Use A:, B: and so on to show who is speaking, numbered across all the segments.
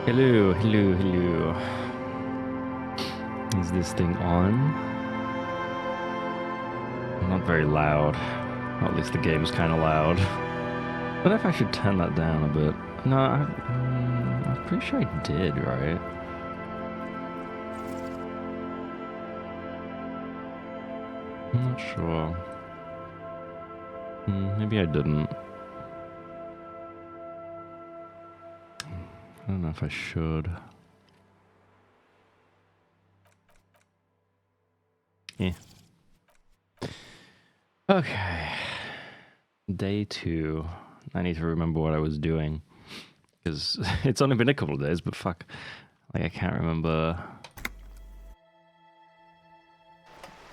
A: Hello, hello, hello. Is this thing on? Not very loud. Or at least the game's kind of loud. I don't know if I should turn that down a bit. No, I'm pretty sure I did, right? I'm not sure. Maybe I didn't. I don't know if I should. Yeah. Okay. Day 2. I need to remember what I was doing. Because it's only been a couple of days, but fuck. Like, I can't remember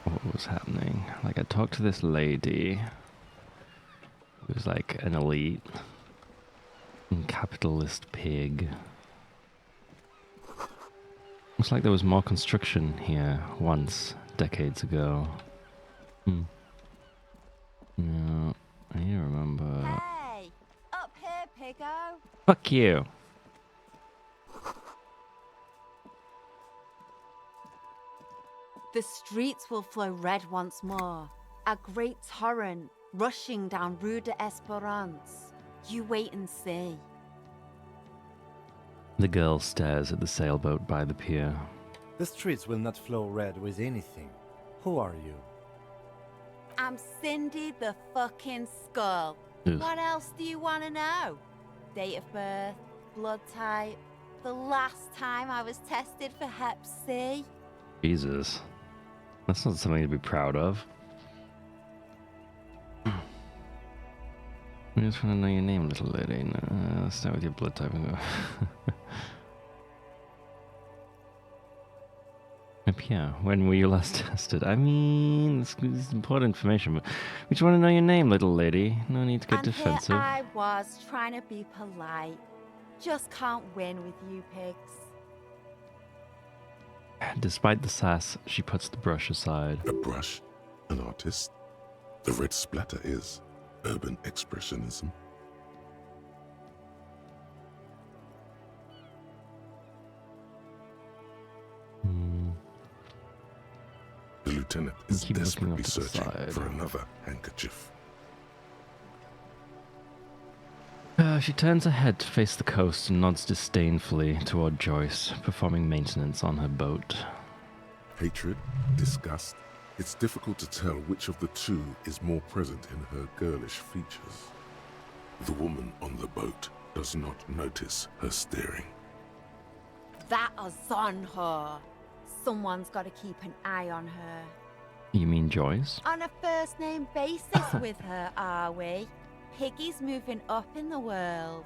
A: what was happening. Like, I talked to this lady who was like an elite capitalist pig. Looks like there was more construction here once, decades ago. No, I need to remember.
B: Hey, up here, piggo.
A: Fuck you.
B: The streets will flow red once more. A great torrent rushing down Rue de Esperance. You wait and see.
A: The girl stares at the sailboat by the pier.
C: The streets will not flow red with anything. Who are you?
B: I'm Cindy the fucking Skull.
A: Ugh.
B: What else do you want to know? Date of birth, blood type, the last time I was tested for Hep C.
A: Jesus. That's not something to be proud of. I just want to know your name, little lady. No, let's start with your blood type and go. Yeah, when were you last tested? I mean, this is important information, but we just want to know your name, little lady. No need to get defensive.
B: Here I was trying to be polite. Just can't win with you pigs.
A: Despite the sass, she puts the brush aside.
D: A brush? An artist? The red splatter is urban expressionism. The lieutenant is
A: Keep looking
D: desperately
A: up to the
D: searching
A: side.
D: for another handkerchief.
A: She turns her head to face the coast and nods disdainfully toward Joyce, performing maintenance on her boat.
D: Hatred, disgust. It's difficult to tell which of the two is more present in her girlish features. The woman on the boat does not notice her staring.
B: That is on her. Someone's got to keep an eye on her.
A: You mean Joyce?
B: On a first name basis with her, are we? Piggy's moving up in the world.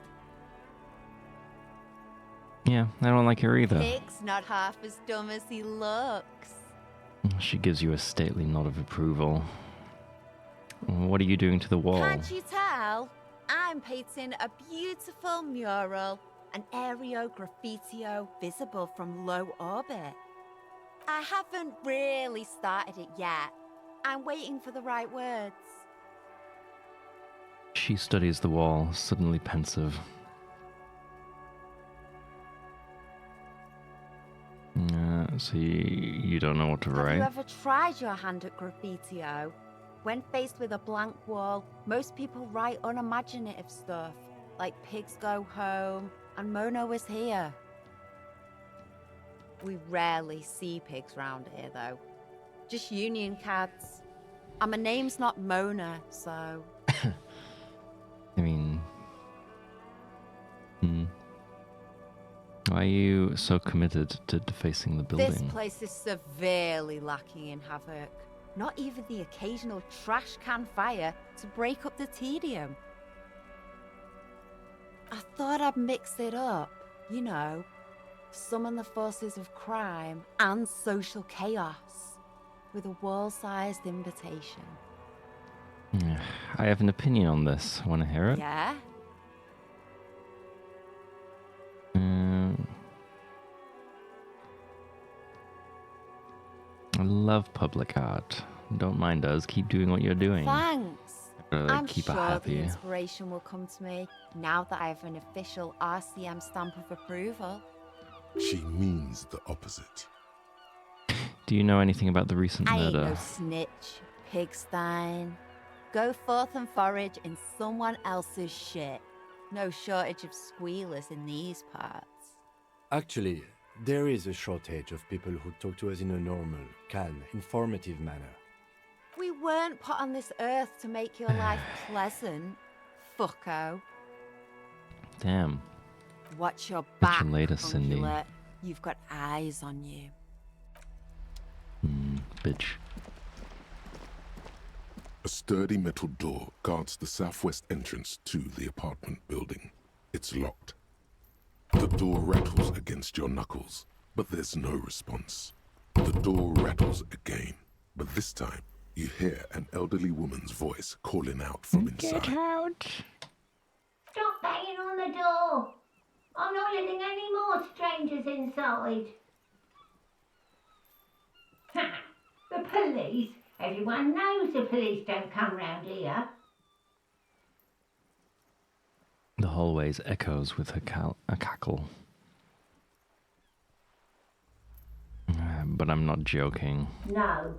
A: Yeah, I don't like her either.
B: Pig's not half as dumb as he looks.
A: She gives you a stately nod of approval. What are you doing to the wall?
B: Can't you tell? I'm painting a beautiful mural, an aereo graffitio visible from low orbit. I haven't really started it yet. I'm waiting for the right words.
A: She studies the wall, suddenly pensive. So you don't know what to write?
B: Have you ever tried your hand at graffitio? When faced with a blank wall, most people write unimaginative stuff, like pigs go home and Mona was here. We rarely see pigs round here, though. Just union cats. And my name's not Mona, so...
A: I mean... Why are you so committed to defacing the building?
B: This place is severely lacking in havoc. Not even the occasional trash can fire to break up the tedium. I thought I'd mix it up, you know, summon the forces of crime and social chaos with a wall-sized invitation.
A: I have an opinion on this. Want to hear it?
B: Yeah?
A: I love public art. Don't mind us. Keep doing what you're doing.
B: Thanks. I'm
A: keep her
B: sure the
A: happy.
B: inspiration will come to me now that I have an official RCM stamp of approval.
D: She means the opposite.
A: Do you know anything about the recent
B: I ain't
A: murder?
B: no snitch, pigstein. Go forth and forage in someone else's shit. No shortage of squealers in these parts.
C: Actually, there is a shortage of people who talk to us in a normal, calm, informative manner.
B: We weren't put on this earth to make your life pleasant, fucko.
A: Damn.
B: Watch your
A: What's
B: back,
A: your latest, Cindy?
B: ungulate. You've got eyes on you.
A: Bitch.
D: A sturdy metal door guards the southwest entrance to the apartment building. It's locked. The door rattles against your knuckles, but there's no response. The door rattles again, but this time you hear an elderly woman's voice calling out from inside.
A: Get out!
E: Stop banging on the door! I'm not letting any more strangers inside. Ha! The police? Everyone knows the police don't come round here.
A: The hallways echoes with a cackle. But I'm not joking.
E: No,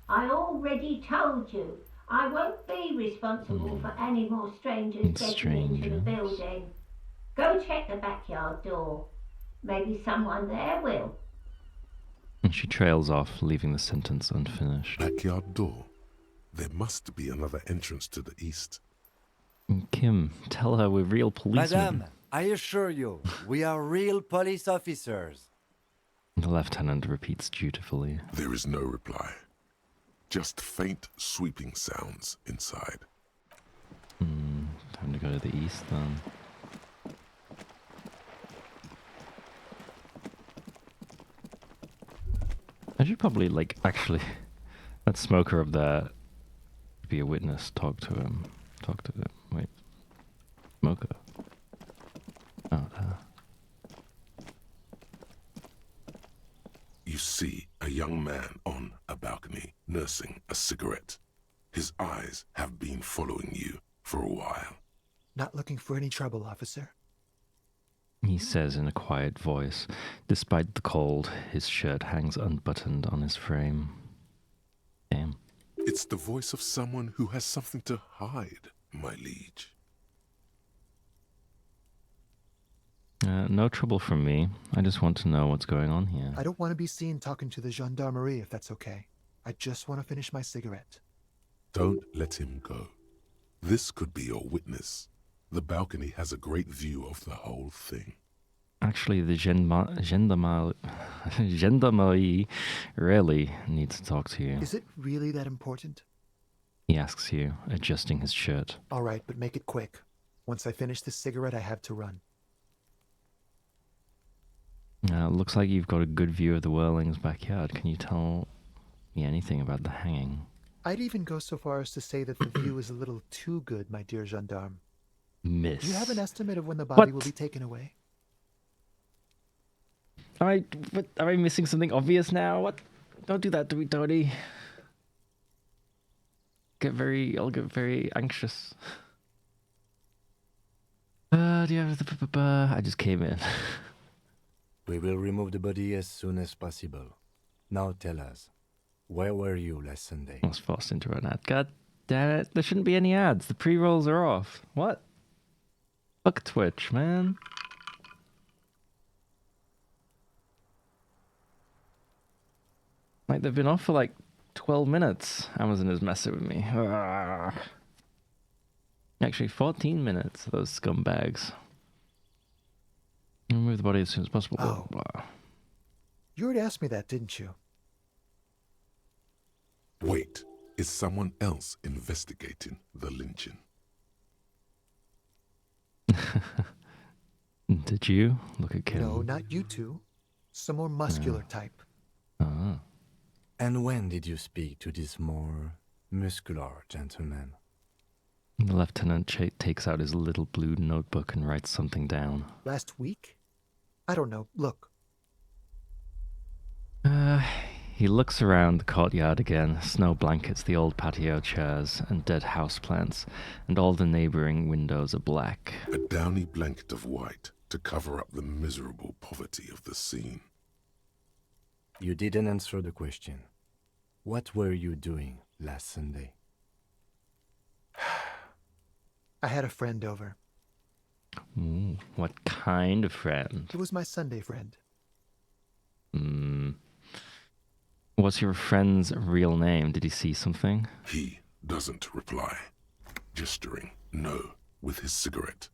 E: I already told you. I won't be responsible for any more strangers getting into the building. Go check the backyard door. Maybe someone there will.
A: And she trails off, leaving the sentence unfinished.
D: Backyard door. There must be another entrance to the east.
A: Kim, tell her we're real policemen.
C: Madame, I assure you, we are real police officers.
A: The lieutenant repeats dutifully.
D: There is no reply. Just faint, sweeping sounds inside.
A: Time to go to the east then. I should probably, actually, that smoker up there be a witness. Talk to him. Wait. Smoker. Oh,
D: You see a young man on a balcony nursing a cigarette. His eyes have been following you for a while.
F: Not looking for any trouble, officer.
A: he says in a quiet voice. Despite the cold, his shirt hangs unbuttoned on his frame. Damn.
D: It's the voice of someone who has something to hide, my liege.
A: No trouble from me. I just want to know what's going on here.
F: I don't want to be seen talking to the gendarmerie, if that's okay. I just want to finish my cigarette.
D: Don't let him go. This could be your witness. The balcony has a great view of the whole thing.
A: Actually, the gendarmerie rarely needs to talk to you.
F: Is it really that important?
A: He asks you, adjusting his shirt.
F: All right, but make it quick. Once I finish this cigarette, I have to run.
A: Looks like you've got a good view of the Whirling's backyard. Can you tell me anything about the hanging?
F: I'd even go so far as to say that the view is a little too good, my dear gendarme.
A: Miss.
F: Do you have an estimate of when the body
A: What?
F: will be taken away?
A: Am I missing something obvious now? What? Don't do that to me, Tony. I'll get very anxious. Do you have the... I just came in.
C: We will remove the body as soon as possible. Now tell us, where were you last Sunday?
A: I was forced into an ad. God damn it. There shouldn't be any ads. The pre-rolls are off. What? Fuck Twitch, man. Like, they've been off for like 12 minutes. Amazon is messing with me. Arrgh. Actually, 14 minutes, those scumbags. Remove the body as soon as possible.
F: Oh.
A: Blah.
F: You already asked me that, didn't you?
D: Wait, is someone else investigating the lynching?
A: Did you? Look at Kim.
F: No, not you two. Some more muscular type.
A: Ah.
C: And when did you speak to this more muscular gentleman?
A: The lieutenant takes out his little blue notebook and writes something down.
F: Last week? I don't know. Look.
A: He looks around the courtyard again. Snow blankets the old patio chairs and dead houseplants, and all the neighboring windows are black.
D: A downy blanket of white to cover up the miserable poverty of the scene.
C: You didn't answer the question. What were you doing last Sunday?
F: I had a friend over.
A: Ooh, what kind of friend?
F: He was my Sunday friend.
A: What's your friend's real name? Did he see something?
D: He doesn't reply, gesturing no with his cigarette.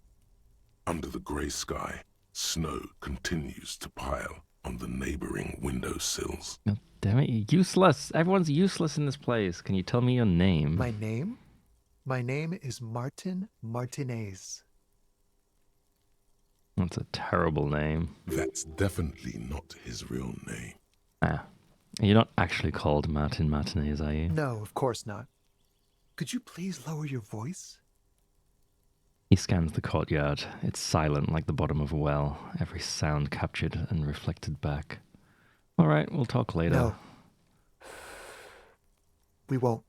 D: Under the grey sky, snow continues to pile on the neighboring windowsills.
A: God damn it, you're useless. Everyone's useless in this place. Can you tell me your name?
F: My name? My name is Martin Martinez.
A: That's a terrible name.
D: That's definitely not his real name.
A: Ah. You're not actually called Martin Martinez, are you?
F: No, of course not. Could you please lower your voice?
A: He scans the courtyard. It's silent like the bottom of a well, every sound captured and reflected back. All right, we'll talk later.
F: No. We won't.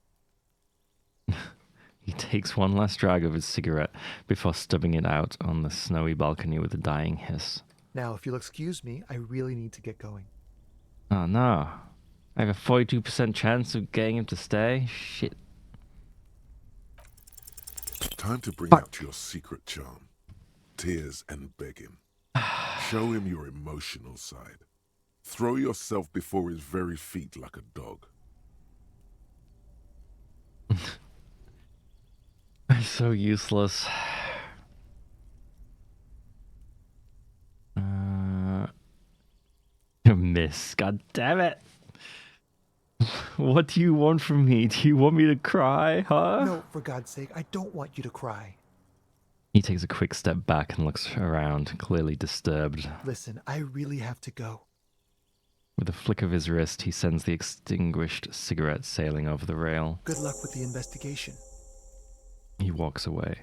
A: He takes one last drag of his cigarette before stubbing it out on the snowy balcony with a dying hiss.
F: Now, if you'll excuse me, I really need to get going.
A: Oh no. I have a 42% chance of getting him to stay? Shit.
D: Time to bring
F: Fuck.
D: out your secret charm. Tears and begging. Show him your emotional side. Throw yourself before his very feet like a dog.
A: I'm so useless. Miss, god damn it. What do you want from me? Do you want me to cry, huh?
F: No, for God's sake, I don't want you to cry.
A: He takes a quick step back and looks around, clearly disturbed.
F: Listen, I really have to go.
A: With a flick of his wrist, he sends the extinguished cigarette sailing over the rail.
F: Good luck with the investigation.
A: He walks away.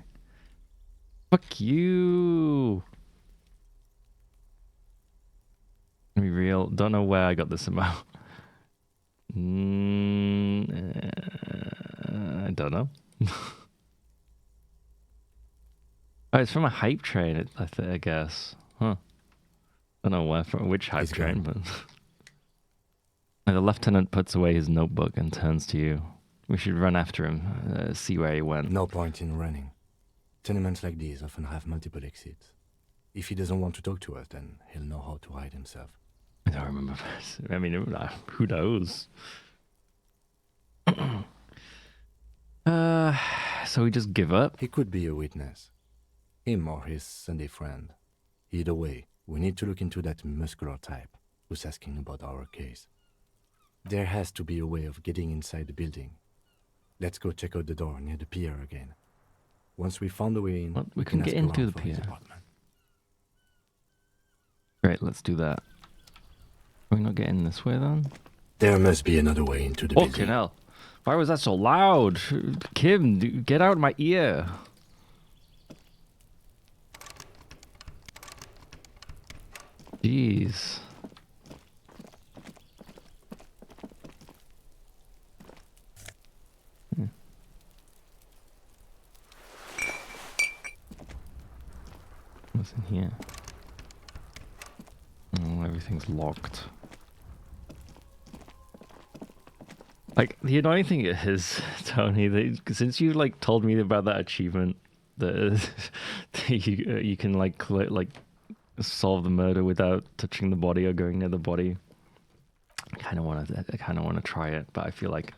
A: Fuck you! To be real, don't know where I got this amount. I don't know. Oh, it's from a hype train, I guess. Huh. Don't know where, from which hype
C: He's
A: train,
C: gone.
A: but... The lieutenant puts away his notebook and turns to you. We should run after him, see where he went.
C: No point in running. Tenements like these often have multiple exits. If he doesn't want to talk to us, then he'll know how to hide himself.
A: I don't remember this. I mean, who knows? So we just give up?
C: He could be a witness. Him or his Sunday friend. Either way, we need to look into that muscular type who's asking about our case. There has to be a way of getting inside the building. Let's go check out the door near the pier again. Once we found a way in,
A: Well, we can
C: ask
A: get into
C: around
A: the
C: for his
A: pier.
C: apartment.
A: Great, let's do that. Are we not getting this way then?
C: There must be another way into the
A: Fucking
C: building.
A: hell. Why was that so loud? Kim, get out of my ear. Jeez. What's in here? Oh, everything's locked. Like, the annoying thing is, Tony, that since you, like, told me about that achievement, that you can, like, solve the murder without touching the body or going near the body, I kind of want to try it, but I feel like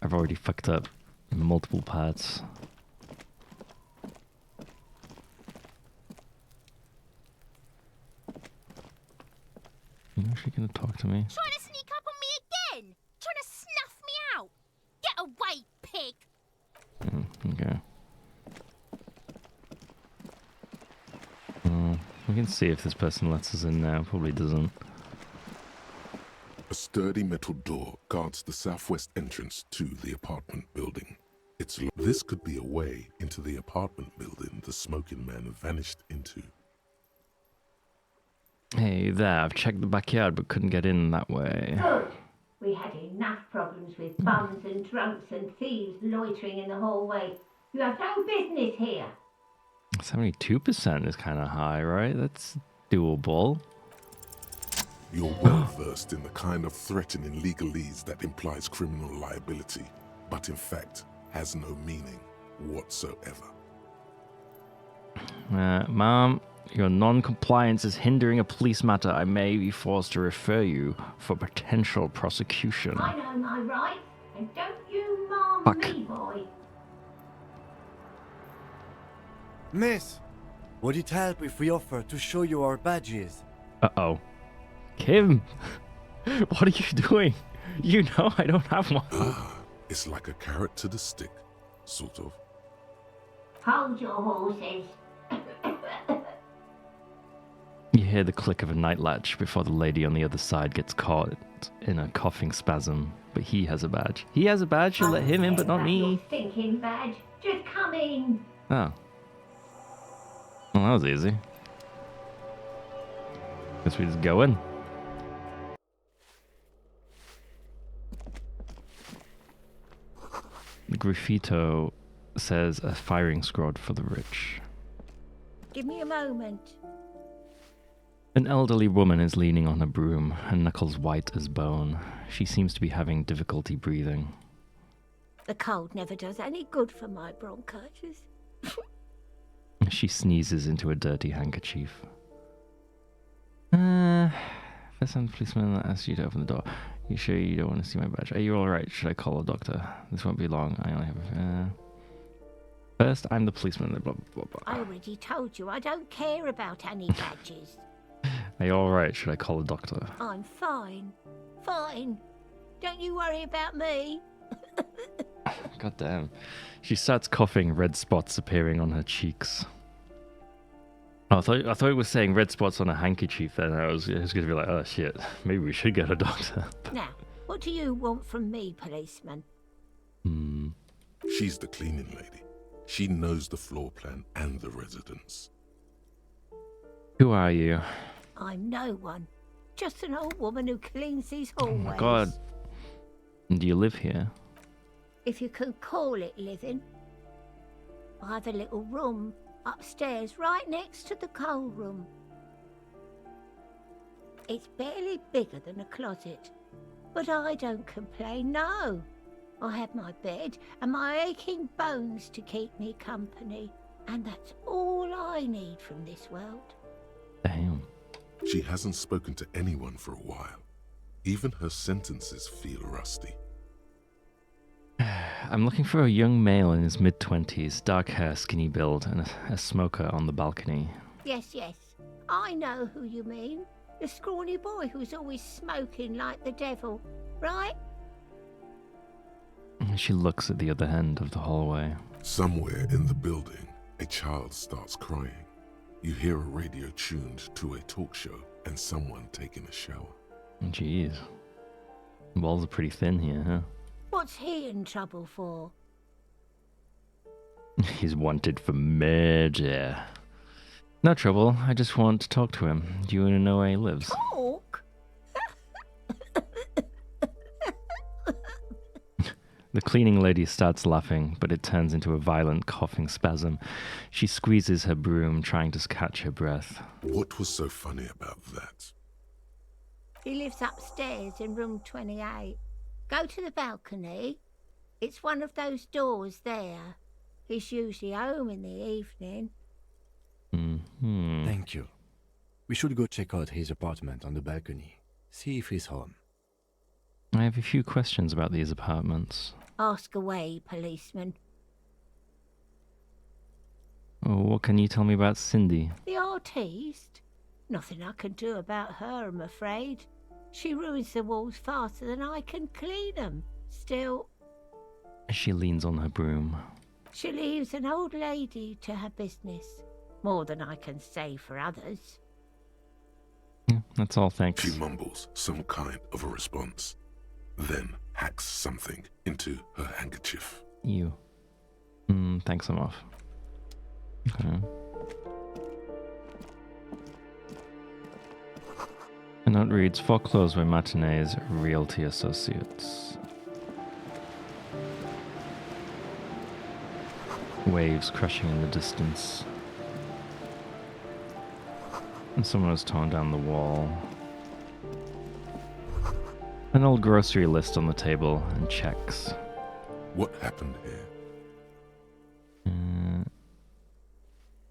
A: I've already fucked up in multiple parts. You know she's gonna talk to me?
G: Trying to sneak up on me again? Trying to snuff me out? Get away, pig!
A: Okay. We can see if this person lets us in now. Probably doesn't.
D: A sturdy metal door guards the southwest entrance to the apartment building. This could be a way into the apartment building the smoking man vanished into.
A: Hey there, I've checked the backyard but couldn't get in that way.
E: Good. We had enough problems with bums and drunks and thieves loitering in the hallway. You have no business here.
A: 72% is kind of high, right? That's doable.
D: You're well versed in the kind of threatening legalese that implies criminal liability, but in fact has no meaning whatsoever.
A: Ma'am, your non-compliance is hindering a police matter. I may be forced to refer you for potential prosecution.
E: I know my rights, and don't you mom
A: Fuck.
E: me, boy.
C: Miss, would it help if we offer to show you our badges?
A: Uh-oh. Kim! What are you doing? You know I don't have one.
D: It's like a carrot to the stick, sort of.
E: Hold your horses.
A: You hear the click of a night latch before the lady on the other side gets caught in a coughing spasm. But he has a badge. He has a badge, you'll let him in, but not me.
E: Thinking badge. Just come in.
A: Oh. Well, that was easy. Guess we just go in. The graffito says a firing squad for the rich.
B: Give me a moment.
A: An elderly woman is leaning on a broom, her knuckles white as bone. She seems to be having difficulty breathing.
B: The cold never does any good for my bronchitis.
A: She sneezes into a dirty handkerchief. First time the policeman asks you to open the door. You sure you don't want to see my badge? Are you alright? Should I call a doctor? This won't be long. I only have... First, I'm the policeman. Blah, blah, blah, blah.
E: I already told you I don't care about any badges.
A: Are you alright? Should I call a doctor?
E: I'm fine. Fine. Don't you worry about me.
A: God damn. She starts coughing, red spots appearing on her cheeks. Oh, I thought it was saying red spots on a handkerchief then. I was going to be like, oh shit, maybe we should get a doctor.
E: Now, what do you want from me, policeman?
D: She's the cleaning lady. She knows the floor plan and the residence.
A: Who are you?
E: I'm no one. Just an old woman who cleans these hallways.
A: Oh my god. Do you live here?
E: If you can call it living. I have a little room upstairs right next to the coal room. It's barely bigger than a closet. But I don't complain, no. I have my bed and my aching bones to keep me company. And that's all I need from this world.
A: Damn.
D: She hasn't spoken to anyone for a while. Even her sentences feel rusty.
A: I'm looking for a young male in his mid-20s, dark hair, skinny build, and a smoker on the balcony.
E: Yes, yes. I know who you mean. The scrawny boy who's always smoking like the devil, right?
A: She looks at the other end of the hallway.
D: Somewhere in the building, a child starts crying. You hear a radio tuned to a talk show and someone taking a shower.
A: Jeez. The walls are pretty thin here, huh?
E: What's he in trouble for?
A: He's wanted for murder. No trouble, I just want to talk to him. Do you want to know where he lives?
E: Talk?
A: The cleaning lady starts laughing, but it turns into a violent coughing spasm. She squeezes her broom, trying to catch her breath.
D: What was so funny about that?
E: He lives upstairs in room 28. Go to the balcony. It's one of those doors there. He's usually home in the evening.
A: Mm-hmm.
C: Thank you. We should go check out his apartment on the balcony. See if he's home.
A: I have a few questions about these apartments.
E: Ask away, policeman.
A: Oh, what can you tell me about Cindy?
E: The artiste? Nothing I can do about her, I'm afraid. She ruins the walls faster than I can clean them. Still,
A: She leans on her broom.
E: she leaves an old lady to her business. More than I can say for others.
A: Yeah, that's all, thanks.
D: She mumbles some kind of a response, then hacks something into her handkerchief.
A: You. Thanks, I'm off. Okay. The note reads, foreclosed by Matinee's Realty Associates. Waves crashing in the distance. And someone has torn down the wall. An old grocery list on the table and checks.
D: What happened here?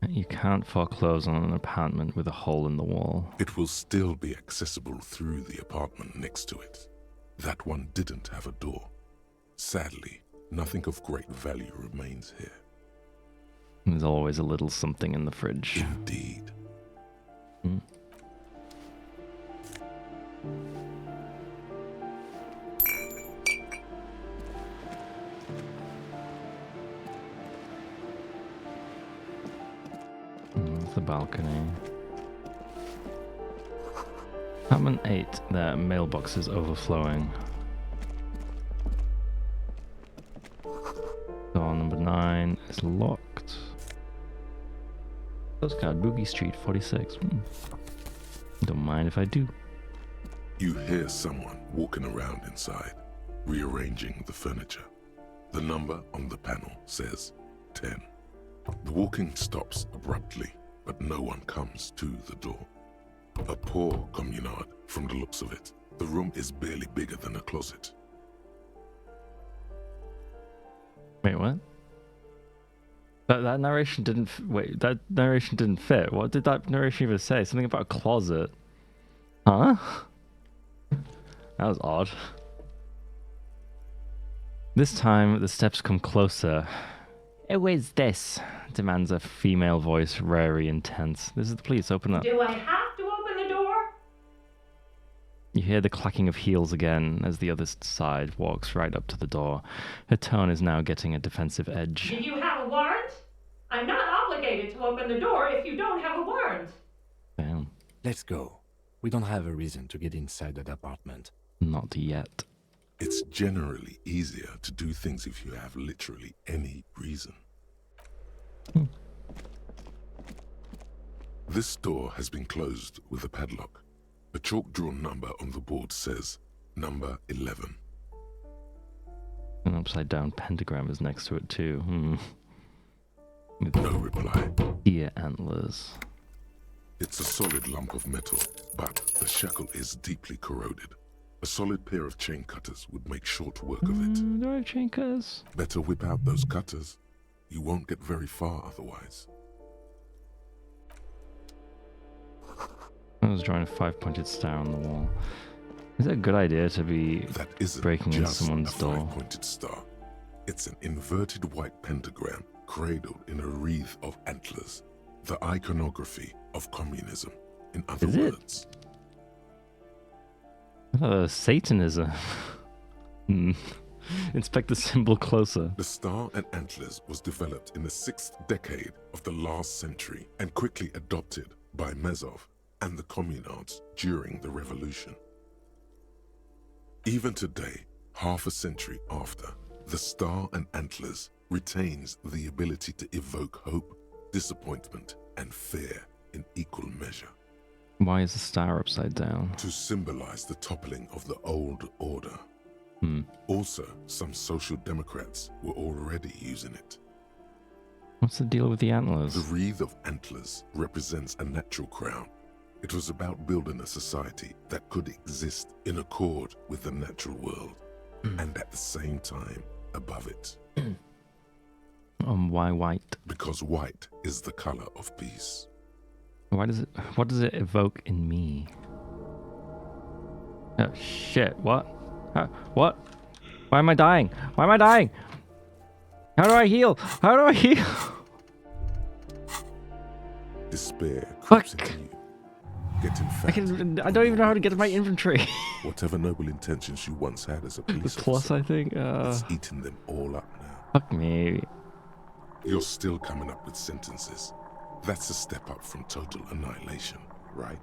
A: You can't foreclose on an apartment with a hole in the wall.
D: It will still be accessible through the apartment next to it. That one didn't have a door. Sadly, nothing of great value remains here.
A: There's always a little something in the fridge.
D: Indeed.
A: The balcony. Apartment 8, their mailbox is overflowing. Door number 9 is locked. Postcard, Boogie Street, 46. Don't mind if I do.
D: You hear someone walking around inside, rearranging the furniture. The number on the panel says 10. The walking stops abruptly, but no one comes to the door. A poor communard from the looks of it. The room is barely bigger than a closet.
A: Wait, what? That narration didn't. Wait, that narration didn't fit. What did that narration even say? Something about a closet. Huh? That was odd. This time, the steps come closer. Who is this? Demands a female voice, very intense. This is the police, open up.
H: Do I have to open the door?
A: You hear the clacking of heels again as the other side walks right up to the door. Her tone is now getting a defensive edge.
H: Do you have a warrant? I'm not obligated to open the door if you don't have a warrant.
A: Damn.
C: Let's go. We don't have a reason to get inside that apartment.
A: Not yet.
D: It's generally easier to do things if you have literally any reason. This door has been closed with a padlock. A chalk-drawn number on the board says number 11.
A: An upside-down pentagram is next to it too. With
D: No reply.
A: deer antlers.
D: It's a solid lump of metal, but the shackle is deeply corroded. A solid pair of chain cutters would make short work of it.
A: Do I have chain cutters?
D: Better whip out those cutters. You won't get very far otherwise.
A: I was drawing a 5-pointed star on the wall. Is it a good idea to be
D: That isn't
A: breaking in
D: just
A: someone's
D: a
A: door?
D: 5-pointed star. It's an inverted white pentagram cradled in a wreath of antlers. The iconography of communism, in other
A: Is it?
D: words.
A: Satanism. Inspect the symbol closer.
D: The star and antlers was developed in the 6th decade of the last century and quickly adopted by Mezov and the communards during the revolution. Even today, half a century after, the star and antlers retains the ability to evoke hope, disappointment, and fear in equal measure.
A: Why is the star upside down?
D: To symbolize the toppling of the old order. Also, some social democrats were already using it.
A: What's the deal with the antlers?
D: The wreath of antlers represents a natural crown. It was about building a society that could exist in accord with the natural world, and at the same time above it.
A: Why white?
D: Because white is the color of peace.
A: What does it evoke in me? Oh shit, what? What? Why am I dying? Why am I dying? How do I heal? How do I heal?
D: Despair creeps
A: Fuck.
D: into you. Getting fat.
A: I don't even know how to get to my inventory.
D: Whatever noble intentions you once had as a police
A: The plus,
D: officer,
A: I think.
D: it's eating them all up now.
A: Fuck me.
D: You're still coming up with sentences. That's a step up from total annihilation, right?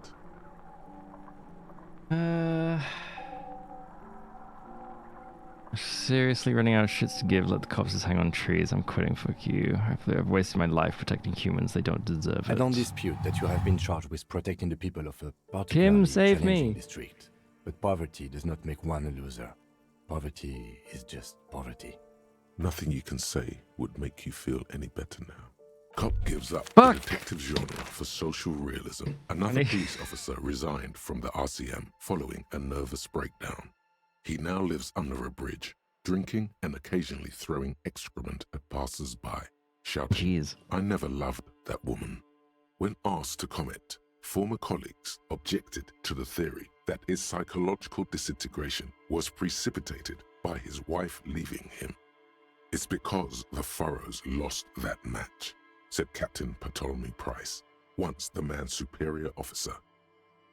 A: Seriously running out of shits to give. Let the cops just hang on trees. I'm quitting. Fuck you. I've wasted my life protecting humans. They don't deserve it.
C: I don't dispute that you have been charged with protecting the people of a
A: Kim,
C: particularly
A: save
C: challenging
A: me.
C: district. But poverty does not make one a loser. Poverty is just poverty.
D: Nothing you can say would make you feel any better now. Cop gives up
A: Fuck.
D: the detective genre for social realism. Another police officer resigned from the RCM following a nervous breakdown. He now lives under a bridge, drinking and occasionally throwing excrement at passers-by, shouting,
A: Jeez.
D: "I never loved that woman." When asked to comment, former colleagues objected to the theory that his psychological disintegration was precipitated by his wife leaving him. "It's because the Furrows lost that match," said Captain Ptolemy Price, once the man's superior officer.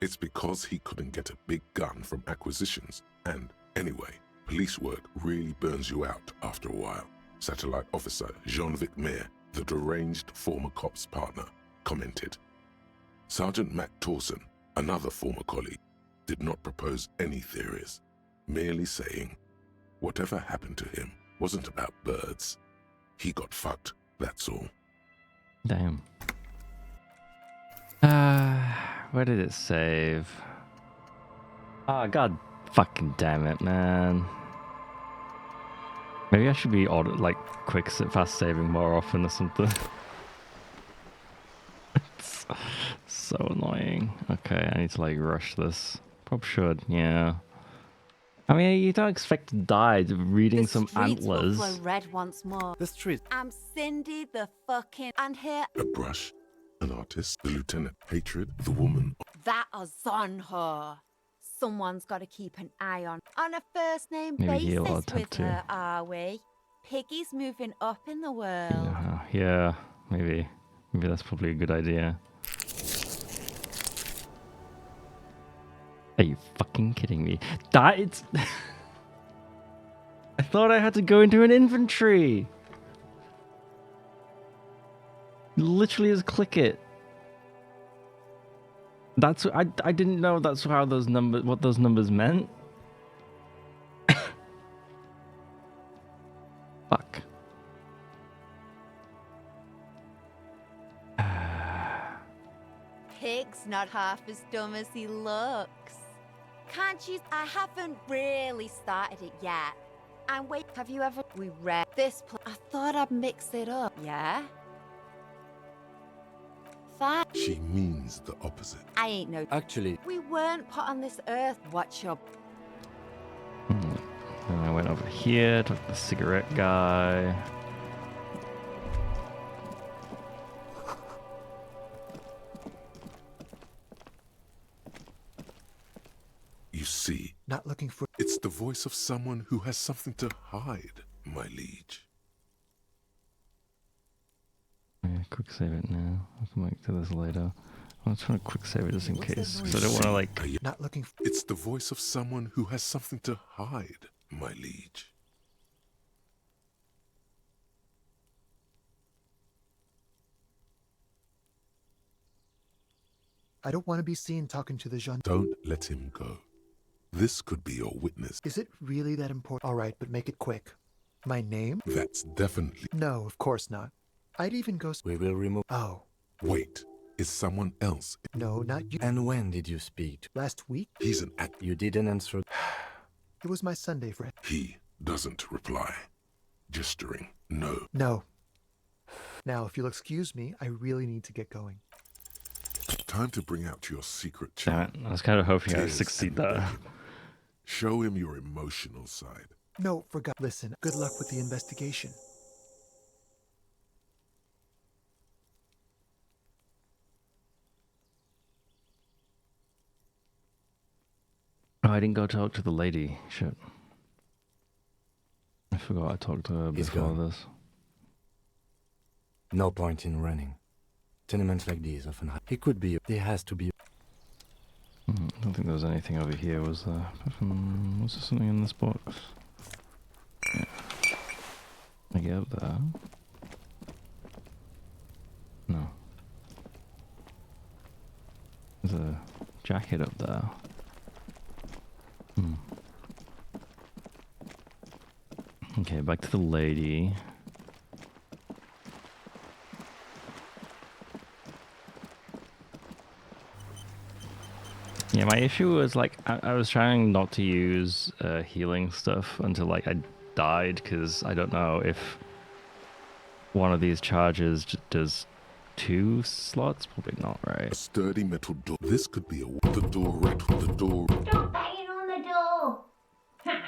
D: "It's because he couldn't get a big gun from acquisitions, and anyway, police work really burns you out after a while," Satellite Officer Jean-Vic Mayer, the deranged former cop's partner, commented. Sergeant Matt Torson, another former colleague, did not propose any theories, merely saying, "Whatever happened to him wasn't about birds. He got fucked, that's all."
A: Damn. Where did it save? Ah, god fucking damn it, man. Maybe I should be fast saving more often or something. It's so annoying. Okay, I need to like rush this. Probably should, yeah. I mean, you don't expect to die reading some
B: streets will
A: antlers.
B: flow red once more.
C: The street.
B: I'm Cindy the fucking... And here...
D: A brush, an artist, the lieutenant, hatred, the woman.
B: That is on her. Someone's got to keep an eye on a first-name
A: Maybe he'll
B: basis
A: attempt
B: with her, are we? Piggy's moving up in the world.
A: Yeah, maybe. Maybe that's probably a good idea. Are you fucking kidding me? It's... I thought I had to go into an inventory. Literally just click it. That's I didn't know that's how those numbers, what those numbers meant. Fuck.
B: Pig's not half as dumb as he looks. Can't you? I haven't really started it yet. And wait, have you ever... We read this I thought I'd mix it up, yeah? Fine.
D: She means the opposite.
B: I ain't no...
C: Actually,
B: We weren't put on this earth. Watch your...
A: Then I went over here, took the cigarette guy.
D: You see,
F: Not looking for...
D: it's the voice of someone who has something to hide, my liege.
A: Yeah, quick save it now. I'll come back to this later. I'm trying to quick save it just in case, because I don't want to like...
F: Not looking for...
D: It's the voice of someone who has something to hide, my liege.
F: I don't want to be seen talking to the gendarme.
D: Don't let him go. This could be your witness.
F: Is it really that important? All right, but make it quick. My name?
D: That's definitely...
F: No, of course not. I'd even go...
C: we will remove...
F: Oh,
D: Wait, is someone else?
F: no, not you.
C: And when did you speak to...
F: Last week?
D: He's an act...
C: You didn't answer...
F: It was my Sunday, friend.
D: He doesn't reply. Gesturing, no.
F: No. Now, if you'll excuse me, I really need to get going.
D: Time to bring out your secret
A: Damn
D: charm.
A: it, I was kind of hoping I'd
D: Tears
A: succeed
D: and
A: there.
D: begging. Show him your emotional side.
F: No, forgot. Listen, good luck with the investigation.
A: Oh, I didn't go talk to the lady. Shit. I forgot I talked to her
C: He's
A: before
C: gone.
A: this.
C: No point in running. Tenements like these often have... He could be... There has to be...
A: I don't think there was anything over here, was there? Was there something in this box? Yeah. I get up there. No. There's a jacket up there. Okay, back to the lady. Yeah, my issue was like I was trying not to use healing stuff until like I died, because I don't know if one of these charges does 2 slots. Probably not,
D: A
A: right?
D: sturdy metal door. This could be the door rattle. The door.
E: Stop banging on the door! Ha!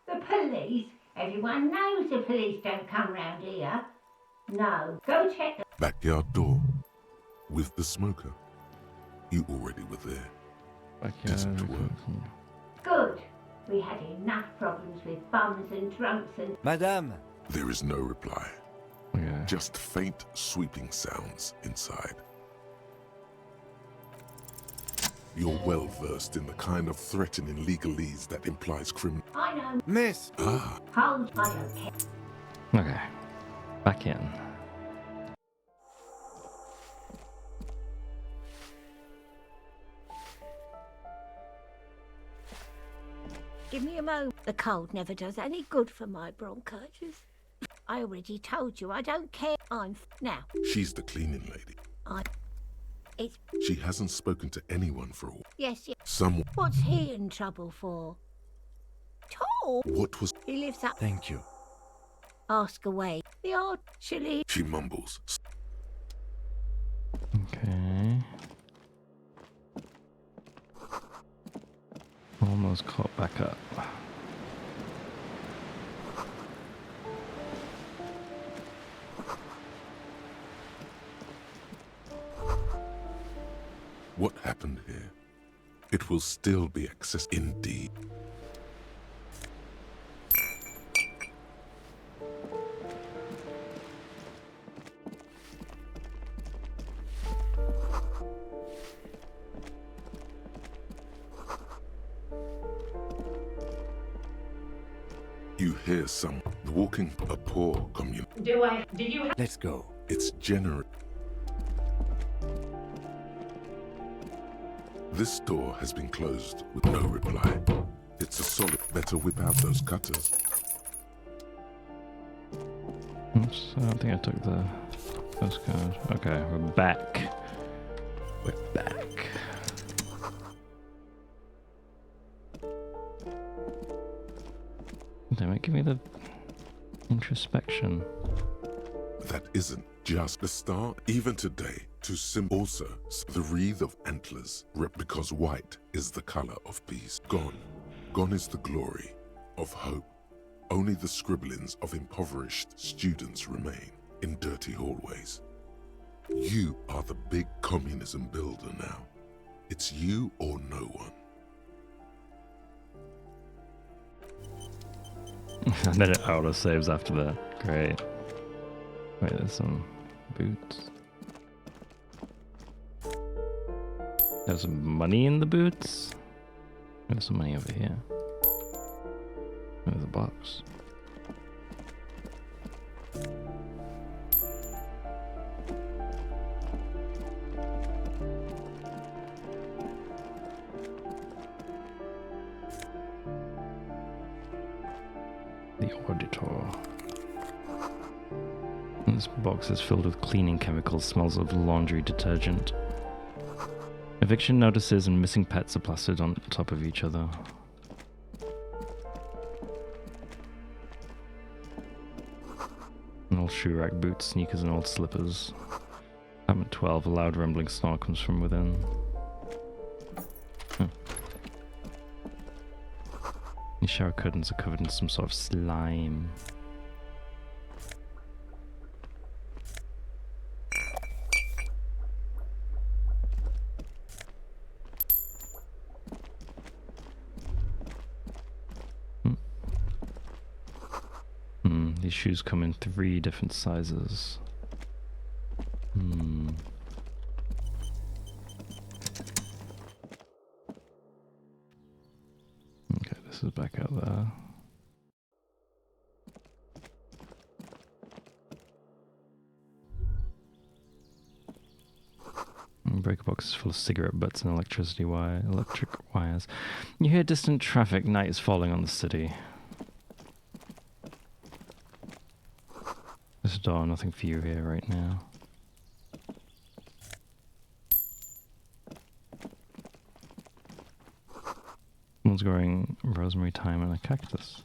E: The police? Everyone knows the police don't come round here. No, go check the
D: Backyard door. With the smoker. You already were there. Isn't it work?
E: good. We had enough problems with bums and drunks and...
C: Madame!
D: There is no reply.
A: Yeah.
D: Just faint, sweeping sounds inside. You're well versed in the kind of threatening legalese that implies criminal.
E: I know.
C: Miss!
D: Ah,
E: Hold, I don't care.
A: Okay. Back in.
E: Give me a moment. The cold never does any good for my bronchitis. I already told you I don't care. Now.
D: she's the cleaning lady.
E: It's...
D: She hasn't spoken to anyone for a while.
E: Yes.
D: Someone.
E: What's he in trouble for? Tom?
D: What was.
E: He lives up...
C: Thank you.
E: Ask away. The odd chilly...
D: She mumbles.
A: Okay. Almost caught back up.
D: What happened here? It will still be accessed indeed. You hear some walking a poor community.
H: Do you have...
C: Let's go.
D: It's generous. This door has been closed with no reply. It's a solid. Better whip out those cutters.
A: Oops, I don't think I took the postcard. Okay, we're back. We're back. Damn it, give me the introspection.
D: That isn't just the start. Even today, to also the wreath of antlers, because white is the color of peace. Gone. Gone is the glory of hope. Only the scribblings of impoverished students remain in dirty hallways. You are the big communism builder now. It's you or no one.
A: And then it auto saves after that. Great. Wait, there's some boots. There's some money in the boots. There's some money over here. There's a box. The auditor. This box is filled with cleaning chemicals, smells of laundry detergent. Eviction notices and missing pets are plastered on top of each other. An old shoe rack, boots, sneakers, and old slippers. Apartment 12, a loud rumbling snore comes from within. The shower curtains are covered in some sort of slime. These shoes come in 3 different sizes. Okay, this is back out there. Breaker box is full of cigarette butts and electric wires. You hear distant traffic. Night is falling on the city. door. Nothing for you here right now. Someone's growing rosemary, thyme, and a cactus.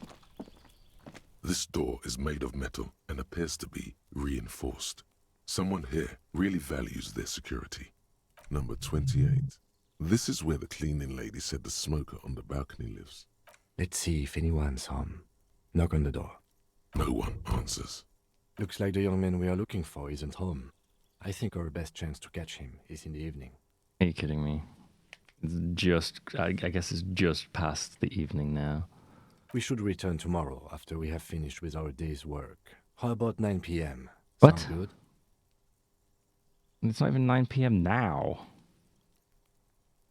D: This door is made of metal and appears to be reinforced. Someone here really values their security. Number 28. This is where the cleaning lady said the smoker on the balcony lives.
C: Let's see if anyone's home. Knock on the door.
D: No one answers.
C: Looks like the young man we are looking for isn't home. I think our best chance to catch him is in the evening.
A: Are you kidding me? It's just, I guess it's just past the evening now.
C: We should return tomorrow after we have finished with our day's work. How about 9 p.m.?
A: What?
C: Sound good?
A: It's not even 9 p.m. now.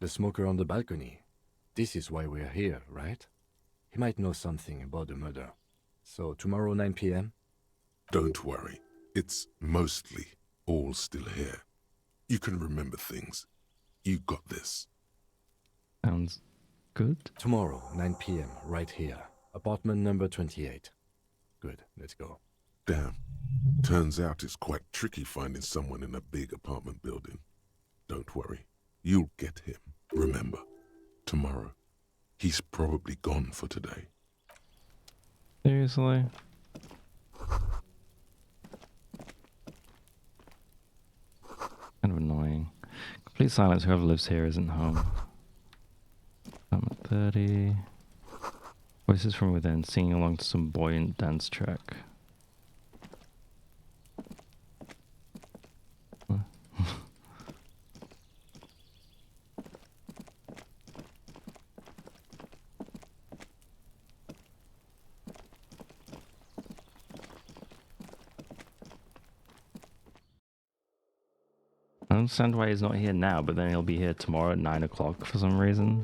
C: The smoker on the balcony. This is why we're here, right? He might know something about the murder. So tomorrow 9 p.m.?
D: Don't worry. It's mostly all still here. You can remember things. You got this.
A: Sounds good.
C: Tomorrow, 9 p.m., right here. Apartment number 28. Good, let's go.
D: Damn. Turns out it's quite tricky finding someone in a big apartment building. Don't worry. You'll get him. Remember, tomorrow. He's probably gone for today.
A: Seriously? Kind of annoying. Complete silence. Whoever lives here isn't home. I'm at 30. Voices from within, singing along to some buoyant dance track. Huh? I don't understand why he's not here now, but then he'll be here tomorrow at 9 o'clock for some reason.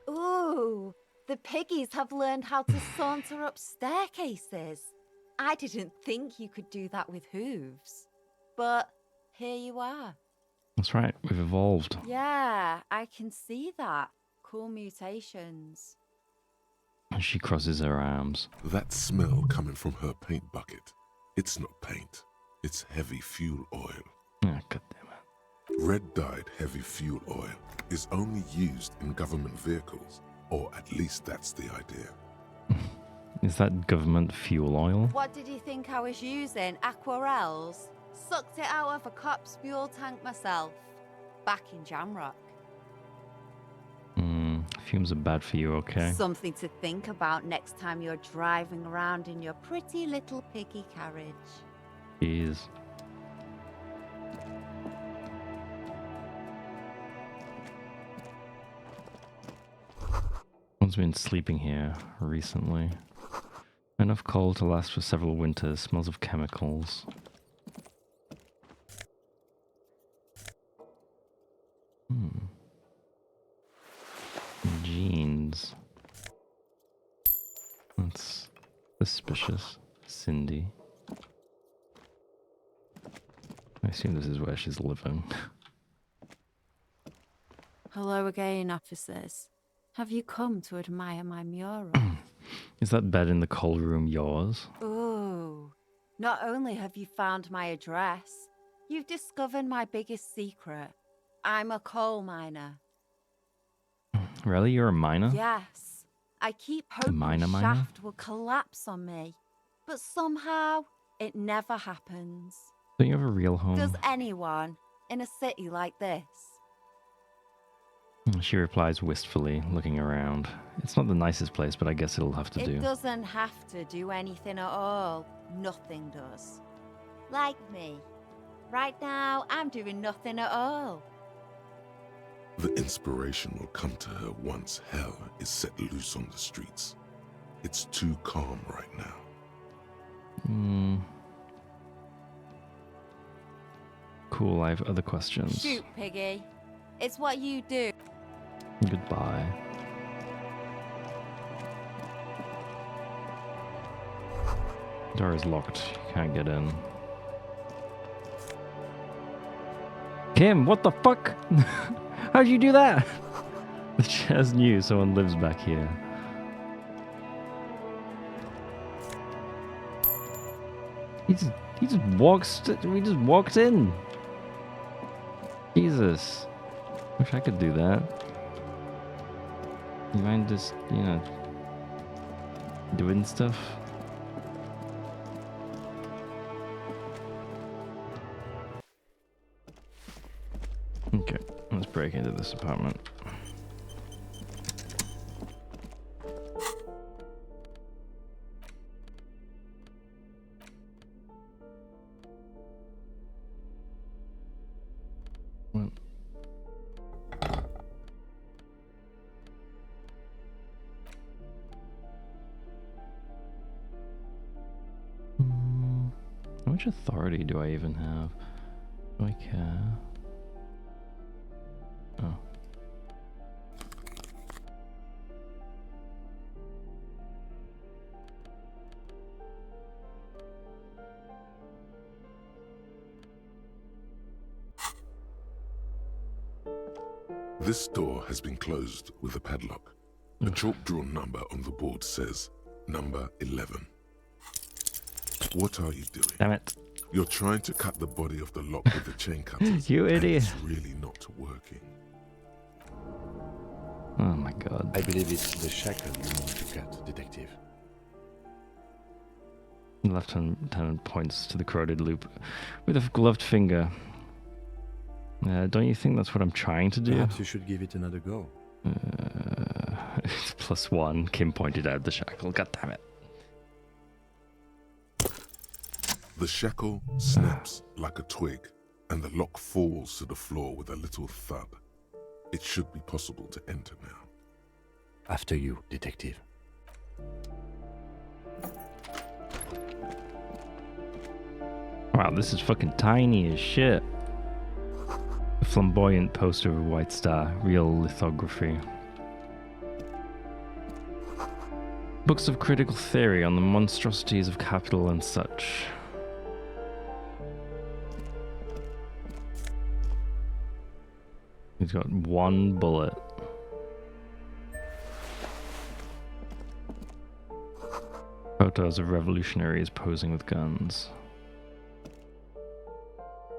B: Ooh, the piggies have learned how to saunter up staircases. I didn't think you could do that with hooves. But here you are.
A: That's right, we've evolved.
B: Yeah, I can see that. Cool mutations.
A: She crosses her arms.
D: That smell coming from her paint bucket. It's not paint. It's heavy fuel oil.
A: Ah, God damn it.
D: Red-dyed heavy fuel oil is only used in government vehicles, or at least that's the idea.
A: Is that government fuel oil?
B: What did you think I was using? Aquarels? Sucked it out of a cop's fuel tank myself. Back in Jamrock.
A: Fumes are bad for you, okay?
B: Something to think about next time you're driving around in your pretty little piggy carriage.
A: Jeez. Someone's been sleeping here recently. Enough coal to last for several winters. Smells of chemicals. Jeans. That's suspicious. Cindy. I assume this is where she's living.
B: Hello again, officers. Have you come to admire my mural?
A: Is that bed in the coal room yours?
B: Ooh. Not only have you found my address, you've discovered my biggest secret. I'm a coal miner.
A: Really? You're a miner?
B: Yes. I keep hoping
A: miner?
B: shaft will collapse on me. But somehow, it never happens.
A: Don't you have a real home?
B: Does anyone in a city like this?
A: She replies wistfully, looking around. It's not the nicest place, but I guess it'll have to do.
B: It doesn't have to do anything at all. Nothing does. Like me. Right now, I'm doing nothing at all.
D: The inspiration will come to her once hell is set loose on the streets. It's too calm right now.
A: Cool, I have other questions.
B: Shoot, Piggy. It's what you do.
A: Goodbye. Door is locked. You can't get in. Kim, what the fuck? How'd you do that? The Chaz knew someone lives back here. He just walked in. Jesus. Wish I could do that. You mind just, doing stuff? Okay, let's break into this apartment. What? How much authority do I even have? Do I care? Oh.
D: This door has been closed with a padlock. A chalk-drawn number on the board says, number 11. What are you doing?
A: Damn it.
D: You're trying to cut the body of the lock with the chain cutters.
A: You idiot.
D: It's really not working.
A: Oh my god.
C: I believe it's the shackle you need to cut, Detective.
A: The lieutenant points to the corroded loop with a gloved finger. Don't you think that's what I'm trying to do?
C: Perhaps you should give it another go.
A: It's +1. Kim pointed out the shackle. God damn it.
D: The shackle snaps like a twig, and the lock falls to the floor with a little thud. It should be possible to enter now.
C: After you, Detective.
A: Wow, this is fucking tiny as shit. A flamboyant poster of a white star, real lithography. Books of critical theory on the monstrosities of capital and such. He's got one bullet. Photos of revolutionaries posing with guns.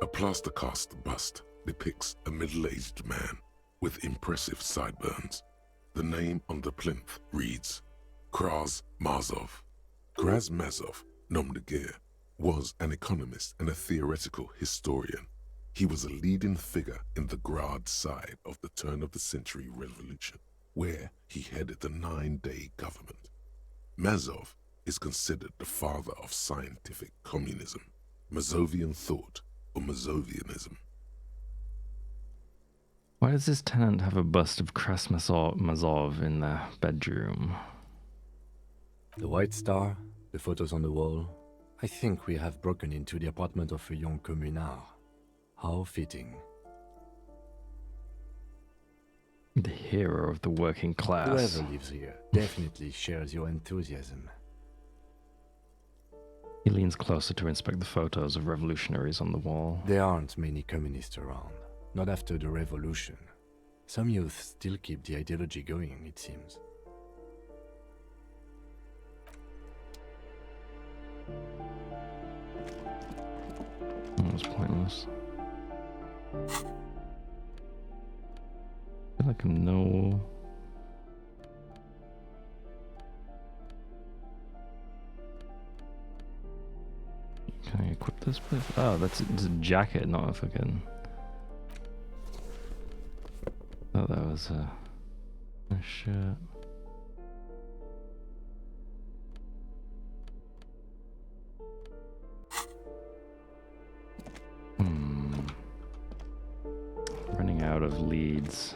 D: A plaster cast bust depicts a middle-aged man with impressive sideburns. The name on the plinth reads Kraz Mazov. Kraz Mazov, nom de guerre, was an economist and a theoretical historian. He was a leading figure in the Grad side of the turn-of-the-century revolution, where he headed the 9-day government. Mazov is considered the father of scientific communism, Mazovian thought, or Mazovianism.
A: Why does this tenant have a bust of Kras Mazov in their bedroom?
C: The white star, the photos on the wall. I think we have broken into the apartment of a young communard. How fitting.
A: The hero of the working class.
C: Whoever lives here definitely shares your enthusiasm.
A: He leans closer to inspect the photos of revolutionaries on the wall.
C: There aren't many communists around. Not after the revolution. Some youth still keep the ideology going, it seems.
A: That was pointless. I feel like I'm no... Can I equip this please? Oh, it's a jacket, not a fucking... Oh, that was a shirt. Running out of leads.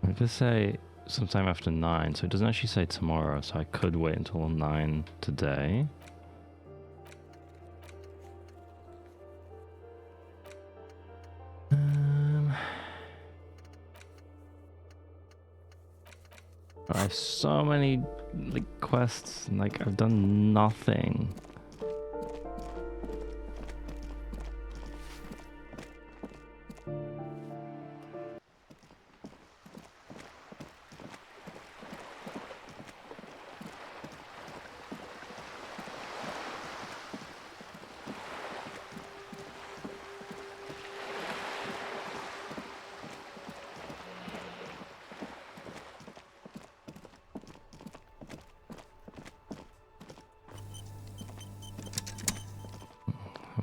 A: I just say sometime after 9, so it doesn't actually say tomorrow, so I could wait until 9 today. I have so many like quests, and like I've done nothing.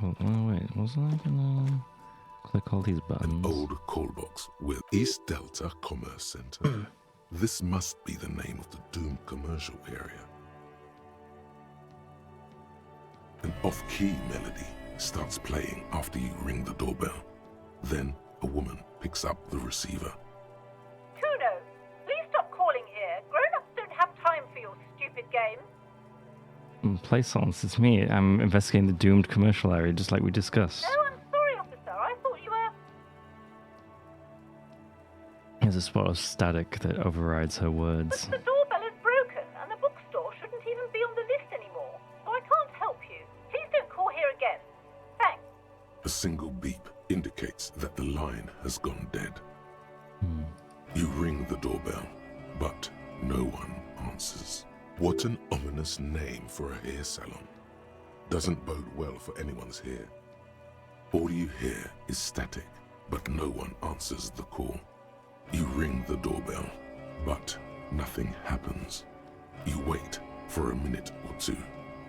A: Oh wait, wasn't I gonna click all these buttons?
D: An old call box with East Delta Commerce Center. This must be the name of the doomed commercial area. An off-key melody starts playing after you ring the doorbell. Then a woman picks up the receiver.
I: Kuno, please stop calling here. Grown-ups don't have time for your stupid games.
A: Play songs, it's me. I'm investigating the doomed commercial area, just like we discussed.
I: Oh, I'm sorry, officer. I thought you were...
A: There's a spot of static that overrides her words.
I: But the doorbell is broken, and the bookstore shouldn't even be on the list anymore. So I can't help you. Please don't call here again. Thanks.
D: A single beep indicates that the line has gone dead. You ring the doorbell, but no one answers. What an ominous name for a hair salon. Doesn't bode well for anyone's hair. All you hear is static, but no one answers the call. You ring the doorbell, but nothing happens. You wait for a minute or two,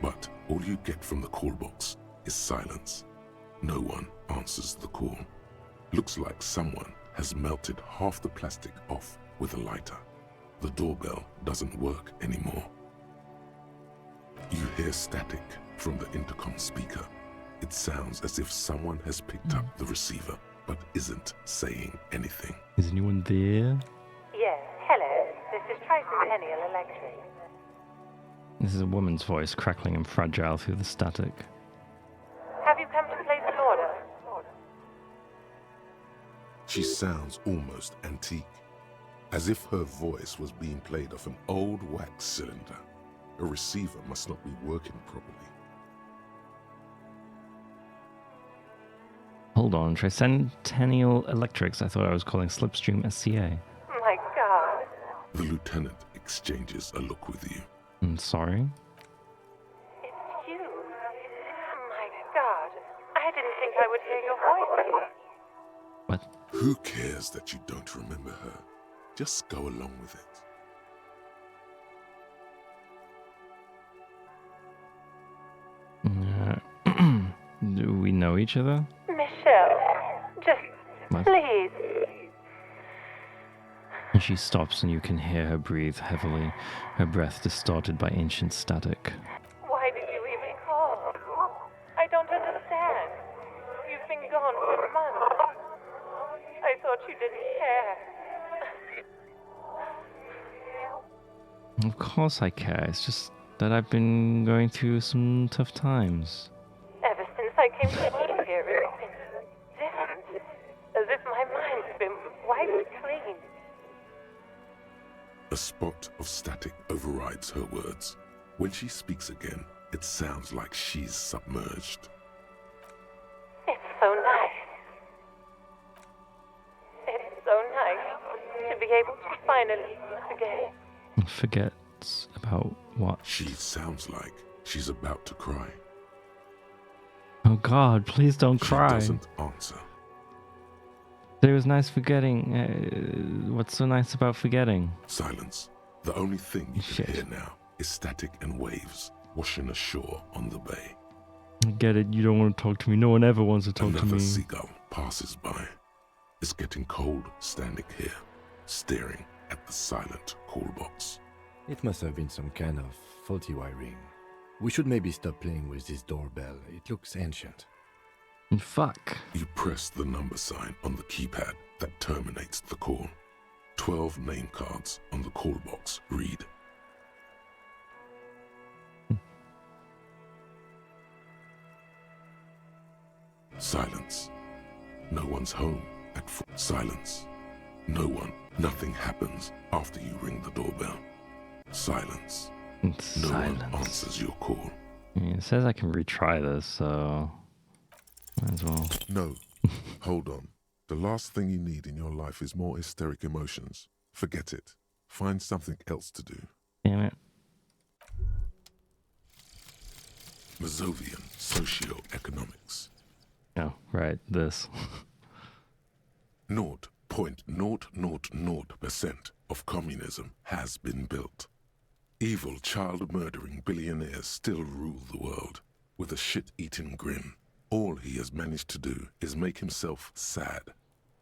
D: but all you get from the call box is silence. No one answers the call. Looks like someone has melted half the plastic off with a lighter. The doorbell doesn't work anymore. You hear static from the intercom speaker. It sounds as if someone has picked up the receiver, but isn't saying anything.
A: Is anyone there?
I: Yes, hello. This is Tricentennial Electric.
A: This is a woman's voice crackling and fragile through the static.
I: Have you come to place an order?
D: She sounds almost antique, as if her voice was being played off an old wax cylinder. A receiver must not be working properly.
A: Hold on, Tricentennial Electrics. I thought I was calling Slipstream SCA.
I: My God.
D: The lieutenant exchanges a look with you.
A: I'm sorry.
I: It's you. My God. I didn't think I would hear your voice.
A: What?
D: Who cares that you don't remember her? Just go along with it.
A: Do we know each other?
I: Michelle, just
A: What?
I: please.
A: And she stops and you can hear her breathe heavily, her breath distorted by ancient static.
I: Why did you even call? I don't understand. You've been gone for months. I thought you didn't care.
A: Of course I care. It's just that I've been going through some tough times.
I: Ever since I came to live here, it's been different. As if my mind's been wiped clean.
D: A spot of static overrides her words. When she speaks again, it sounds like she's submerged.
I: It's so nice. It's so nice to be able to finally forget.
A: Forgets about what?
D: She sounds like she's about to cry.
A: Oh God, please don't
D: She
A: cry.
D: doesn't answer.
A: It was nice forgetting. What's so nice about forgetting?
D: Silence. The only thing you
A: Shit.
D: can hear now is static and waves washing ashore on the bay.
A: I get it, you don't want to talk to me. No one ever wants to talk to
D: Another
A: me.
D: seagull passes by. It's getting cold standing here, staring at the silent call box.
C: It must have been some kind of faulty wiring. We should maybe stop playing with this doorbell. It looks ancient.
A: Fuck.
D: You press the number sign on the keypad that terminates the call. 12 name cards on the call box read. Silence. No one's home at silence. No one Nothing happens after you ring the doorbell. Silence.
A: Silence.
D: No one answers your call.
A: Yeah, it says I can retry this, so might as well.
D: No. Hold on. The last thing you need in your life is more hysteric emotions. Forget it. Find something else to do.
A: Damn it.
D: Mazovian Socioeconomics.
A: Oh, right, this.
D: 0.000% of communism has been built. Evil, child-murdering billionaires still rule the world with a shit-eating grin. All he has managed to do is make himself sad.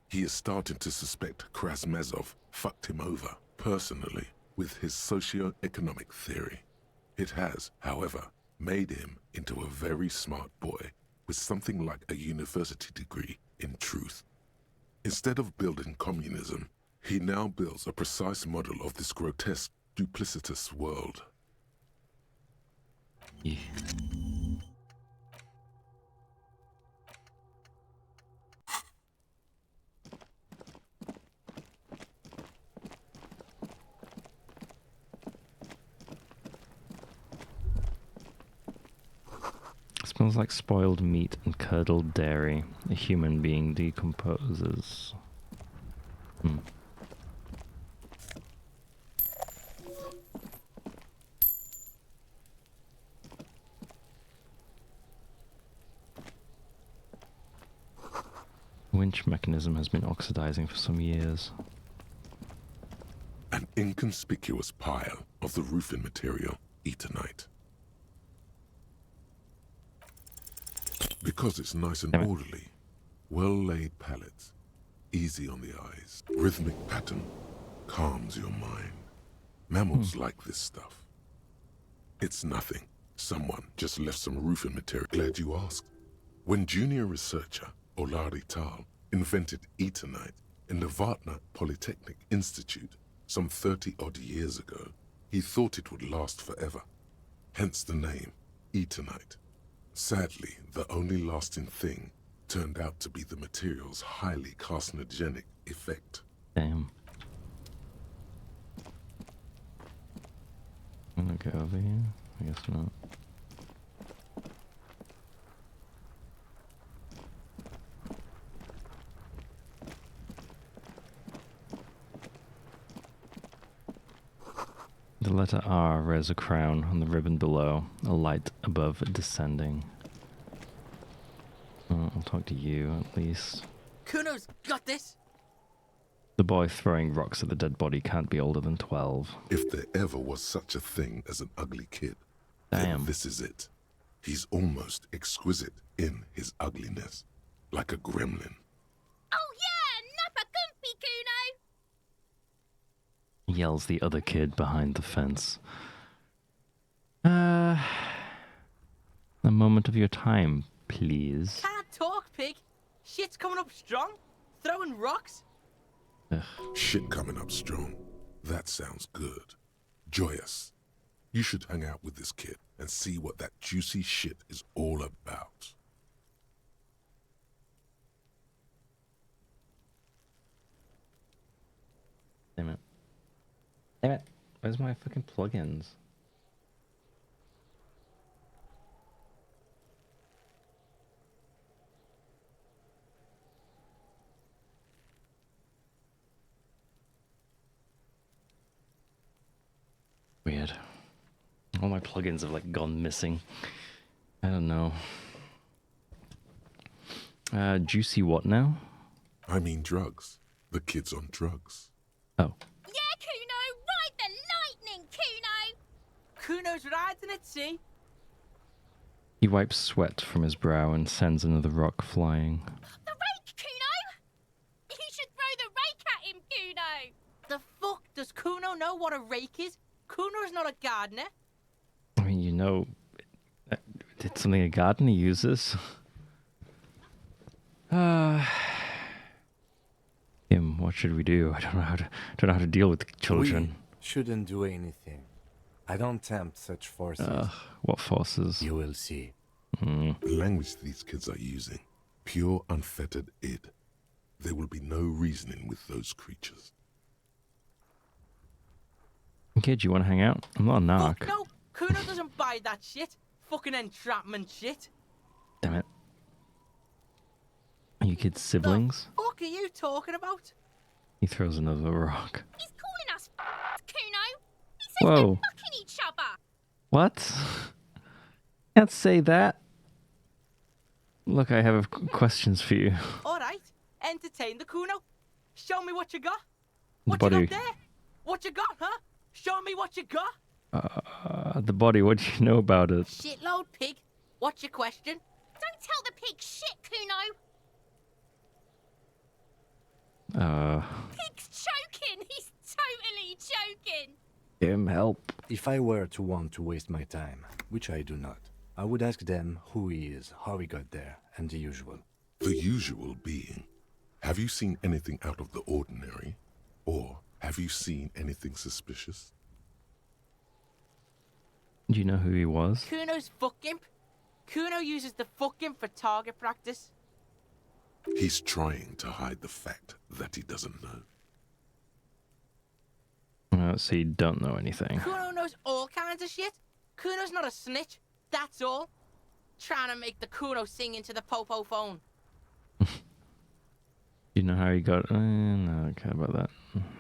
D: He is starting to suspect Krasmazov fucked him over, personally, with his socio-economic theory. It has, however, made him into a very smart boy with something like a university degree in truth. Instead of building communism, he now builds a precise model of this grotesque, duplicitous world.
A: Yeah. Smells like spoiled meat and curdled dairy. A human being decomposes. Winch mechanism has been oxidizing for some years.
D: An inconspicuous pile of the roofing material, Eternite. Because it's nice and orderly, well-laid pallets, easy on the eyes, rhythmic pattern, calms your mind. Mammals like this stuff. It's nothing. Someone just left some roofing material. Glad you asked. When junior researcher Olari Tal invented Eternite in the Vartna Polytechnic Institute some 30-odd years ago, he thought it would last forever. Hence the name, Eternite. Sadly, the only lasting thing turned out to be the material's highly carcinogenic effect.
A: Damn. I'm gonna go over here? I guess not. The letter R wears a crown on the ribbon below, a light above descending. I'll talk to you, at least.
J: Kuno's got this!
A: The boy throwing rocks at the dead body can't be older than 12.
D: If there ever was such a thing as an ugly kid,
A: Damn.
D: then this is it. He's almost exquisite in his ugliness, like a gremlin.
G: Oh yeah, Nappa Gumpy, Kuno!
A: Yells the other kid behind the fence. A moment of your time, please.
J: Can't talk, pig! Shit's coming up strong! Throwing rocks!
A: Ugh.
D: Shit coming up strong. That sounds good. Joyous. You should hang out with this kid and see what that juicy shit is all about.
A: Damn it. Damn it. Where's my fucking plugins? Weird. All my plugins have like gone missing. I don't know. Juicy what now?
D: I mean drugs. The kid's on drugs.
A: Oh.
G: Yeah, Kuno! Ride the lightning, Kuno!
J: Kuno's riding it, see?
A: He wipes sweat from his brow and sends another rock flying.
G: The rake, Kuno! You should throw the rake at him, Kuno!
J: The fuck? Does Kuno know what a rake is? Kuno's not a gardener.
A: I mean, you know, it's something a gardener uses. Kim, what should we do? I don't know how to deal with children.
C: We shouldn't do anything. I don't tempt such forces.
A: What forces?
C: You will see.
D: The language these kids are using, pure unfettered id. There will be no reasoning with those creatures.
A: Okay, do you want to hang out? I'm not a narc.
J: Fuck no! Kuno doesn't buy that shit. Fucking entrapment shit.
A: Damn it. Are you kids siblings?
J: The fuck are you talking about?
A: He throws another rock.
G: He's calling us Kuno. He says
A: Whoa.
G: we're fucking each other.
A: What? Can't say that. Look, I have questions for you.
J: Alright, entertain the Kuno. Show me what you got.
A: The
J: What you
A: body.
J: got there? What you got, huh? Show me what you got.
A: The body, what do you know about it?
J: Shitload pig. What's your question?
G: Don't tell the pig shit, Kuno. Pig's choking. He's totally choking.
A: Him help.
C: If I were to want to waste my time, which I do not, I would ask them who he is, how he got there, and the usual.
D: The usual being, have you seen anything out of the ordinary? Or have you seen anything suspicious?
A: Do you know who he was?
J: Kuno's fuck imp. Kuno uses the fuck imp for target practice.
D: He's trying to hide the fact that he doesn't know.
A: So you don't know anything.
J: Kuno knows all kinds of shit. Kuno's not a snitch. That's all. Trying to make the Kuno sing into the popo phone.
A: You know how he got... no, I don't care about that.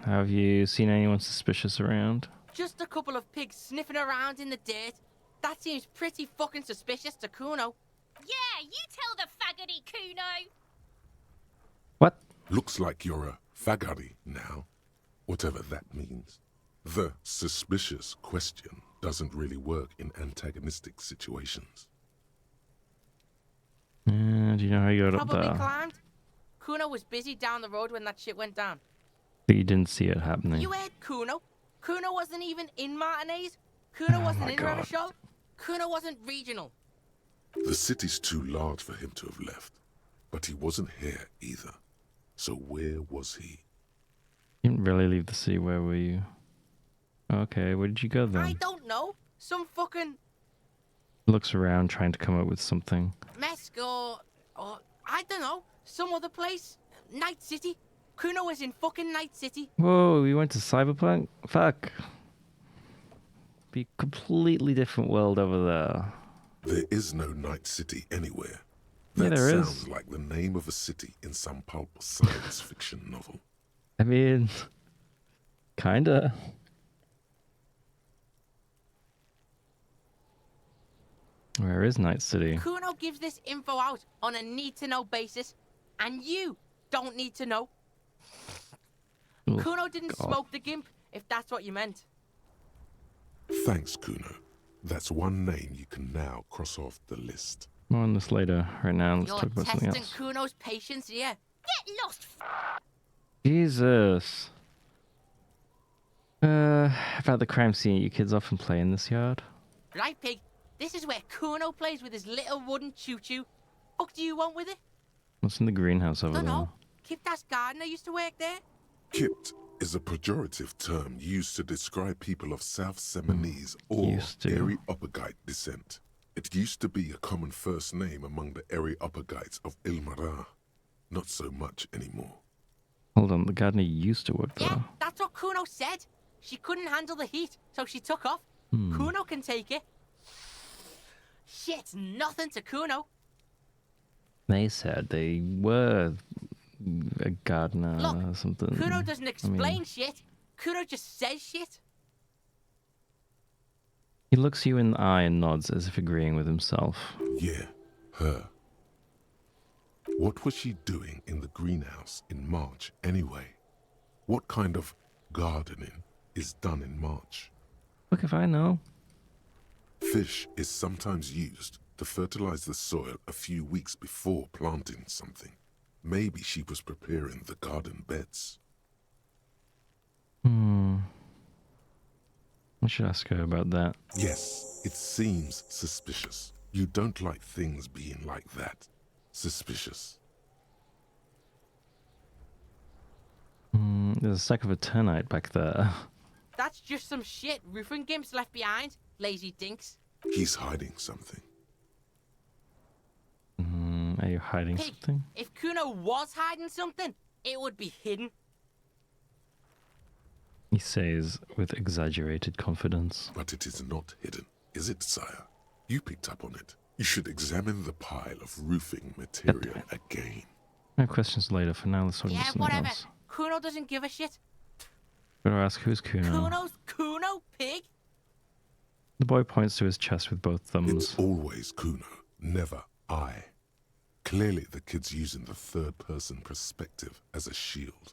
A: Have you seen anyone suspicious around?
J: Just a couple of pigs sniffing around in the dirt. That seems pretty fucking suspicious to Kuno.
G: Yeah, you tell the faggoty Kuno.
A: What?
D: Looks like you're a fagari now, whatever that means. The suspicious question doesn't really work in antagonistic situations.
A: Do you know how you got up
J: Probably
A: there?
J: climbed. Kuno was busy down the road when that shit went down.
A: But you didn't see it happening.
J: You heard Kuno? Kuno wasn't even in Martinez. Kuno wasn't
A: my
J: in
A: God.
J: Revachol. Kuno wasn't regional.
D: The city's too large for him to have left, but he wasn't here either. So where was he?
A: You didn't really leave the city. Where were you? Okay, where did you go
J: I
A: then?
J: don't know. Some fucking
A: Looks around trying to come up with something.
J: Mesk or I don't know. Some other place. Night City. Kuno was in fucking Night City.
A: Whoa, we went to Cyberpunk? Fuck. Be a completely different world over there.
D: There is no Night City anywhere.
A: Yeah,
D: That
A: there is.
D: sounds like the name of a city in some pulp science fiction novel.
A: I mean, kinda. Where is Night City?
J: Kuno gives this info out on a need-to-know basis, and you don't need to know.
A: Oh,
J: Kuno didn't
A: God.
J: smoke the gimp, if that's what you meant.
D: Thanks, Kuno. That's one name you can now cross off the list.
A: More on this later. Right now, let's
J: You're
A: talk about something
J: testing
A: else.
J: Kuno's patience here.
G: Get lost.
A: Jesus. About the crime scene, you kids often play in this yard?
J: Right, pig? This is where Kuno plays with his little wooden choo-choo. Fuck do you want with it?
A: What's in the greenhouse over
J: Don't
A: there?
J: know. Kiptas gardener used to work there.
D: Kipt is a pejorative term used to describe people of South Seminese or
A: Used to.
D: Erie-Uppergite descent. It used to be a common first name among the Erie-Uppergites of Ilmara. Not so much anymore.
A: Hold on, the gardener used to work there.
J: Yeah, that's what Kuno said. She couldn't handle the heat, so she took off.
A: Hmm.
J: Kuno can take it. Shit's nothing to Kuno.
A: They said they were a gardener
J: Look,
A: or something.
J: Kuno doesn't explain
A: mean-
J: shit. Kuno just says shit.
A: He looks you in the eye and nods as if agreeing with himself.
D: Yeah, her. What was she doing in the greenhouse in March anyway? What kind of gardening is done in March?
A: Look if I know.
D: Fish is sometimes used to fertilize the soil a few weeks before planting something. Maybe she was preparing the garden beds.
A: I should ask her about that.
D: Yes, it seems suspicious. You don't like things being like that. Suspicious.
A: There's a sack of a ternite back there.
J: That's just some shit roofing gimps left behind. Lazy dinks.
D: He's hiding something.
A: Are you hiding
J: Pig,
A: something?
J: if Kuno was hiding something, it would be hidden.
A: He says with exaggerated confidence.
D: But it is not hidden, is it, sire? You picked up on it. You should examine the pile of roofing material again.
A: No questions later. For now, let's talk about something
J: whatever.
A: else.
J: Kuno doesn't give a shit.
A: Gotta ask, who's Kuno?
J: Kuno's Kuno, pig?
A: The boy points to his chest with both thumbs.
D: It's always Kuno, never I. Clearly the kid's using the third-person perspective as a shield.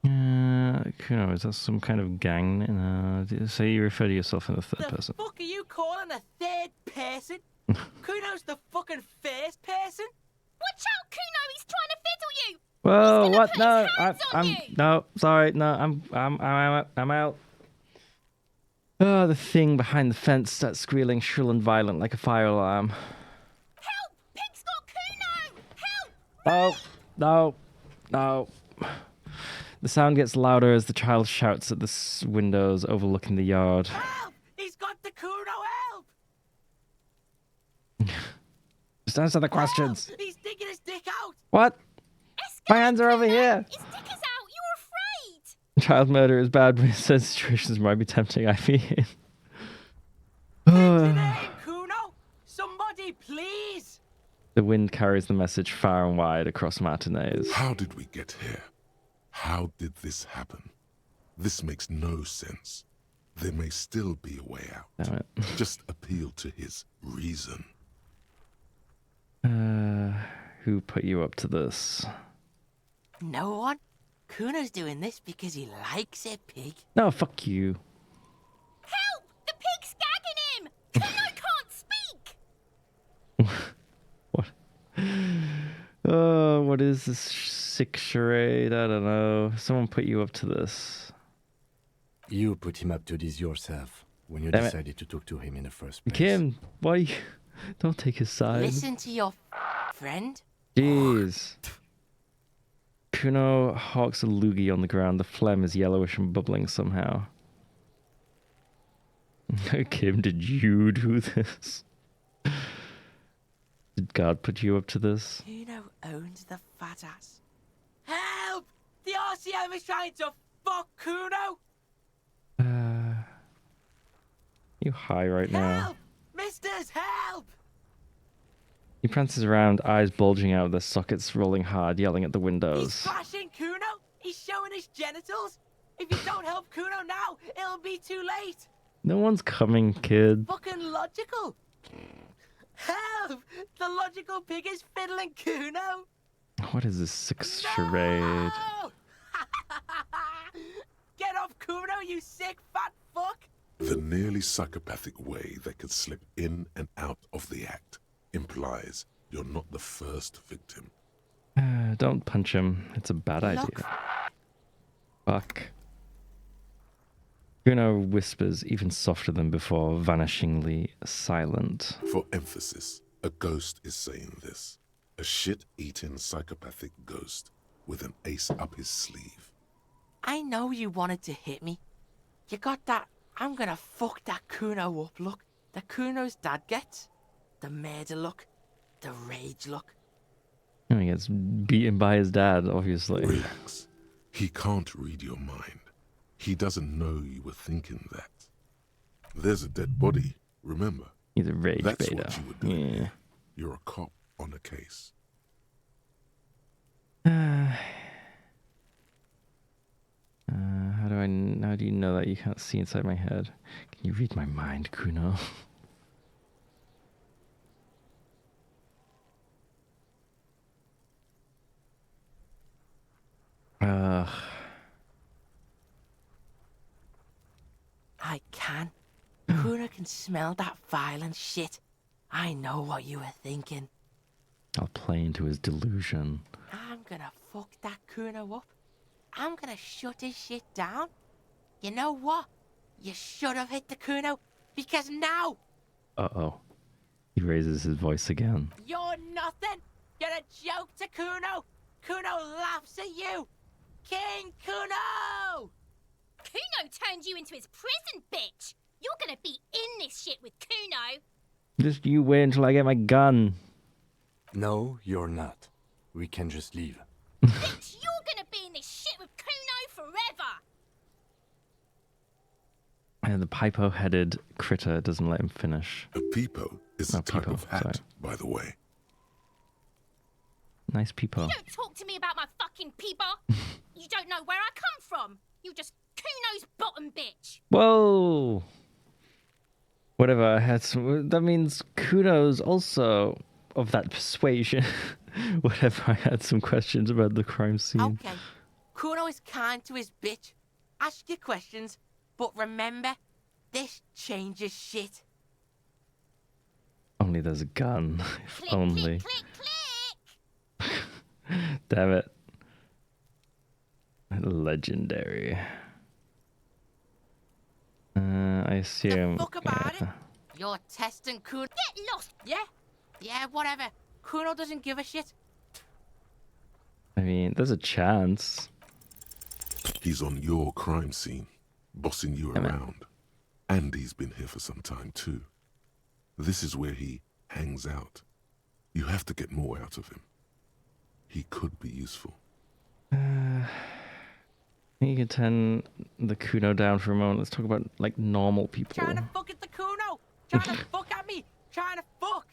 A: Kuno, is that some kind of gang? So you refer to yourself in the third person.
J: The fuck are you calling a third person? Kuno's the fucking first person?
G: Watch out, Kuno! He's trying to fiddle you!
A: Whoa!
G: He's
A: What?
G: put
A: No!
G: his hands on you.
A: No! Sorry! No! I'm out. Oh, the thing behind the fence starts squealing shrill and violent like a fire alarm.
G: Help! Pig's got Kuno! Help!
A: Oh! No! The sound gets louder as the child shouts at the windows overlooking the yard.
J: Help! He's got the Kuno, help!
A: Just answer the questions.
J: Help! He's digging his dick out!
A: What?
G: Escape,
A: My hands are over
G: Kuno!
A: here.
G: His dick is out! You're afraid!
A: Child murder is bad, but in certain situations might be tempting. I mean.
J: Name, Kuno! Somebody, please!
A: The wind carries the message far and wide across matinees.
D: How did we get here? How did this happen? This makes no sense. There may still be a way out.
A: Damn it.
D: Just appeal to his reason.
A: Who put you up to this?
J: No one. Kuno's doing this because he likes it, pig.
A: No, fuck you.
G: Help! The pig's gagging him! Kuno can't speak!
A: What? Oh, what is this sick charade? I don't know. Someone put you up to this.
C: You put him up to this yourself when you
A: Damn it.
C: decided to talk to him in the first place.
A: Kim, why? Don't take his side.
J: Listen to your friend.
A: Jeez. Kuno hawks a loogie on the ground. The phlegm is yellowish and bubbling somehow. Kim, did you do this? Did God put you up to this?
J: Kuno owns the fat ass. Help! The RCM is trying to fuck Kuno!
A: You high right now.
J: Help! Misters, help!
A: He prances around, eyes bulging out, their sockets rolling hard, yelling at the
J: He's
A: windows.
J: flashing Kuno! He's showing his genitals! If you don't help Kuno now, it'll be too late!
A: No one's coming, kid.
J: Fucking logical! Help! The logical pig is fiddling Kuno!
A: What is this sick charade?
J: No! Get off Kuno, you sick fat fuck!
D: The nearly psychopathic way they could slip in and out of the act implies you're not the first victim.
A: Don't punch him. It's a bad idea.
J: Look.
A: Fuck. Kuno whispers even softer than before, vanishingly silent.
D: For emphasis, a ghost is saying this. A shit-eating psychopathic ghost with an ace up his sleeve.
J: I know you wanted to hit me. You got that I'm gonna fuck that Kuno up look that Kuno's dad gets. The murder look. The rage look.
A: And he gets beaten by his dad, obviously.
D: Relax. He can't read your mind. He doesn't know you were thinking that. There's a dead body, remember?
A: He's a rage
D: That's
A: beta.
D: what you were doing.
A: Yeah.
D: You're a cop on a case.
A: How do you know that you can't see inside my head? Can you read my mind, Kuno?
J: I can. Kuno can smell that violent shit. I know what you were thinking.
A: I'll play into his delusion.
J: I'm gonna fuck that Kuno up. I'm gonna shut his shit down. You know what? You should have hit the Kuno, because now
A: Uh-oh. He raises his voice again.
J: you're nothing. You're a joke to Kuno. Kuno laughs at you. King Kuno!
G: Kuno turned you into his prison, bitch! You're gonna be in this shit with Kuno!
A: Just you wait until I get my gun.
C: No, you're not. We can just leave.
G: Bitch, you're gonna be
A: And the pipo-headed critter doesn't let him finish.
D: A peepo is a type of hat,
A: sorry.
D: by the way.
A: Nice peepo.
G: You don't talk to me about my fucking peeper. You don't know where I come from. You just Kuno's bottom bitch.
A: Whoa! Whatever, I had some... That means Kuno's also of that persuasion. Whatever, I had some questions about the crime scene.
J: Okay. Kuno is kind to his bitch. Ask your questions, but remember, this changes shit.
A: Only there's a gun. If
G: Click,
A: only.
G: click, click, click.
A: Damn it. Legendary. I assume.
J: The fuck about
A: Yeah.
J: it? You're testing Kuno.
G: Get lost.
J: Yeah, whatever. Kuno doesn't give a shit.
A: I mean, there's a chance.
D: He's on your crime scene, bossing you
A: Damn it.
D: around. And he's been here for some time too. This is where he hangs out. You have to get more out of him. He could be useful.
A: You can turn the Kuno down for a moment. Let's talk about, like, normal people.
J: Trying to fuck at the Kuno. Trying to fuck at me. Trying to fuck.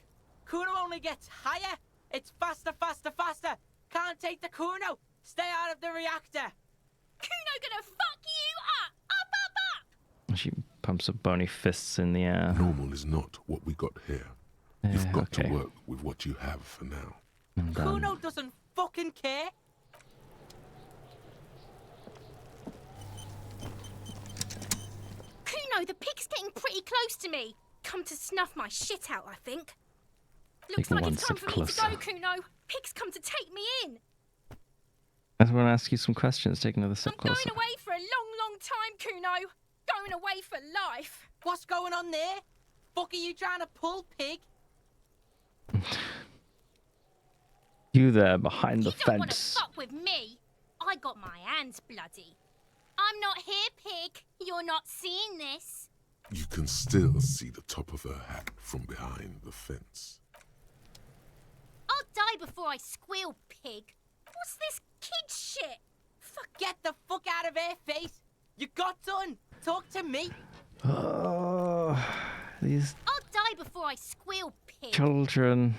J: Kuno only gets higher. It's faster, faster, faster. Can't take the Kuno. Stay out of the reactor.
G: Kuno gonna fuck you up. Up.
A: She pumps her bony fists in the air.
D: Normal is not what we got here. You've got
A: okay.
D: to work with what you have for now.
A: I'm done.
J: Kuno doesn't fucking care.
G: Kuno, the pig's getting pretty close to me. Come to snuff my shit out, I think. Looks
A: Take
G: like
A: one
G: it's time
A: step
G: for me to go,
A: closer.
G: Kuno. Pig's come to take me in.
A: I just want to ask you some questions. Take another step
G: I'm
A: closer.
G: going away for a long, long time, Kuno. Going away for life.
J: What's going on there? Fuck are you trying to pull, pig?
A: You there behind the
G: You don't want to
A: fence.
G: fuck with me. I got my hands bloody. I'm not here, pig. You're not seeing this.
D: You can still see the top of her hat from behind the fence.
G: I'll die before I squeal, pig. What's this kid shit? Fuck.
J: Get the fuck out of here, face. You got done. Talk to me.
A: Oh, these
G: I'll die before I squeal, pig.
A: children.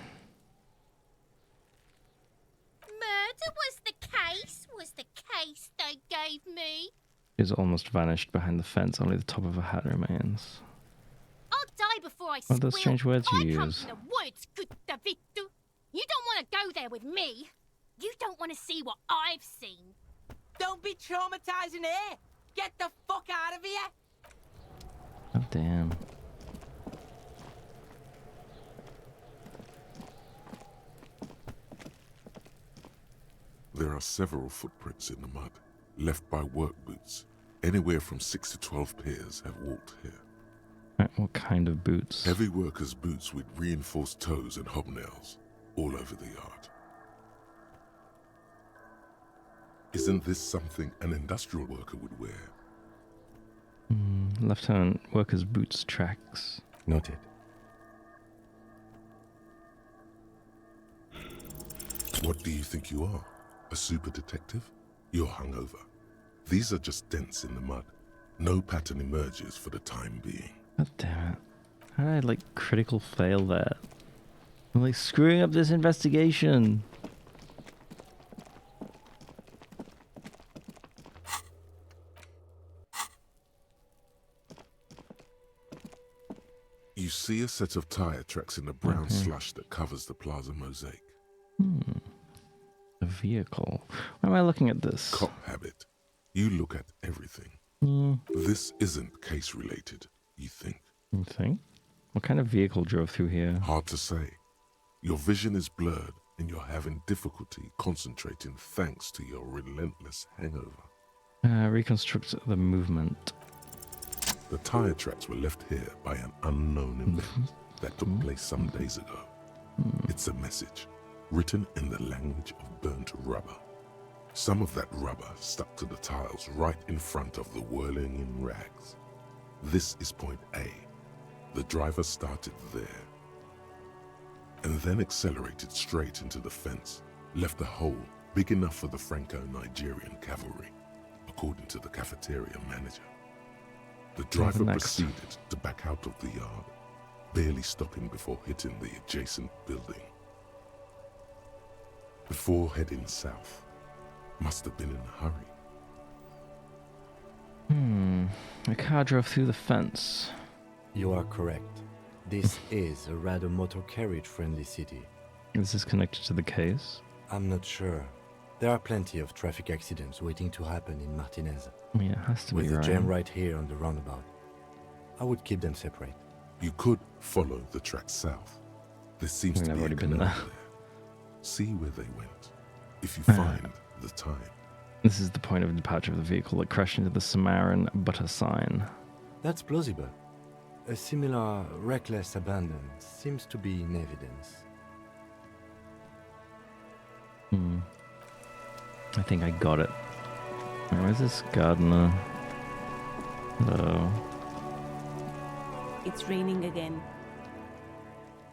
G: Murder was the case they gave me.
A: She's almost vanished behind the fence. Only the top of her hat remains.
G: I'll die before I
A: What
G: squeal.
A: are those strange words you
G: I come
A: use?
G: from the woods, good Davidu. You don't want to go there with me. You don't want to see what I've seen.
J: Don't be traumatizing here. Get the fuck out of here.
A: Oh, damn.
D: There are several footprints in the mud, left by work boots. Anywhere from 6 to 12 pairs have walked here.
A: Right, what kind of boots?
D: Heavy workers' boots with reinforced toes and hobnails all over the yard. Isn't this something an industrial worker would wear?
A: Lieutenant, workers' boots tracks.
C: Noted.
D: What do you think you are? A super detective? You're hungover. These are just dents in the mud. No pattern emerges for the time being.
A: God damn it. How did I, like, critical fail that? I'm, like, screwing up this investigation.
D: You see a set of tire tracks in the brown slush that covers the plaza mosaic.
A: A vehicle. Why am I looking at this?
D: Cop habit. You look at everything. This isn't case related, you think.
A: You think? What kind of vehicle drove through here?
D: Hard to say. Your vision is blurred and you're having difficulty concentrating thanks to your relentless hangover.
A: Reconstruct the movement.
D: The tire tracks were left here by an unknown event that took place some days ago. It's a message, written in the language of burnt rubber. Some of that rubber stuck to the tiles right in front of the whirling in rags. This is point A. The driver started there and then accelerated straight into the fence, left a hole big enough for the Franco-Nigerian cavalry, according to the cafeteria manager. The driver
A: next?
D: proceeded to back out of the yard, barely stopping before hitting the adjacent building. Before heading south, must have been in a hurry.
A: A car drove through the fence.
C: You are correct. This is a rather motor carriage-friendly city.
A: Is this connected to the case?
C: I'm not sure. There are plenty of traffic accidents waiting to happen in Martinez.
A: I mean, it has to
C: With
A: be
C: the
A: right.
C: jam right here on the roundabout. I would keep them separate.
D: You could follow the track south. There seems to
A: I've
D: be a
A: already been
D: canal
A: there.
D: there. See where they went, if you find the time.
A: This is the point of departure of the vehicle that crashed into the Samaritan butter sign.
C: That's plausible. A similar reckless abandon seems to be in evidence.
A: I think I got it. Where's this gardener? Hello.
K: It's raining again.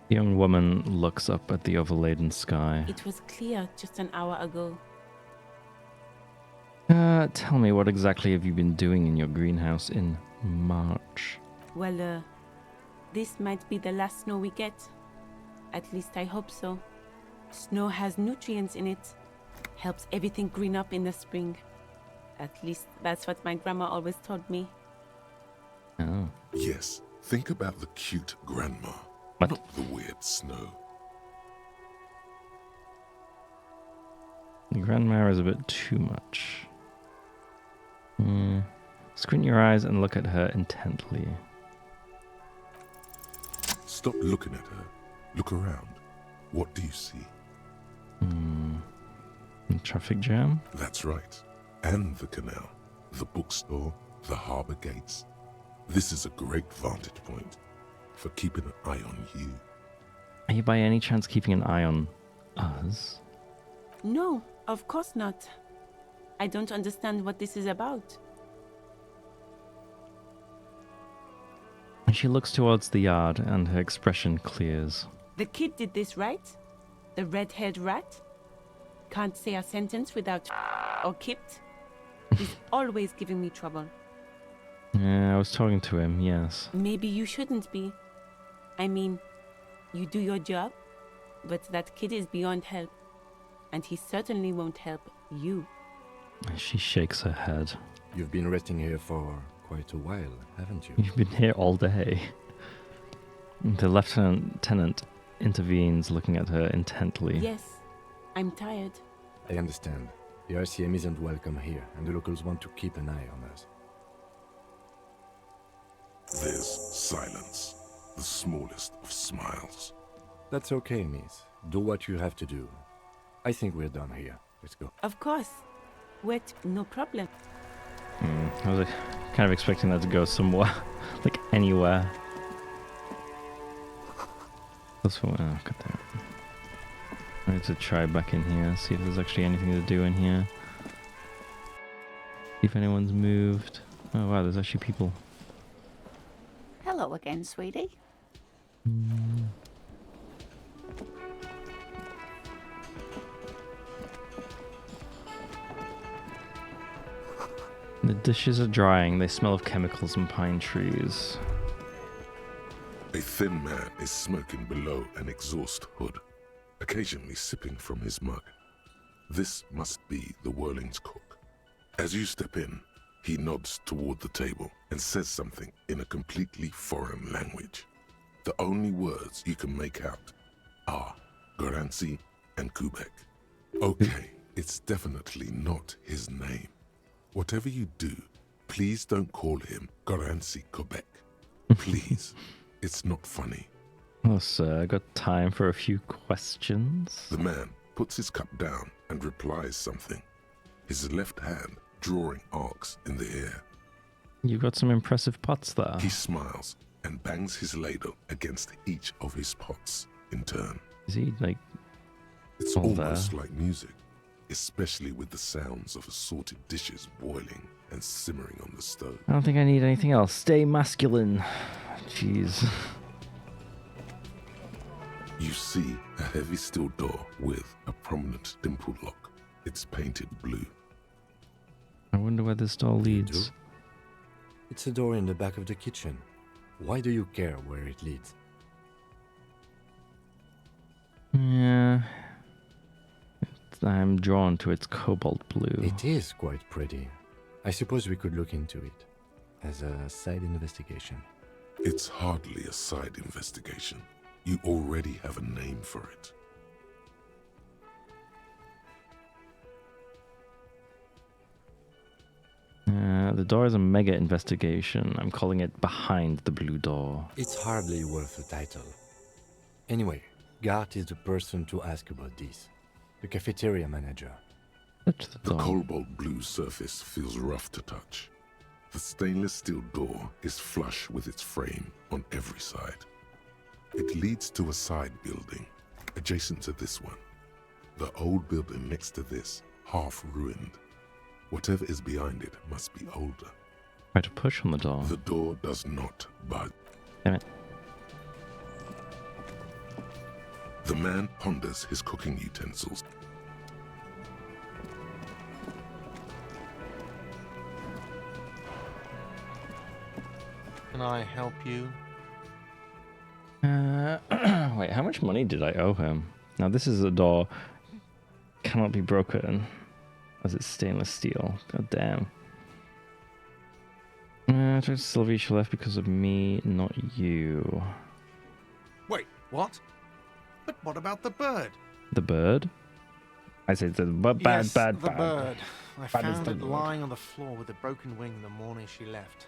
A: The young woman looks up at the overladen sky.
K: It was clear just an hour ago.
A: Tell me, what exactly have you been doing in your greenhouse in March?
K: Well, this might be the last snow we get. At least I hope so. Snow has nutrients in it. Helps everything green up in the spring. At least that's what my grandma always told me.
A: Oh.
D: Yes, think about the cute grandma,
A: What?
D: not the weird snow.
A: The grandma is a bit too much. Squint your eyes and look at her intently.
D: Stop looking at her. Look around. What do you see?
A: A traffic jam?
D: That's right. And the canal, the bookstore, the harbour gates. This is a great vantage point for keeping an eye on you.
A: Are you by any chance keeping an eye on us?
K: No, of course not. I don't understand what this is about.
A: And she looks towards the yard and her expression clears.
K: The kid did this, right? The red-haired rat? Can't say a sentence without or kipped. He's always giving me trouble.
A: Yeah, I was talking to him, yes.
K: Maybe you shouldn't be. I mean, you do your job, but that kid is beyond help. And he certainly won't help you.
A: She shakes her head.
C: You've been resting here for quite a while, haven't you?
A: You've been here all day. The lieutenant intervenes, looking at her intently.
K: Yes, I'm tired.
C: I understand. The RCM isn't welcome here, and the locals want to keep an eye on us.
D: There's silence, the smallest of smiles.
C: That's okay, miss. Do what you have to do. I think we're done here. Let's go.
K: Of course. Wait, no problem.
A: I was kind of expecting that to go somewhere, like anywhere. That's what. Oh, God damn it. I need to try back in here, see if there's actually anything to do in here. See if anyone's moved. Oh wow, there's actually people.
B: Hello again, sweetie.
A: The dishes are drying. They smell of chemicals and pine trees.
D: A thin man is smoking below an exhaust hood, occasionally sipping from his mug. This must be the Whirling's cook. As you step in, he nods toward the table and says something in a completely foreign language. The only words you can make out are Garancy and Kubek. Okay, it's definitely not his name. Whatever you do, please don't call him Garancy Kubek. Please. It's not funny.
A: Oh, sir, I got time for a few questions.
D: The man puts his cup down and replies something, his left hand drawing arcs in the air.
A: You've got some impressive pots there.
D: He smiles and bangs his ladle against each of his pots in turn.
A: Is he, like,
D: It's
A: all
D: almost
A: there?
D: like music, especially with the sounds of assorted dishes boiling and simmering on the stove.
A: I don't think I need anything else. Stay masculine. Jeez.
D: You see a heavy steel door with a prominent dimple lock. It's painted blue.
A: I wonder where this door leads.
C: It's a door in the back of the kitchen. Why do you care where it leads?
A: Yeah. I'm drawn to its cobalt blue.
C: It is quite pretty. I suppose we could look into it as a side investigation.
D: It's hardly a side investigation. You already have a name for it.
A: The door is a mega investigation. I'm calling it Behind the Blue Door.
C: It's hardly worth a title. Anyway, Gart is the person to ask about this. The cafeteria manager.
D: The cobalt blue surface feels rough to touch. The stainless steel door is flush with its frame on every side. It leads to a side building, adjacent to this one. The old building next to this, half ruined. Whatever is behind it must be older.
A: Try to push on the door.
D: The door does not budge.
A: Damn it.
D: The man ponders his cooking utensils.
L: Can I help you?
A: Wait, how much money did I owe him? Now this is a door. Cannot be broken. As it's stainless steel. God damn. I tried Sylvie, she left because of me, not you.
L: Wait, what? But what about the bird?
A: The bird? I said the bad,
L: Yes,
A: bad,
L: the
A: bad.
L: bird. I
A: Bad is
L: found
A: the
L: it
A: bird.
L: lying on the floor with a broken wing the morning she left.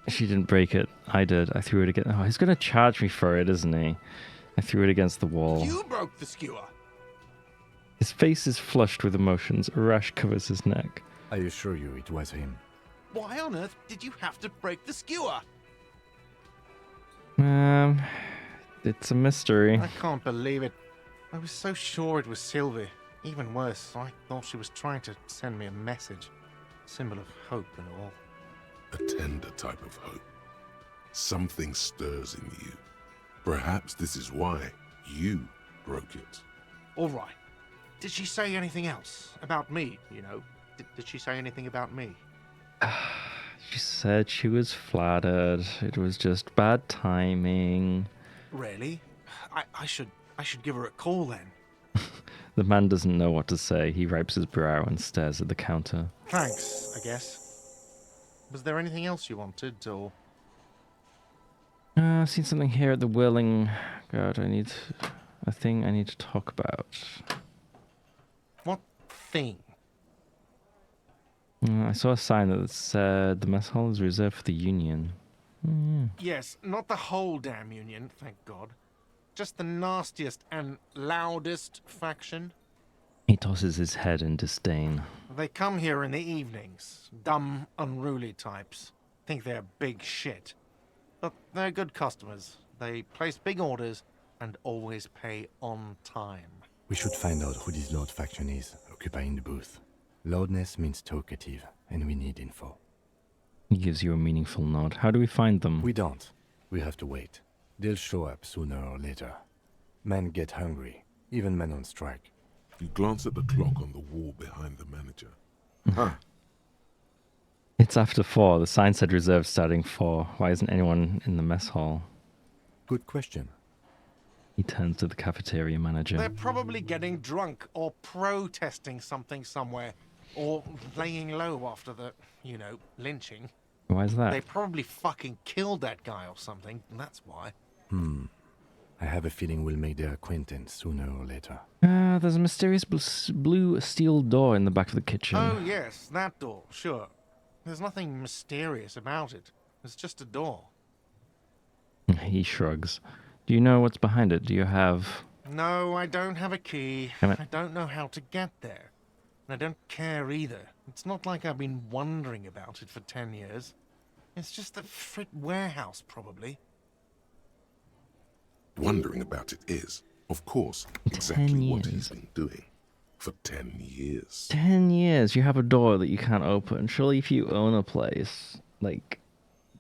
A: She didn't break it. I did. I threw it against. Oh, he's gonna charge me for it, isn't he? I threw it against the wall.
L: You broke the skewer.
A: His face is flushed with emotions. A rash covers his neck.
C: I assure you it was him.
L: Why on earth did you have to break the skewer?
A: It's a mystery.
L: I can't believe it. I was so sure it was Sylvie. Even worse, I thought she was trying to send me a message. Symbol of hope and all.
D: A tender type of hope. Something stirs in you. Perhaps this is why you broke it.
L: All right. Did she say anything else? About me, you know? Did she say anything about me?
A: She said she was flattered. It was just bad timing.
L: Really? I should give her a call then.
A: The man doesn't know what to say. He wipes his brow and stares at the counter.
L: Thanks, I guess. Was there anything else you wanted, or...?
A: I've seen something here at the Whirling. God, I need a thing I need to talk about.
L: What thing?
A: I saw a sign that said the mess hall is reserved for the Union.
L: Yes, not the whole damn Union, thank God. Just the nastiest and loudest faction.
A: He tosses his head in disdain.
L: They come here in the evenings. Dumb, unruly types. Think they're big shit. But they're good customers. They place big orders and always pay on time.
C: We should find out who this Lord faction is, occupying the booth. Loudness means talkative, and we need info.
A: He gives you a meaningful nod. How do we find them?
C: We don't. We have to wait. They'll show up sooner or later. Men get hungry, even men on strike.
D: You glance at the clock on the wall behind the manager. Huh.
A: It's after 4. The sign said reserved starting 4. Why isn't anyone in the mess hall?
C: Good question.
A: He turns to the cafeteria manager.
L: They're probably getting drunk or protesting something somewhere. Or laying low after the, you know, lynching.
A: Why is that?
L: They probably fucking killed that guy or something, and that's why.
C: I have a feeling we'll make their acquaintance sooner or later.
A: There's a mysterious blue steel door in the back of the kitchen.
L: Oh, yes, that door, sure. There's nothing mysterious about it. It's just a door.
A: He shrugs. Do you know what's behind it? Do you have...
L: No, I don't have a key.
A: Damn it.
L: I don't know how to get there. And I don't care either. It's not like I've been wondering about it for 10 years. It's just a frit warehouse, probably.
D: Wondering about it is, of course, exactly what he's been doing for 10 years.
A: 10 years. You have a door that you can't open. Surely if you own a place, like,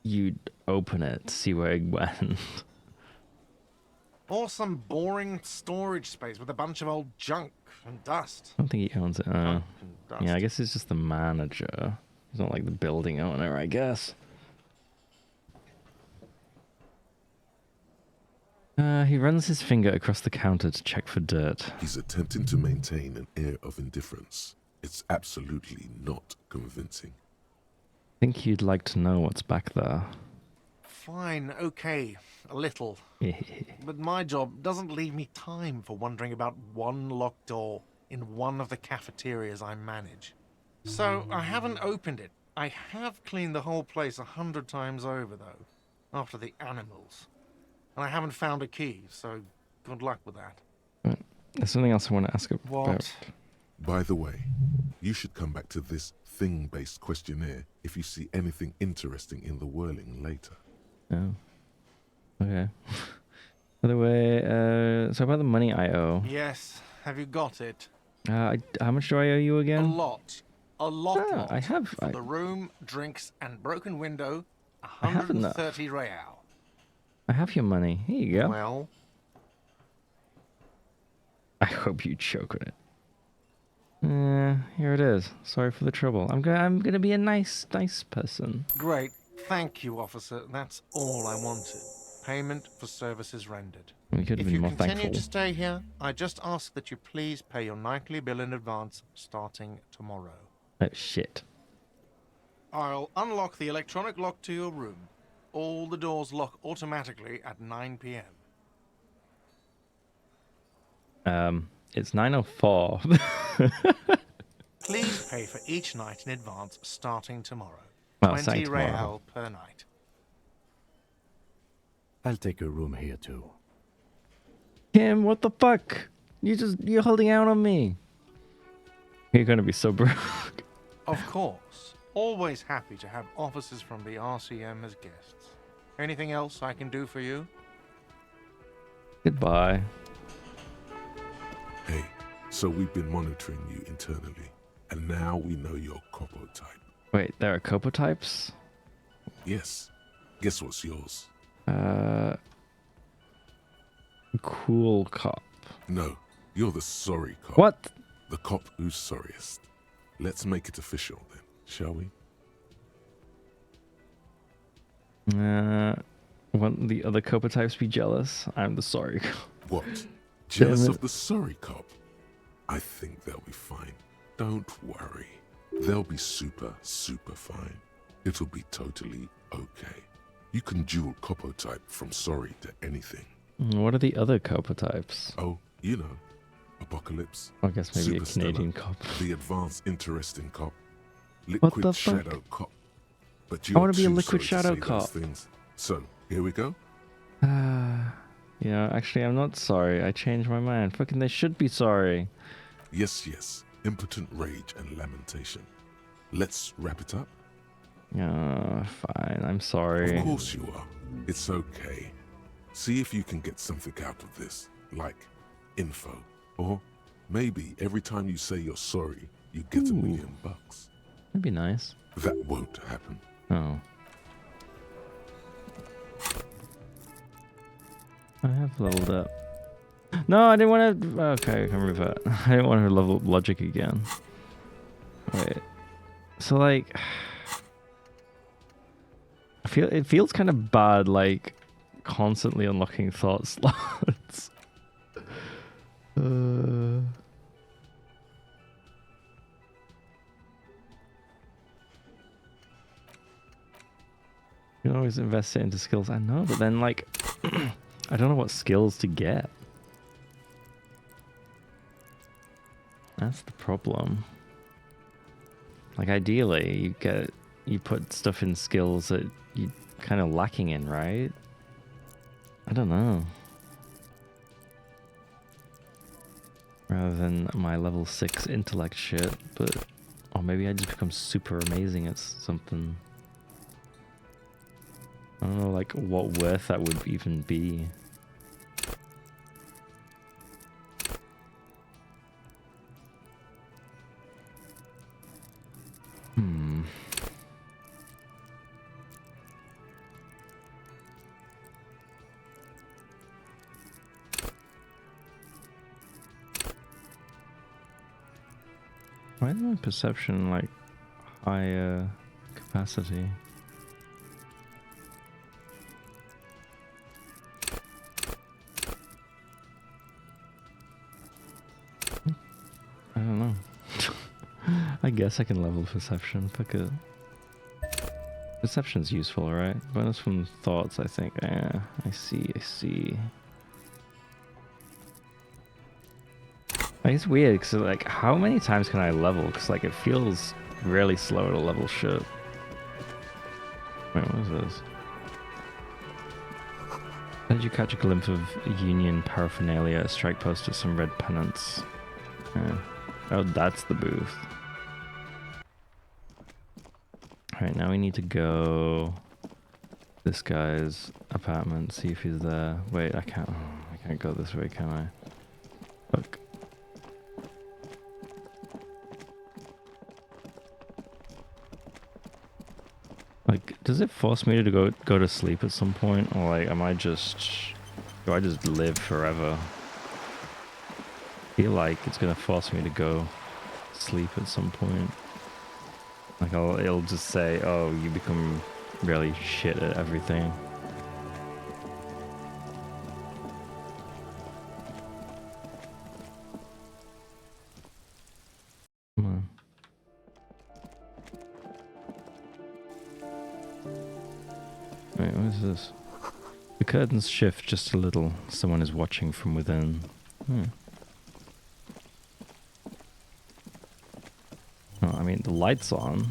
A: you'd open it to see where it went.
L: Or some boring storage space with a bunch of old junk and dust.
A: I don't think he owns it.
L: Junk and dust.
A: Yeah, I guess it's just the manager. He's not like the building owner, I guess. He runs his finger across the counter to check for dirt.
D: He's attempting to maintain an air of indifference. It's absolutely not convincing.
A: I think you'd like to know what's back there.
L: Fine, okay, a little. But my job doesn't leave me time for wondering about one locked door in one of the cafeterias I manage. So I haven't opened it. I have cleaned the whole place 100 times over, though, after the animals. And I haven't found a key, so good luck with that.
A: Right. There's something else I want to ask about.
L: What?
D: By the way, you should come back to this thing-based questionnaire if you see anything interesting in the whirling later.
A: Oh. Okay. By the way, so about the money I owe.
L: Yes, have you got it?
A: How much do I owe you again?
L: A lot. A lot.
A: I have.
L: For the room, drinks, and broken window,
A: I have
L: 130 real.
A: I have your money. Here you go.
L: Well,
A: I hope you choke on it. Here it is. Sorry for the trouble. I'm gonna be a nice person.
L: great. Thank you, officer. That's all I wanted. Payment for services rendered.
A: We could have
L: If
A: been
L: you
A: more
L: continue
A: thankful.
L: to stay here, I just ask that you please pay your nightly bill in advance starting tomorrow.
A: Oh shit.
L: I'll unlock the electronic lock to your room. All the doors lock automatically at 9 p.m.
A: It's 9:04.
L: Please pay for each night in advance starting tomorrow.
A: Well,
L: 20
A: starting tomorrow.
L: real per night.
C: I'll take a room here too.
A: Kim, what the fuck? You're holding out on me. You're gonna be so broke.
L: Of course. Always happy to have officers from the RCM as guests. Anything else I can do for you?
A: Goodbye.
D: Hey, so we've been monitoring you internally, and now we know your Copo type.
A: Wait, there are Copo types?
D: Yes. Guess what's yours?
A: Cool cop.
D: No, you're the sorry cop.
A: What?
D: The cop who's sorriest. Let's make it official then, shall we?
A: Won't the other Copo types be jealous? I'm the sorry cop.
D: What? Jealous of the sorry cop? I think they'll be fine. Don't worry. They'll be super fine. It'll be totally okay. You can dual Copo type from sorry to anything.
A: What are the other Copo types?
D: Oh, you know. Apocalypse.
A: I guess maybe a
D: Superstellar,
A: Canadian cop.
D: The advanced interesting cop.
A: What
D: Liquid
A: the fuck?
D: shadow cop. But
A: I
D: you're
A: wanna be a
D: too
A: liquid
D: sorry to
A: shadow
D: say
A: cop.
D: those things. So, here we go.
A: Yeah, actually, I'm not sorry. I changed my mind. Fucking, they should be sorry.
D: Yes. Impotent rage and lamentation. Let's wrap it up.
A: Fine. I'm sorry.
D: Of course you are. It's okay. See if you can get something out of this, like info. Or maybe every time you say you're sorry, you get $1 million.
A: That'd be nice.
D: That won't happen.
A: Oh. I have leveled up. No, I didn't want to... Okay, I can revert. I didn't want to level up logic again. Wait. So, like... It feels kind of bad, like, constantly unlocking thought slots. You can always invest it into skills. I know, but then, like, I don't know what skills to get. That's the problem. Like, ideally, you put stuff in skills that you're kind of lacking in, right? I don't know. Rather than my level 6 intellect shit, but... Or maybe I just become super amazing at something. I don't know, like, what worth that would even be. Why is my perception like higher capacity? I don't know. I guess I can level perception. Fuck it. Perception's useful, right? Bonus from thoughts, I think. Yeah, I see, I see. Like, it's weird, because, like, how many times can I level? Because, like, it feels really slow to level shit. Wait, what is this? How did you catch a glimpse of Union paraphernalia, a strike poster, some red pennants? Yeah. Oh, that's the booth. Alright, now we need to go this guy's apartment, see if he's there. Wait, I can't go this way, can I? Fuck. Like, does it force me to go to sleep at some point, or like, do I just live forever? I feel like it's gonna force me to go sleep at some point. Like, it'll just say, oh, you become really shit at everything. Come on. Wait, what is this? The curtains shift just a little. Someone is watching from within. Oh, I mean, the light's on.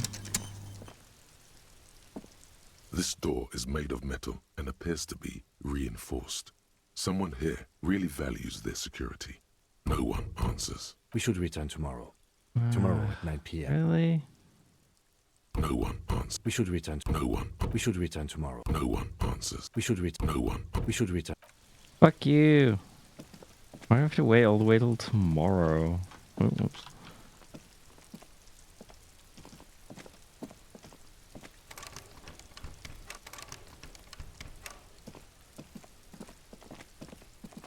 D: This door is made of metal and appears to be reinforced. Someone here really values their security. No one answers.
C: We should return tomorrow. Tomorrow at 9 p.m.
A: Really?
D: No one answers.
C: We should return.
D: No one.
C: We should return tomorrow.
D: No one answers.
C: We should return.
D: No one.
C: We should return.
A: Fuck you. Why do I have to wait all the way till tomorrow? Oh, whoops.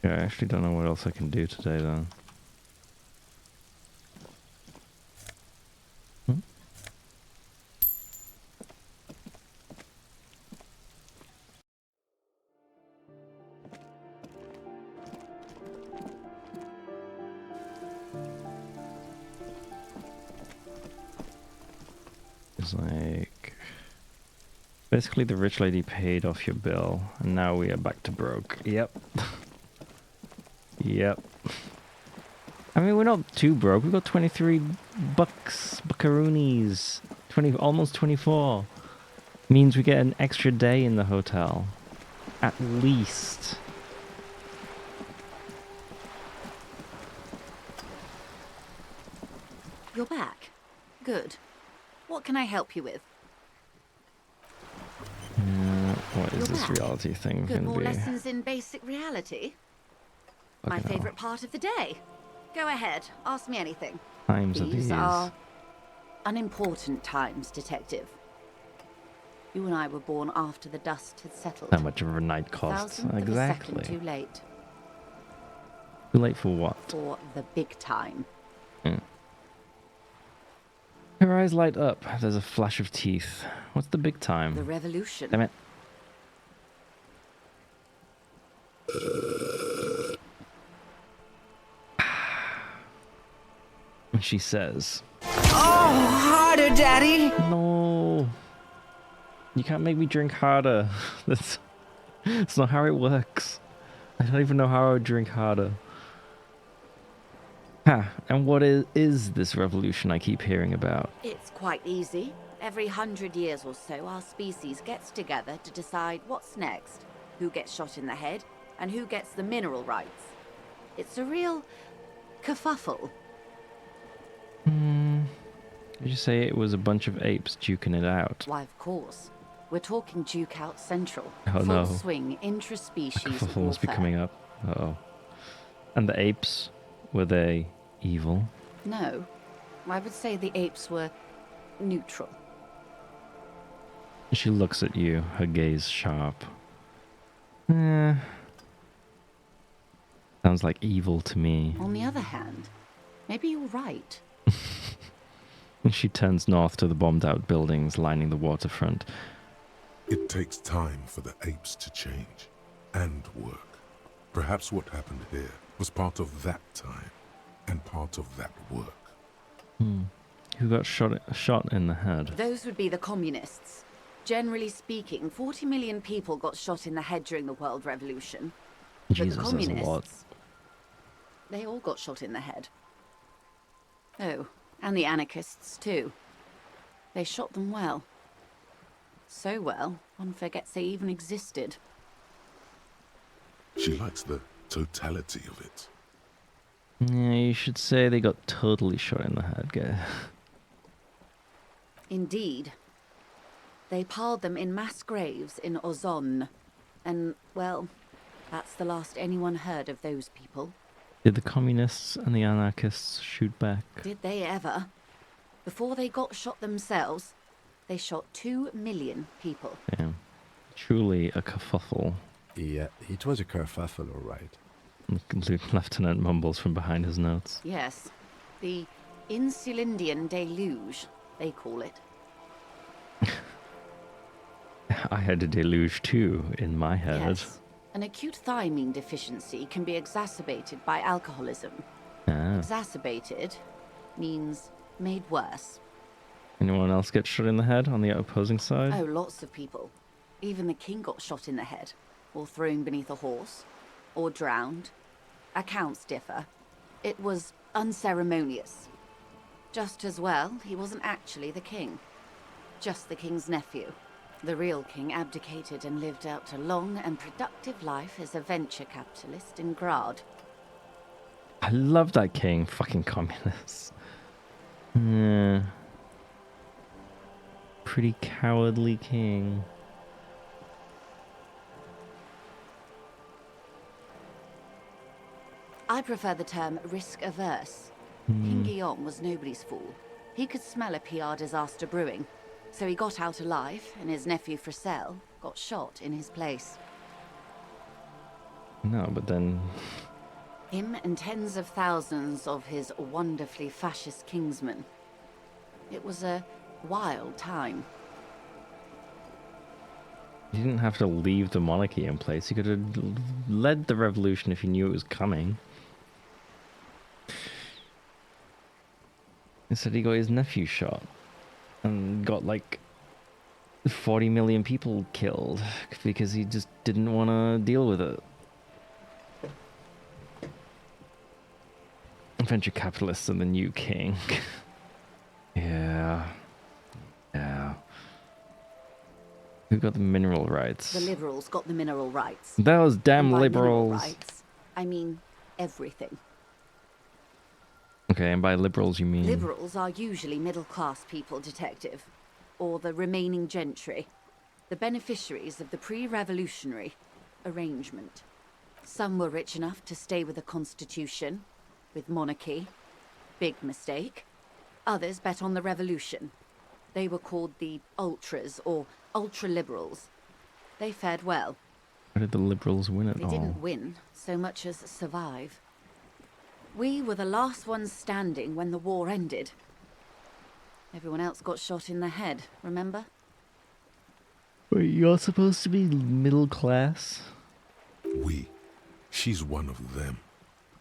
A: Yeah, I actually don't know what else I can do today then. It's like, basically the rich lady paid off your bill and now we are back to broke. Yep. Yep. I mean, we're not too broke. We got 23 buckaroonies. 20, almost 24. Means we get an extra day in the hotel. At least.
B: You're back. Good. What can I help you with?
A: What is this reality thing
B: Good,
A: gonna
B: more
A: be?
B: lessons in basic reality? My
A: Fucking hell.
B: favourite part of the day. Go ahead, ask me anything.
A: Times of these.
B: These are unimportant times, Detective. You and I were born after the dust had settled.
A: How much of a night costs?
B: Thousandth of a
A: Exactly.
B: second too late.
A: Too late for what?
B: For the big time.
A: Her eyes light up. There's a flash of teeth. What's the big time?
B: The revolution.
A: Damn it. And she says,
B: Oh, harder, Daddy!
A: no. You can't make me drink harder. That's not how it works. I don't even know how I would drink harder. And what is this revolution I keep hearing about?
B: It's quite easy. Every 100 years or so, our species gets together to decide what's next, who gets shot in the head, and who gets the mineral rights. It's a real kerfuffle.
A: Did you say it was a bunch of apes duking it out?
B: Why, of course. We're talking Duke Out Central.
A: Oh,
B: Full
A: no.
B: swing, intra-species
A: Kerfuffle must be
B: warfare.
A: coming up. Uh-oh. And the apes, were they evil?
B: No. I would say the apes were neutral.
A: She looks at you, her gaze sharp. Sounds like evil to me.
B: On the other hand, maybe you're right.
A: And she turns north to the bombed-out buildings lining the waterfront.
D: It takes time for the apes to change and work. Perhaps what happened here was part of that time and part of that work.
A: Who got shot in the head?
B: Those would be the communists. Generally speaking, 40 million people got shot in the head during the World Revolution.
A: Jesus,
B: but the
A: that's a
B: communists,
A: lot.
B: they all got shot in the head. Oh, and the anarchists too. They shot them well. So well, one forgets they even existed.
D: She likes the totality of it.
A: Yeah, you should say they got totally shot in the head, guy.
B: Indeed. They piled them in mass graves in Ozon. And, well, that's the last anyone heard of those people.
A: Did the communists and the anarchists shoot back?
B: Did they ever? Before they got shot themselves, they shot 2 million people.
A: Damn. Truly a kerfuffle.
C: Yeah, it was a kerfuffle, all right.
A: Lieutenant mumbles from behind his notes.
B: Yes. The Insulindian deluge, they call it.
A: I had a deluge too in my head.
B: Yes. An acute thiamine deficiency can be exacerbated by alcoholism.
A: Ah.
B: Exacerbated means made worse.
A: Anyone else get shot in the head on the opposing side?
B: Oh, lots of people. Even the king got shot in the head, or thrown beneath a horse, or drowned. Accounts differ. It was unceremonious. Just as well, he wasn't actually the king. Just the king's nephew. The real king abdicated and lived out a long and productive life as a venture capitalist in Grad.
A: I love that king. Fucking communists. Yeah. Pretty cowardly king.
B: I prefer the term risk-averse. King Guillaume was nobody's fool. He could smell a PR disaster brewing, so he got out alive, and his nephew Fricelle got shot in his place.
A: No, but then...
B: Him and tens of thousands of his wonderfully fascist kingsmen. It was a wild time.
A: You didn't have to leave the monarchy in place. You could have led the revolution if you knew it was coming. Instead, he got his nephew shot. And got like 40 million people killed because he just didn't want to deal with it. Venture capitalists and the new king. Yeah. Yeah. Who got the mineral rights?
B: The liberals got the mineral rights.
A: Those damn
B: And by
A: liberals.
B: Mineral rights, I mean everything.
A: Okay, and by liberals you mean...
B: Liberals are usually middle-class people, Detective. Or the remaining gentry. The beneficiaries of the pre-revolutionary arrangement. Some were rich enough to stay with the Constitution, with monarchy. Big mistake. Others bet on the revolution. They were called the ultras, or ultra-liberals. They fared well.
A: How did the liberals win it
B: They
A: all?
B: didn't win so much as survive. We were the last ones standing when the war ended. Everyone else got shot in the head, remember?
A: Wait, you're supposed to be middle class?
D: We. She's one of them.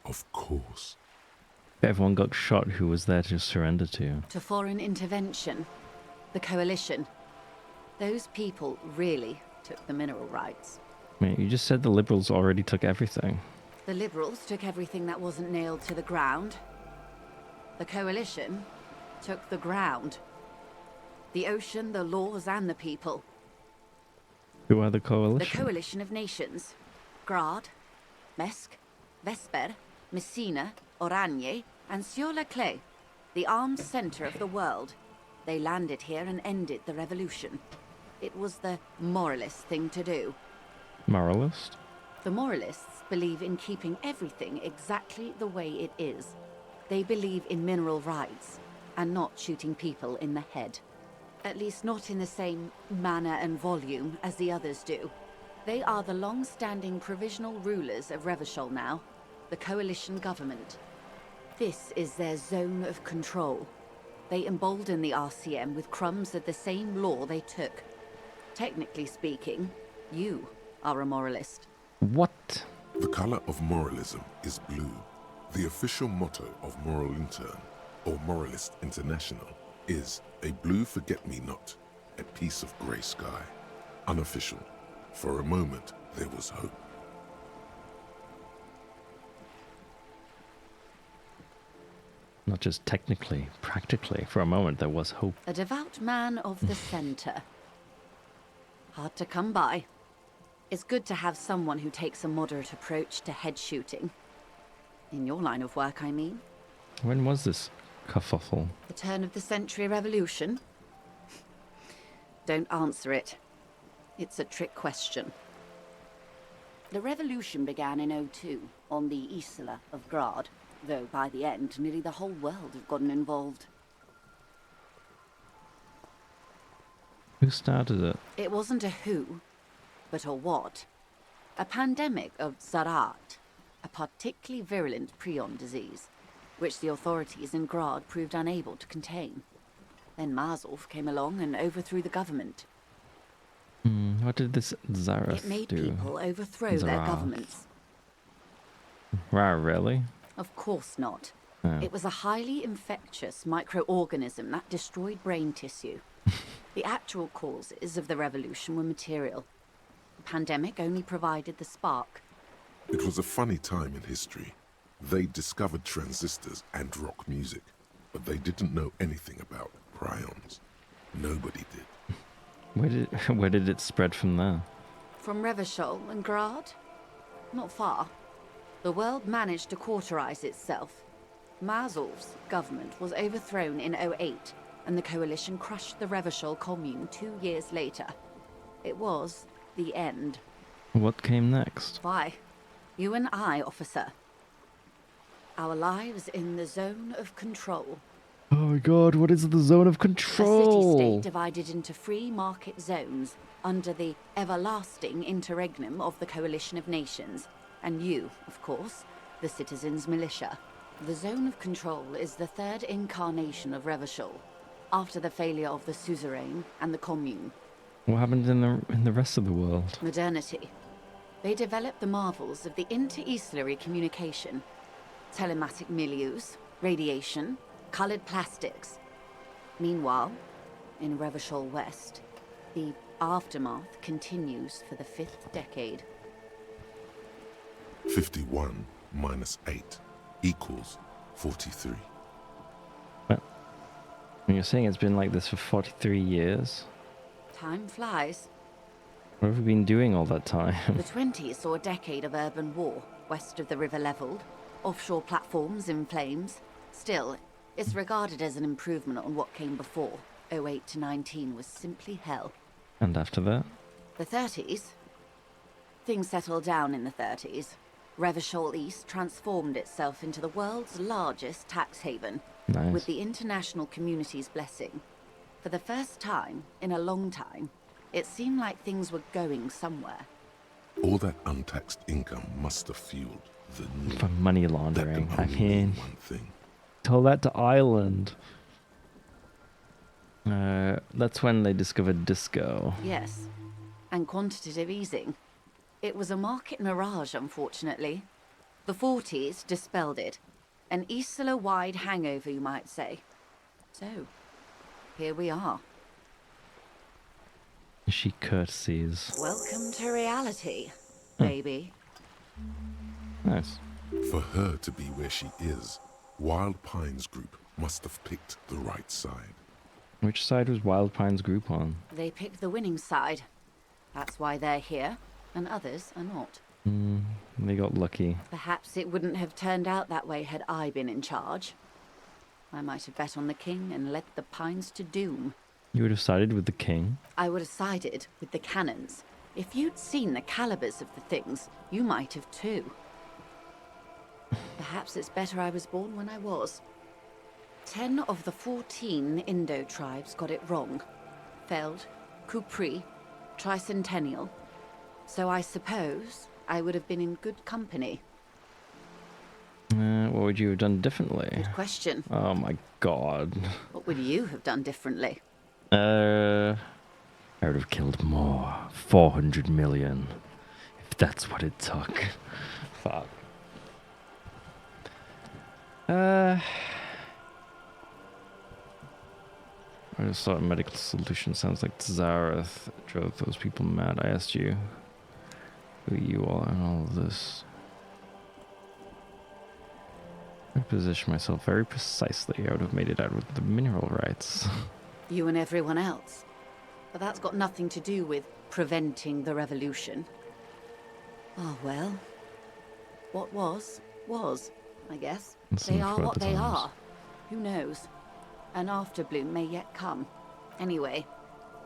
D: Of course.
A: Everyone got shot who was there to surrender to.
B: To foreign intervention. The coalition. Those people really took the mineral rights.
A: Mate, you just said the liberals already took everything.
B: The liberals took everything that wasn't nailed to the ground. The coalition took the ground. The ocean, the laws, and the people.
A: Who are the
B: The
A: coalition?
B: coalition of nations. Grad, Mesk, Vesper, Messina, Oranje, and Sur-la-Clay. The armed center of the world. They landed here and ended the revolution. It was the moralist thing to do.
A: Moralist?
B: The moralists believe in keeping everything exactly the way it is. They believe in mineral rights, and not shooting people in the head. At least not in the same manner and volume as the others do. They are the long-standing provisional rulers of Revachol now, the coalition government. This is their zone of control. They embolden the RCM with crumbs of the same law they took. Technically speaking, you are a moralist.
A: What?
D: The color of moralism is blue. The official motto of Moral Intern, or Moralist International, is a blue forget-me-not, a piece of grey sky. Unofficial. For a moment, there was hope.
A: Not just technically, practically. For a moment, there was hope.
B: A devout man of the center. Hard to come by. It's good to have someone who takes a moderate approach to head shooting. In your line of work, I mean.
A: When was this kerfuffle?
B: The turn of the century revolution? Don't answer it. It's a trick question. The revolution began in '02 on the Isla of Grad, though by the end, nearly the whole world had gotten involved.
A: Who started it?
B: It wasn't a who, but a what. A pandemic of Zarat, a particularly virulent prion disease, which the authorities in Grad proved unable to contain. Then Mazov came along and overthrew the government.
A: What did this Zareth
B: It made
A: do?
B: people overthrow their
A: Zarath.
B: governments.
A: Really?
B: Of course not.
A: Oh.
B: It was a highly infectious microorganism that destroyed brain tissue. The actual causes of the revolution were material. The pandemic only provided the spark.
D: It was a funny time in history. They discovered transistors and rock music, but they didn't know anything about prions. Nobody did.
A: Where did it spread from there?
B: From Revachol and Grad? Not far. The world managed to cauterize itself. Mazov's government was overthrown in '08, and the coalition crushed the Revachol commune 2 years later. It was the end.
A: What came next?
B: Why? You and I, officer. Our lives in the zone of control.
A: Oh my god, what is the zone of
B: A
A: control?
B: city-state divided into free market zones under the everlasting interregnum of the Coalition of Nations. And you, of course, the citizens' militia. The zone of control is the third incarnation of Revachol, after the failure of the suzerain and the commune.
A: What happened in the rest of the world?
B: Modernity. They developed the marvels of the inter-eastlery communication. Telematic milieus, radiation, colored plastics. Meanwhile, in Revachol West, the aftermath continues for the 5th decade.
D: 51 minus 8 equals 43.
A: What? You're saying it's been like this for 43 years?
B: Time flies.
A: What have we been doing all that time?
B: The 20s saw a decade of urban war, west of the river leveled, offshore platforms in flames. Still, it's regarded as an improvement on what came before. '08 to '19 was simply hell.
A: And after that?
B: The 30s? Things settled down in the 30s. Revachol East transformed itself into the world's largest tax haven,
A: Nice.
B: with the international community's blessing. For the first time in a long time, it seemed like things were going somewhere.
D: All that untaxed income must have fueled the new.
A: For money laundering.
D: That
A: I
D: can only mean
A: mean,
D: one thing.
A: tell that to Ireland. That's when they discovered disco.
B: Yes, and quantitative easing. It was a market mirage, unfortunately. The 40s dispelled it. An Isla-wide hangover, you might say. So, here we are.
A: She curtsies.
B: Welcome to reality, baby.
A: Nice.
D: For her to be where she is, Wild Pines Group must have picked the right side.
A: Which side was Wild Pine's group on?
B: They picked the winning side. That's why they're here, and others are not.
A: They got lucky.
B: Perhaps it wouldn't have turned out that way had I been in charge. I might have bet on the king and led the Pines to doom.
A: You would have sided with the king?
B: I would have sided with the cannons. If you'd seen the calibers of the things, you might have too. Perhaps it's better I was born when I was. 10 of the 14 Indo tribes got it wrong. Feld, Kupri, Tricentennial. So I suppose I would have been in good company.
A: What would you have done differently?
M: Good question.
A: Oh my god.
M: What would you have done differently?
A: I would have killed more. 400 million. If that's what it took. Fuck. I just thought a medical solution sounds like Zareth drove those people mad. I asked you who you are and all of this. I positioned myself very precisely. I would have made it out with the mineral rights.
M: You and everyone else. But that's got nothing to do with preventing the revolution. Oh well. What was, I guess. They are what they are. Who knows? An afterbloom may yet come. Anyway,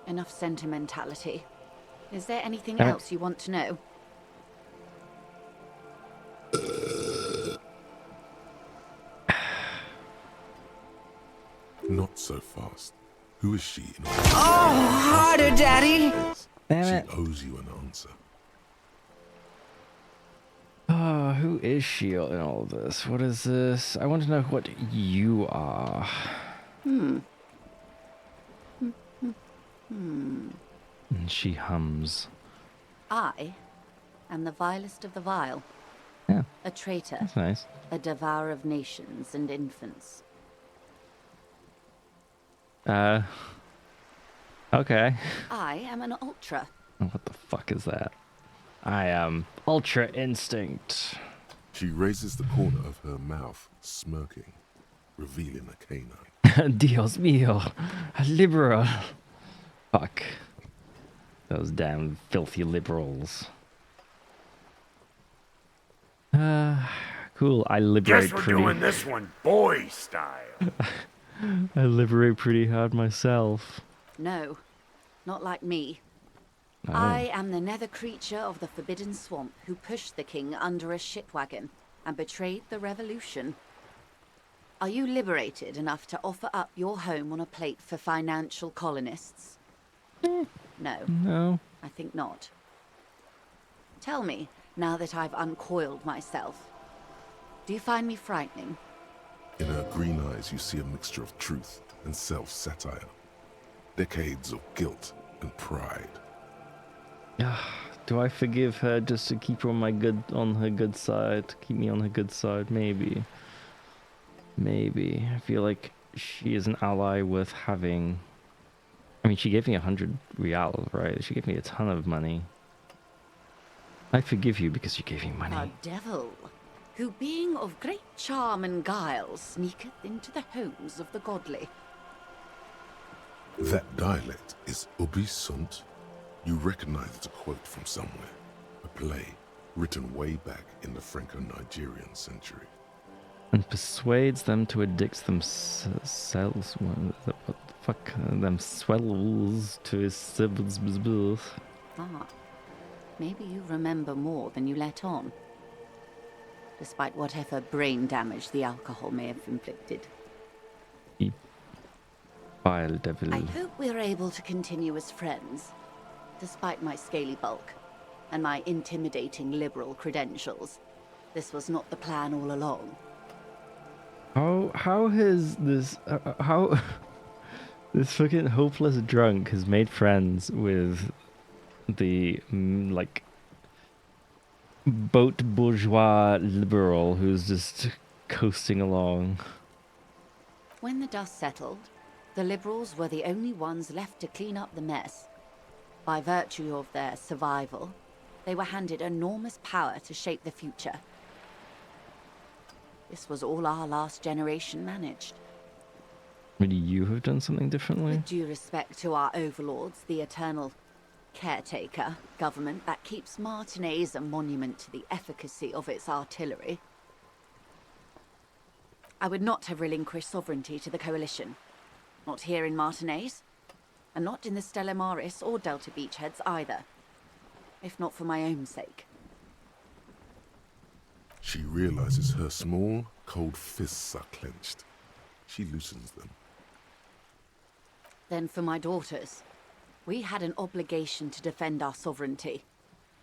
M: enough sentimentality. Is there anything else you want to know?
D: Not so fast. Who is she?
M: Oh, harder, Daddy!
A: Damn it.
D: She owes you an answer.
A: Oh, who is she in all of this? What is this? I want to know what you are.
M: Hmm.
A: And she hums.
M: I am the vilest of the vile.
A: Yeah.
M: A traitor.
A: That's nice.
M: A devourer of nations and infants.
A: Okay.
M: I am an ultra.
A: What the fuck is that? I am Ultra Instinct.
D: She raises the corner of her mouth, smirking, revealing a canine.
A: Dios mío. A liberal. Fuck. Those damn filthy liberals. Cool. I liberate
N: Guess we're
A: pretty...
N: doing this one boy style.
A: I liberate pretty hard myself.
M: No, not like me.
A: Oh.
M: I am the nether creature of the Forbidden Swamp who pushed the king under a shit wagon and betrayed the revolution. Are you liberated enough to offer up your home on a plate for financial colonists? No.
A: No.
M: I think not. Tell me, now that I've uncoiled myself, do you find me frightening?
D: In her green eyes, you see a mixture of truth and self-satire. Decades of guilt and pride.
A: Do I forgive her just to keep her on her good side? To keep me on her good side? Maybe. Maybe. I feel like she is an ally worth having. I mean, she gave me 100 reals, right? She gave me a ton of money. I forgive you because you gave me money.
M: A devil, who being of great charm and guile, sneaketh into the homes of the godly.
D: That dialect is ubi sunt. You recognize it's a quote from somewhere. A play written way back in the Franco-Nigerian century.
A: And persuades them to addict themselves. What the fuck? Them swells to his siblings.
M: Ah, maybe you remember more than you let on. Despite whatever brain damage the alcohol may have inflicted.
A: Vile devil.
M: I hope we're able to continue as friends, despite my scaly bulk and my intimidating liberal credentials. This was not the plan all along.
A: How has this how this fucking hopeless drunk has made friends with the like boat bourgeois liberal who's just coasting along?
M: When the dust settled, the liberals were the only ones left to clean up the mess. By virtue of their survival, they were handed enormous power to shape the future. This was all our last generation managed.
A: Would you have done something differently?
M: With due respect to our overlords, the eternal caretaker government that keeps Martinez a monument to the efficacy of its artillery, I would not have relinquished sovereignty to the coalition. Not here in Martinez, and not in the Stella Maris or Delta Beachheads either. If not for my own sake.
D: She realizes her small, cold fists are clenched. She loosens them.
M: Then for my daughters. We had an obligation to defend our sovereignty.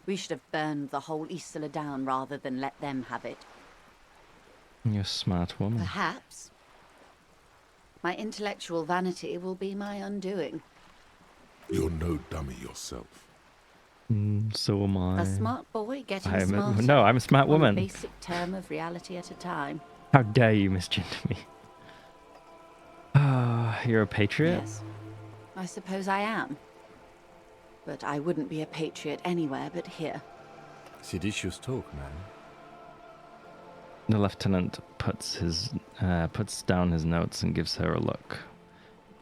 M: We should have burned the whole Isola down rather than let them have it.
A: You're a smart woman.
M: Perhaps. My intellectual vanity will be my undoing.
D: You're no dummy yourself.
A: So am I.
M: A smart boy getting smarter.
A: No, I'm a smart woman.
M: On a basic term of reality at a time.
A: How dare you misgender me? You're a patriot?
M: Yes, I suppose I am. But I wouldn't be a patriot anywhere but here.
C: Seditious talk, man.
A: The lieutenant puts down his notes and gives her a look.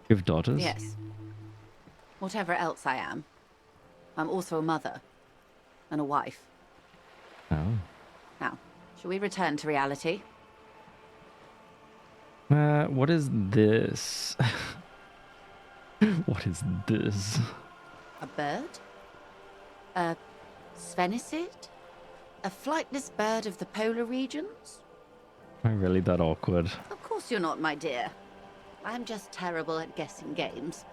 A: You have daughters?
M: Yes. Whatever else I am, I'm also a mother and a wife.
A: Oh.
M: Now, shall we return to reality?
A: What is this? What is this?
M: A bird? A sphenicid? A flightless bird of the polar regions?
A: Am I really that awkward?
M: Of course you're not, my dear. I'm just terrible at guessing games.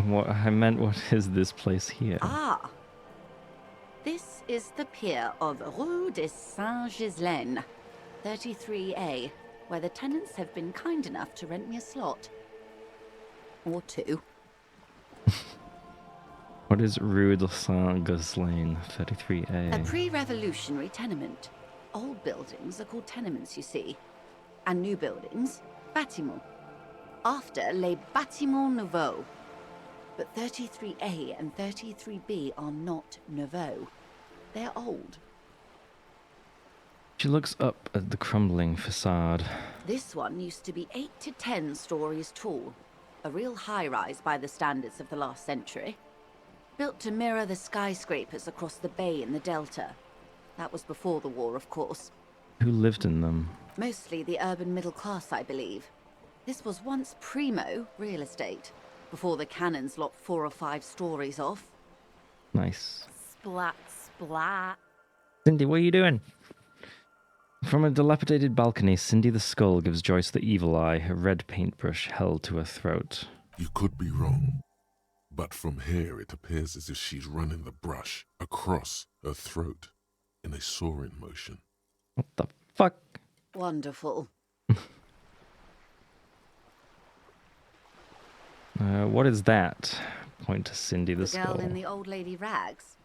A: What I meant, what is this place here?
M: Ah! This is the pier of Rue de Saint-Ghislain, 33A, where the tenants have been kind enough to rent me a slot. Or two.
A: What is Rue de Saint-Ghislain, 33A?
M: A pre-revolutionary tenement. Old buildings are called tenements, you see. And new buildings, bâtiments. After les bâtiments nouveaux. But 33A and 33B are not nouveaux. They're old.
A: She looks up at the crumbling facade.
M: This one used to be 8 to 10 stories tall. A real high-rise by the standards of the last century. Built to mirror the skyscrapers across the bay in the Delta. That was before the war, of course.
A: Who lived in them?
M: Mostly the urban middle class, I believe. This was once primo real estate, before the cannons lopped 4 or 5 stories off.
A: Nice.
G: Splat, splat.
A: Cindy, what are you doing? From a dilapidated balcony, Cindy the Skull gives Joyce the evil eye, her red paintbrush held to her throat.
D: You could be wrong, but from here it appears as if she's running the brush across her throat in a soaring motion.
A: What the fuck?
M: Wonderful.
A: What is that? Point to Cindy the Skull.
M: The girl in the old lady rags.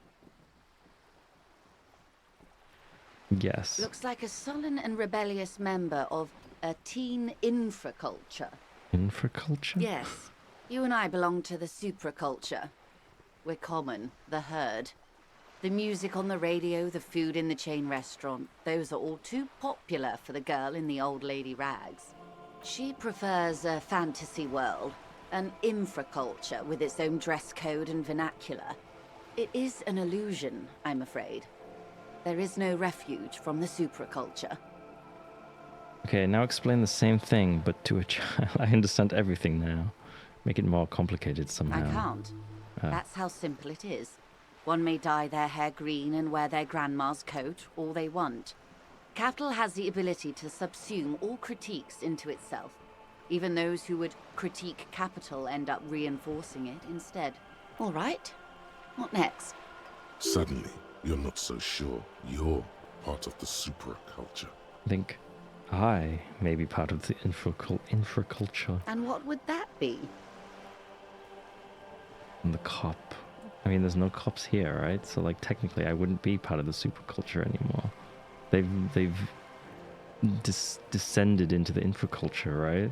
A: Yes.
M: Looks like a sullen and rebellious member of a teen infraculture.
A: Infraculture?
M: Yes. You and I belong to the supraculture. We're common, the herd. The music on the radio, the food in the chain restaurant, those are all too popular for the girl in the old lady rags. She prefers a fantasy world, an infraculture with its own dress code and vernacular. It is an illusion, I'm afraid. There is no refuge from the supraculture.
A: Okay, now explain the same thing, but to a child. I understand everything now. Make it more complicated somehow.
M: I can't. That's how simple it is. One may dye their hair green and wear their grandma's coat, all they want. Capital has the ability to subsume all critiques into itself. Even those who would critique capital end up reinforcing it instead. All right. What next?
D: Suddenly, you're not so sure you're part of the supraculture.
A: I think I may be part of the infraculture.
M: And what would that be?
A: And the cop. I mean, there's no cops here, right? So, like, technically, I wouldn't be part of the superculture anymore. They've descended into the infraculture, right?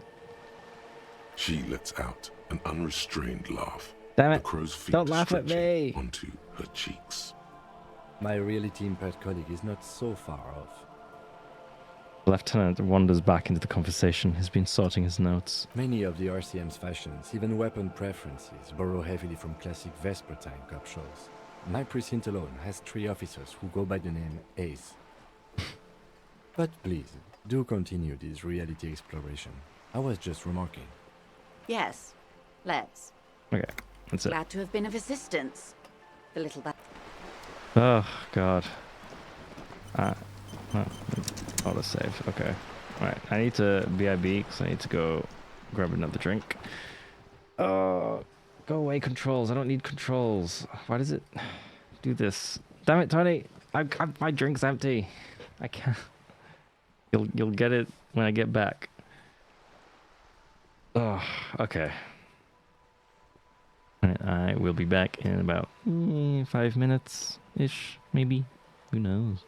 D: She lets out an unrestrained laugh.
A: Damn it!
D: The crow's feet
A: Don't laugh at
D: stretching
A: me!
D: onto her cheeks.
C: My reality-impaired colleague is not so far off.
A: The lieutenant wanders back into the conversation. He's been sorting his notes.
C: Many of the RCM's fashions, even weapon preferences, borrow heavily from classic Vespertine cop shows. My precinct alone has 3 officers who go by the name Ace. But please, do continue this reality exploration. I was just remarking.
M: Yes, let's.
A: Okay, that's it.
M: Glad to have been of assistance. The little bit.
A: Oh, God. Autosave. Okay. Alright, I need to BIB because I need to go grab another drink. Oh, go away, controls. I don't need controls. Why does it do this? Damn it, Tony. My drink's empty. I can't. You'll get it when I get back. Oh, okay. I will be back in about 5 minutes ish, maybe. Who knows?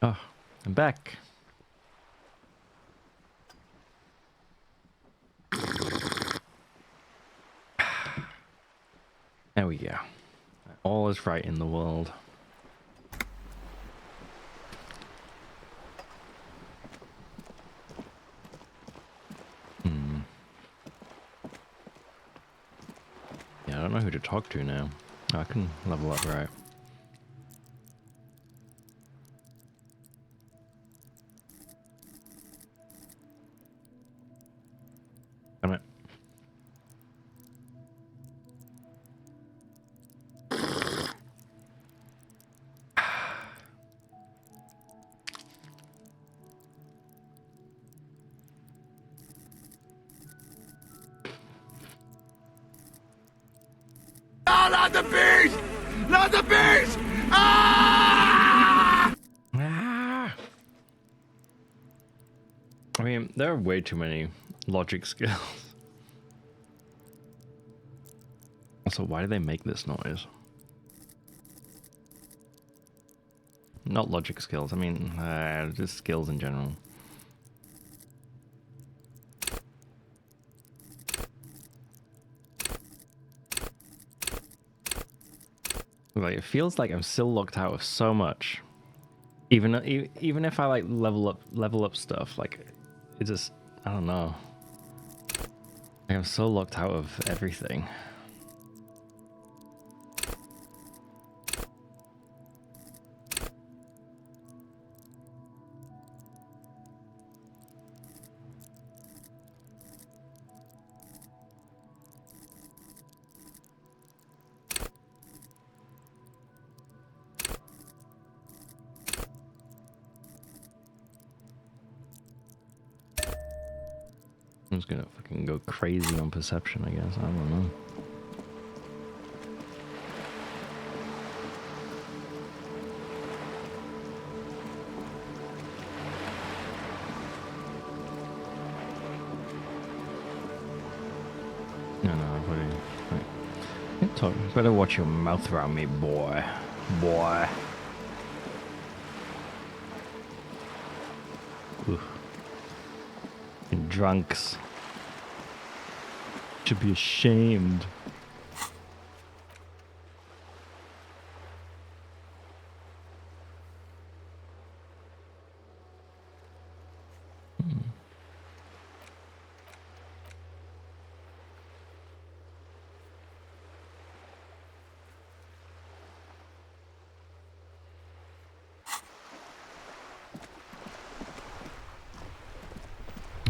A: Oh, I'm back. There we go. All is right in the world. Yeah, I don't know who to talk to now. I can level up, right? Damn it.
N: Oh, not the beast! Not the beast! Ah!
A: I mean, there are way too many logic skills. Also, why do they make this noise? Not logic skills, I mean, just skills in general. Like, it feels like I'm still locked out of so much. Even if I like level up stuff, like it just, I don't know. Like, I'm so locked out of everything. I'm just gonna fucking go crazy on perception, I guess. I don't know. No, buddy. Right. Better watch your mouth around me, boy. Boy. Oof. And drunks should be ashamed.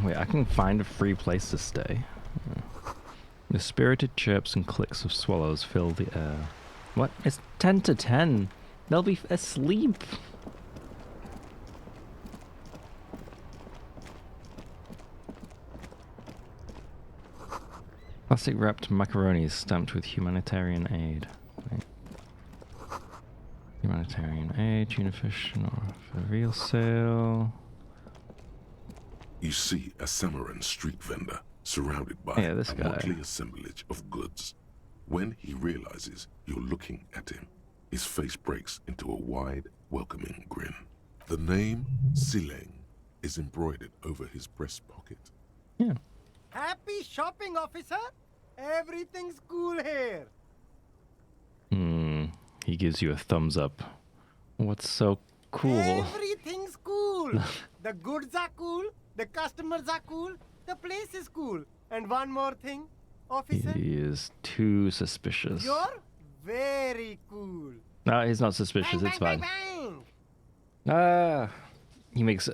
A: Wait, I can find a free place to stay. The spirited chirps and clicks of swallows fill the air. What? It's 10 to 10. They'll be asleep. Plastic wrapped macaronis stamped with humanitarian aid. Wait. Humanitarian aid, tuna fish, not for real sale.
D: You see a Samaran street vendor surrounded by a motley assemblage of goods. When he realizes you're looking at him, his face breaks into a wide, welcoming grin. The name Sileng is embroidered over his breast pocket.
A: Yeah.
O: Happy shopping, officer! Everything's cool here.
A: He gives you a thumbs up. What's so cool?
O: Everything's cool. The goods are cool. The customers are cool. The place is cool. And one more thing, officer.
A: He is too suspicious.
O: You're very cool.
A: No, he's not suspicious.
O: Bang,
A: it's
O: bang,
A: fine.
O: Bang.
A: He makes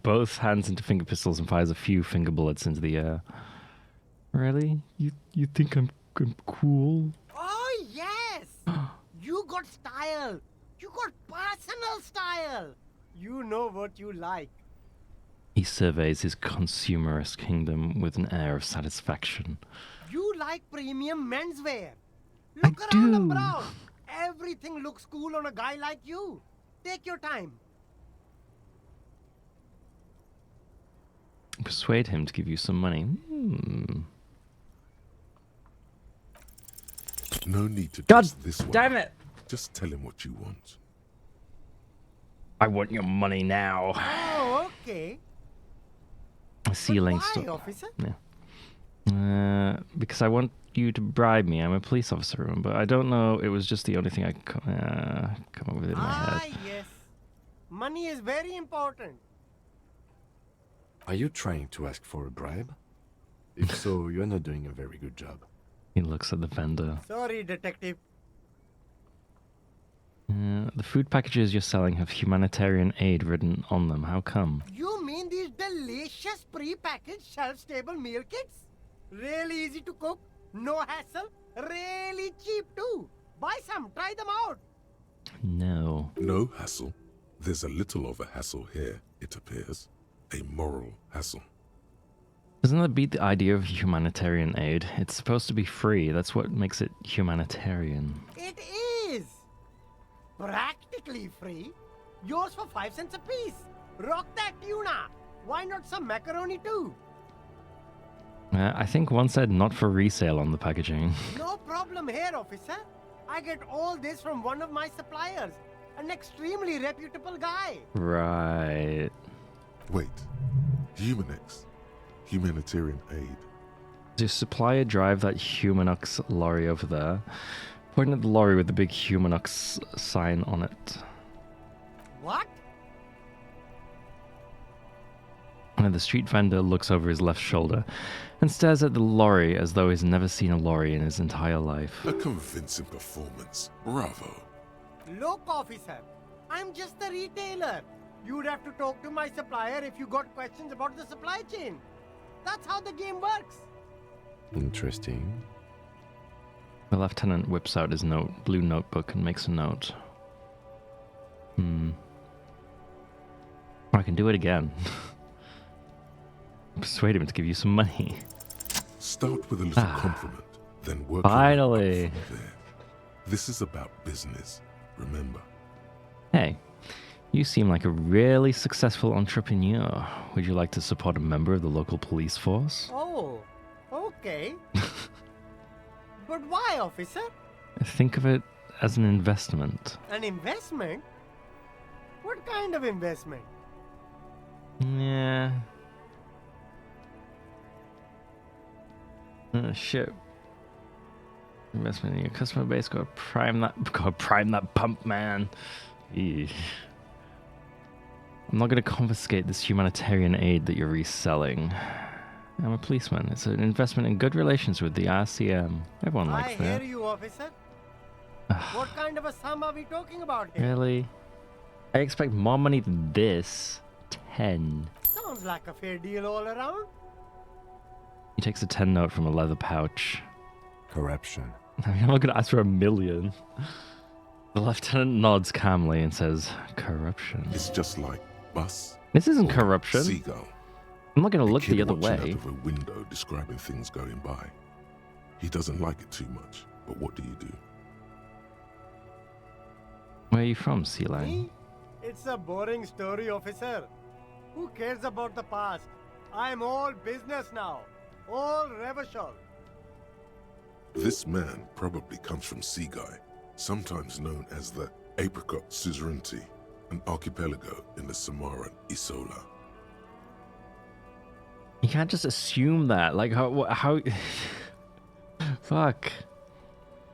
A: both hands into finger pistols and fires a few finger bullets into the air. Really? You think I'm cool?
O: Oh, yes! You got style. You got personal style. You know what you like.
A: He surveys his consumerist kingdom with an air of satisfaction.
O: You like premium menswear. Look around and browse. Everything looks cool on a guy like you. Take your time.
A: Persuade him to give you some money.
D: No need to
A: God
D: trust this one.
A: damn it!
D: Just tell him what you want.
A: I want your money now.
O: Oh, okay.
A: Ceiling
O: Why,
A: stuff.
O: officer?
A: Yeah. Because I want you to bribe me. I'm a police officer, but I don't know. It was just the only thing I could come up with in my head.
O: Yes. Money is very important.
C: Are you trying to ask for a bribe? If so, you're not doing a very good job.
A: He looks at the vendor.
O: Sorry, detective.
A: The food packages you're selling have humanitarian aid written on them. How come?
O: You mean these delicious pre-packaged shelf-stable meal kits? Really easy to cook, no hassle, really cheap too. Buy some, try them out.
A: No.
D: No hassle. There's a little of a hassle here, it appears. A moral hassle.
A: Doesn't that beat the idea of humanitarian aid? It's supposed to be free. That's what makes it humanitarian.
O: It is. Practically free. Yours for 5 cents a piece. Rock that tuna. Why not some macaroni too?
A: I think one said not for resale on the packaging.
O: No problem here, officer. I get all this from one of my suppliers. An extremely reputable guy.
A: Right.
D: Wait. Humanex. Humanitarian aid.
A: Does supplier drive that Humanux lorry over there? Pointing at the lorry with the big Humanux sign on it.
O: What?
A: And the street vendor looks over his left shoulder and stares at the lorry as though he's never seen a lorry in his entire life.
D: A convincing performance. Bravo.
O: Look, officer. I'm just a retailer. You'd have to talk to my supplier if you got questions about the supply chain. That's how the game works.
C: Interesting.
A: The lieutenant whips out his blue notebook and makes a note. I can do it again. Persuade him to give you some money.
D: Start with a little compliment, then work
A: Finally.
D: your way up from there. This is about business, remember.
A: Hey, you seem like a really successful entrepreneur. Would you like to support a member of the local police force?
O: Oh, okay. But why, officer?
A: Think of it as an investment.
O: An investment? What kind of investment?
A: Yeah. Shit. Investment in your customer base. Gotta prime that pump, man. Eesh. I'm not gonna confiscate this humanitarian aid that you're reselling. I'm a policeman. It's an investment in good relations with the RCM. Everyone likes that.
O: I hear you, officer. What kind of a sum are we talking about here?
A: Really? I expect more money than this. 10.
O: Sounds like a fair deal all around.
A: He takes a 10 note from a leather pouch.
C: Corruption.
A: I mean, I'm not going to ask for $1 million. The lieutenant nods calmly and says, corruption.
D: It's just like bus.
A: This isn't corruption.
D: Seagull.
A: I'm not going to look
D: kid
A: the other
D: watching
A: way.
D: out of a window describing things going by. He doesn't like it too much, but what do you do?
A: Where are you from, Sea Lion?
O: Me? It's a boring story, officer. Who cares about the past? I'm all business now. All Revachol.
D: This man probably comes from Seaguy, sometimes known as the Apricot Suzerainty, an archipelago in the Samaran Isola.
A: You can't just assume that. Like, how... Fuck.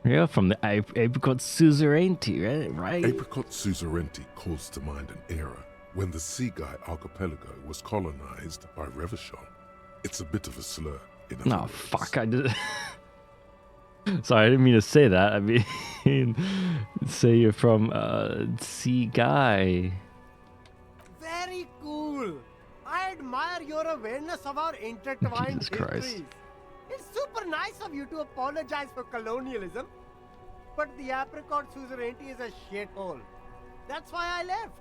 A: You're from the Apricot Suzerainty, right?
D: Apricot Suzerainty calls to mind an era when the Seaguy archipelago was colonized by Revachol. It's a bit of a slur.
A: No, fuck, I did. Sorry, I didn't mean to say that. I mean, say you're from Seaguy.
O: Very cool. I admire your awareness of our intertwined histories. It's super nice of you to apologize for colonialism, but the Apricot Suzerainty is a shithole. That's why I left.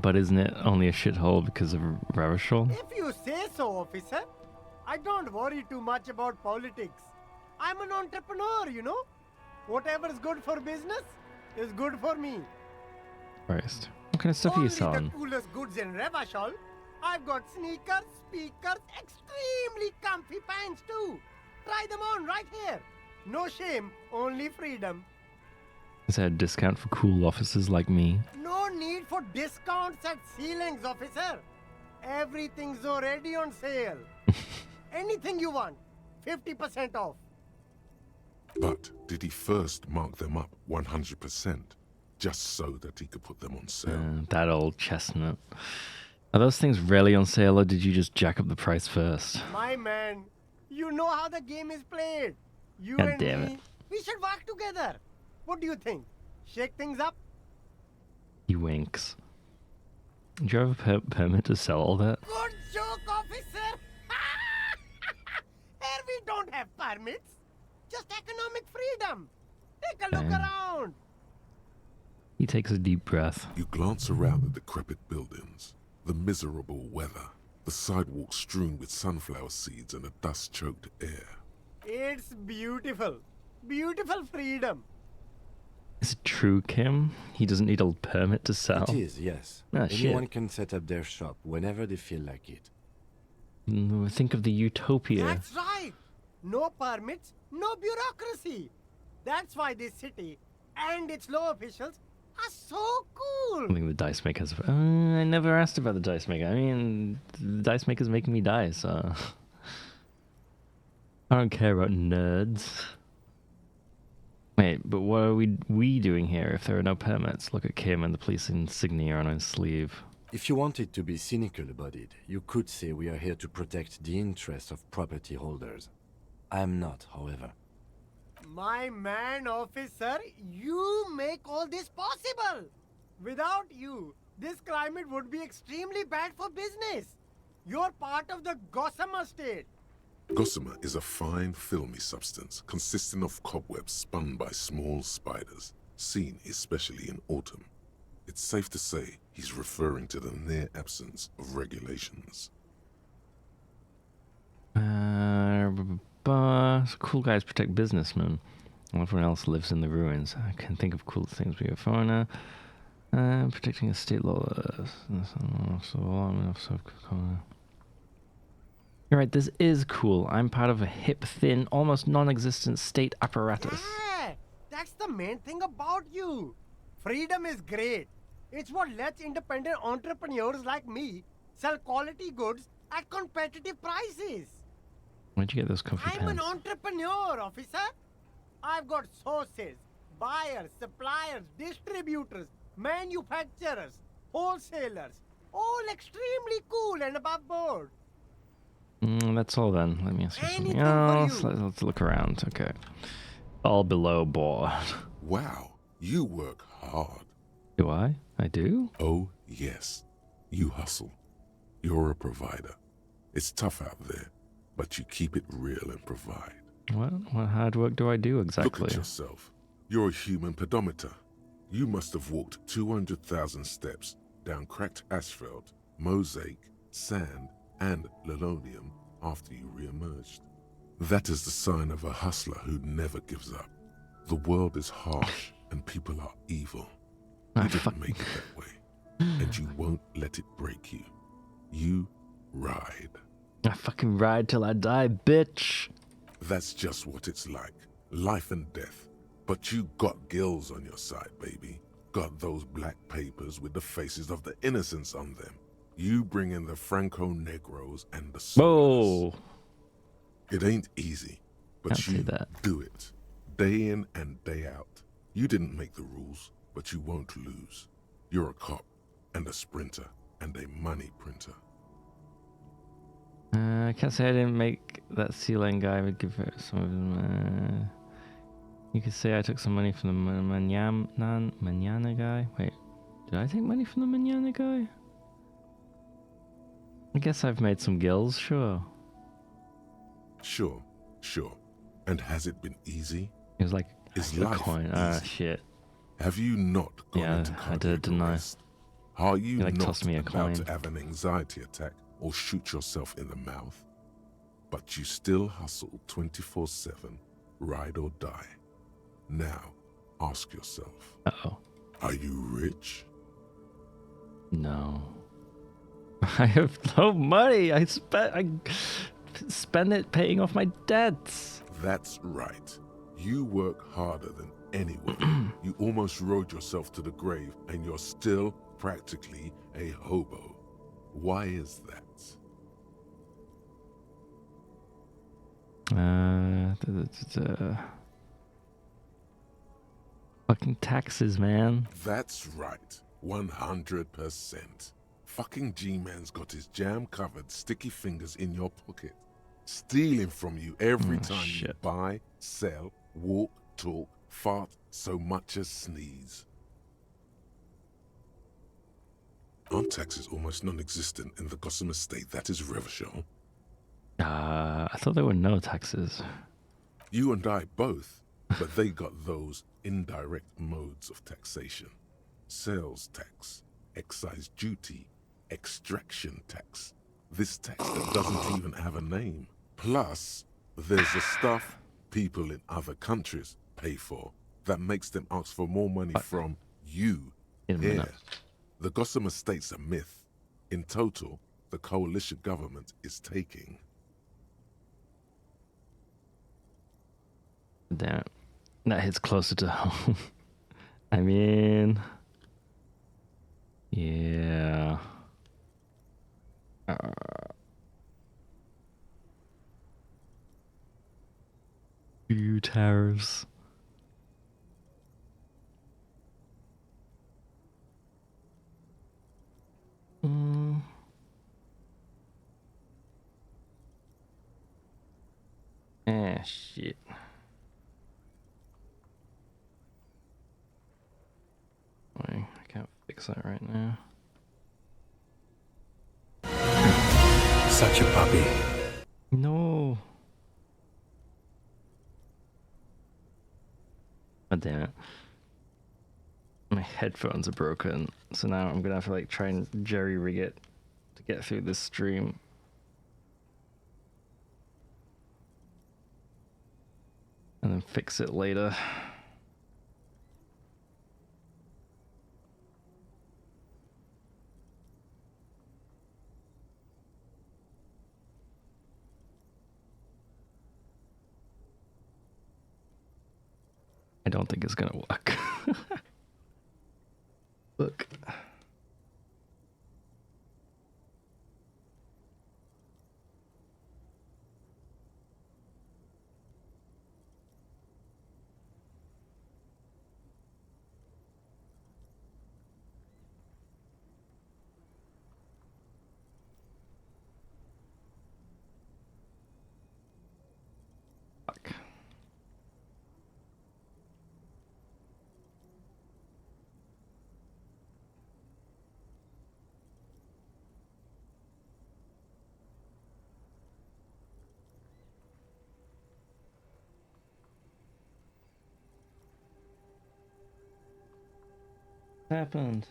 A: But isn't it only a shithole because of Revachol?
O: If you say so, officer. I don't worry too much about politics. I'm an entrepreneur, you know. Whatever's good for business is good for me.
A: Christ. What kind of stuff are you
O: Only
A: selling?
O: the coolest goods in Revachol. I've got sneakers, speakers, extremely comfy pants too. Try them on right here. No shame, only freedom.
A: Is there a discount for cool officers like me?
O: No need for discounts at ceilings, officer. Everything's already on sale. Anything you want, 50% off.
D: But did he first mark them up 100%, just so that he could put them on sale?
A: That old chestnut. Are those things really on sale, or did you just jack up the price first?
O: My man, you know how the game is played. You
A: God
O: and
A: damn
O: me,
A: it.
O: we should work together. What do you think? Shake things up?
A: He winks. Do you have a permit to sell all that?
O: Good joke, officer. Here we don't have permits. Just economic freedom. Take a look around.
A: He takes a deep breath.
D: You glance around the decrepit buildings, the miserable weather, the sidewalks strewn with sunflower seeds and a dust-choked air.
O: It's beautiful. Beautiful freedom.
A: Is it true, Kim? He doesn't need a permit to sell?
C: It is, yes.
A: Ah,
C: Anyone
A: shit.
C: can set up their shop whenever they feel like it.
A: Think of the utopia.
O: That's right. No permits, no bureaucracy. That's why this city and its law officials are so cool.
A: I think the dice makers... I never asked about the dice maker. I mean, the dice maker's making me die, so... I don't care about nerds. Wait, but what are we doing here if there are no permits? Look at Kim and the police insignia on his sleeve.
C: If you wanted to be cynical about it, you could say we are here to protect the interests of property holders. I am not, however.
O: My man, officer, you make all this possible. Without you, this climate would be extremely bad for business. You're part of the gossamer state.
D: Gossamer is a fine, filmy substance consisting of cobwebs spun by small spiders, seen especially in autumn. It's safe to say he's referring to the near absence of regulations.
A: Cool guys protect businessmen. Everyone else lives in the ruins. I can think of cool things. Be a foreigner. Protecting a state law. You're right, this is cool. I'm part of a hip, thin, almost non-existent state apparatus.
O: Yeah, that's the main thing about you. Freedom is great. It's what lets independent entrepreneurs like me sell quality goods at competitive prices.
A: Where'd you get those comfy
O: I'm an
A: pants?
O: entrepreneur, officer. I've got sources, buyers, suppliers, distributors, manufacturers, wholesalers, all extremely cool and above board.
A: That's all then. Let me ask you something
O: Anything for
A: else.
O: you.
A: Let's look around. Okay. All below board.
D: Wow, you work hard.
A: Do I? I do?
D: Oh, yes. You hustle. You're a provider. It's tough out there, but you keep it real and provide.
A: What hard work do I do exactly?
D: Look at yourself. You're a human pedometer. You must have walked 200,000 steps down cracked asphalt, mosaic, sand, and linoleum after you re-emerged. That is the sign of a hustler who never gives up. The world is harsh and people are evil. You didn't make it that way, and you won't let it break you. You ride.
A: I fucking ride till I die, bitch.
D: That's just what it's like. Life and death. But you got gills on your side, baby. Got those black papers with the faces of the innocents on them. You bring in the Franco-Negros and the
A: Whoa.
D: It ain't easy, but
A: Can't say
D: you
A: that.
D: do it. Day in and day out. You didn't make the rules, but you won't lose. You're a cop, and a sprinter, and a money printer.
A: I can't say I didn't make that sea lane guy. I would give it some of them. You could say I took some money from the manana guy. Wait, did I take money from the manana guy? I guess I've made some gills, sure.
D: Sure. And has it been easy?
A: It was like
D: Is
A: a
D: life
A: coin.
D: easy?
A: Shit.
D: Have you not gone
A: Yeah,
D: into
A: I
D: cardiac
A: did, didn't I?
D: arrest? Are you
A: You, like,
D: not
A: tossed me a
D: about
A: coin.
D: to have an anxiety attack or shoot yourself in the mouth? But you still hustle 24/7, ride or die. Now, ask yourself.
A: Uh-oh.
D: Are you rich?
A: No. I have no money. I spend it paying off my debts.
D: That's right. You work harder than Anyway, you almost rode yourself to the grave and you're still practically a hobo. Why is that?
A: Fucking taxes, man.
D: That's right. 100%. Fucking G-Man's got his jam-covered sticky fingers in your pocket, stealing from you every time you buy, sell, walk, talk, fart, so much as sneeze. Aren't taxes almost non-existent in the Gotham estate that is Revachol?
A: I thought there were no taxes.
D: You and I both, but they got those indirect modes of taxation. Sales tax, excise duty, extraction tax. This tax that doesn't even have a name. Plus, there's the stuff people in other countries pay for that makes them ask for more money from you here. The Gotham estate's a myth. In total, the coalition government is taking.
A: Damn, that hits closer to home. I mean, yeah. Few tariffs. Shit. Wait, I can't fix that right now.
C: Such a puppy.
A: No. God damn it. My headphones are broken, so now I'm gonna have to like try and jerry-rig it to get through this stream. And then fix it later. I don't think it's gonna work. Look. Fuck. Happened?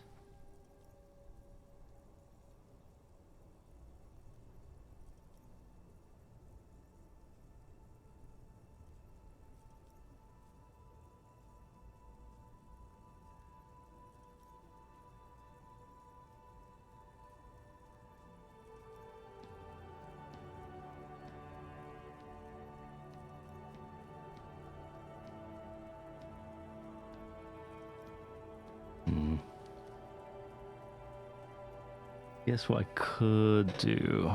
A: Guess what I could do?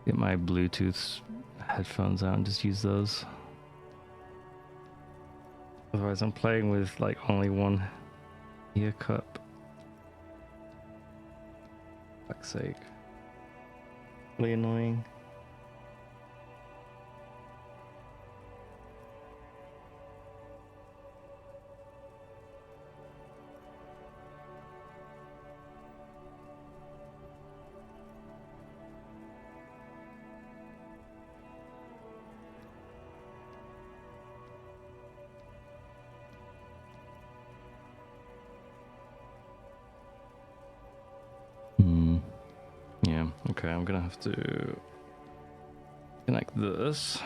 A: Get my Bluetooth headphones out and just use those. Otherwise I'm playing with like only one ear cup. Fuck's sake. Really annoying. Yeah, okay, I'm gonna have to connect this.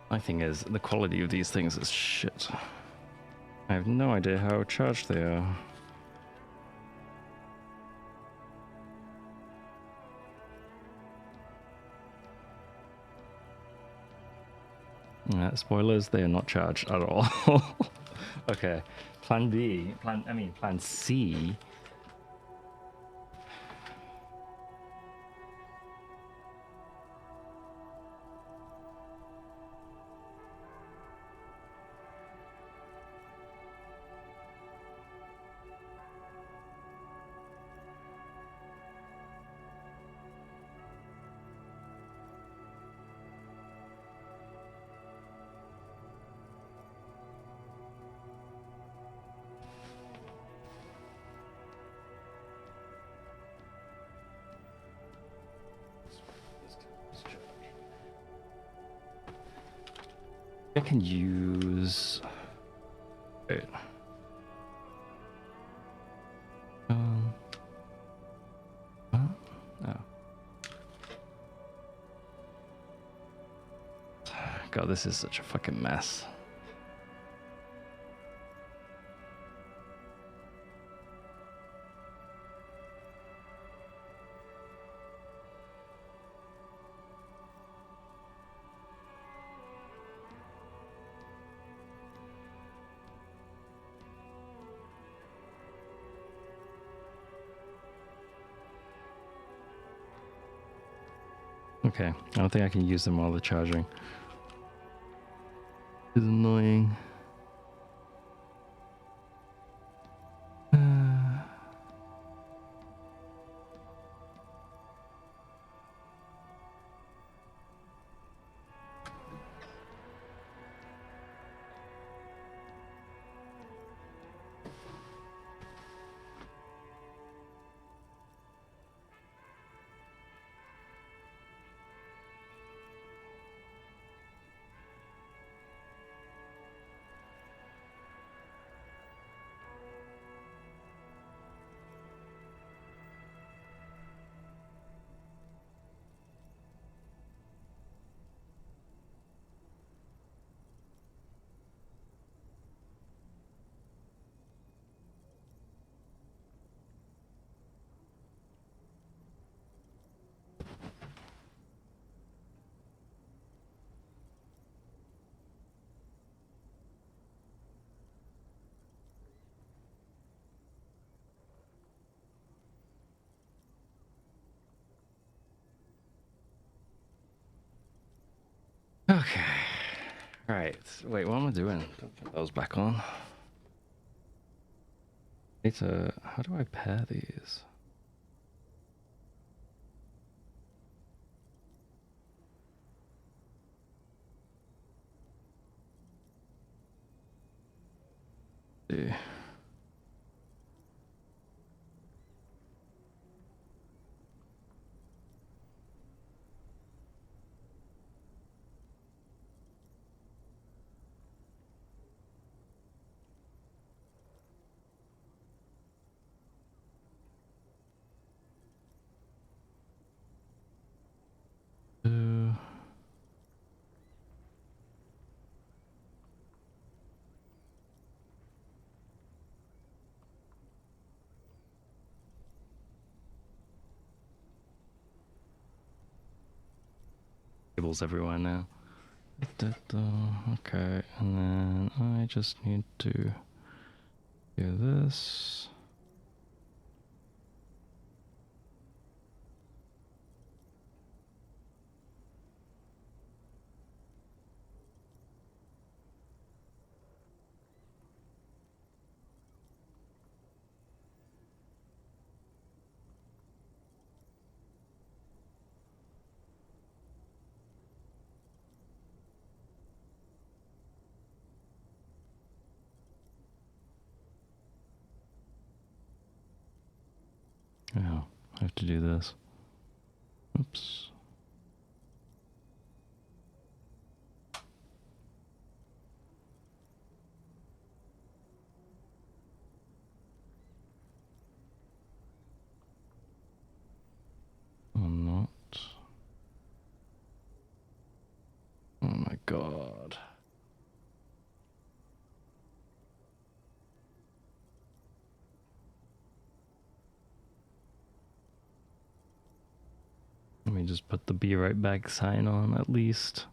A: My thing is, the quality of these things is shit. I have no idea how charged they are. Spoilers, they are not charged at all. Okay, plan B, plan C. I can use... Wait. Oh. God, this is such a fucking mess. Okay, I don't think I can use them while they're charging. It's annoying. Okay. Right. Wait, what am I doing? Don't put those back on. Need to... How do I pair these? See. Cables everywhere now. Okay, and then I just need to do this. Oh, I have to do this. Oops. Or not. Oh my God. Let me just put the be right back sign on at least.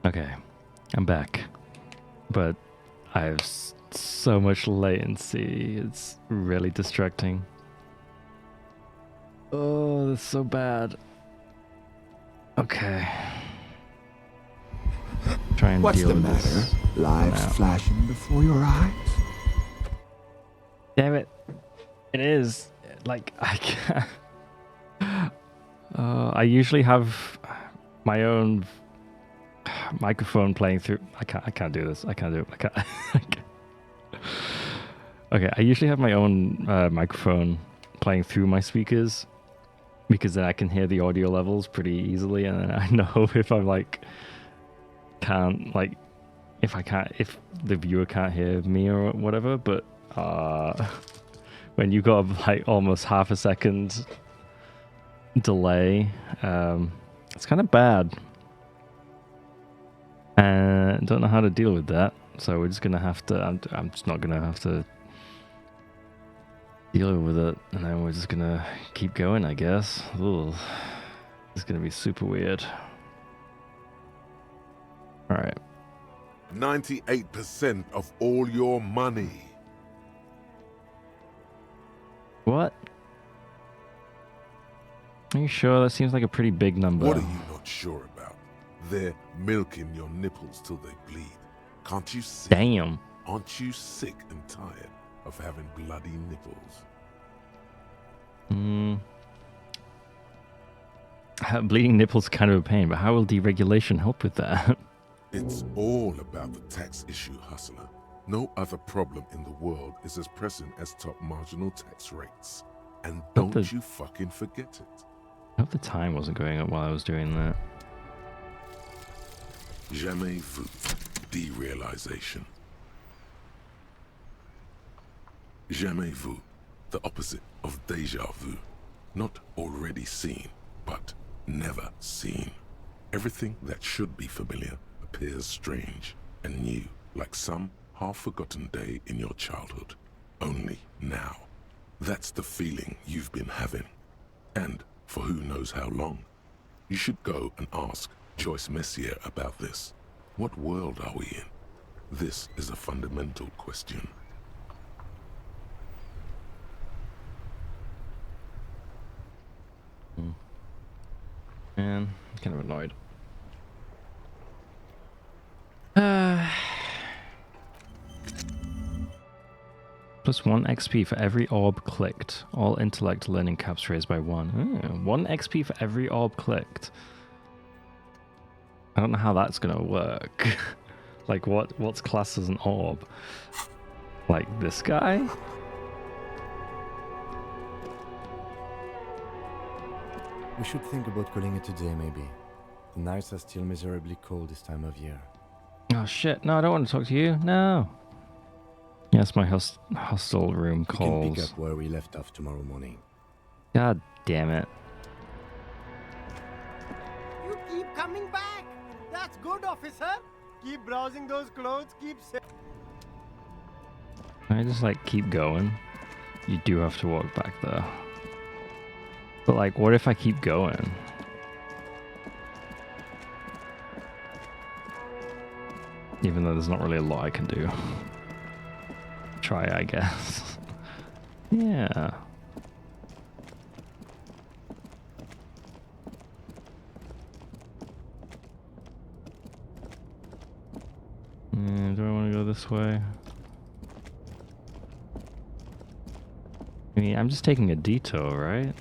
A: Okay, I'm back. But I have so much latency. It's really distracting. Oh, that's so bad. Okay. Try and
N: What's
A: deal
N: the
A: with
N: matter?
A: this.
N: Lives flashing before your eyes?
A: Damn it. It is. Like, I can't. I usually have my own microphone playing through. I can't do this. I can't do it. I can't. Okay, I usually have my own microphone playing through my speakers because then I can hear the audio levels pretty easily, and then I know if I'm like if the viewer can't hear me or whatever. But when you got like almost half a second delay, it's kind of bad. And don't know how to deal with that, so we're just gonna have to. I'm just not gonna have to deal with it, and then we're just gonna keep going, I guess. Ugh. It's gonna be super weird. All right.
D: 98% of all your money.
A: What? Are you sure? That seems like a pretty big number.
D: What are you not sure about? They're milking your nipples till they bleed. Can't you see?
A: Damn.
D: Aren't you sick and tired of having bloody nipples?
A: Bleeding nipples are kind of a pain, but how will deregulation help with that?
D: It's all about the tax issue, hustler. No other problem in the world is as pressing as top marginal tax rates. And don't you fucking forget it.
A: I hope the time wasn't going up while I was doing that.
D: Jamais vu. Derealization. Jamais vu. The opposite of déjà vu. Not already seen, but never seen. Everything that should be familiar appears strange and new, like some half-forgotten day in your childhood. Only now. That's the feeling you've been having. And for who knows how long. You should go and ask Joyce Messier about this. What world are we in? This is a fundamental question.
A: Man, I'm kind of annoyed. Plus 1 XP for every orb clicked. All intellect learning caps raised by 1. 1 XP for every orb clicked. I don't know how that's gonna work. Like what's classed as an orb? Like this guy?
C: We should think about calling it a day, maybe. The nights are still miserably cold this time of year.
A: Oh shit, no, I don't want to talk to you. No. Yes, my hostel room calls.
C: We can pick up where we left off tomorrow morning.
A: God damn it.
O: You keep coming back. That's good, officer. Keep browsing those clothes. Keep.
A: Can I just like keep going? You do have to walk back though. But like, what if I keep going? Even though there's not really a lot I can do. Try, I guess. Yeah. Do I want to go this way? I mean, I'm just taking a detour, right?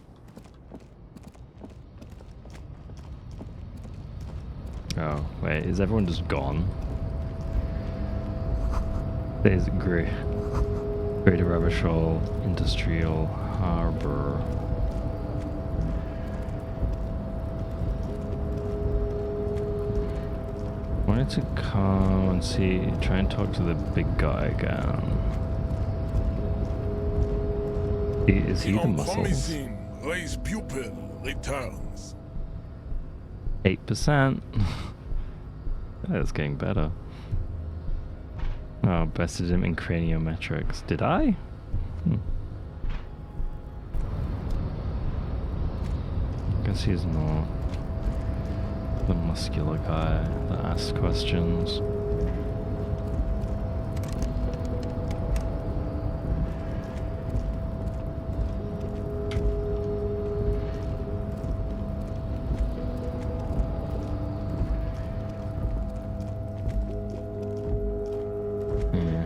A: Oh, wait, is everyone just gone? There's Greater Ravishal Industrial Harbor. Wanted to come and see, try and talk to the big guy again. Is he the muscles?
D: Raise pupil returns.
A: 8%. That's getting better. Oh, bested him in craniometrics. Did I? Guess he's not. The muscular guy that asks questions.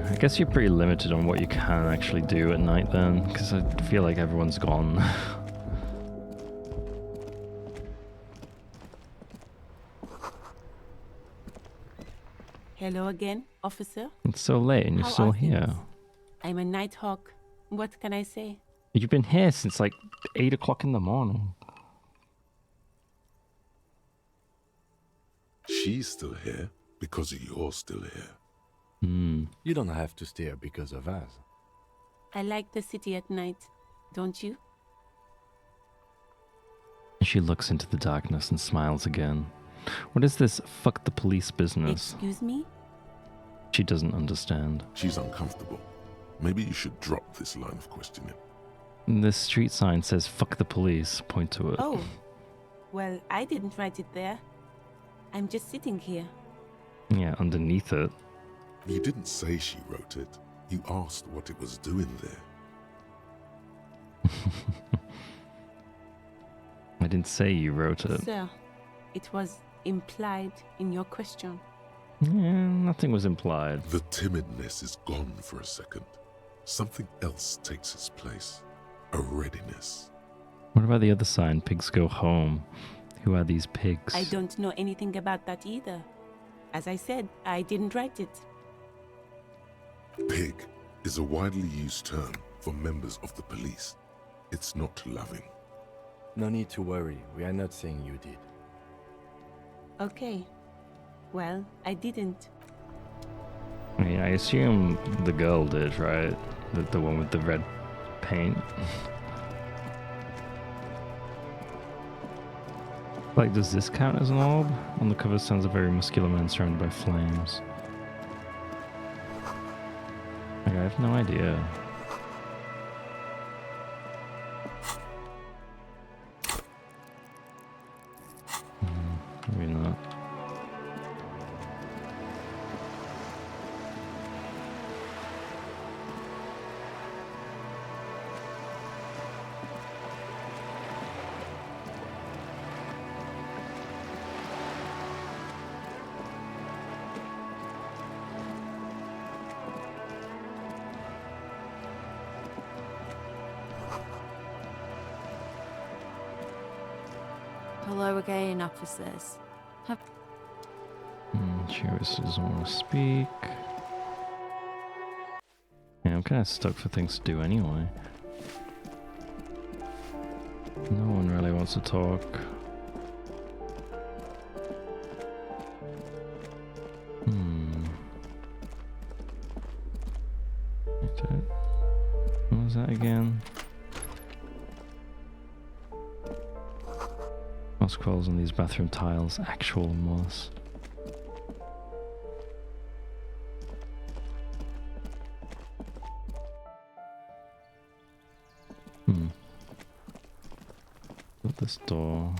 A: I guess you're pretty limited on what you can actually do at night then, because I feel like everyone's gone.
K: Hello again, officer.
A: It's so late and you're
K: How
A: still
K: are
A: here.
K: things? I'm a night hawk. What can I say?
A: You've been here since like 8 o'clock in the morning.
D: She's still here because you're still here.
C: You don't have to stay here because of us.
K: I like the city at night, don't you?
A: She looks into the darkness and smiles again. What is this fuck the police business?
K: Excuse me?
A: She doesn't understand.
D: She's uncomfortable. Maybe you should drop this line of questioning.
A: This street sign says fuck the police. Point to it.
K: Oh, well, I didn't write it there. I'm just sitting here.
A: Yeah, underneath it.
D: You didn't say she wrote it. You asked what it was doing there.
A: I didn't say you wrote it.
K: Sir, it was implied in your question.
A: Yeah, nothing was implied.
D: The timidness is gone for a second. Something else takes its place. A readiness.
A: What about the other sign? Pigs go home. Who are these pigs?
K: I don't know anything about that either. As I said, I didn't write it.
D: Pig is a widely used term for members of the police. It's not loving.
C: No need to worry. We are not saying you did.
K: Okay. Well, I didn't.
A: I mean, I assume the girl did, right? The one with the red paint. Like, does this count as an orb? On the cover stands a very muscular man surrounded by flames. Like, I have no idea. Maybe not.
B: Hello again, officers.
A: She doesn't want to speak. Yeah, I'm kind of stuck for things to do anyway. No one really wants to talk. What was that again? Moss crawls on these bathroom tiles. Actual moss. Got this door.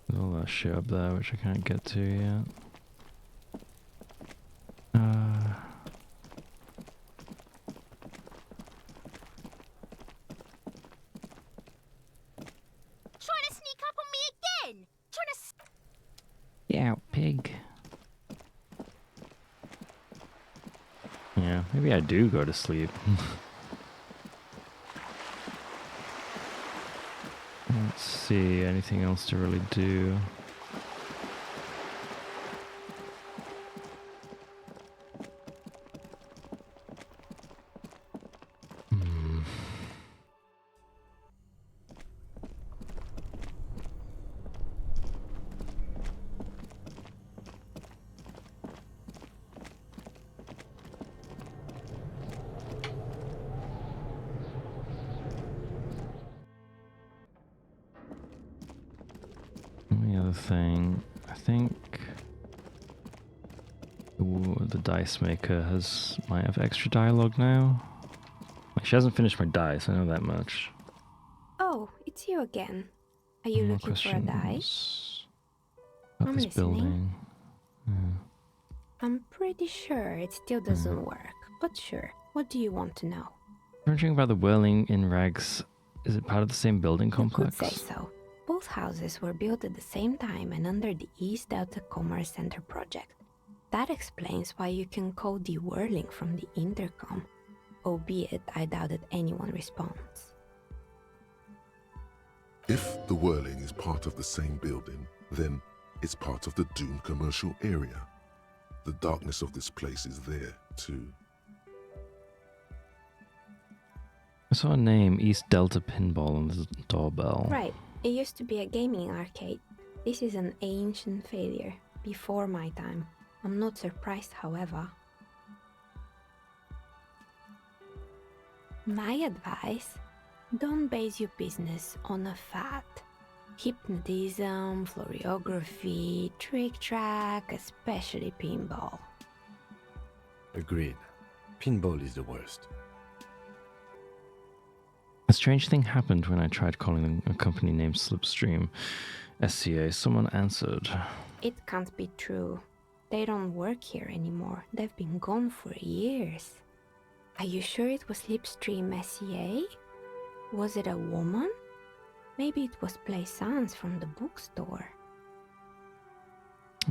A: There's all that shit up there which I can't get to yet.
G: Trying to sneak up on me again? Trying to...
A: Yeah, pig. Yeah, maybe I do go to sleep. Let's see, anything else to really do? The other thing, I think the dice maker might have extra dialogue now. Like, she hasn't finished my dice, I know that much.
P: Oh, it's you again. Are you
A: More
P: looking for a die?
A: questions? About
P: I'm
A: this
P: listening.
A: building.
P: I'm pretty sure it still doesn't work, but sure. What do you want to know?
A: Wondering about the whirling in rags. Is it part of the same building
P: You
A: complex?
P: could say so. Both houses were built at the same time and under the East Delta Commerce Center project. That explains why you can call the whirling from the intercom, albeit I doubt that anyone responds.
D: If the whirling is part of the same building, then it's part of the Doom commercial area. The darkness of this place is there, too.
A: I saw a name, East Delta Pinball, on the doorbell.
P: Right, it used to be a gaming arcade. This is an ancient failure, before my time. I'm not surprised, however. My advice, don't base your business on a fad. Hypnotism, floriography, trick-track, especially pinball.
C: Agreed. Pinball is the worst.
A: A strange thing happened when I tried calling a company named Slipstream SCA. Someone answered.
P: It can't be true. They don't work here anymore. They've been gone for years. Are you sure it was Slipstream SCA? Was it a woman? Maybe it was Plaisance from the bookstore.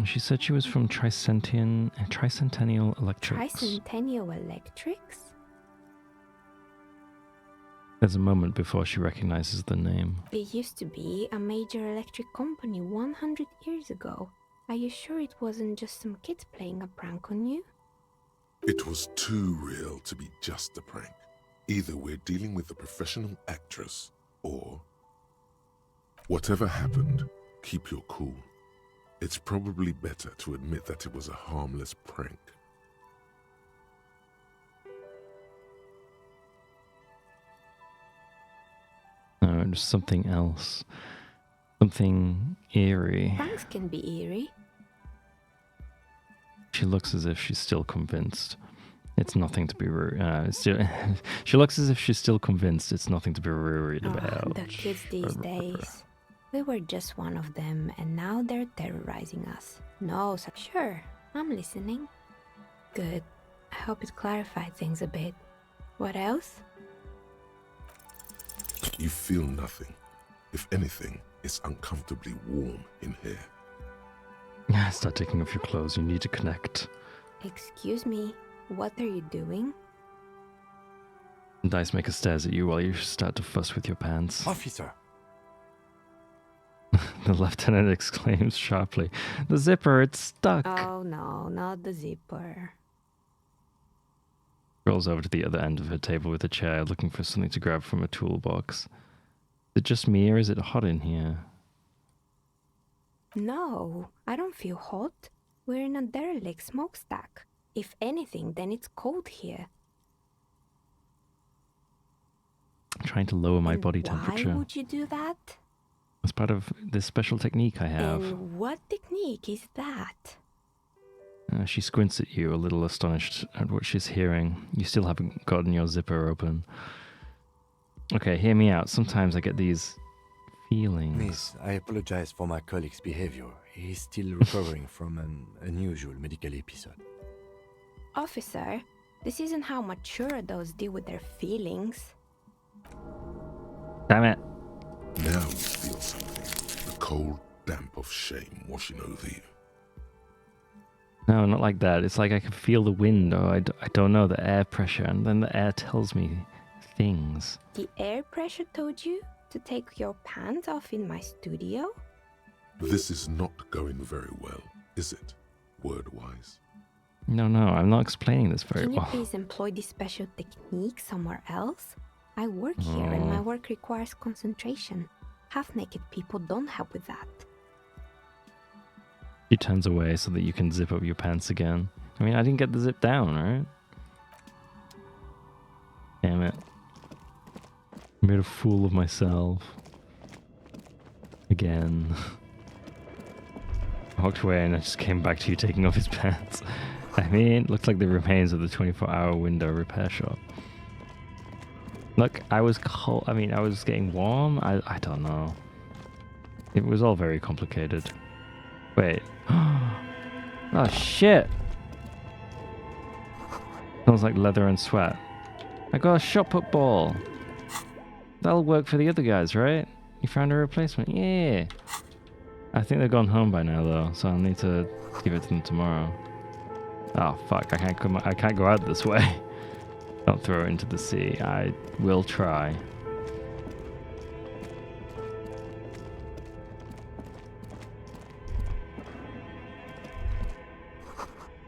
A: She said she was from Tricentennial Electrics.
P: Tricentennial Electrics?
A: There's a moment before she recognizes the name.
P: It used to be a major electric company 100 years ago. Are you sure it wasn't just some kids playing a prank on you?
D: It was too real to be just a prank. Either we're dealing with a professional actress, or... Whatever happened, keep your cool. It's probably better to admit that it was a harmless prank.
A: No, it was something else. Something eerie.
P: Pranks can be eerie.
A: She looks as if she's still convinced. It's nothing to be she looks as if she's still convinced it's nothing to be worried about.
P: The kids these days. We were just one of them, and now they're terrorizing us. No, so sure, I'm listening. Good. I hope it clarified things a bit. What else?
D: You feel nothing. If anything, it's uncomfortably warm in here.
A: Start taking off your clothes. You need to connect.
P: Excuse me, what are you doing?
A: Dice Maker stares at you while you start to fuss with your pants.
C: Officer!
A: The lieutenant exclaims sharply, "The zipper, it's stuck!"
P: Oh no, not the zipper.
A: Rolls over to the other end of her table with a chair, looking for something to grab from a toolbox. Is it just me, or is it hot in here?
P: No, I don't feel hot. We're in a derelict smokestack. If anything, then it's cold here.
A: I'm trying to lower my body temperature.
P: Why would you do that?
A: As part of this special technique I have.
P: And what technique is that?
A: She squints at you, a little astonished at what she's hearing. You still haven't gotten your zipper open. Okay, hear me out. Sometimes I get these feelings.
C: Miss, I apologize for my colleague's behavior. He's still recovering from an unusual medical episode.
P: Officer, this isn't how mature adults deal with their feelings.
A: Damn it.
D: Now you feel something. The cold damp of shame washing over you.
A: No, not like that. It's like I can feel the wind, or I don't know, the air pressure, and then the air tells me things.
P: The air pressure told you to take your pants off in my studio?
D: This is not going very well, is it? Word-wise.
A: No, I'm not explaining this very
P: well. Can you
A: well.
P: please employ this special technique somewhere else? I work here and my work requires concentration. Half-naked people don't help with that.
A: She turns away so that you can zip up your pants again. I mean, I didn't get the zip down, right? Damn it. I made a fool of myself. Again. I walked away and I just came back to you taking off his pants. I mean, it looks like the remains of the 24-hour window repair shop. Look, I was cold. I mean, I was getting warm. I don't know. It was all very complicated. Wait. Oh shit! Smells like leather and sweat. I got a shot put ball. That'll work for the other guys, right? You found a replacement? Yeah. I think they've gone home by now though, so I'll need to give it to them tomorrow. Oh fuck! I can't go out this way. Don't throw it into the sea. I will try.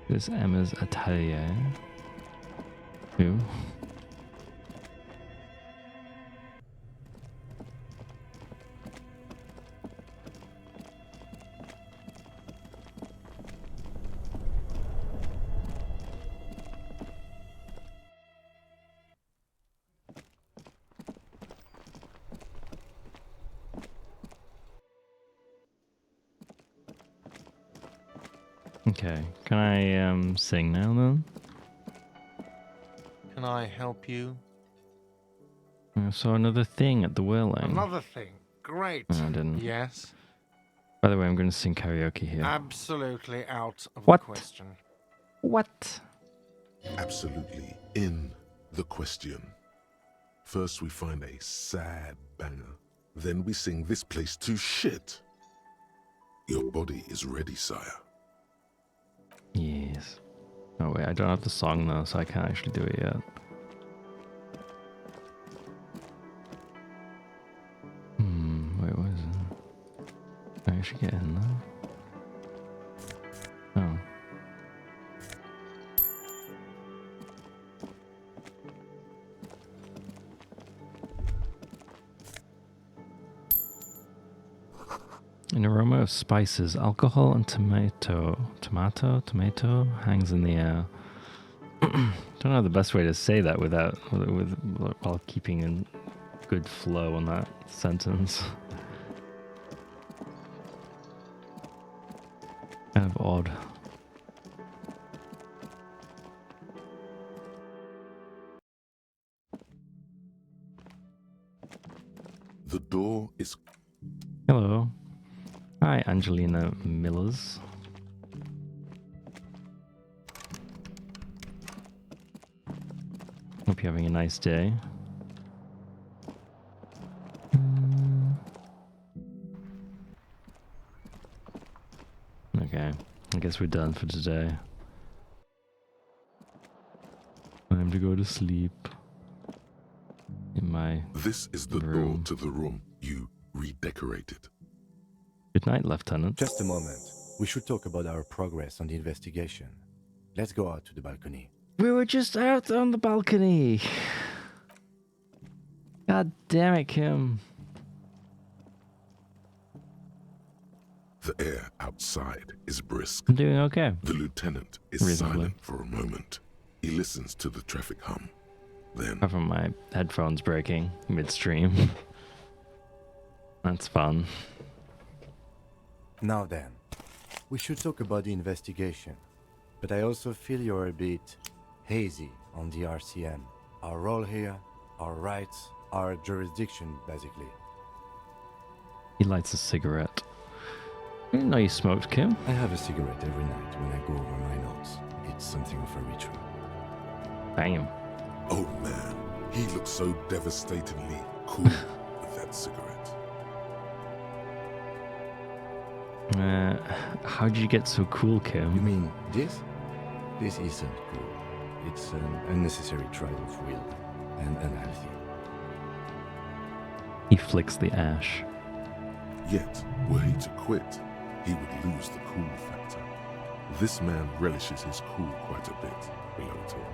A: This is Emma's atelier. Who? Okay, can I sing now then?
L: Can I help you?
A: I saw another thing at the whirling.
L: Another thing. Great.
A: No, I didn't.
L: Yes.
A: By the way, I'm going to sing karaoke here.
L: Absolutely out of
A: What?
L: the question.
A: What?
D: Absolutely in the question. First we find a sad banger. Then we sing this place to shit. Your body is ready, sire.
A: Yes. Oh wait, I don't have the song though, so I can't actually do it yet. Wait, what is it? Can I actually get in there? Oh. An aroma of spices, alcohol, and tomato hangs in the air. Don't know the best way to say that while keeping a good flow on that sentence. Kind of odd.
D: The door is...
A: Hello. Hi, Angelina Millers. Hope you're having a nice day. Okay, I guess we're done for today. Time to go to sleep. In my
D: This is the door to the room you redecorated.
A: Good night, Lieutenant.
C: Just a moment. We should talk about our progress on the investigation. Let's go out to the balcony.
A: We were just out on the balcony. God damn it, Kim.
D: The air outside is brisk.
A: I'm doing okay.
D: The lieutenant is silent for a moment. He listens to the traffic hum. Then...
A: Apart from my headphones breaking midstream. That's fun.
C: Now then, we should talk about the investigation. But I also feel you're a bit hazy on the RCM. Our role here, our rights, our jurisdiction, basically.
A: He lights a cigarette. I didn't know you smoked, Kim.
C: I have a cigarette every night when I go over my notes. It's something of a ritual.
A: Bam.
D: Oh man, he looks so devastatingly cool with that cigarette.
A: How'd you get so cool, Kim?
C: You mean this? This isn't cool. It's an unnecessary trial of will and unhealthy.
A: He flicks the ash.
D: Yet, were he to quit, he would lose the cool factor. This man relishes his cool quite a bit, below it all.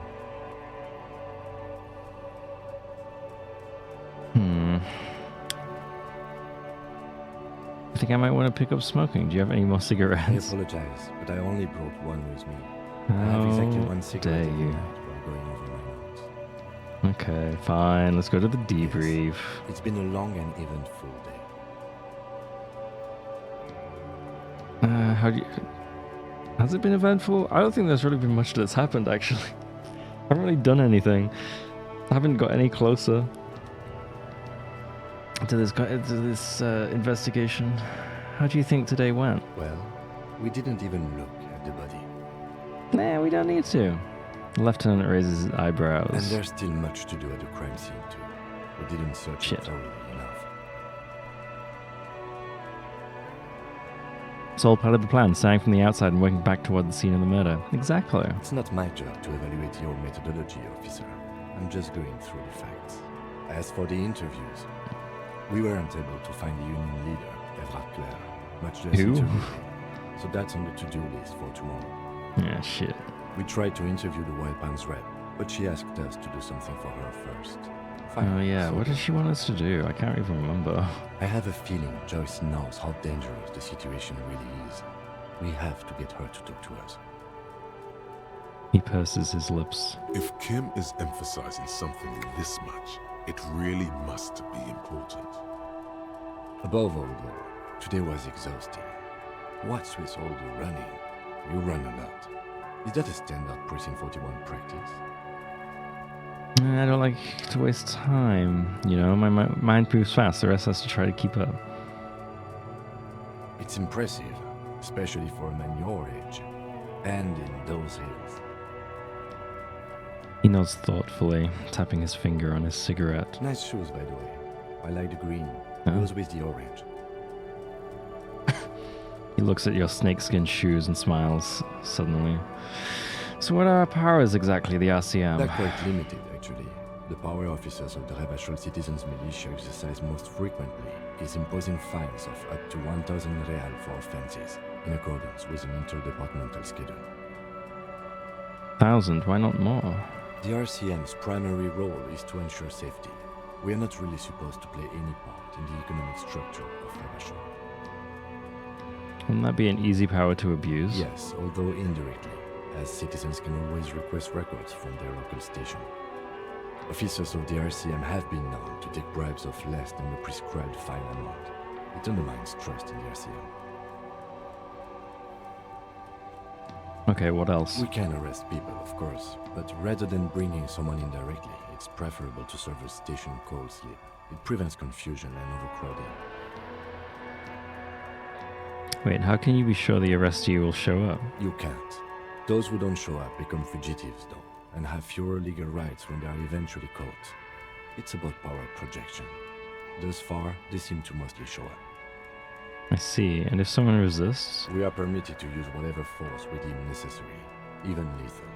A: I think I might want to pick up smoking. Do you have any more cigarettes?
C: I apologize, but I only brought one with me. I have exactly one cigarette every night while going over my notes.
A: Okay, fine. Let's go to the debrief.
C: Yes. It's been a long and eventful day.
A: Has it been eventful? I don't think there's really been much that's happened, actually. I haven't really done anything. I haven't got any closer to this investigation. How do you think today went?
C: Well, We didn't even look at the body.
A: Nah, we don't need to. The lieutenant raises his eyebrows.
C: And there's still much to do at the crime scene, too. We didn't search it thoroughly enough.
A: It's all part of the plan, starting from the outside and working back toward the scene of the murder. Exactly.
C: It's not my job to evaluate your methodology, officer. I'm just going through the facts. As for the interviews, we weren't able to find the union leader, Everard Clare, much less
A: Who?
C: interview him. So that's on the to-do list for tomorrow.
A: Yeah, shit.
C: We tried to interview the Wild Pines rep, but she asked us to do something for her first.
A: Oh yeah, what did she want us to do? I can't even remember.
C: I have a feeling Joyce knows how dangerous the situation really is. We have to get her to talk to us.
A: He purses his lips.
D: If Kim is emphasizing something this much, it really must be important.
C: Above all, though, today was exhausting. What's with all the running? You run a lot. Is that a standard Precinct 41 practice?
A: I don't like to waste time. You know, my mind moves fast. The rest has to try to keep up.
C: It's impressive, especially for a man your age. And in those hills.
A: He nods thoughtfully, tapping his finger on his cigarette.
C: Nice shoes, by the way. I like the green.
A: Huh?
C: Goes with the orange.
A: He looks at your snakeskin shoes and smiles suddenly. So what are our powers exactly, the RCM?
C: They're quite limited, actually. The power officers of the Revachol Citizens Militia exercise most frequently is imposing fines of up to 1,000 real for offenses, in accordance with an interdepartmental schedule.
A: 1,000? Why not more?
C: The RCM's primary role is to ensure safety. We are not really supposed to play any part in the economic structure of Revachol.
A: Wouldn't that be an easy power to abuse?
C: Yes, although indirectly, as citizens can always request records from their local station. Officers of the RCM have been known to take bribes of less than the prescribed fine amount. It undermines trust in the RCM.
A: Okay, what else?
C: We can arrest people, of course, but rather than bringing someone in directly, it's preferable to serve a station call slip. It prevents confusion and overcrowding.
A: Wait, how can you be sure the arrestee will show up?
C: You can't. Those who don't show up become fugitives, though, and have fewer legal rights when they are eventually caught. It's about power projection. Thus far, they seem to mostly show up.
A: I see, and if someone resists?
C: We are permitted to use whatever force we deem necessary, even lethal.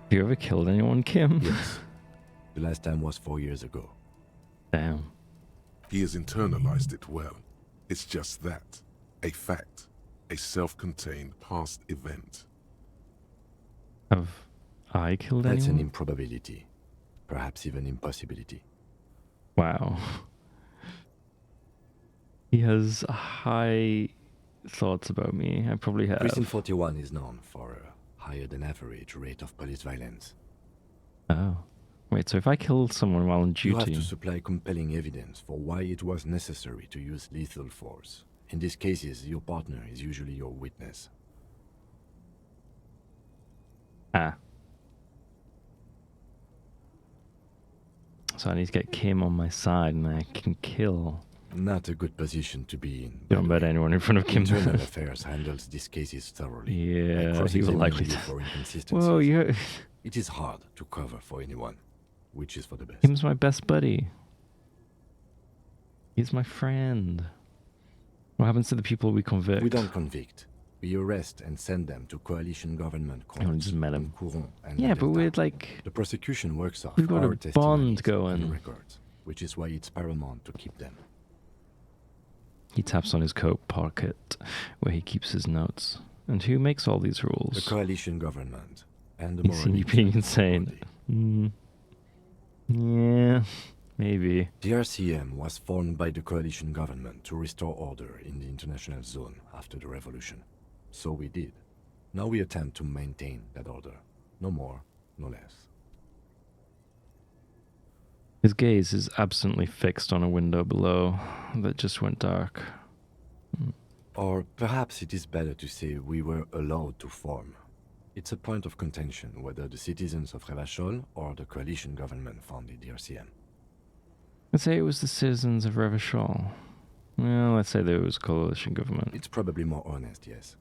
A: Have you ever killed anyone, Kim?
C: Yes. The last time was 4 years ago.
A: Damn.
D: He has internalized it well. It's just that. A fact. A self-contained past event.
A: Have I killed
C: That's
A: anyone?
C: an improbability. Perhaps even impossibility.
A: Wow. He has high thoughts about me. I probably have.
C: Precinct 41 is known for a higher than average rate of police violence.
A: Oh. Wait, so if I killed someone while on
C: You have
A: duty...
C: to supply compelling evidence for why it was necessary to use lethal force. In these cases, your partner is usually your witness.
A: Ah. So I need to get Kim on my side and I can kill.
C: Not a good position to be in.
A: Don't bet anyone in front of Kim.
C: Internal Affairs handles these cases thoroughly.
A: Yeah, he will likely...
C: for inconsistencies.
A: Whoa, you...
C: It is hard to cover for anyone, which is for the best.
A: Kim's my best buddy. He's my friend. What happens to the people we convict?
C: We don't convict. We arrest and send them to coalition government courts.
A: I just met him.
C: And
A: yeah, but we're like...
C: The prosecution works off
A: we've got
C: our
A: a bond going.
C: and records, which is why it's paramount to keep them.
A: He taps on his coat pocket, where he keeps his notes. And who makes all these rules?
C: The coalition government. And the
A: He's seen you being insane. Yeah, maybe.
C: The RCM was formed by the coalition government to restore order in the international zone after the revolution. So we did. Now we attempt to maintain that order. No more, no less.
A: His gaze is absently fixed on a window below that just went dark.
C: Or perhaps it is better to say we were allowed to form. It's a point of contention whether the citizens of Revachol or the coalition government founded the RCM.
A: I'd say it was the citizens of Revachol. Well, let's say there was a coalition government.
C: It's probably more honest, yes.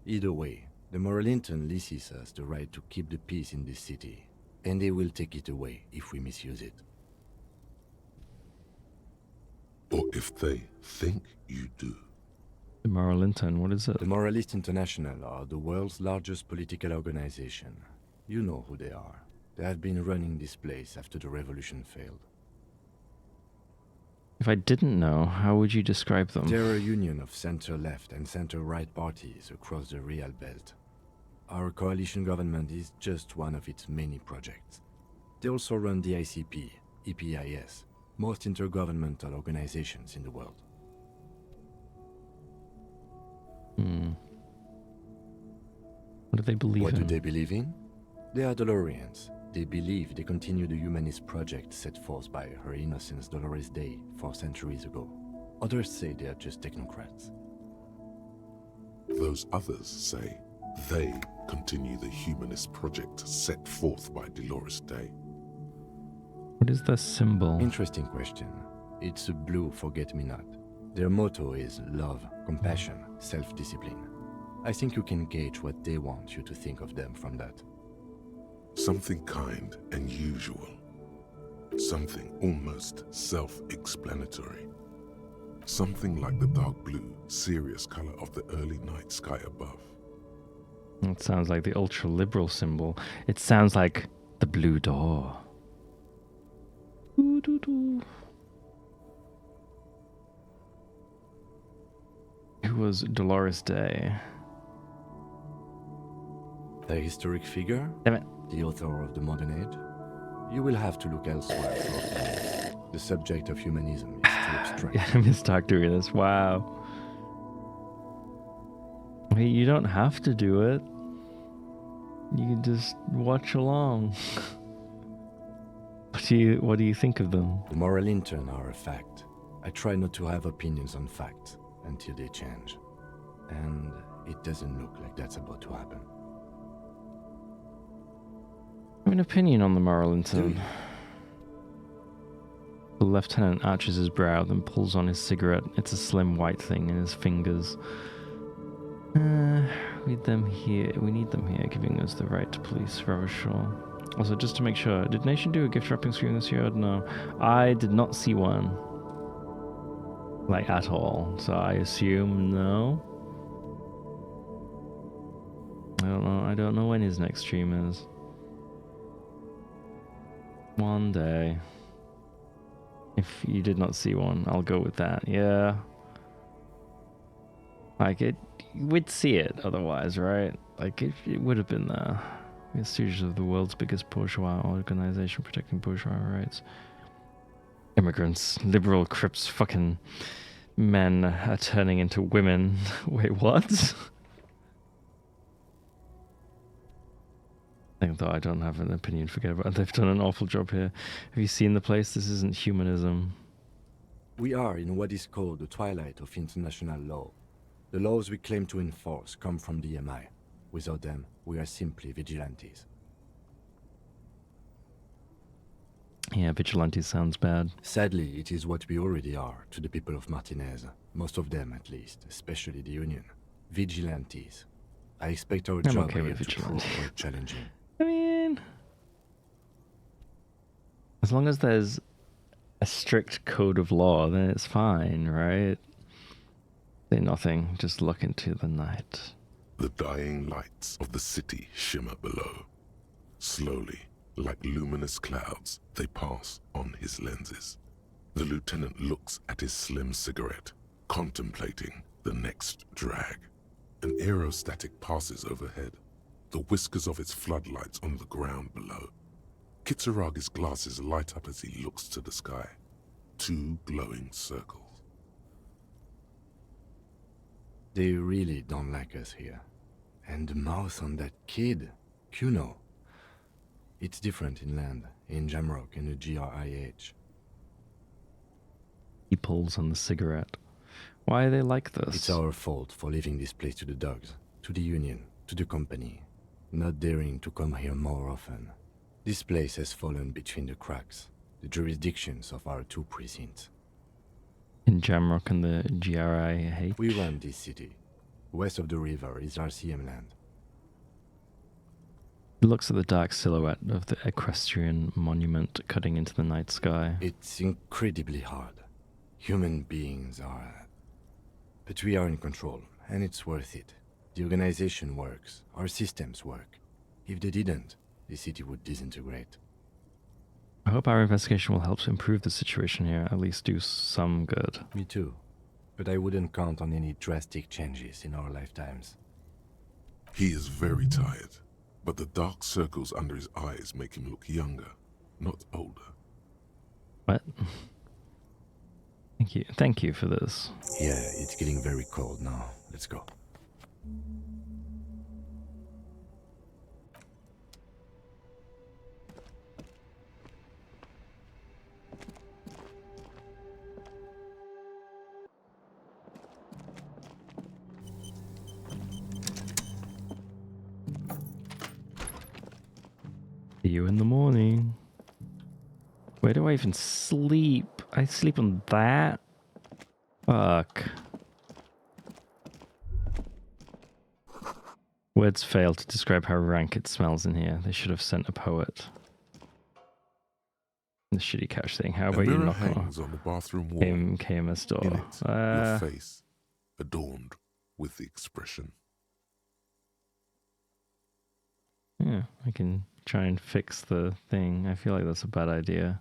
C: Either way, the Moralintern leases us the right to keep the peace in this city, and they will take it away if we misuse it.
D: Or if they think you do.
A: The Moralintern, what is it?
C: The Moralist International are the world's largest political organization. You know who they are. They have been running this place after the revolution failed.
A: If I didn't know, how would you describe them?
C: They're a union of center-left and center-right parties across the Real Belt. Our coalition government is just one of its many projects. They also run the ICP, EPIS, most intergovernmental organizations in the world.
A: What do they believe in?
C: What do they believe in? They are Dolorians. They believe they continue the humanist project set forth by Her Innocence Dolores Day 4 centuries ago. Others say they are just technocrats.
D: Those others say they continue the humanist project set forth by Dolores Day.
A: What is the symbol?
C: Interesting question. It's a blue forget-me-not. Their motto is love, compassion, self-discipline. I think you can gauge what they want you to think of them from that.
D: Something kind and usual. Something almost self-explanatory. Something like the dark blue, serious color of the early night sky above.
A: It sounds like the ultra-liberal symbol. It sounds like the blue door. Who was Dolores Day?
C: The historic figure?
A: Damn it.
C: The author of the modern age? You will have to look elsewhere for opinions. The subject of humanism is too abstract.
A: Yeah, I missed doing this. Wow. Hey, you don't have to do it. You can just watch along. What do you think of them?
C: The Moralintern are a fact. I try not to have opinions on facts until they change. And it doesn't look like that's about to happen.
A: I have an opinion on the Moralintern. The lieutenant arches his brow, then pulls on his cigarette. It's a slim white thing in his fingers. We need them here, giving us the right to police forever sure. Also, just to make sure, did Nation do a gift wrapping screen this year? No. I did not see one. Like, at all. So I assume no. I don't know when his next stream is. One day. If you did not see one, I'll go with that. Yeah. Like, we'd see it otherwise, right? Like, it would have been there. The Stooges of the world's biggest bourgeois organization protecting bourgeois rights. Immigrants, liberal Crips, fucking men are turning into women. Wait, what? Though I don't have an opinion, forget about it. They've done an awful job here. Have you seen the place? This isn't humanism.
C: We are in what is called the twilight of international law. The laws we claim to enforce come from the MI. Without them, we are simply vigilantes.
A: Yeah, vigilante sounds bad.
C: Sadly, it is what we already are to the people of Martinez. Most of them, at least, especially the Union. Vigilantes. I expect our job
A: okay
C: here
A: with
C: to prove quite challenging.
A: I mean, as long as there's a strict code of law, then it's fine, right? Say nothing, just look into the night.
D: The dying lights of the city shimmer below. Slowly, like luminous clouds, they pass on his lenses. The lieutenant looks at his slim cigarette, contemplating the next drag. An aerostatic passes overhead, the whiskers of its floodlights on the ground below. Kitsuragi's glasses light up as he looks to the sky. 2 glowing circles.
C: They really don't like us here. And the mouth on that kid, Kuno. It's different in land, in Jamrock and the GRIH.
A: He pulls on the cigarette. Why are they like this?
C: It's our fault for leaving this place to the dogs, to the Union, to the company. Not daring to come here more often. This place has fallen between the cracks, the jurisdictions of our 2 precincts.
A: In Jamrock and the GRIH.
C: We run this city. West of the river is RCM land.
A: It looks at the dark silhouette of the equestrian monument cutting into the night sky.
C: It's incredibly hard. Human beings are... But we are in control, and it's worth it. The organization works. Our systems work. If they didn't, the city would disintegrate.
A: I hope our investigation will help to improve the situation here, at least do some good.
C: Me too. But I wouldn't count on any drastic changes in our lifetimes.
D: He is very tired, but the dark circles under his eyes make him look younger, not older.
A: What? Thank you. Thank you for this.
C: Yeah, it's getting very cold now. Let's go.
A: See you in the morning. Where do I even sleep? I sleep on that? Fuck. Words fail to describe how rank it smells in here. They should have sent a poet. The shitty couch thing. How about you knock
D: hangs on the bathroom wall.
A: KMS door.
D: In it, your face, adorned with the expression.
A: Yeah, I can try and fix the thing. I feel like that's a bad idea.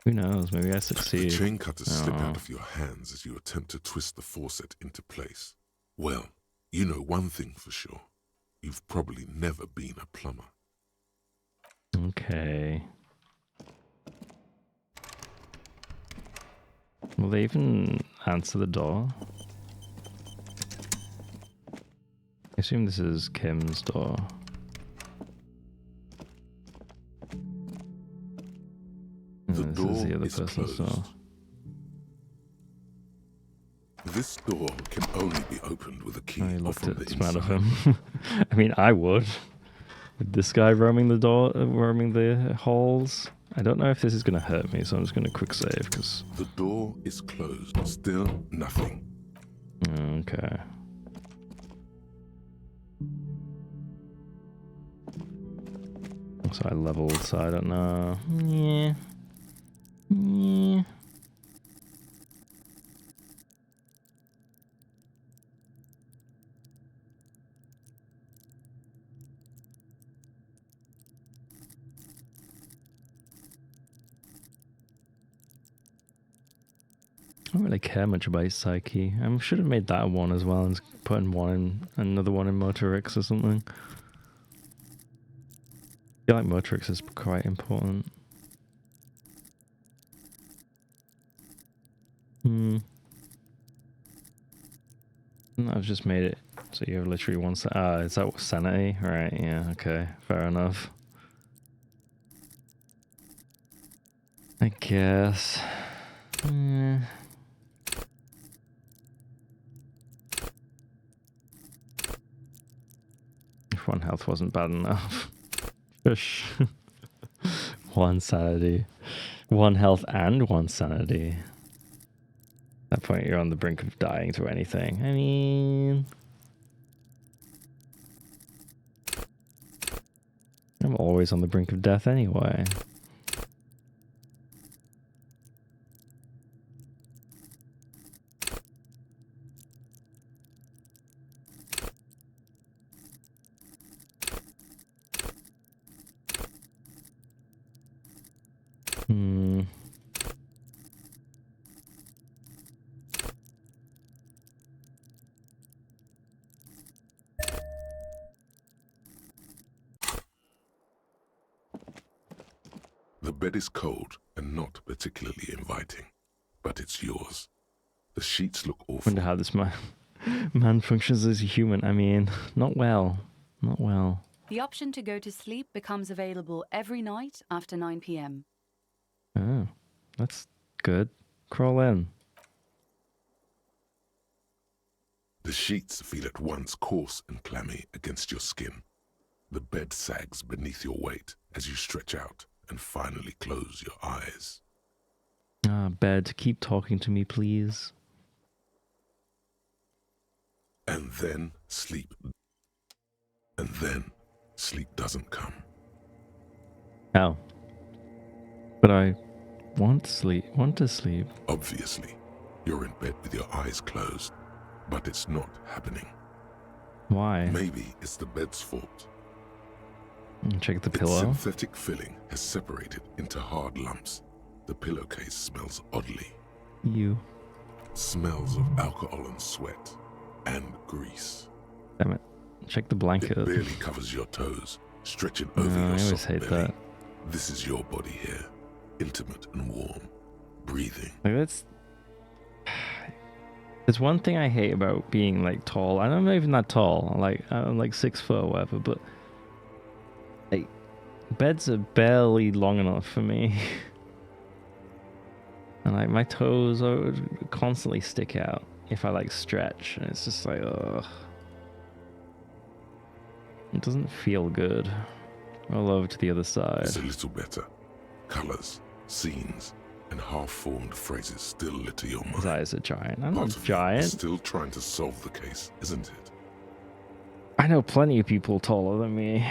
A: Who knows? Maybe I succeed.
D: The chain cutters slip out of your hands as you attempt to twist the faucet into place. Well, you know one thing for sure. You've probably never been a plumber.
A: Okay. Will they even answer the door? I assume this is Kim's door.
D: The
A: this
D: door
A: is the other
D: is
A: person's
D: closed.
A: door.
D: This door can only be opened with a key
A: I
D: or
A: looked
D: from
A: at
D: the
A: smart of
D: inside.
A: him. I mean, I would. With this guy roaming the door, roaming the halls. I don't know if this is going to hurt me, so I'm just going to quick save because.
D: The door is closed. Still nothing.
A: Okay. So I leveled, so I don't know. Yeah. Yeah. I don't really care much about Psyche. I should have made that a 1 as well and put in one in another one in Motorix or something. I feel like Motorix is quite important. I've just made it so you have literally one is that sanity? Right, yeah, okay, fair enough. I guess. If 1 health wasn't bad enough. Shush. 1 sanity. 1 health and 1 sanity. At that point, you're on the brink of dying to anything. I mean... I'm always on the brink of death anyway.
D: The bed is cold and not particularly inviting, but it's yours. The sheets look awful.
A: Wonder how this man functions as a human. I mean, not well. Not well.
Q: The option to go to sleep becomes available every night after 9 p.m.
A: Oh, that's good. Crawl in.
D: The sheets feel at once coarse and clammy against your skin. The bed sags beneath your weight as you stretch out and finally close your eyes.
A: Ah, bed, keep talking to me, please.
D: And then sleep. And then sleep doesn't come.
A: Oh. But I want to sleep.
D: Obviously, you're in bed with your eyes closed, but it's not happening.
A: Why?
D: Maybe it's the bed's fault.
A: Check the
D: Its
A: pillow.
D: synthetic filling has separated into hard lumps. The pillowcase smells oddly.
A: You.
D: Smells of alcohol and sweat and grease.
A: Damn it. Check the blanket.
D: It barely covers your toes, stretching over your
A: I always
D: soft
A: hate
D: belly.
A: that.
D: This is your body here, intimate and warm, breathing.
A: Like that's. There's one thing I hate about being like tall. I'm not even that tall. Like I'm like 6 foot or whatever, but like beds are barely long enough for me. And like my toes would constantly stick out if I like stretch, and it's just like, ugh. It doesn't feel good. Roll over to the other side.
D: It's a little better. Colors, scenes, and half-formed phrases still litter your mind.
A: His eyes are giant. I'm
D: Part
A: not
D: of you
A: giant.
D: is still trying to solve the case, isn't it?
A: I know plenty of people taller than me.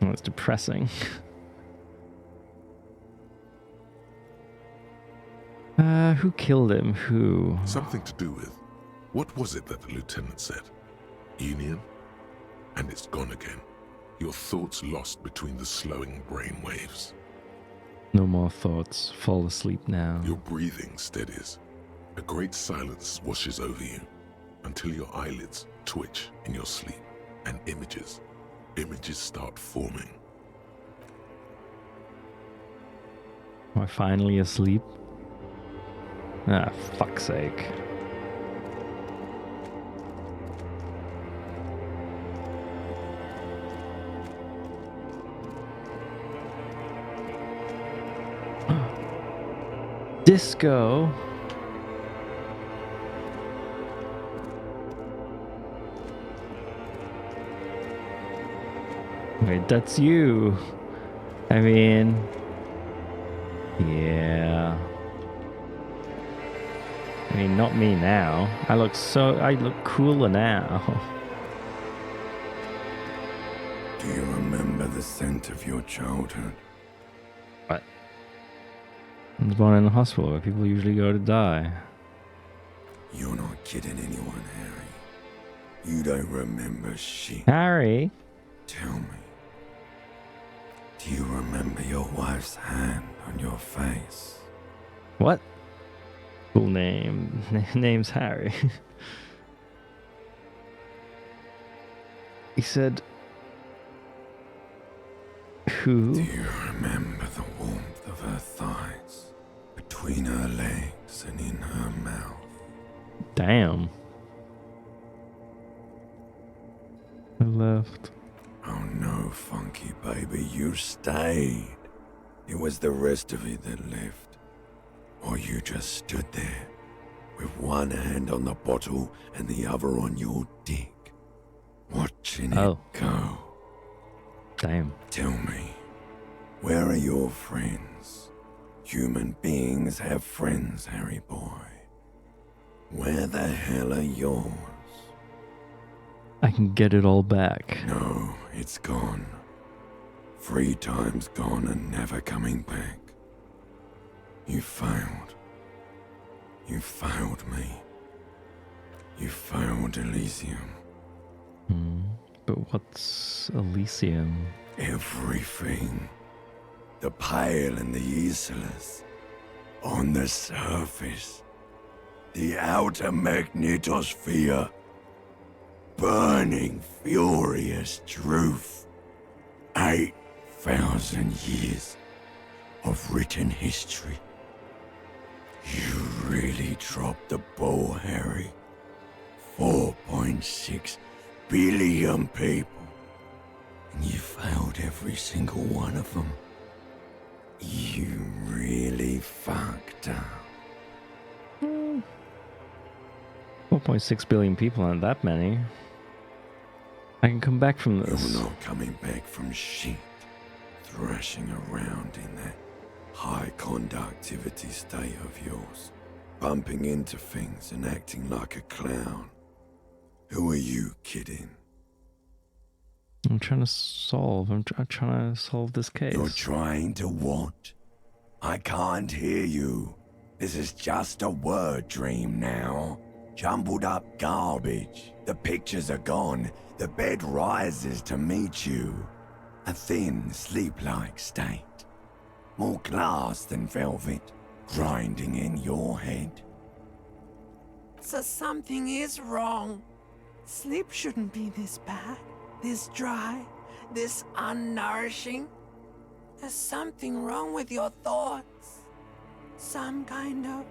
A: Well, it's depressing. Who killed him? Who?
D: Something to do with, what was it that the lieutenant said? Union? And it's gone again. Your thoughts lost between the slowing brain waves.
A: No more thoughts. Fall asleep now.
D: Your breathing steadies. A great silence washes over you until your eyelids twitch in your sleep and images start forming.
A: Am I finally asleep? Ah, fuck's sake. Disco. Wait, that's you. I mean, yeah. I mean, not me now. I look cooler now.
N: Do you remember the scent of your childhood?
A: What? I was born in the hospital where people usually go to die.
N: You're not kidding anyone, Harry. You don't remember shit.
A: Harry?
N: Tell me. Do you remember your wife's hand on your face?
A: What? Cool name. Name's Harry. He said... Who?
N: Do you remember the warmth of her thighs? Between her legs and in her mouth?
A: Damn. I left.
N: Oh no, Funky baby, you stayed. It was the rest of you that left. Or you just stood there, with one hand on the bottle and the other on your dick, watching it go.
A: Damn.
N: Tell me, where are your friends? Human beings have friends, Harry boy. Where the hell are yours?
A: I can get it all back.
N: No, it's gone. 3 times gone and never coming back. You failed. You failed me. You failed Elysium.
A: But what's Elysium?
N: Everything. The Pale and the Islas. On the surface. The outer magnetosphere. Burning, furious truth. 8,000 years of written history. You really dropped the ball, Harry. 4.6 billion people. And you failed every single one of them. You really fucked up.
A: 4.6 billion people, aren't that many. I can come back from this.
N: You're not coming back from shit. thrashing around in that high conductivity state of yours, bumping into things and acting like a clown. Who are you kidding?
A: I'm trying to solve. I'm trying to solve this case.
N: You're trying to what? I can't hear you. This is just a word dream now. Jumbled up garbage. The pictures are gone. The bed rises to meet you. A thin, sleep-like state. More glass than velvet, grinding in your head.
J: So something is wrong. Sleep shouldn't be this bad, this dry, this unnourishing. There's something wrong with your thoughts. Some kind of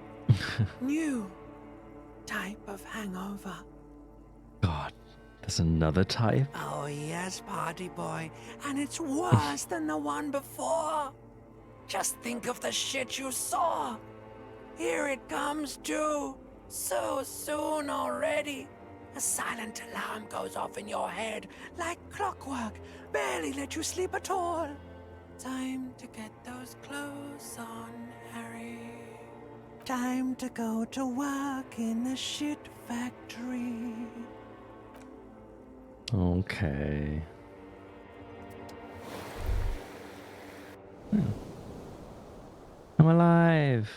J: new type of hangover.
A: God, there's another type?
J: Oh yes, party boy. And it's worse than the one before. Just think of the shit you saw. Here it comes too. So soon already. A silent alarm goes off in your head like clockwork. Barely let you sleep at all. Time to get those clothes on, Harry. Time to go to work in the shit factory.
A: Okay. I'm alive.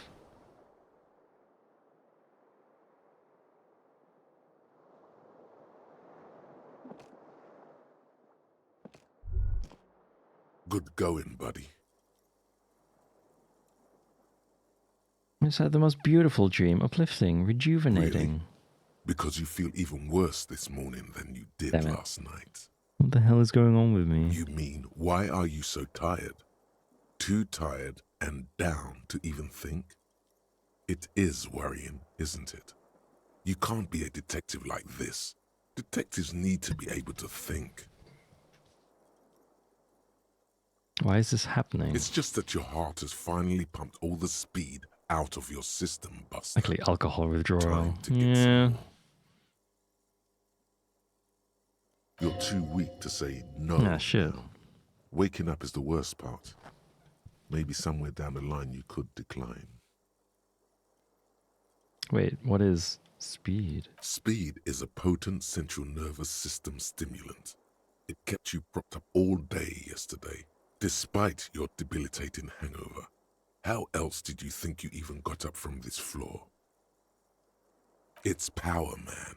D: Good going, buddy.
A: It's had the most beautiful dream, uplifting, rejuvenating.
D: Really? Because you feel even worse this morning than you did
A: Damn it.
D: last night.
A: What the hell is going on with me?
D: You mean, why are you so tired? Too tired and down to even think? It is worrying, isn't it? You can't be a detective like this. Detectives need to be able to think.
A: Why is this happening?
D: It's just that your heart has finally pumped all the speed out of your system, Buster.
A: Likely alcohol withdrawal.
D: Time to get some
A: Yeah.
D: more. You're too weak to say no.
A: Ah, shit.
D: Waking up is the worst part. Maybe somewhere down the line you could decline.
A: Wait, what is speed?
D: Speed is a potent central nervous system stimulant. It kept you propped up all day yesterday, despite your debilitating hangover. How else did you think you even got up from this floor? It's power, man.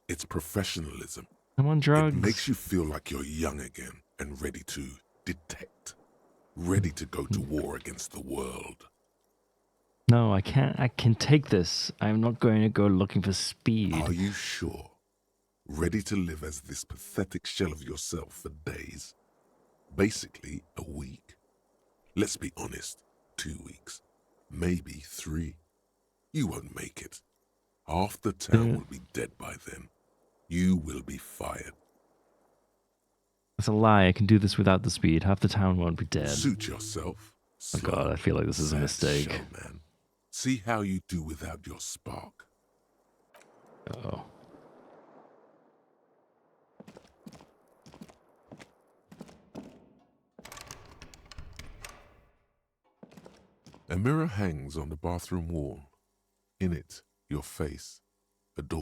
D: It's professionalism.
A: I'm on drugs.
D: It makes you feel like you're young again and ready to detect. Ready to go to war against the world.
A: No, I can't. I can take this. I'm not going to go looking for speed.
D: Are you sure? Ready to live as this pathetic shell of yourself for days? Basically, a week. Let's be honest, 2 weeks. Maybe 3. You won't make it. Half the town will be dead by then. You will be fired.
A: That's a lie. I can do this without the speed. Half the town won't be dead.
D: Suit yourself.
A: Oh god, I feel like this is a mistake.
D: Shell, man. See how you do without your spark.
A: Oh.
D: A mirror hangs on the bathroom wall. In it, your face, a door.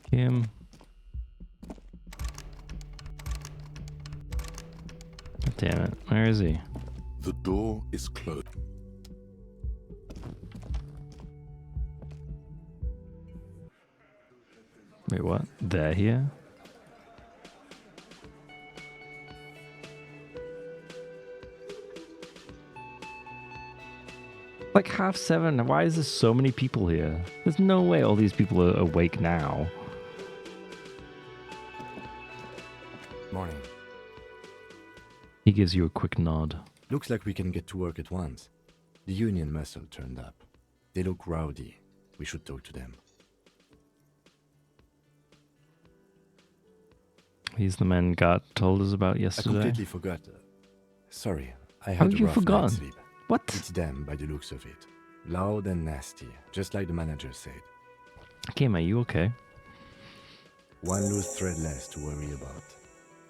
A: Kim. God damn it. Where is he?
D: The door is closed.
A: Wait, what? They're here? Like 7:30. Why is there so many people here? There's no way all these people are awake now.
C: Morning.
A: He gives you a quick nod.
C: Looks like we can get to work at once. The union muscle turned up. They look rowdy. We should talk to them.
A: He's the man God told us about
C: I
A: yesterday.
C: completely forgot. Sorry, I
A: How
C: had
A: have
C: a
A: you
C: rough
A: forgotten?
C: night's sleep.
A: What?
C: It's them by the looks of it. Loud and nasty, just like the manager said.
A: Kim, are you okay?
C: One loose thread less to worry about,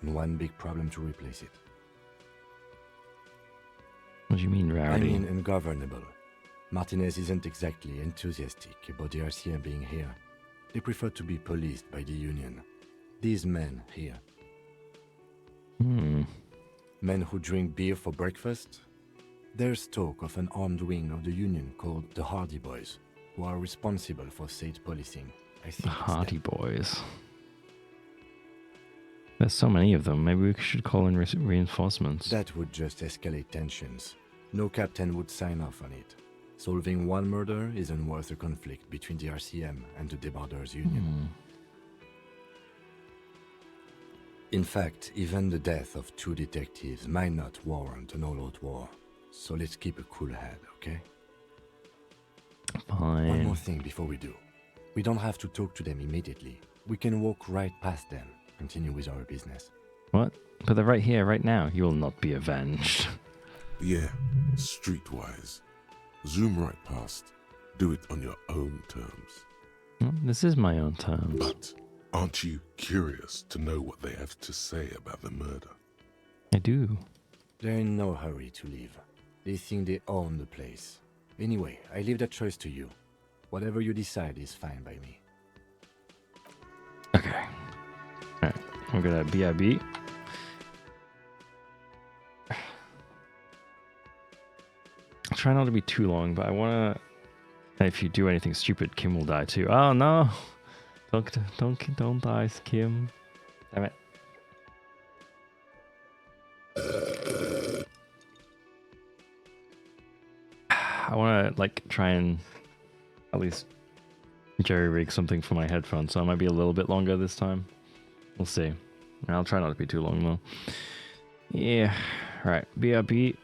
C: and one big problem to replace it.
A: What do you mean, rowdy?
C: I mean ungovernable. Martinez isn't exactly enthusiastic about the RCM being here. They prefer to be policed by the Union. These men here. Men who drink beer for breakfast? There's talk of an armed wing of the Union called the Hardy Boys, who are responsible for state policing. I think
A: the Hardy Boys. There's so many of them. Maybe we should call in reinforcements.
C: That would just escalate tensions. No captain would sign off on it. Solving one murder isn't worth a conflict between the RCM and the Debarders Union. In fact, even the death of 2 detectives might not warrant an all-out war. So let's keep a cool head, okay?
A: Fine.
C: One more thing before we do. We don't have to talk to them immediately. We can walk right past them, continue with our business.
A: What? But they're right here, right now. You will not be avenged.
D: Yeah, streetwise. Zoom right past. Do it on your own terms.
A: Well, this is my own terms.
D: But aren't you curious to know what they have to say about the murder?
A: I do.
C: They're in no hurry to leave. They think they own the place. Anyway, I leave that choice to you. Whatever you decide is fine by me.
A: Okay. Alright, I'm gonna BRB. I'll try not to be too long, but I wanna... If you do anything stupid, Kim will die too. Oh no! Don't die, Kim. Damn it. I want to like try and at least jerry rig something for my headphones, so it might be a little bit longer this time. We'll see. I'll try not to be too long though. Yeah. All right. BRB.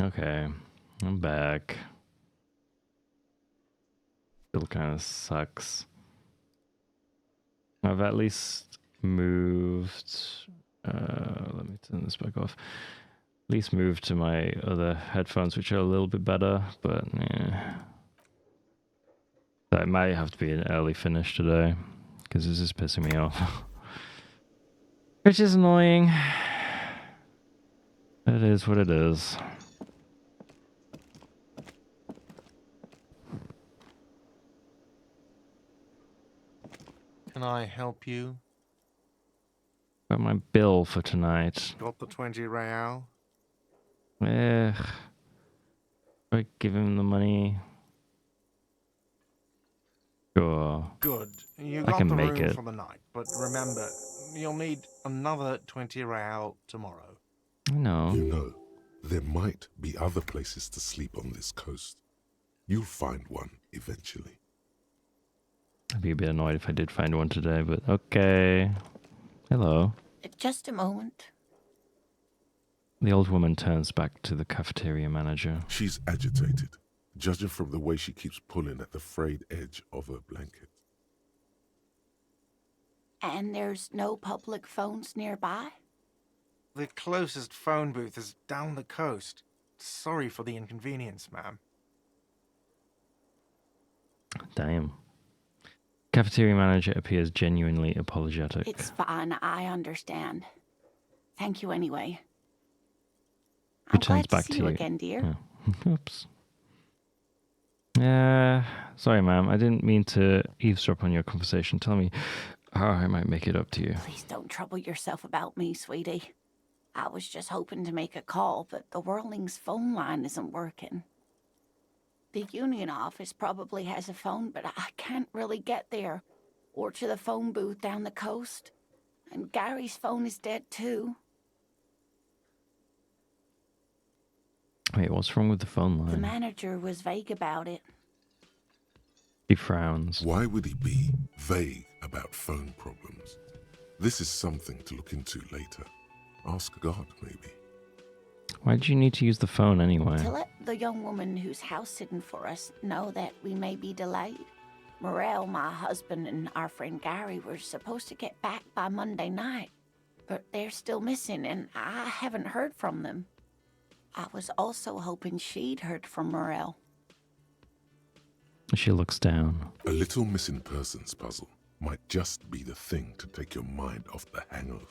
A: Okay, I'm back. Still kind of sucks. I've at least moved. Let me turn this back off. At least moved to my other headphones, which are a little bit better, but yeah. That might have to be an early finish today, because this is pissing me off. Which is annoying. It is what it is.
L: Can I help you?
A: Got my bill for tonight.
L: Got the 20 real?
A: I give him the money. Sure.
L: Good. You
A: I
L: got
A: can
L: the
A: make
L: room
A: it.
L: for the night, but remember, you'll need another 20 real tomorrow.
A: I know.
D: You know, there might be other places to sleep on this coast. You'll find one eventually.
A: I'd be a bit annoyed if I did find one today, but okay. Hello.
M: Just a moment.
A: The old woman turns back to the cafeteria manager.
D: She's agitated, judging from the way she keeps pulling at the frayed edge of her blanket.
E: And there's no public phones nearby?
L: The closest phone booth is down the coast. Sorry for the inconvenience, ma'am.
A: Damn. Cafeteria manager appears genuinely apologetic.
E: It's fine, I understand. Thank you anyway.
A: Returns back
E: to see you again, dear.
A: Oh. Oops. Sorry, ma'am. I didn't mean to eavesdrop on your conversation. Tell me how I might make it up to you.
E: Please don't trouble yourself about me, sweetie. I was just hoping to make a call, but the Whirling's phone line isn't working. The union office probably has a phone, but I can't really get there. Or to the phone booth down the coast. And Gary's phone is dead too.
A: Wait, what's wrong with the phone line?
E: The manager was vague about it.
A: He frowns.
D: Why would he be vague about phone problems? This is something to look into later. Ask God, maybe.
A: Why do you need to use the phone anyway?
E: To let the young woman who's house-sitting for us know that we may be delayed. Morel, my husband, and our friend Gary were supposed to get back by Monday night, but they're still missing, and I haven't heard from them. I was also hoping she'd heard from Morel.
A: She looks down.
D: A little missing persons puzzle might just be the thing to take your mind off the hangover.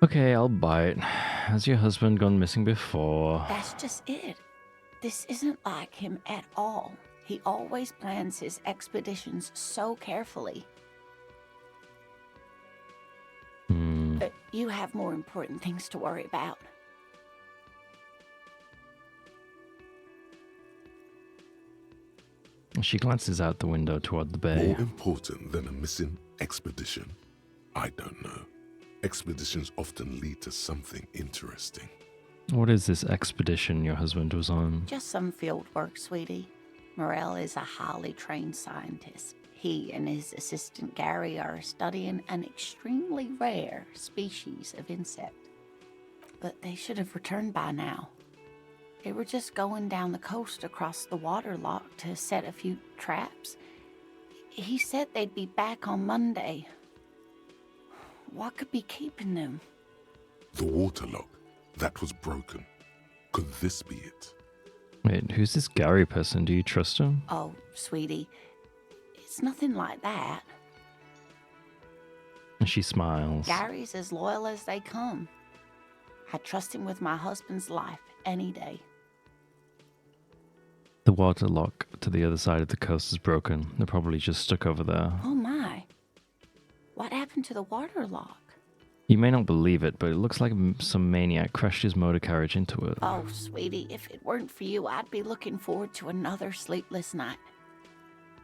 A: Okay, I'll buy it. Has your husband gone missing before?
E: That's just it. This isn't like him at all. He always plans his expeditions so carefully. You have more important things to worry about.
A: She glances out the window toward the bay.
D: More important than a missing expedition? I don't know. Expeditions often lead to something interesting.
A: What is this expedition your husband was on?
E: Just some field work, sweetie. Morel is a highly trained scientist. He and his assistant Gary are studying an extremely rare species of insect. But they should have returned by now. They were just going down the coast across the waterlock to set a few traps. He said they'd be back on Monday. What could be keeping them?
D: The waterlock. That was broken. Could this be it?
A: Wait, who's this Gary person? Do you trust him?
E: Oh, sweetie, it's nothing like that.
A: She smiles.
E: Gary's as loyal as they come. I trust him with my husband's life any day.
A: The waterlock to the other side of the coast is broken. They're probably just stuck over there.
E: Oh my. What happened to the waterlock?
A: You may not believe it, but it looks like some maniac crashed his motor carriage into it.
E: Oh, sweetie, if it weren't for you, I'd be looking forward to another sleepless night.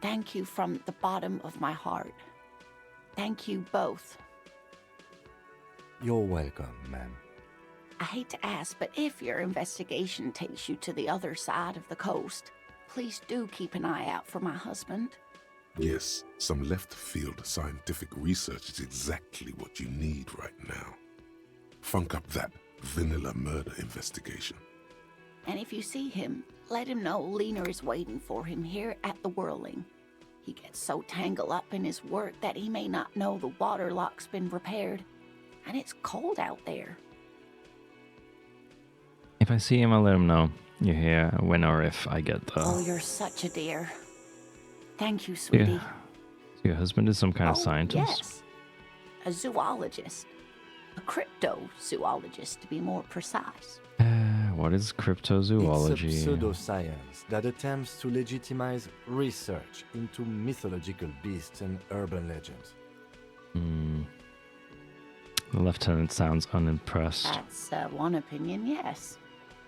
E: Thank you from the bottom of my heart. Thank you both.
C: You're welcome, ma'am.
E: I hate to ask, but if your investigation takes you to the other side of the coast, please do keep an eye out for my husband.
D: Yes, some left-field scientific research is exactly what you need right now. Funk up that vanilla murder investigation.
R: And if you see him, let him know Lena is waiting for him here at the Whirling. He gets so tangled up in his work that he may not know the water lock's been repaired. And it's cold out there.
A: If I see him, I'll let him know you're here when or if I get there.
R: Oh, you're such a dear. Thank you, sweetie.
A: Yeah. So your husband is some kind of scientist?
R: Yes. A zoologist. A cryptozoologist, to be more precise.
A: What is cryptozoology?
C: It's a pseudoscience that attempts to legitimize research into mythological beasts and urban legends.
A: The lieutenant sounds unimpressed.
R: That's one opinion, yes.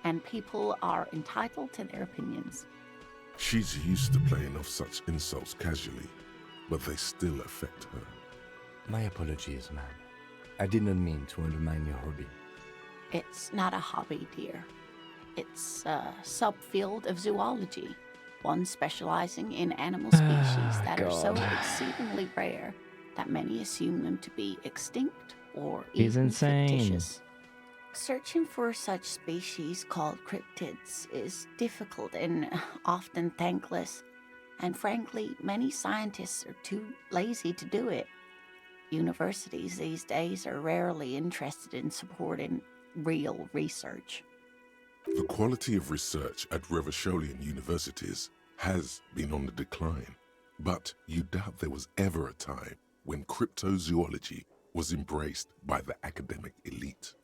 R: And people are entitled to their opinions.
D: She's used to playing off such insults casually, but they still affect her.
C: My apologies, ma'am. I did not mean to undermine your hobby.
R: It's not a hobby, dear. It's a subfield of zoology, one specializing in animal species that are so exceedingly rare that many assume them to be extinct or even fictitious. Searching for such species called cryptids is difficult and often thankless, and frankly, many scientists are too lazy to do it. Universities these days are rarely interested in supporting real research.
D: The quality of research at Revacholian universities has been on the decline, but you doubt there was ever a time when cryptozoology was embraced by the academic elite.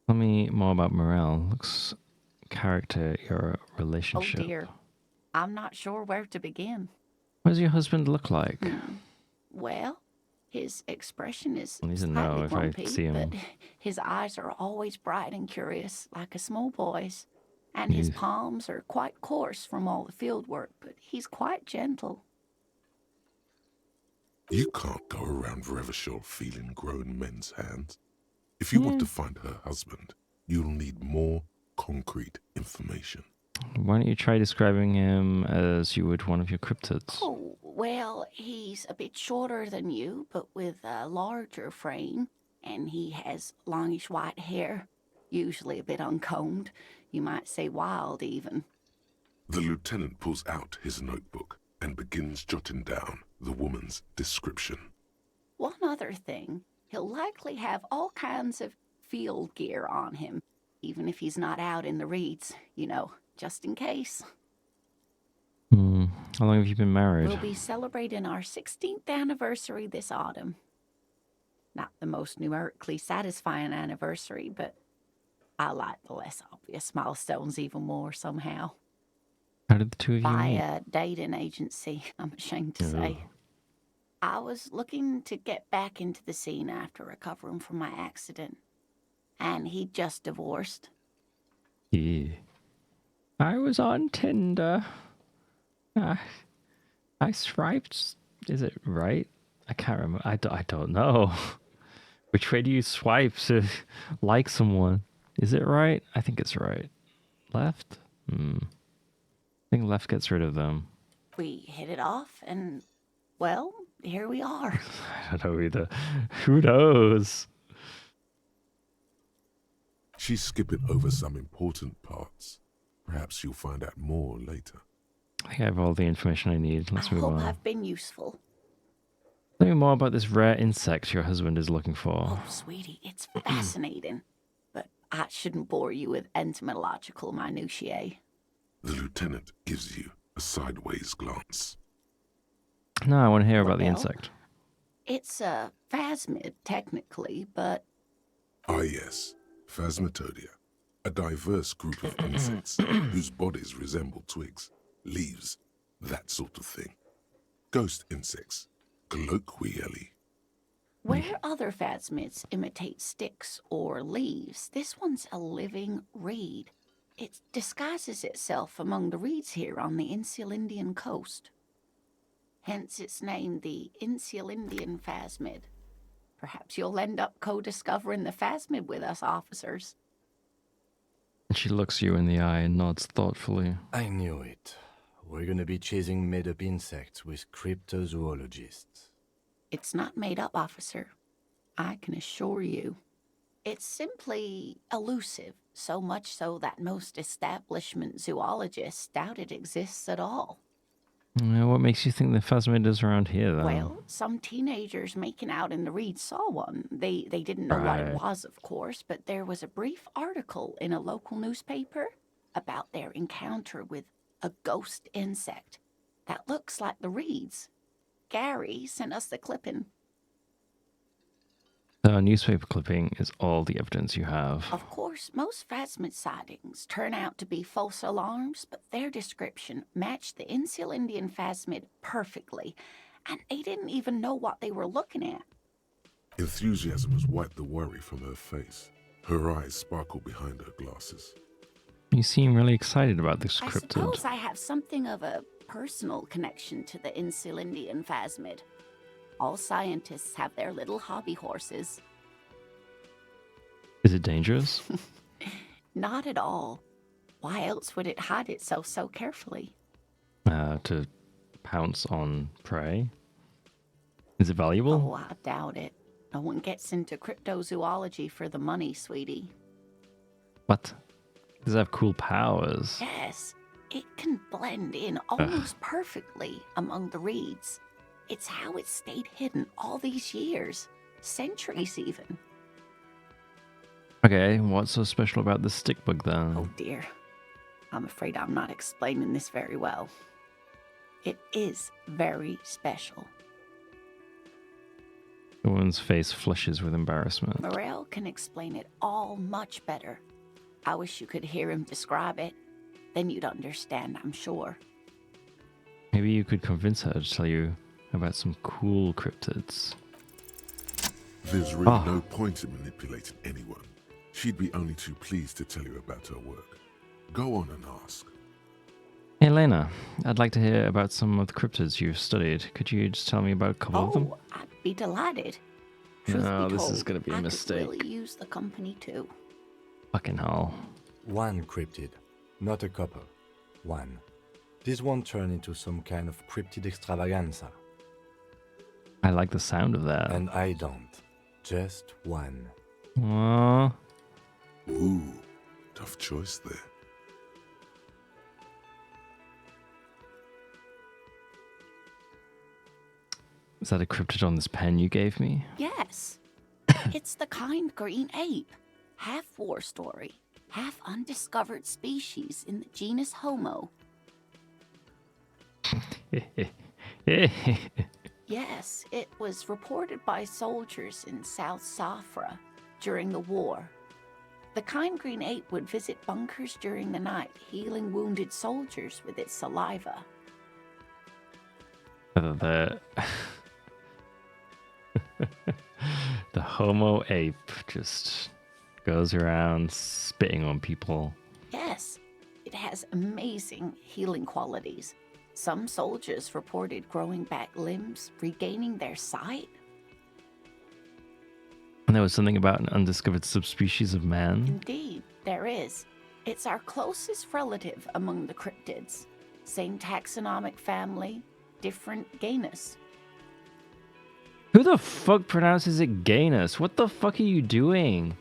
A: Tell me more about Morel. Looks character, your relationship.
R: Oh dear, I'm not sure where to begin.
A: What does your husband look like?
R: Well, his expression is
A: I need to
R: slightly
A: know if I
R: grumpy,
A: see him.
R: but his eyes are always bright and curious, like a small boy's. And his palms are quite coarse from all the field work, but he's quite gentle.
D: You can't go around Revachol feeling grown men's hands. If you want to find her husband, you'll need more concrete information.
A: Why don't you try describing him as you would one of your cryptids?
R: Oh, well, he's a bit shorter than you, but with a larger frame, and he has longish white hair, usually a bit uncombed. You might say wild, even.
D: The lieutenant pulls out his notebook and begins jotting down the woman's description.
R: One other thing, he'll likely have all kinds of field gear on him, even if he's not out in the reeds, you know, just in case.
A: How long have you been married?
R: We'll be celebrating our 16th anniversary this autumn. Not the most numerically satisfying anniversary, but I like the less obvious milestones even more somehow.
A: How did the two of you
R: By
A: meet?
R: a dating agency, I'm ashamed to say. I was looking to get back into the scene after recovering from my accident, and he'd just divorced.
A: Yeah. I was on Tinder. I swiped. Is it right? I can't remember. I don't know. Which way do you swipe to like someone? Is it right? I think it's right. Left? I think left gets rid of them.
R: We hit it off, and, well, here we are.
A: I don't know either. Who knows?
D: She's skipping over some important parts. Perhaps you'll find out more later.
A: I think I have all the information I need. Let's move
R: I hope
A: on.
R: I've been useful.
A: Tell me more about this rare insect your husband is looking for.
R: Oh, sweetie, it's fascinating. But I shouldn't bore you with entomological minutiae.
D: The lieutenant gives you a sideways glance.
A: No, I want to hear about the
R: Well,
A: insect.
R: It's a phasmid, technically, but
D: Ah yes, Phasmatodia, a diverse group of insects whose bodies resemble twigs, leaves, that sort of thing. Ghost insects, colloquially.
R: where other phasmids imitate sticks or leaves, this one's a living reed. It disguises itself among the reeds here on the Insular Indian coast. Hence it's named the Insular Indian phasmid. Perhaps you'll end up co-discovering the phasmid with us officers.
A: And she looks you in the eye and nods thoughtfully.
C: I knew it. we're gonna be chasing made-up insects with cryptozoologists.
R: It's not made up, officer. I can assure you. It's simply elusive, so much so that most establishment zoologists doubt it exists at all.
A: What makes you think the phasmid is around here, though?
R: Well, some teenagers making out in the reeds saw one. They didn't know what it was, of course, but there was a brief article in a local newspaper about their encounter with a ghost insect that looks like the reeds. Gary sent us the clipping.
A: The newspaper clipping is all the evidence you have.
R: Of course, most phasmid sightings turn out to be false alarms, but their description matched the Insul Indian phasmid perfectly, and they didn't even know what they were looking at.
D: Enthusiasm has wiped the worry from her face. Her eyes sparkle behind her glasses.
A: You seem really excited about this
R: I
A: cryptid.
R: suppose I have something of a personal connection to the Insul Indian phasmid. All scientists have their little hobby horses.
A: Is it dangerous?
R: Not at all. Why else would it hide itself so carefully?
A: To pounce on prey? Is it valuable?
R: Oh, I doubt it. No one gets into cryptozoology for the money, sweetie.
A: What? Does it have cool powers?
R: Yes, it can blend in almost perfectly among the reeds. It's how it stayed hidden all these years, centuries even.
A: Okay, what's so special about the stick bug then?
R: Oh dear, I'm afraid I'm not explaining this very well. It is very special.
A: The woman's face flushes with embarrassment.
R: Morel can explain it all much better. I wish you could hear him describe it. Then you'd understand, I'm sure.
A: Maybe you could convince her to tell you about some cool cryptids.
D: There's really no point in manipulating anyone. She'd be only too pleased to tell you about her work. Go on and ask.
A: Hey, Elena, I'd like to hear about some of the cryptids you've studied. Could you just tell me about a couple of them?
R: I'd be delighted. Truth
A: No,
R: be
A: this
R: told,
A: is going to be a
R: I
A: mistake.
R: could really use the company too.
A: Fucking hell.
C: One cryptid, not a couple. One. This won't turn into some kind of cryptid extravaganza.
A: I like the sound of that.
C: And I don't. Just one.
A: Aww.
D: Ooh, tough choice there.
A: Is that a cryptid on this pen you gave me?
R: Yes. It's the kind green ape. Half war story, half undiscovered species in the genus Homo. Yes, it was reported by soldiers in South Safra during the war. The kind green ape would visit bunkers during the night, healing wounded soldiers with its saliva.
A: The Homo ape just goes around spitting on people.
R: Yes, it has amazing healing qualities. Some soldiers reported growing back limbs, regaining their sight.
A: And there was something about an undiscovered subspecies of man.
R: Indeed, there is. It's our closest relative among the cryptids. Same taxonomic family, different genus.
A: Who the fuck pronounces it Ganus? What the fuck are you doing?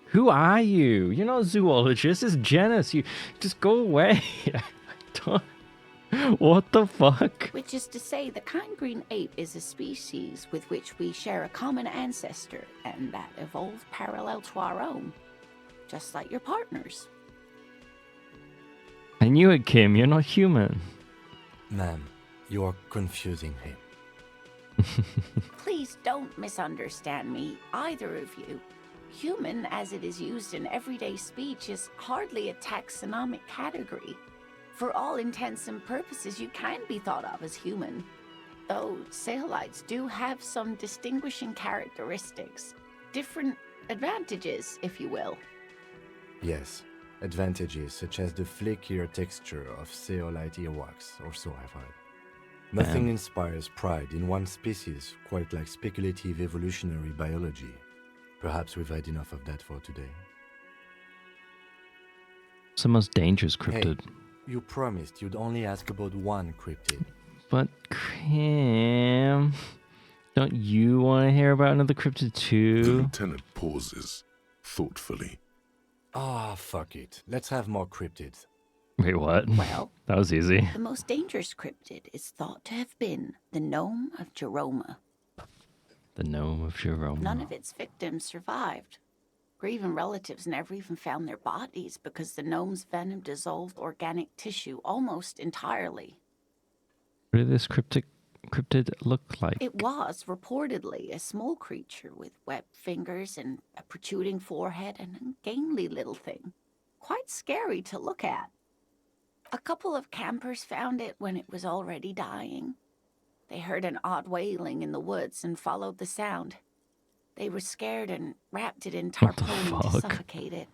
A: Who are you? You're not a zoologist, it's genus. You just go away. What the fuck?
R: Which is to say, the kind green ape is a species with which we share a common ancestor, and that evolved parallel to our own. Just like your partners.
A: I knew it, Kim. You're not human.
C: Ma'am, you are confusing him.
R: Please don't misunderstand me, either of you. Human, as it is used in everyday speech, is hardly a taxonomic category. For all intents and purposes, you can be thought of as human. Though Saolites do have some distinguishing characteristics. Different advantages, if you will.
C: Yes, advantages such as the flakier texture of Saolite earwax, or so I've heard. Nothing inspires pride in one species quite like speculative evolutionary biology. Perhaps we've had enough of that for today.
A: It's the most dangerous cryptid.
C: Hey, You promised you'd only ask about one cryptid.
A: But Cam, don't you want to hear about another cryptid
D: The
A: too?
D: lieutenant pauses, thoughtfully.
C: Ah, fuck it. Let's have more cryptids.
A: Wait, what?
R: Well,
A: that was easy.
R: The most dangerous cryptid is thought to have been the gnome of Jeroma.
A: The gnome of Jeroma.
R: None of its victims survived. Grieving relatives never even found their bodies because the gnome's venom dissolved organic tissue almost entirely.
A: What did this cryptid look like?
R: It was reportedly a small creature with webbed fingers and a protruding forehead and a gangly little thing. Quite scary to look at. A couple of campers found it when it was already dying. They heard an odd wailing in the woods and followed the sound. They were scared and wrapped it in tarpaulin to suffocate it.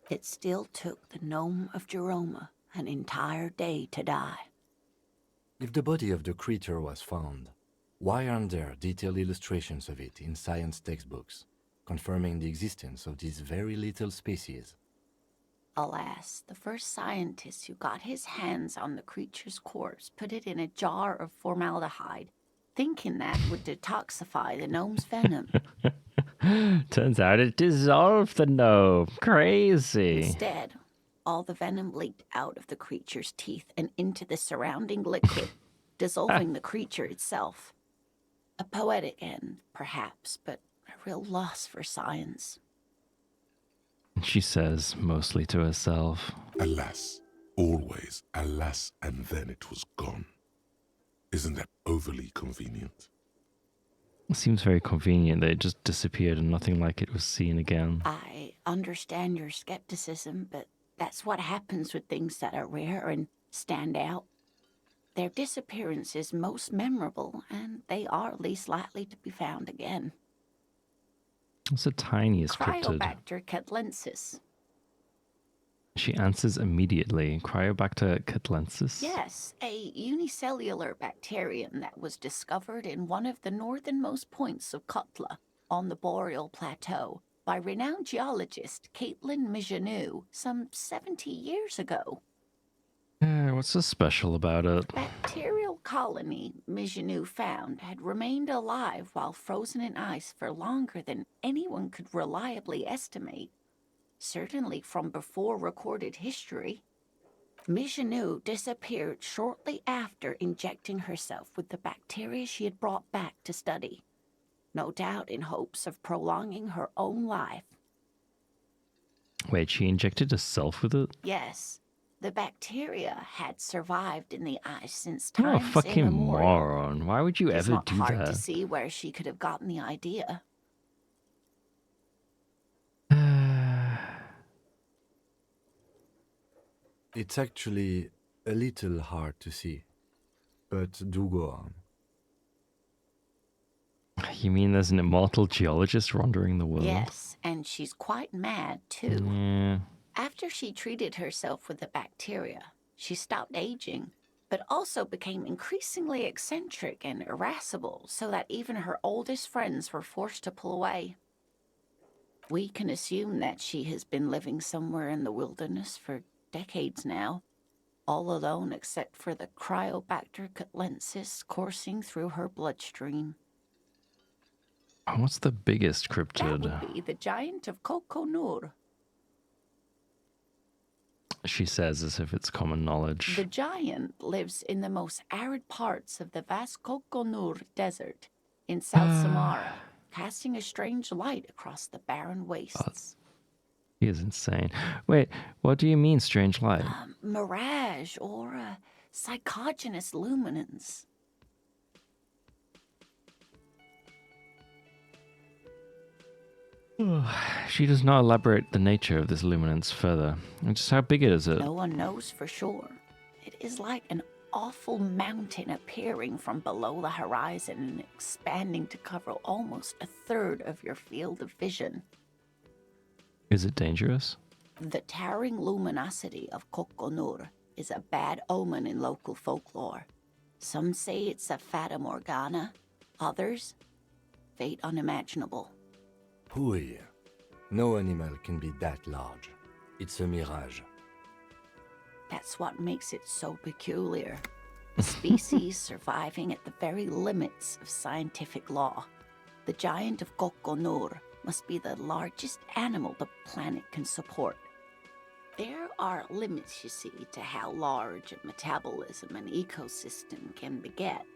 R: It still took the gnome of Jeroma an entire day to die.
C: If the body of the creature was found, why aren't there detailed illustrations of it in science textbooks, confirming the existence of this very little species?
R: Alas, the first scientist who got his hands on the creature's corpse put it in a jar of formaldehyde, thinking that would detoxify the gnome's venom.
A: Turns out it dissolved the gnome. Crazy.
R: Instead, all the venom leaked out of the creature's teeth and into the surrounding liquid, dissolving the creature itself. A poetic end, perhaps, but a real loss for science.
A: She says, mostly to herself.
D: Alas, always alas, and then it was gone. Isn't that overly convenient?
A: It seems very convenient that it just disappeared and nothing like it was seen again.
R: I understand your skepticism, but that's what happens with things that are rare and stand out. Their disappearance is most memorable, and they are least likely to be found again.
A: What's the tiniest cryptid?
R: Cryobacter catlensis.
A: She answers immediately. Cryobacter catlensis?
R: Yes, a unicellular bacterium that was discovered in one of the northernmost points of Kotla on the Boreal Plateau by renowned geologist Caitlin Mijanou some 70 years ago.
A: What's so special about it?
R: The bacterial colony Mijanou found had remained alive while frozen in ice for longer than anyone could reliably estimate. Certainly from before recorded history. Mijanou disappeared shortly after injecting herself with the bacteria she had brought back to study, no doubt in hopes of prolonging her own life.
A: Wait, she injected herself with it?
R: Yes, the bacteria had survived in the ice since
A: What a
R: times
A: fucking
R: immemorial.
A: moron. Why would you
R: It's
A: ever
R: not
A: do
R: hard
A: that?
R: to see where she could have gotten the idea.
C: It's actually a little hard to see, but do go on.
A: You mean there's an immortal geologist wandering the world?
R: Yes, and she's quite mad, too.
A: Yeah.
R: After she treated herself with the bacteria, she stopped aging, but also became increasingly eccentric and irascible, so that even her oldest friends were forced to pull away. We can assume that she has been living somewhere in the wilderness for decades now, all alone except for the Cryobacter catlensis coursing through her bloodstream.
A: What's the biggest
R: That
A: cryptid?
R: would be the giant of Kokonur.
A: She says as if it's common knowledge.
R: The giant lives in the most arid parts of the vast Kokonur Desert in South Samara, casting a strange light across the barren wastes.
A: He is insane. Wait, what do you mean, strange light?
R: Mirage or psychogenous luminance.
A: She does not elaborate the nature of this luminance further. And just how big is it?
R: No one knows for sure. It is like an awful mountain appearing from below the horizon and expanding to cover almost a third of your field of vision.
A: Is it dangerous?
R: The towering luminosity of Kokonur is a bad omen in local folklore. Some say it's a fata morgana, others, fate unimaginable.
C: Pooey. No animal can be that large. It's a mirage.
R: That's what makes it so peculiar. A species surviving at the very limits of scientific law. The giant of Kokonur must be the largest animal the planet can support. There are limits, you see, to how large a metabolism an ecosystem can beget.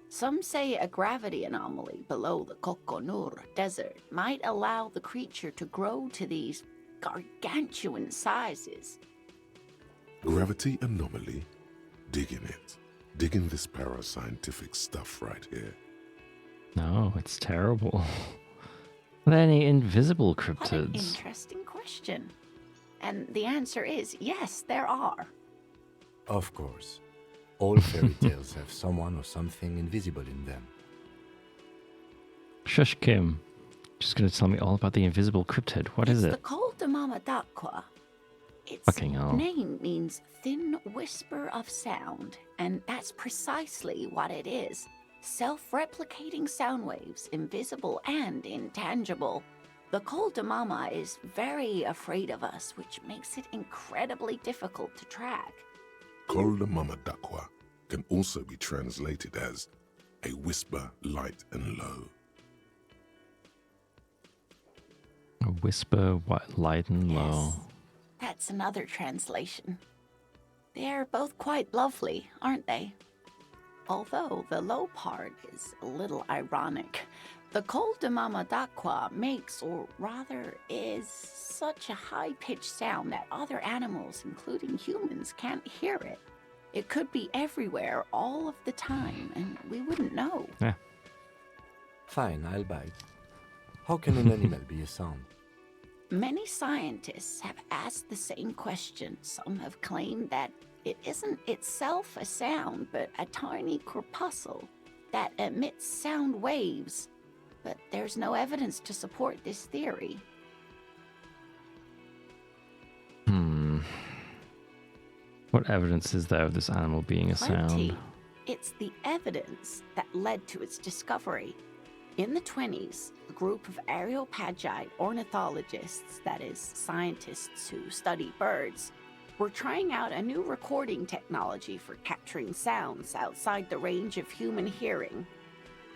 R: Some say a gravity anomaly below the Kokonur desert might allow the creature to grow to these gargantuan sizes.
D: Gravity anomaly? Digging it. Digging this parascientific stuff right here.
A: No, it's terrible. Are there any invisible
R: What an
A: cryptids?
R: interesting question. And the answer is yes, there are.
C: Of course. All fairy tales have someone or something invisible in them.
A: Shush, Kim. Just gonna tell me all about the invisible cryptid. What is
R: It's
A: it?
R: the Col de Mamadakwa. Its
A: Fucking hell.
R: name means thin whisper of sound, and that's precisely what it is. Self-replicating sound waves, invisible and intangible. The Col de Mama is very afraid of us, which makes it incredibly difficult to track.
D: Kolda Mama Dakwa can also be translated as a whisper light and low.
A: A whisper, light and low.
R: That's another translation. They're both quite lovely, aren't they? Although the low part is a little ironic. The Col de Mama Dakwa makes, or rather is, such a high-pitched sound that other animals, including humans, can't hear it. It could be everywhere all of the time, and we wouldn't know.
A: Yeah.
C: Fine, I'll bite. How can an animal be a sound?
R: Many scientists have asked the same question. Some have claimed that it isn't itself a sound, but a tiny corpuscle that emits sound waves. But there's no evidence to support this theory.
A: What evidence is there of this animal being a
R: Plenty.
A: sound?
R: It's the evidence that led to its discovery. In the 20s, a group of Areopagite ornithologists, that is, scientists who study birds, were trying out a new recording technology for capturing sounds outside the range of human hearing.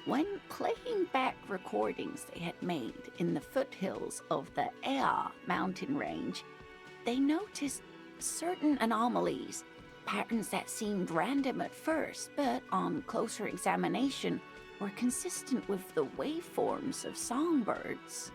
R: When playing back recordings they had made in the foothills of the Ea mountain range, they noticed certain anomalies, patterns that seemed random at first, but on closer examination were consistent with the waveforms of songbirds.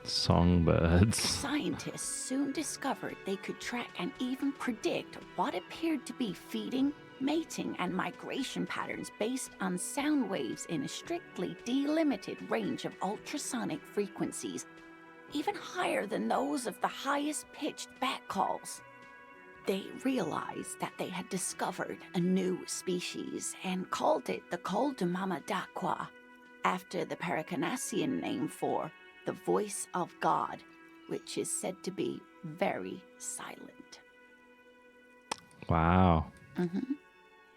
A: Songbirds.
R: Scientists soon discovered they could track and even predict what appeared to be feeding, mating, and migration patterns based on sound waves in a strictly delimited range of ultrasonic frequencies, even higher than those of the highest pitched bat calls. They realized that they had discovered a new species and called it the Col de Mama Dakwa, after the Paracanassian name for the voice of God, which is said to be very silent.
A: Wow.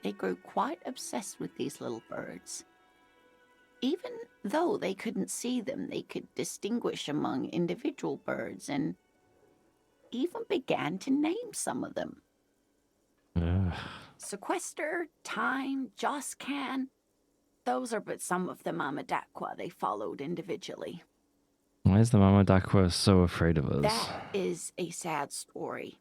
R: They grew quite obsessed with these little birds. Even though they couldn't see them, they could distinguish among individual birds and even began to name some of them. Sequester, Time, Joscan, those are but some of the Mamadakwa they followed individually.
A: Why is the Mama Dakwa so afraid of us?
R: That is a sad story.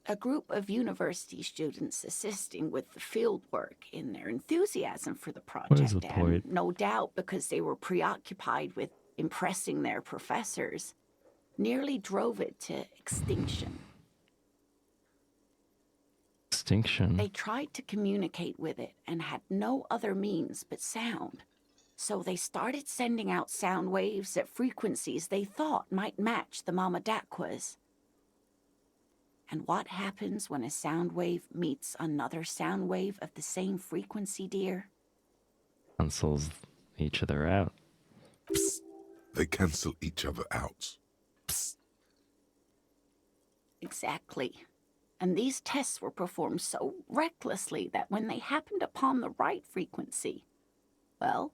R: A group of university students assisting with the field work in their enthusiasm for the project,
A: What is the
R: and
A: point?
R: no doubt because they were preoccupied with impressing their professors, nearly drove it to extinction.
A: Extinction?
R: They tried to communicate with it and had no other means but sound. So they started sending out sound waves at frequencies they thought might match the Mamadakwas. And what happens when a sound wave meets another sound wave of the same frequency, dear?
A: Cancels each other out.
D: Psst. They cancel each other out. Psst.
R: Exactly. And these tests were performed so recklessly that when they happened upon the right frequency, well,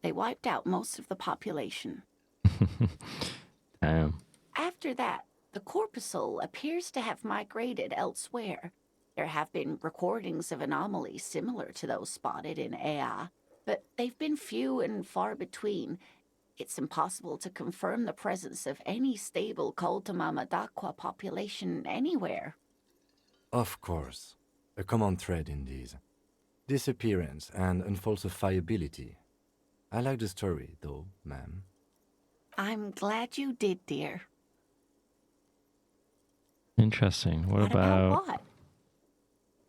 R: they wiped out most of the population.
A: Damn.
R: After that, The corpuscle appears to have migrated elsewhere. There have been recordings of anomalies similar to those spotted in AI, but they've been few and far between. It's impossible to confirm the presence of any stable Koltamama population anywhere.
C: Of course. A common thread in these. Disappearance and unfalsifiability. I like the story, though, ma'am.
R: I'm glad you did, dear.
A: Interesting. What
R: about what?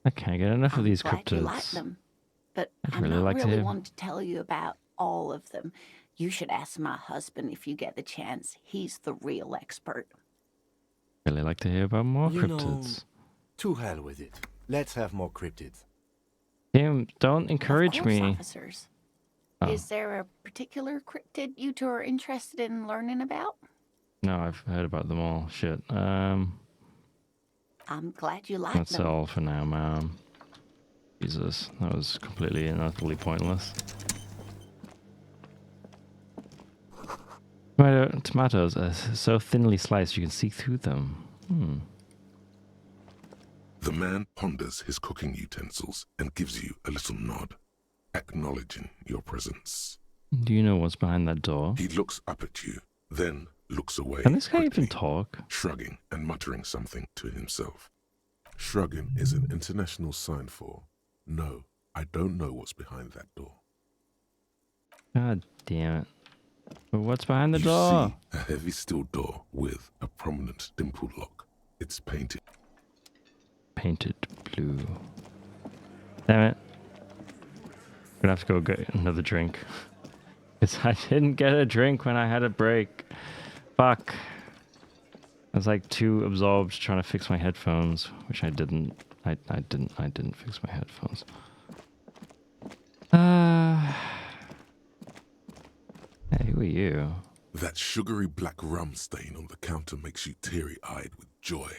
A: I can't get enough of these
R: Glad you like
A: cryptids.
R: them, but
A: I'd
R: I'm
A: really
R: not
A: like
R: really
A: to.
R: one to tell you about all of them. You should ask my husband if you get the chance. He's the real expert.
A: Really like to hear about more
C: You know,
A: cryptids.
C: to hell with it. Let's have more cryptids.
A: Tim, don't encourage
R: Of course,
A: me.
R: officers.
A: Oh.
R: Is there a particular cryptid you two are interested in learning about?
A: No, I've heard about them all. Shit.
R: I'm glad you like
A: That's
R: them.
A: all for now, ma'am. Jesus, that was completely and utterly pointless. Tomatoes are so thinly sliced you can see through them.
D: The man ponders his cooking utensils and gives you a little nod, acknowledging your presence.
A: Do you know what's behind that door?
D: He looks up at you, then looks away.
A: Can this guy
D: quickly,
A: even talk?
D: Shrugging and muttering something to himself. Shrugging is an international sign for, no, I don't know what's behind that door.
A: God damn it. But what's behind the
D: You
A: door?
D: see a heavy steel door with a prominent dimple lock. It's painted.
A: Painted blue. Damn it. I'm gonna have to go get another drink. Because I didn't get a drink when I had a break. Fuck. I was like too absorbed trying to fix my headphones, which I didn't. I didn't fix my headphones. Hey, who are you?
D: That sugary black rum stain on the counter makes you teary-eyed with joy.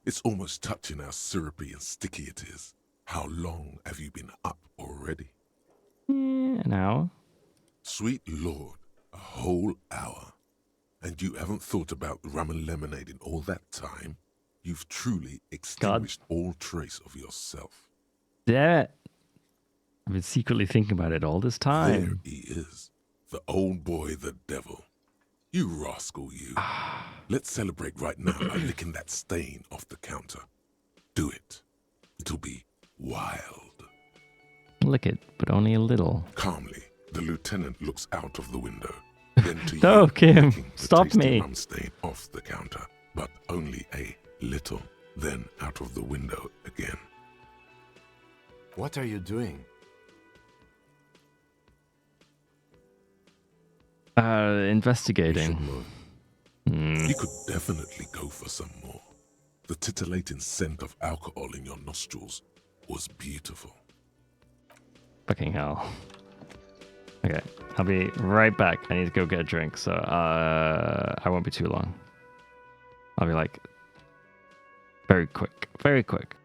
D: It's almost touching how syrupy and sticky it is. How long have you been up already?
A: An hour.
D: Sweet Lord, a whole hour. And you haven't thought about rum and lemonade in all that time? You've truly extinguished all trace of yourself.
A: Damn it. I've been secretly thinking about it all this time.
D: There he is, the old boy, the devil. You rascal, you. Let's celebrate right now by licking that stain off the counter. Do it. It'll be wild.
A: Lick it, but only a little.
D: Calmly, the lieutenant looks out of the window. Then to
A: No,
D: you,
A: Kim,
D: licking the
A: stop
D: tasty
A: me.
D: rum stain off the counter, but only a little. Then out of the window again.
C: What are you doing?
A: Investigating.
D: You could definitely go for some more. The titillating scent of alcohol in your nostrils was beautiful.
A: Fucking hell. Okay, I'll be right back. I need to go get a drink, so I won't be too long. I'll be like very quick, very quick.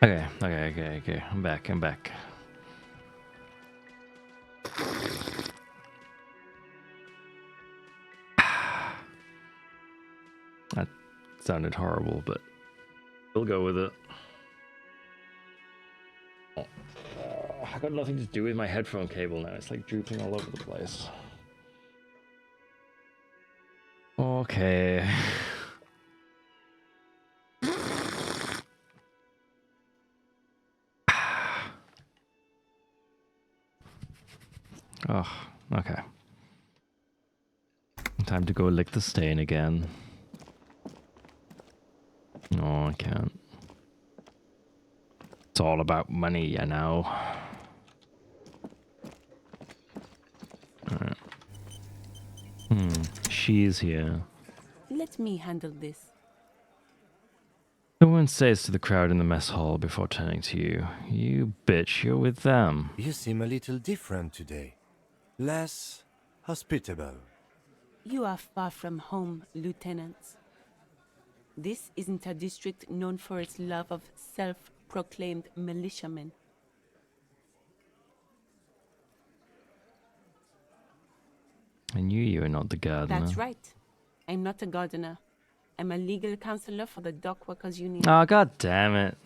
A: Okay. I'm back. That sounded horrible, but we'll go with it. Oh, I got nothing to do with my headphone cable now. It's like drooping all over the place. Okay. Oh, okay. Time to go lick the stain again. No, I can't. It's all about money, you know. Alright. She's here.
K: Let me handle this.
A: No one says to the crowd in the mess hall before turning to you, "You bitch, you're with them."
C: You seem a little different today. Less hospitable.
K: You are far from home, Lieutenant. This isn't a district known for its love of self-proclaimed militiamen.
A: I knew you were not the gardener.
K: That's right. I'm not a gardener. I'm a legal counselor for the Dock Workers Union.
A: Oh, god damn it.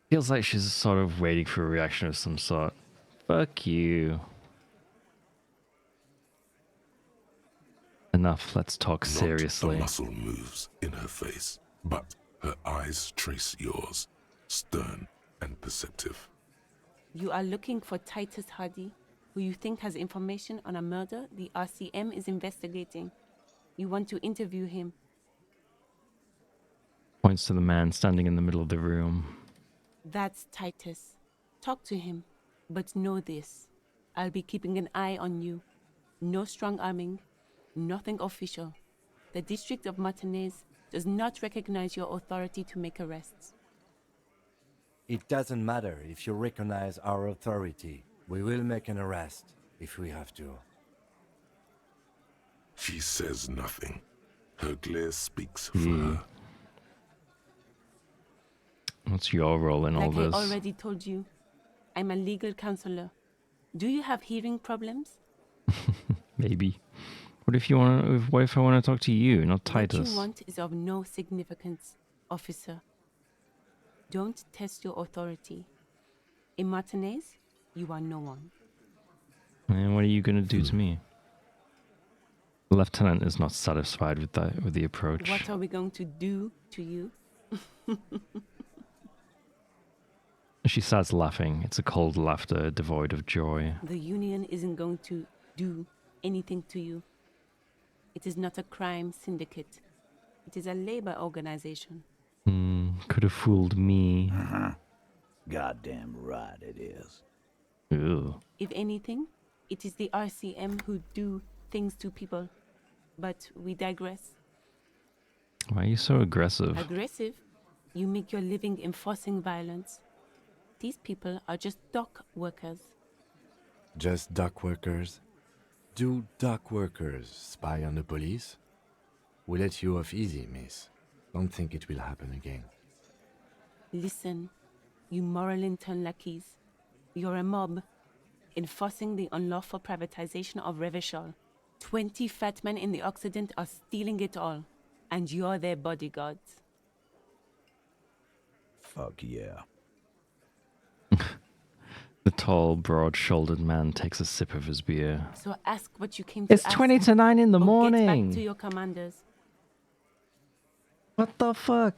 A: Feels like she's sort of waiting for a reaction of some sort. Fuck you. Enough, let's talk seriously.
D: Not a muscle moves in her face, but her eyes trace yours, stern and perceptive.
K: You are looking for Titus Hardy, who you think has information on a murder the RCM is investigating. You want to interview him.
A: Points to the man standing in the middle of the room.
K: That's Titus. Talk to him. But know this. I'll be keeping an eye on you. No strong arming. Nothing official. The District of Martinez does not recognize your authority to make arrests.
C: It doesn't matter if you recognize our authority. We will make an arrest if we have to.
D: She says nothing. Her glare speaks for her.
A: What's your role in all this?
K: Like I already told you, I'm a legal counselor. Do you have hearing problems?
A: Maybe. What if you want? What if I want to talk to you, not Titus?
K: What you want is of no significance, officer. Don't test your authority. In Martinez, you are no one.
A: And what are you going to do to me? The lieutenant is not satisfied with the approach.
K: What are we going to do to you?
A: She starts laughing. It's a cold laughter, devoid of joy.
K: The union isn't going to do anything to you. It is not a crime syndicate. It is a labor organization.
A: Could have fooled me.
S: Goddamn right it is.
A: Ew.
K: If anything, it is the RCM who do things to people. But we digress.
A: Why are you so aggressive?
K: Aggressive? You make your living enforcing violence. These people are just dock workers.
C: Just dock workers? Do dock workers spy on the police? We let you off easy, miss. Don't think it will happen again.
K: Listen, you moral intern lackeys. You're a mob, enforcing the unlawful privatization of Revachol. 20 fat men in the Occident are stealing it all, and you're their bodyguards.
S: Fuck yeah.
A: The tall, broad-shouldered man takes a sip of his beer.
K: So ask what you came to
A: It's
K: ask.
A: 20 to 9 in the morning.
K: Get back to your commanders.
A: What the fuck?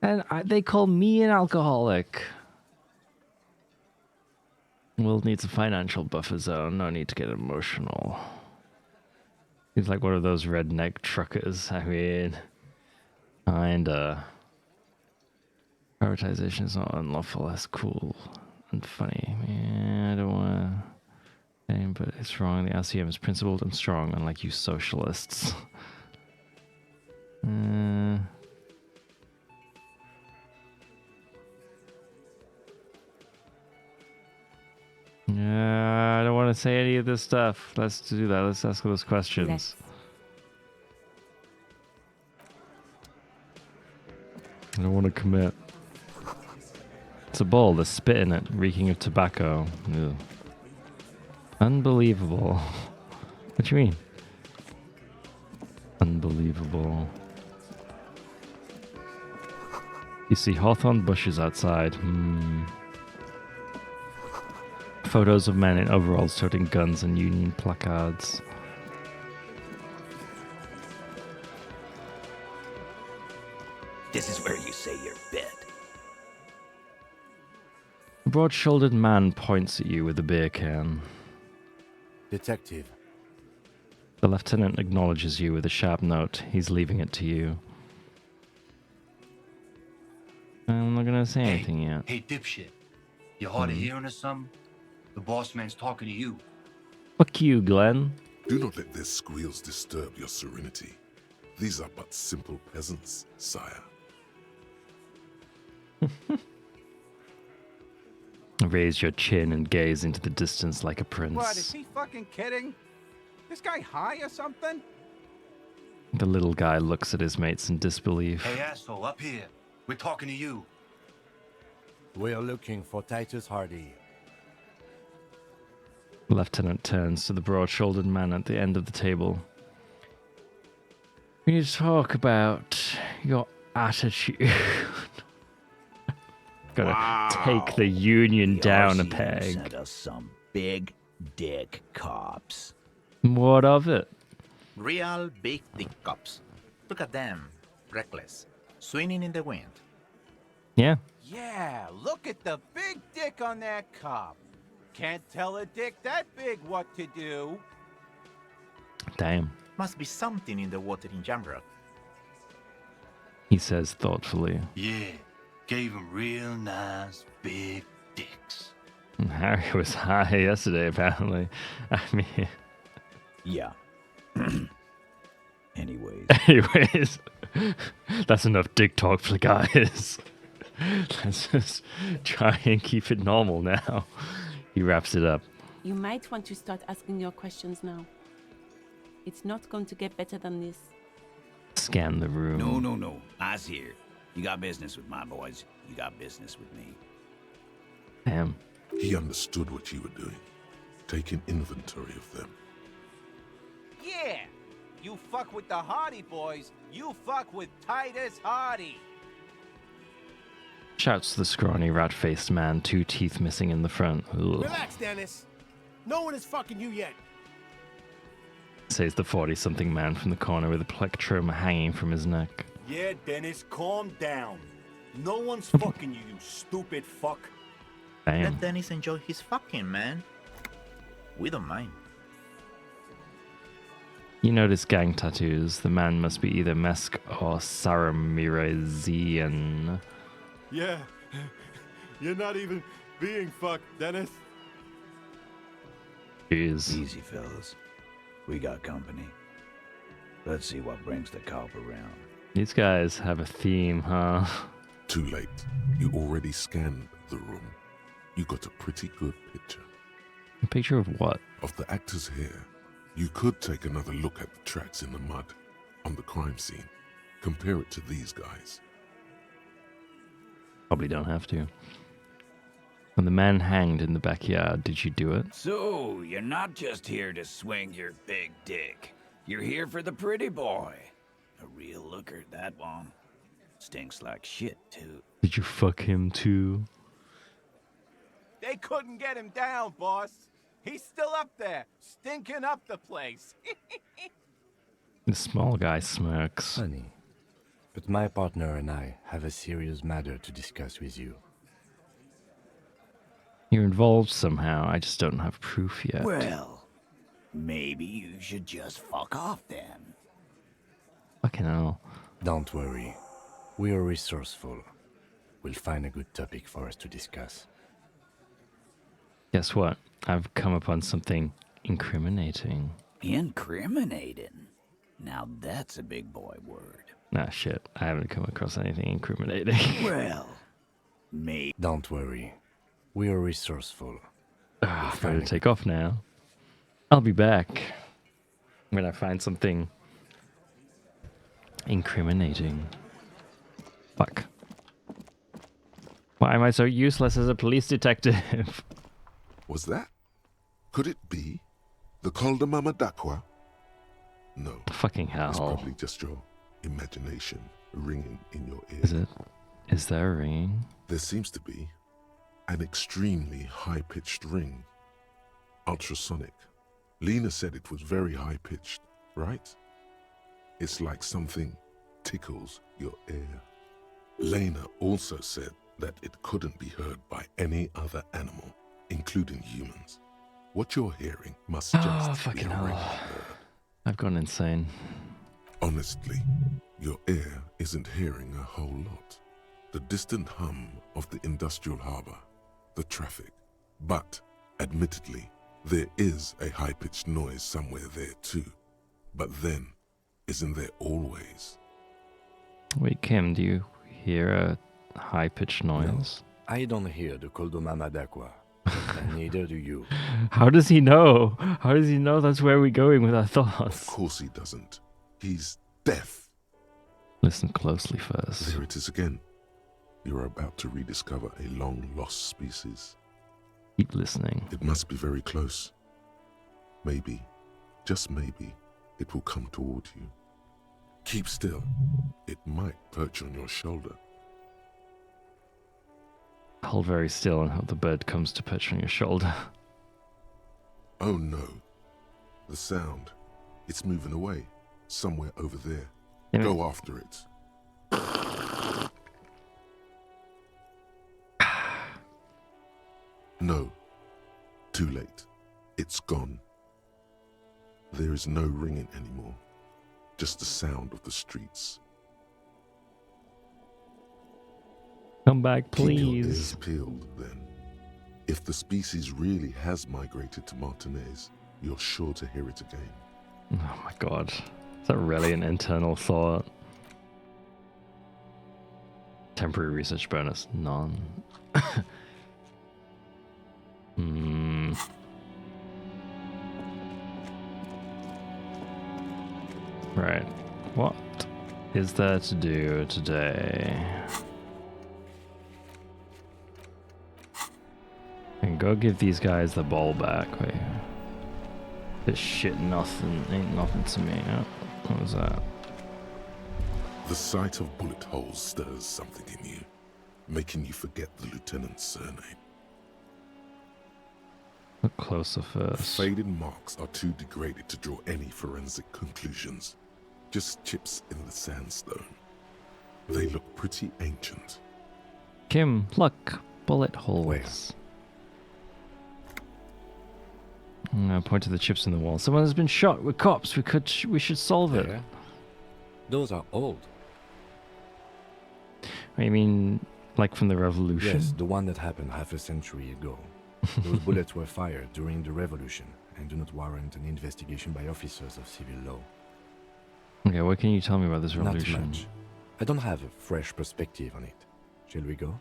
A: And they call me an alcoholic. Will needs a financial buffer zone. No need to get emotional. He's like one of those redneck truckers. I mean, kinda. Privatization is not unlawful. That's cool and funny. Yeah, I don't want to. But it's wrong. The RCM is principled and strong, unlike you socialists. Yeah, I don't want to say any of this stuff. Let's do that. Let's ask those questions. I don't want to commit. It's a bowl. They're spitting it, reeking of tobacco. Ugh. Unbelievable. What do you mean? Unbelievable. You see hawthorn bushes outside. Photos of men in overalls toting guns and Union placards.
S: This is where you say your bit.
A: A broad-shouldered man points at you with a beer can.
C: Detective.
A: The lieutenant acknowledges you with a sharp note. He's leaving it to you. I'm not gonna say anything yet.
T: Hey, dipshit. You hard of hearing or something? The boss man's talking to you.
A: Fuck you, Glenn.
D: Do not let their squeals disturb your serenity. These are but simple peasants, sire.
A: Raise your chin and gaze into the distance like a prince.
U: What, is he fucking kidding? This guy high or something?
A: The little guy looks at his mates in disbelief.
T: Hey, asshole, up here. We're talking to you.
C: We're looking for Titus Hardy.
A: The lieutenant turns to the broad-shouldered man at the end of the table. We need to talk about your attitude. Gotta take the Union down a peg.
S: Sent us some big dick cops.
A: What of it?
V: Real big dick cops. Look at them. Reckless. Swinging in the wind.
A: Yeah.
U: Yeah, look at the big dick on that cop. Can't tell a dick that big what to do.
A: Damn.
V: Must be something in the water in Jamrock.
A: He says thoughtfully.
T: Yeah, gave him real nice big dicks.
A: Harry was high yesterday, apparently. I mean...
S: Yeah.
A: Anyways. That's enough dick talk for the guys. Let's just try and keep it normal now. He wraps it up.
K: You might want to start asking your questions now. It's not going to get better than this.
A: Scan the room.
S: No. Eyes here. You got business with my boys. You got business with me.
A: Damn.
D: He understood what you were doing, taking inventory of them.
U: Yeah, you fuck with the Hardy boys, you fuck with Titus Hardy.
A: Shouts the scrawny, rat-faced man, 2 teeth missing in the front. Ugh.
O: Relax, Dennis. No one is fucking you yet.
A: Says the 40-something man from the corner with a plectrum hanging from his neck.
W: Yeah, Dennis, calm down. No one's fucking you, you stupid fuck.
A: Damn.
V: Let Dennis enjoy his fucking, man. We don't mind.
A: You notice gang tattoos. The man must be either Mesk or Saramirezian.
W: Yeah, you're not even being fucked, Dennis.
A: Jeez.
S: Easy, fellas. We got company. Let's see what brings the cop around.
A: These guys have a theme, huh?
D: Too late. You already scanned the room. You got a pretty good picture.
A: A picture of what?
D: Of the actors here. You could take another look at the tracks in the mud on the crime scene. Compare it to these guys.
A: Probably don't have to. When the man hanged in the backyard, did you do it?
S: So, you're not just here to swing your big dick. You're here for the pretty boy. A real looker, that one. Stinks like shit, too.
A: Did you fuck him too?
U: They couldn't get him down, boss. He's still up there, stinking up the place.
A: The small guy smirks.
C: Funny. But my partner and I have a serious matter to discuss with you.
A: You're involved somehow. I just don't have proof yet.
S: Well, maybe you should just fuck off then.
A: Fucking hell.
C: Don't worry. We are resourceful. We'll find a good topic for us to discuss.
A: Guess what? I've come upon something incriminating.
S: Incriminating? Now that's a big boy word.
A: Nah, shit. I haven't come across anything incriminating.
S: Well, maybe.
C: Don't worry. We are resourceful.
A: I'm going to take off now. I'll be back when I find something incriminating. Fuck. Why am I so useless as a police detective?
D: Was that? Could it be the Col de Mamadakwa? No.
A: Fucking hell.
D: It's probably just your imagination ringing in your ear.
A: Is it? Is there a ringing?
D: There seems to be an extremely high-pitched ring. Ultrasonic. Lena said it was very high-pitched, right? It's like something tickles your ear. Lena also said that it couldn't be heard by any other animal, including humans. What you're hearing must just
A: fucking
D: be a
A: hell.
D: regular bird.
A: I've gone insane.
D: Honestly, your ear isn't hearing a whole lot. The distant hum of the industrial harbor, the traffic. But, admittedly, there is a high-pitched noise somewhere there too. But then, isn't there always?
A: Wait, Kim, do you hear a high-pitched noise?
C: No, I don't hear the Col de Mamadakwa. And neither do you.
A: How does he know? How does he know that's where we're going with our thoughts?
D: Of course he doesn't. He's deaf.
A: Listen closely first.
D: There it is again. You're about to rediscover a long-lost species.
A: Keep listening.
D: It must be very close. Maybe, just maybe, it will come toward you. Keep still. It might perch on your shoulder.
A: Hold very still and hope the bird comes to perch on your shoulder.
D: Oh no. The sound. It's moving away. Somewhere over there. Go after it. No. Too late. It's gone. There is no ringing anymore. Just the sound of the streets.
A: Come back,
D: Keep your
A: please.
D: ears peeled, then. If the species really has migrated to Martinez, you're sure to hear it again.
A: Oh my god. Is that really an internal thought? Temporary research bonus. None. Right. What is there to do today? And go give these guys the ball back. Wait. This shit nothing ain't nothing to me. Oh, what was that?
D: The sight of bullet holes stirs something in you, making you forget the lieutenant's surname.
A: Look closer first.
D: Faded marks are too degraded to draw any forensic conclusions. Just chips in the sandstone. They look pretty ancient.
A: Kim, look. Bullet holes. Point to the chips in the wall. Someone has been shot. We're cops. We should solve it.
C: There? Those are old.
A: I mean, like from the revolution?
C: Yes, the one that happened half a century ago. Those bullets were fired during the revolution and do not warrant an investigation by officers of civil law.
A: Okay, what can you tell me about this revolution?
C: Not much. I don't have a fresh perspective on it. Shall we go?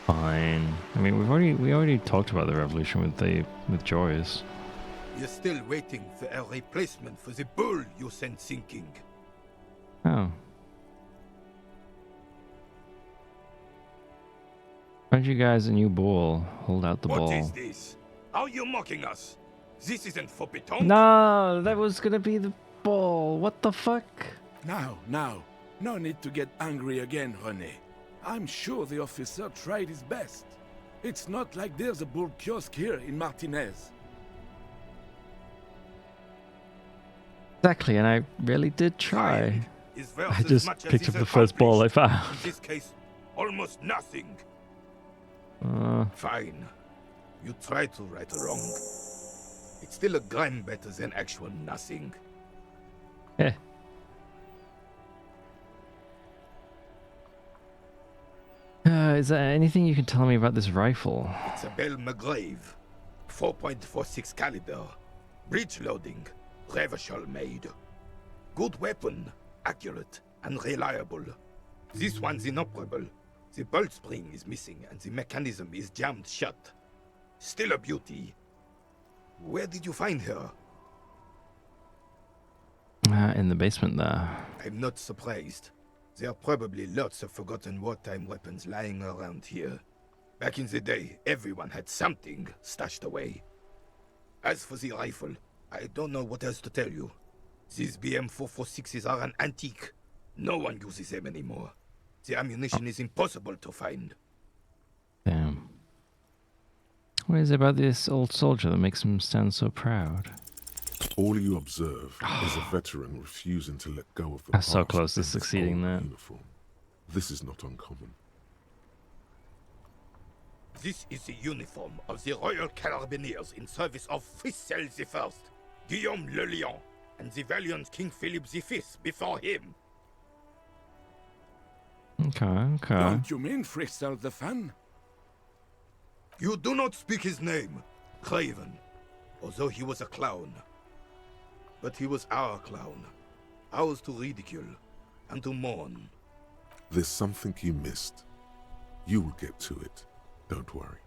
A: Fine. I mean, we already talked about the revolution with Joyce.
F: You're still waiting for a replacement for the bull you sent sinking.
A: Oh. Find you guys a new ball. Hold out the ball.
F: What is this? Are you mocking us? This isn't for pétanque.
A: No, that was gonna be the ball. What the fuck?
H: Now. No need to get angry again, René. I'm sure the officer tried his best. It's not like there's a bull kiosk here in Martinez.
A: Exactly, and I really did try.
F: Is worth
A: I
F: as
A: just
F: much as
A: picked
F: is
A: up the first ball I
F: accomplished.
A: found.
F: In this case, almost nothing. Fine. You try to right a wrong. It's still a gram better than actual nothing.
A: Yeah. Is there anything you can tell me about this rifle?
F: It's a Bell McGrave. 4.46 caliber. Breech loading. Revachol made. Good weapon. Accurate and reliable. This one's inoperable. The bolt spring is missing and the mechanism is jammed shut. Still a beauty. Where did you find her?
A: In the basement there.
F: I'm not surprised. There are probably lots of forgotten wartime weapons lying around here. Back in the day, everyone had something stashed away. As for the rifle, I don't know what else to tell you. These BM-446s are an antique. No one uses them anymore. The ammunition is impossible to find.
A: Damn. What is it about this old soldier that makes him stand so proud?
D: All you observe is a veteran refusing to let go of the
A: That's so
D: past
A: close to
D: in his
A: succeeding
D: old
A: there.
D: uniform. This is not uncommon.
F: This is the uniform of the Royal Carabineers in service of Frissel I, Guillaume le Lion, and the valiant King Philip V before him.
A: Okay.
H: Don't you mean Frissel the Fan?
F: You do not speak his name, Craven, although he was a clown. But he was our clown, ours to ridicule and to mourn.
D: There's something you missed. You will get to it. Don't worry.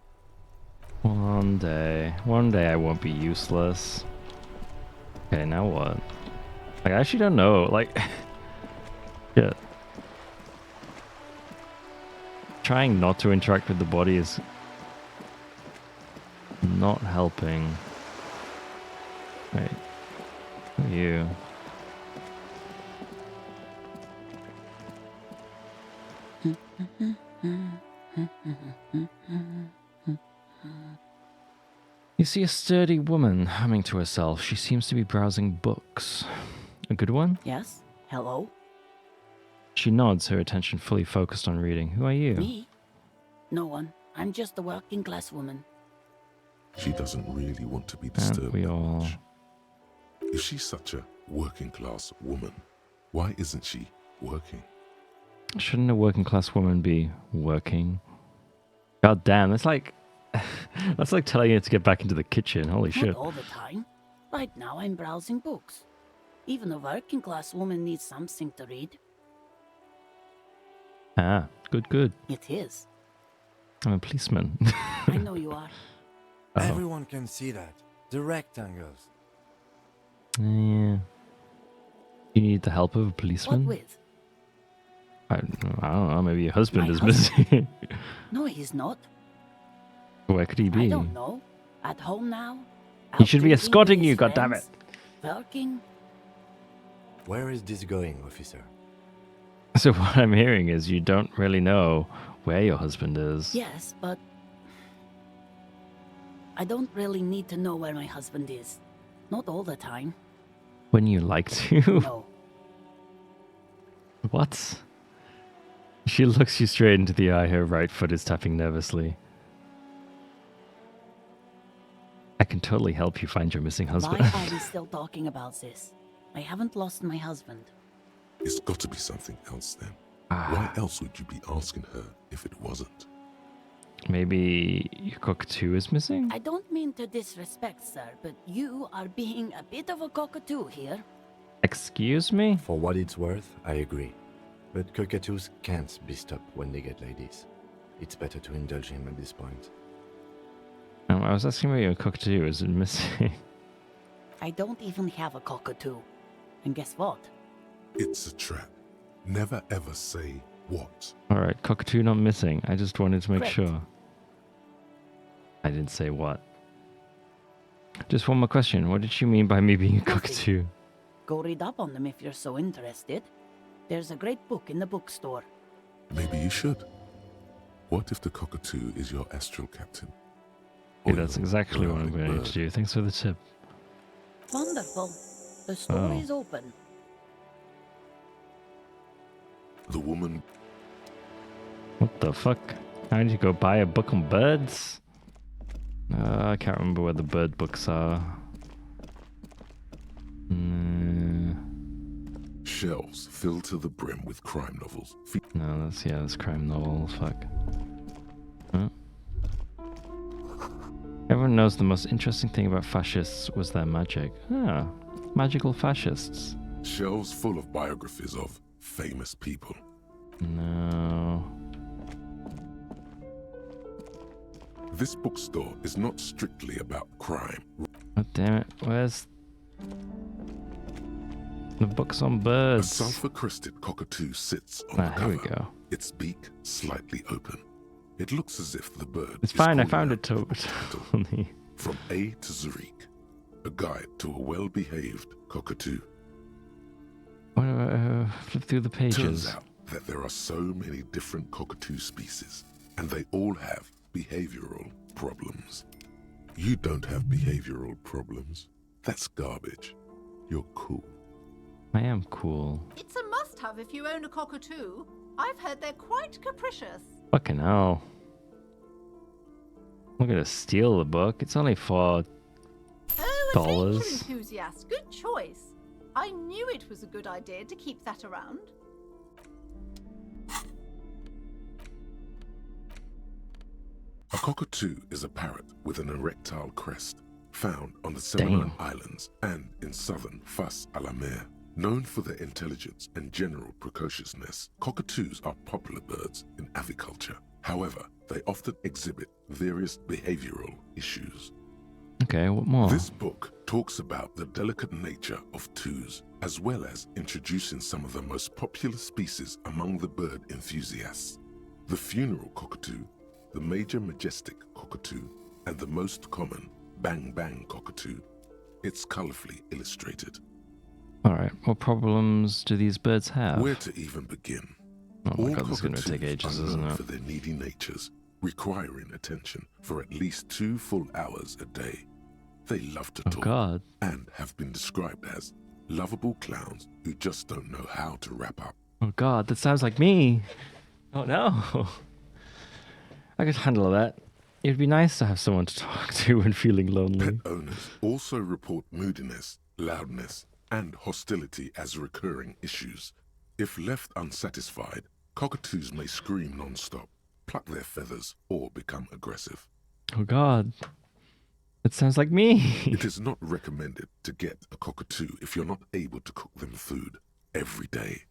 A: One day I won't be useless. Okay, now what? Like, I actually don't know. Like, shit. Trying not to interact with the body is not helping. Wait. Who are you? You see a sturdy woman humming to herself. She seems to be browsing books. A good one?
R: Yes? Hello?
A: She nods, her attention fully focused on reading. Who are you?
R: Me? No one. I'm just a working class woman.
D: She doesn't really want to be disturbed
A: we
D: that
A: all...
D: much. If she's such a working class woman, why isn't she working?
A: Shouldn't a working class woman be working? God damn, that's like... that's like telling you to get back into the kitchen. Holy shit.
R: Not all the time. Right now I'm browsing books. Even a working class woman needs something to read.
A: Ah, good.
R: It is.
A: I'm a policeman.
R: I know you are.
A: Oh.
C: Everyone can see that. The rectangles.
A: Yeah. You need the help of a policeman?
R: What with?
A: I don't know, maybe your husband
R: My
A: is
R: husband?
A: missing.
R: No, he's not.
A: Where could he be?
R: I don't know. At home now?
A: He should be
R: Out
A: escorting
R: drinking
A: you,
R: with his
A: goddammit.
R: friends? Working?
C: Where is this going, officer?
A: So what I'm hearing is you don't really know where your husband is.
R: Yes, but I don't really need to know where my husband is. Not all the time.
A: When you like to?
R: No.
A: What? She looks you straight into the eye, her right foot is tapping nervously. I can totally help you find your missing husband.
R: Why are we still talking about this? I haven't lost my husband.
D: It's got to be something else then. Why else would you be asking her if it wasn't?
A: Maybe your cockatoo is missing?
R: I don't mean to disrespect, sir, but you are being a bit of a cockatoo here.
A: Excuse me?
C: For what it's worth, I agree. But cockatoos can't be stopped when they get ladies. It's better to indulge him at this point.
A: I was asking where your cockatoo is missing.
R: I don't even have a cockatoo. And guess what?
D: It's a trap. Never ever say what.
A: Alright, cockatoo not missing. I just wanted to make
R: Correct.
A: sure. I didn't say what. Just one more question. What did she mean by me being a cockatoo?
R: Go read up on them if you're so interested. There's a great book in the bookstore.
D: Maybe you should. What if the cockatoo is your astral captain?
A: Yeah, that's exactly what I'm
D: bionic
A: going
D: bird?
A: to do. Thanks for the tip.
R: Wonderful. The store
A: Oh.
R: is open.
D: The woman.
A: What the fuck? How did you go buy a book on birds? I can't remember where the bird books are.
D: Shelves filled to the brim with crime novels.
A: No, that's crime novels. Fuck. Huh? Everyone knows the most interesting thing about fascists was their magic. Ah, magical fascists.
D: Shelves full of biographies of famous people.
A: No.
D: This bookstore is not strictly about crime.
A: God damn it. Where's... The book's on
D: A
A: birds.
D: sulphur-crested cockatoo sits on the
A: Here
D: cover.
A: we go.
D: Its beak slightly open. It looks as if the bird
A: It's
D: is
A: fine, I
D: calling
A: found
D: out
A: it, Tony.
D: From A to Zurich, a guide to a well-behaved cockatoo.
A: Flip through the pages.
D: Turns out that there are so many different cockatoo species, and they all have behavioral problems. You don't have behavioral problems. That's garbage. You're cool.
A: I am cool.
B: It's a must-have if you own a cockatoo. I've heard they're quite capricious.
A: Fucking hell. I'm gonna steal the book. It's only $4.
B: Oh, adventure enthusiast. Good choice. I knew it was a good idea to keep that around.
D: A cockatoo is a parrot with an erectile crest, found on the Seminole Islands and in southern Fas a la Mer. Known for their intelligence and general precociousness, cockatoos are popular birds in aviculture. However, they often exhibit various behavioral issues.
A: Okay, what more?
D: This book talks about the delicate nature of toos, as well as introducing some of the most popular species among the bird enthusiasts. The funeral cockatoo, the major majestic cockatoo, and the most common bang bang cockatoo. It's colorfully illustrated.
A: Alright, what problems do these birds have?
D: Where to even begin?
A: Oh my
D: All
A: god, this is going to take ages,
D: are
A: isn't
D: known
A: it?
D: for their needy natures, requiring attention for at least 2 full hours a day. They love to talk and have been described as lovable clowns who just don't know how to wrap up.
A: Oh god, that sounds like me. Oh no. I could handle that. It'd be nice to have someone to talk to when feeling lonely.
D: Pet owners also report moodiness, loudness, and hostility as recurring issues. If left unsatisfied, cockatoos may scream non-stop, pluck their feathers, or become aggressive.
A: Oh god. It sounds like me.
D: It is not recommended to get a cockatoo if you're not able to cook them food every day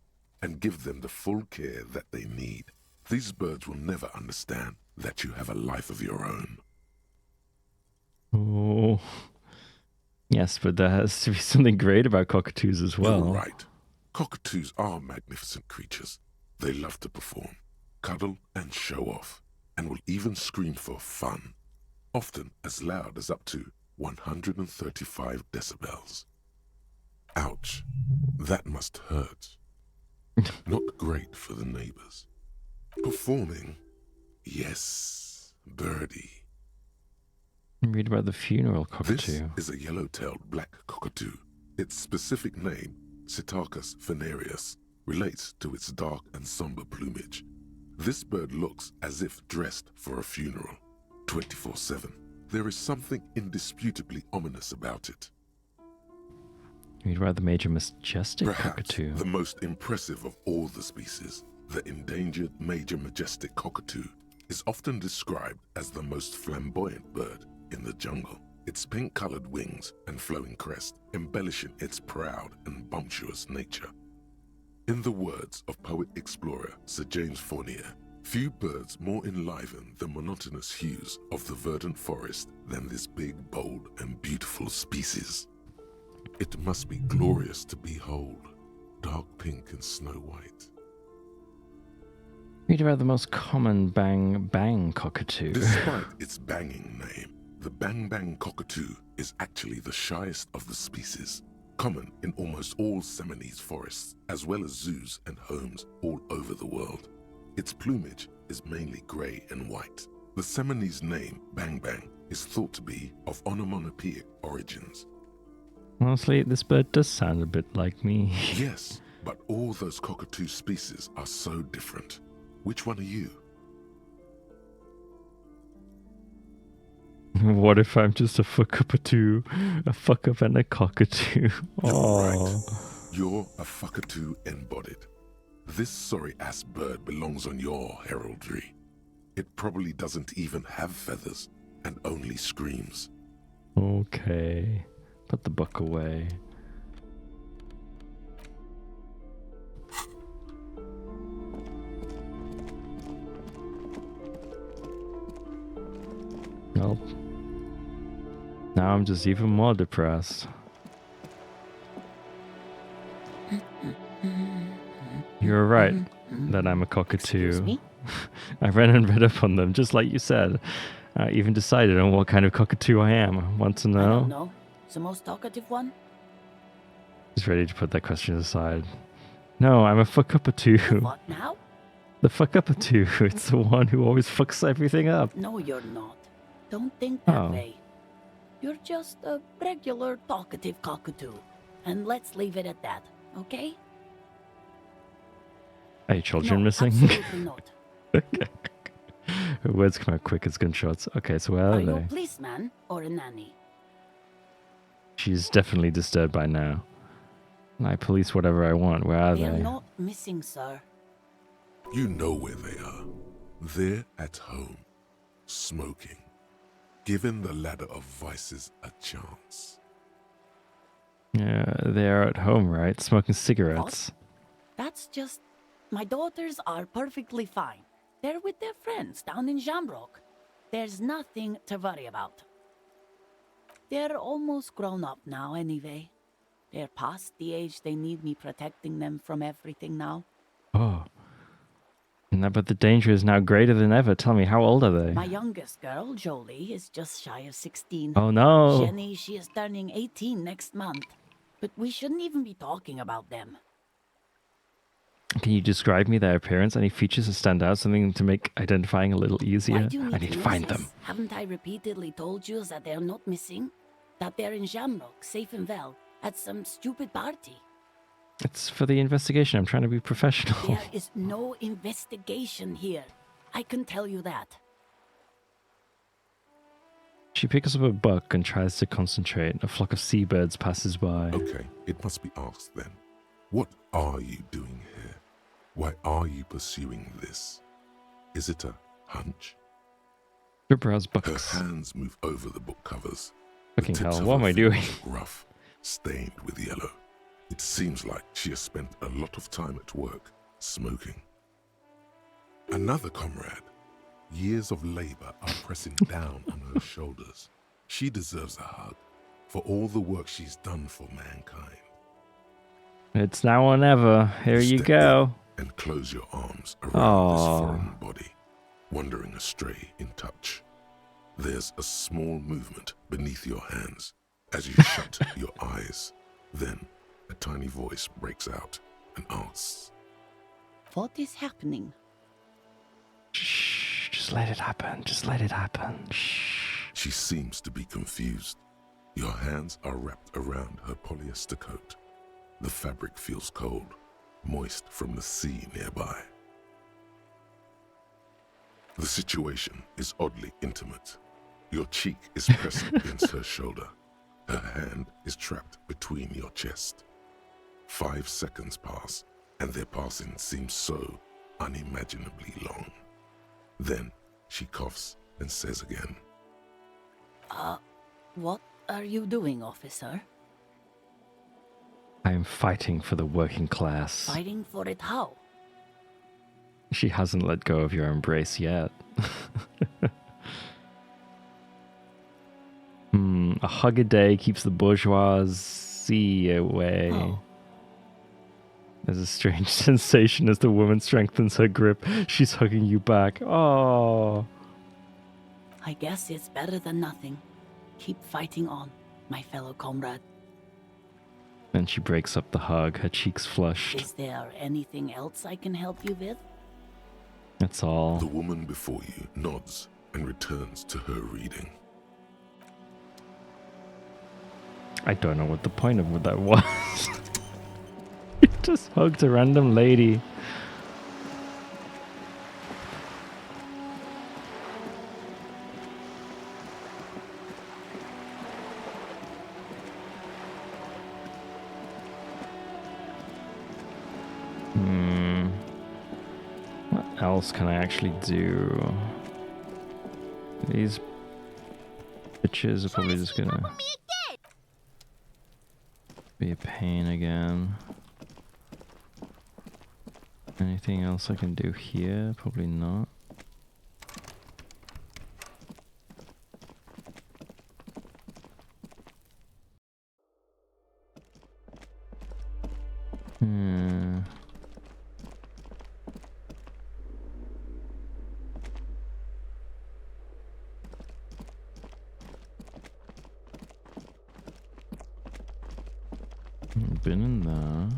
D: and give them the full care that they need. These birds will never understand that you have a life of your own.
A: Oh. Yes, but there has to be something great about cockatoos as well.
D: You're right. Cockatoos are magnificent creatures. They love to perform, cuddle, and show off, and will even scream for fun, often as loud as up to 135 decibels. Ouch. That must hurt. Not great for the neighbors. Performing? Yes, birdie.
A: Read about the funeral cockatoo.
D: This is a yellow-tailed black cockatoo. Its specific name, Psittacus venereus, relates to its dark and somber plumage. This bird looks as if dressed for a funeral, 24/7. There is something indisputably ominous about it.
A: Read about the major majestic
D: Perhaps
A: cockatoo.
D: the most impressive of all the species, the endangered major majestic cockatoo, is often described as the most flamboyant bird in the jungle. Its pink-colored wings and flowing crest embellishing its proud and bumptious nature. In the words of poet-explorer Sir James Fournier, few birds more enliven the monotonous hues of the verdant forest than this big, bold, and beautiful species. It must be glorious to behold, dark pink and snow white.
A: Read about the most common bang bang cockatoo.
D: Despite its banging name, the bang bang cockatoo is actually the shyest of the species, common in almost all Seminoles forests, as well as zoos and homes all over the world. Its plumage is mainly grey and white. The Seminoles name bang bang is thought to be of onomatopoeic origins.
A: Honestly, this bird does sound a bit like me.
D: Yes, but all those cockatoo species are so different. Which one are you?
A: What if I'm just a fuck up and a cockatoo?
D: You're right. You're a fuckatoo embodied. This sorry-ass bird belongs on your heraldry. It probably doesn't even have feathers and only screams.
A: Okay. Put the book away. Well, now I'm just even more depressed. You're right that I'm a cockatoo.
R: Excuse me?
A: I ran and read up on them, just like you said. I even decided on what kind of cockatoo I am. Want to
R: I
A: know?
R: don't know. The most talkative one?
A: He's ready to put that question aside. No, I'm a fuck-up-a-too.
R: What now?
A: The fuck-up-a-too. It's the one who always fucks everything up.
R: No, you're not. Don't think that
A: Oh.
R: way. You're just a regular talkative cockatoo. And let's leave it at that, okay?
A: Are children
R: No,
A: missing?
R: absolutely not.
A: Her words come out quick as gunshots. Okay, so where are
R: Are you a
A: they?
R: policeman or a nanny?
A: She's definitely disturbed by now. I police whatever I want. Where are
R: They
A: they?
R: are not missing, sir.
D: You know where they are. They're at home, smoking, giving the ladder of vices a chance.
A: Yeah, they're at home, right? Smoking cigarettes.
R: That's just... My daughters are perfectly fine. They're with their friends down in Jamrock. There's nothing to worry about. They're almost grown up now anyway. They're past the age they need me protecting them from everything now.
A: Oh. No, but the danger is now greater than ever. Tell me, how old are they?
R: My youngest girl, Jolie, is just shy of 16.
A: Oh, no.
R: Jenny, she is turning 18 next month. But we shouldn't even be talking about them.
A: Can you describe me their appearance? Any features that stand out? Something to make identifying a little easier?
R: Why do you
A: I need to
R: know
A: find
R: this?
A: them.
R: Haven't I repeatedly told you that they're not missing? That they're in Jamrock, safe and well, at some stupid party?
A: It's for the investigation. I'm trying to be professional.
R: There is no investigation here. I can tell you that.
A: She picks up a book and tries to concentrate. A flock of seabirds passes by.
D: Okay, it must be asked then. What are you doing here? Why are you pursuing this? Is it a hunch?
A: Her browse books.
D: Her hands move over the book covers.
A: Fucking
D: The tips
A: hell,
D: of
A: what am
D: her
A: I doing?
D: fingers look rough, stained with yellow. It seems like she has spent a lot of time at work, smoking. Another comrade. Years of labor are pressing down on her shoulders. She deserves a hug for all the work she's done for mankind.
A: It's now or never. Here you go.
D: And close your arms around
A: Aww.
D: this foreign body, wandering astray in touch. There's a small movement beneath your hands as you shut your eyes. Then a tiny voice breaks out and asks,
R: What is happening?
A: Shh, just let it happen. Just let it happen. Shh.
D: She seems to be confused. Your hands are wrapped around her polyester coat. The fabric feels cold, moist from the sea nearby. The situation is oddly intimate. Your cheek is pressed against her shoulder. Her hand is trapped between your chest. 5 seconds pass, and their passing seems so unimaginably long. Then she coughs and says again,
R: What are you doing, officer?
A: I am fighting for the working class.
R: Fighting for it how?
A: She hasn't let go of your embrace yet. A hug a day keeps the bourgeoisie away.
R: Oh.
A: There's a strange sensation as the woman strengthens her grip. She's hugging you back. Oh.
R: I guess it's better than nothing. Keep fighting on, my fellow comrade.
A: Then she breaks up the hug, her cheeks flushed.
R: Is there anything else I can help you with?
A: That's all.
D: The woman before you nods and returns to her reading.
A: I don't know what the point of what that was. You just hugged a random lady. What else can I actually do? These bitches are probably just gonna be a pain again. Anything else I can do here? Probably not. Been in there.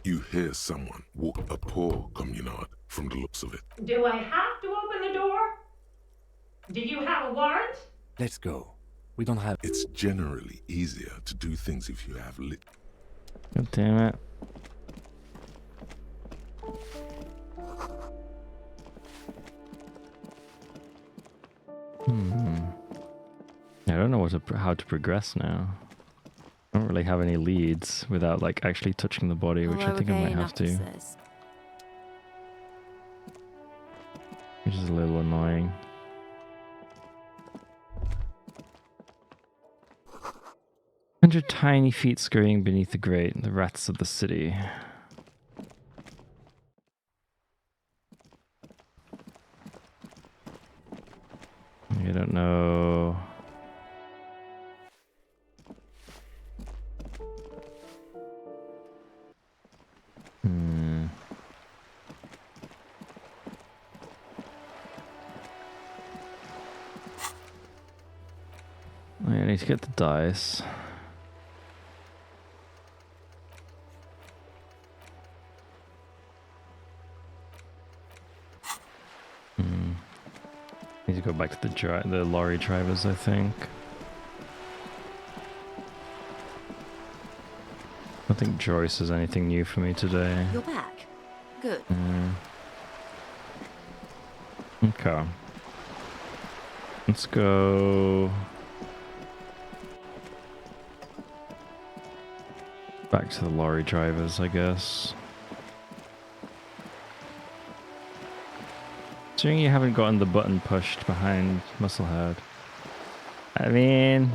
D: You hear someone walk a poor communard from the looks of it.
G: Do I have to open the door? Do you have a warrant?
C: Let's go. We don't have...
D: It's generally easier to do things if you have lit...
A: God damn it. I don't know how to progress now. I don't really have any leads without like actually touching the body, which I think I might have to. Which is a little annoying. 100 tiny feet scurrying beneath the grate, the rats of the city. I don't know. I need to get the dice. Need to go back to the lorry drivers, I think. I don't think Joyce has anything new for me today.
M: You're back. Good.
A: Okay. Let's go back to the lorry drivers, I guess. Considering you haven't gotten the button pushed behind Musclehead. I mean,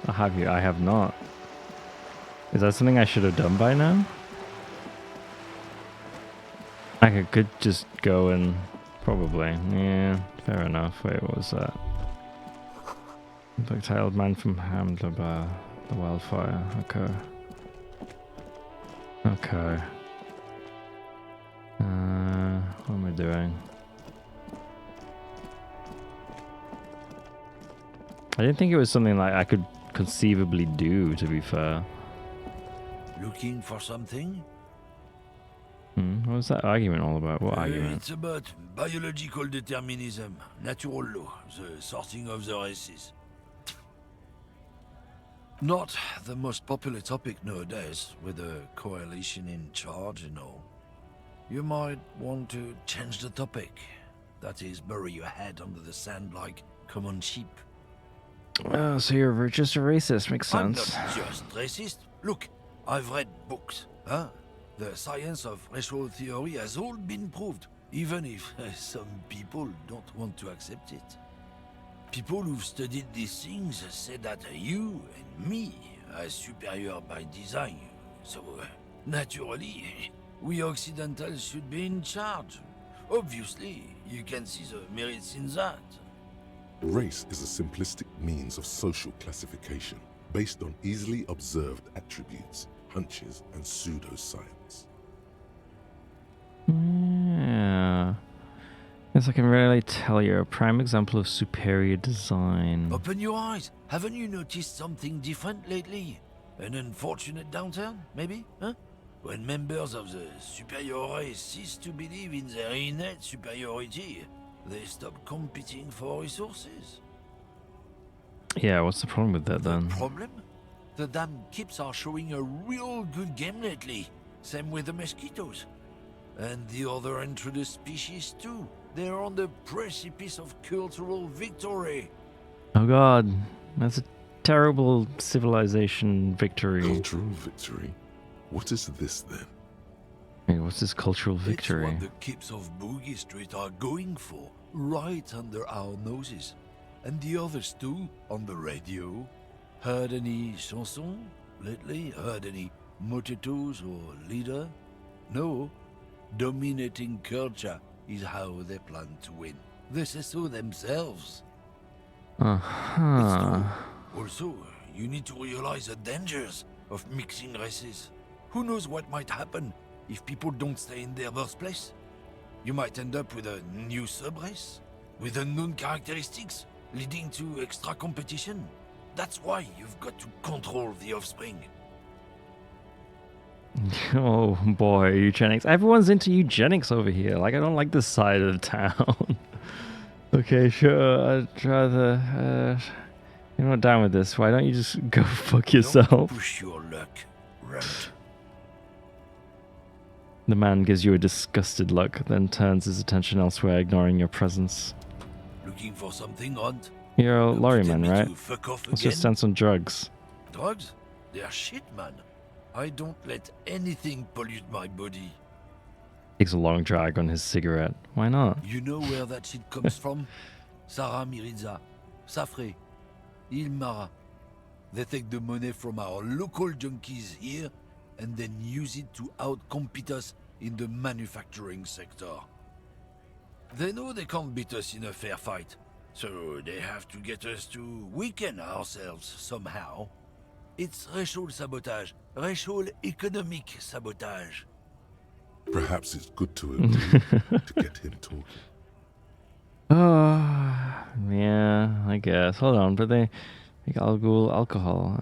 A: have you? I have not. Is that something I should have done by now? I could just go and probably. Yeah, fair enough. Wait, what was that? Black-tailed man from Ham, blah blah. The wildfire. Okay. Okay. What am I doing? I didn't think it was something like I could conceivably do, to be fair.
N: Looking for something?
A: What was that argument all about? What argument?
N: It's about biological determinism, natural law, the sorting of the races. Not the most popular topic nowadays, with the coalition in charge and all. You might want to change the topic. That is, bury your head under the sand like common sheep.
A: Oh, so you're just a racist, makes sense.
N: I'm not just racist. Look, I've read books, huh? The science of racial theory has all been proved, even if some people don't want to accept it. People who've studied these things say that you and me are superior by design. So, naturally, we Occidentals should be in charge. Obviously, you can see the merits in that.
D: Race is a simplistic means of social classification based on easily observed attributes, hunches, and pseudoscience.
A: Yeah. Yes, I can really tell you're a prime example of superior design.
N: Open your eyes. Haven't you noticed something different lately? An unfortunate downturn, maybe? Huh? When members of the superior race cease to believe in their innate superiority, they stop competing for resources.
A: Yeah, what's the problem with that then?
N: The problem? The damn kips are showing a real good game lately. Same with the mosquitoes. And the other introduced species too. They're on the precipice of cultural victory.
A: Oh god, that's a terrible civilization victory.
D: Cultural victory? What is this then?
A: Hey, what's this cultural victory?
N: It's what the kips of Boogie Street are going for, right under our noses. And the others too, on the radio. Heard any chansons lately? Heard any motetos or leader? No. Dominating culture is how they plan to win. They say so themselves.
A: Uh-huh.
N: Also, you need to realize the dangers of mixing races. Who knows what might happen if people don't stay in their birthplace? You might end up with a new sub-race, with unknown characteristics, leading to extra competition. That's why you've got to control the offspring.
A: Oh boy, eugenics. Everyone's into eugenics over here. Like, I don't like this side of the town. Okay, sure. I'd rather. You're not down with this. Why don't you just go fuck yourself?
N: Don't push your luck, right?
A: The man gives you a disgusted look, then turns his attention elsewhere, ignoring your presence.
N: Looking for something, Hunt?
A: You're a lorryman, right?
N: Fuck off
A: What's your
N: again?
A: stance on drugs?
N: Drugs? They are shit, man. I don't let anything pollute my body.
A: Takes a long drag on his cigarette. Why not?
N: You know where that shit comes from? Sarah Miriza, Safre, Ilmara. They take the money from our local junkies here and then use it to outcompete us in the manufacturing sector. They know they can't beat us in a fair fight, so they have to get us to weaken ourselves somehow. It's racial sabotage, racial economic sabotage.
D: Perhaps it's good to agree to get him talking.
A: Oh, yeah, I guess. Hold on, but they alcohol.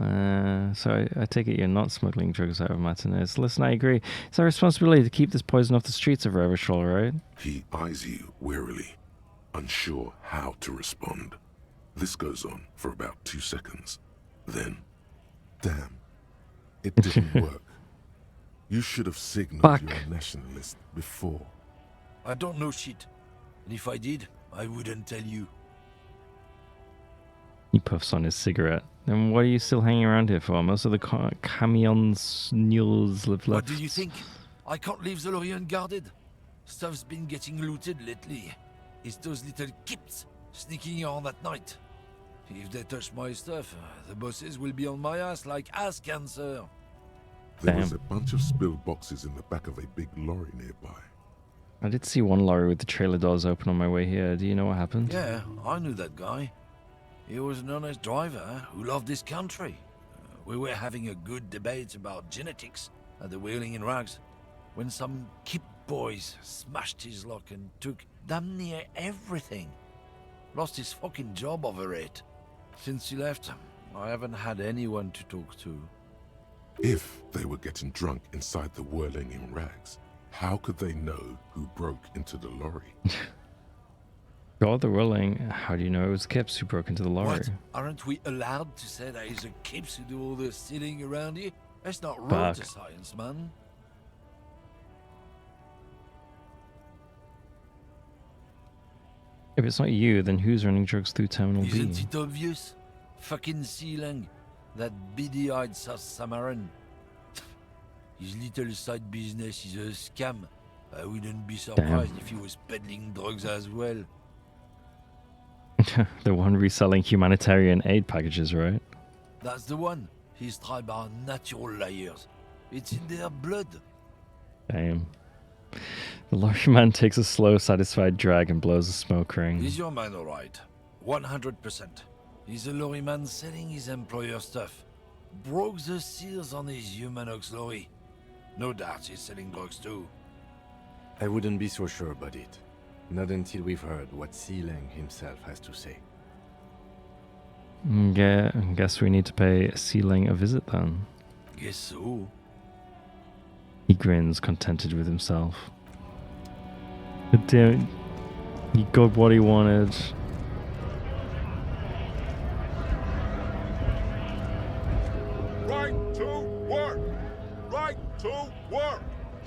A: So I take it you're not smuggling drugs out of Martinez. Listen, I agree. It's our responsibility to keep this poison off the streets of Revachol, right?
D: He eyes you warily, unsure how to respond. This goes on for about 2 seconds. Then, damn, it didn't work. You should have signaled you're a nationalist before.
N: I don't know shit, and if I did, I wouldn't tell you.
A: He puffs on his cigarette. Then what are you still hanging around here for? Most of the camions, mules live left.
N: What do you think? I can't leave the lorry unguarded. Stuff's been getting looted lately. It's those little kips sneaking around at night. If they touch my stuff, the bosses will be on my ass like ass cancer.
D: There was a bunch of spilled boxes in the back of a big lorry nearby.
A: I did see one lorry with the trailer doors open on my way here. Do you know what happened?
N: Yeah, I knew that guy. He was an honest driver who loved this country. We were having a good debate about genetics at the Wheeling in Rags when some kip boys smashed his lock and took damn near everything. Lost his fucking job over it. Since he left, I haven't had anyone to talk to.
D: If they were getting drunk inside the Whirling in Rags, how could they know who broke into the lorry?
A: God, the Whirling. How do you know it was Kips who broke into the lorry?
N: What? Aren't we allowed to say that it's the kips who do all the stealing around here? That's not
A: Fuck.
N: road to science, man.
A: If it's not you, then who's running drugs through Terminal B?
N: Isn't it obvious? Fucking Sealang, that beady-eyed South Samaran. His little side business is a scam. I wouldn't be surprised if he was peddling drugs as well.
A: The one reselling humanitarian aid packages, right?
N: That's the one. His tribe are natural liars. It's in their blood.
A: Damn. The lorryman takes a slow, satisfied drag and blows a smoke ring.
N: Is your man alright? 100%. He's a lorryman selling his employer stuff. Broke the seals on his Humanox lorry. No doubt he's selling drugs too.
C: I wouldn't be so sure about it. Not until we've heard what Sealang himself has to say.
A: Yeah, I guess we need to pay Sealang a visit then.
N: Guess so.
A: He grins, contented with himself. But damn it, he got what he wanted.
D: Right to work! Right to work!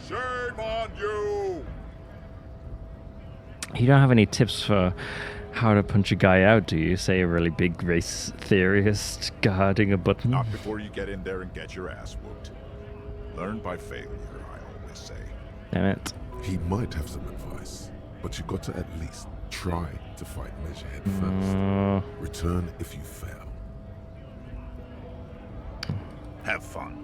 D: Shame on you!
A: You don't have any tips for how to punch a guy out, do you? Say a really big race theorist guarding a button?
I: Not before you get in there and get your ass whooped. Learn by failure, I always say.
A: Damn it.
D: He might have some advice, but you got to at least try to fight Measurehead first. Return if you fail.
I: Have fun.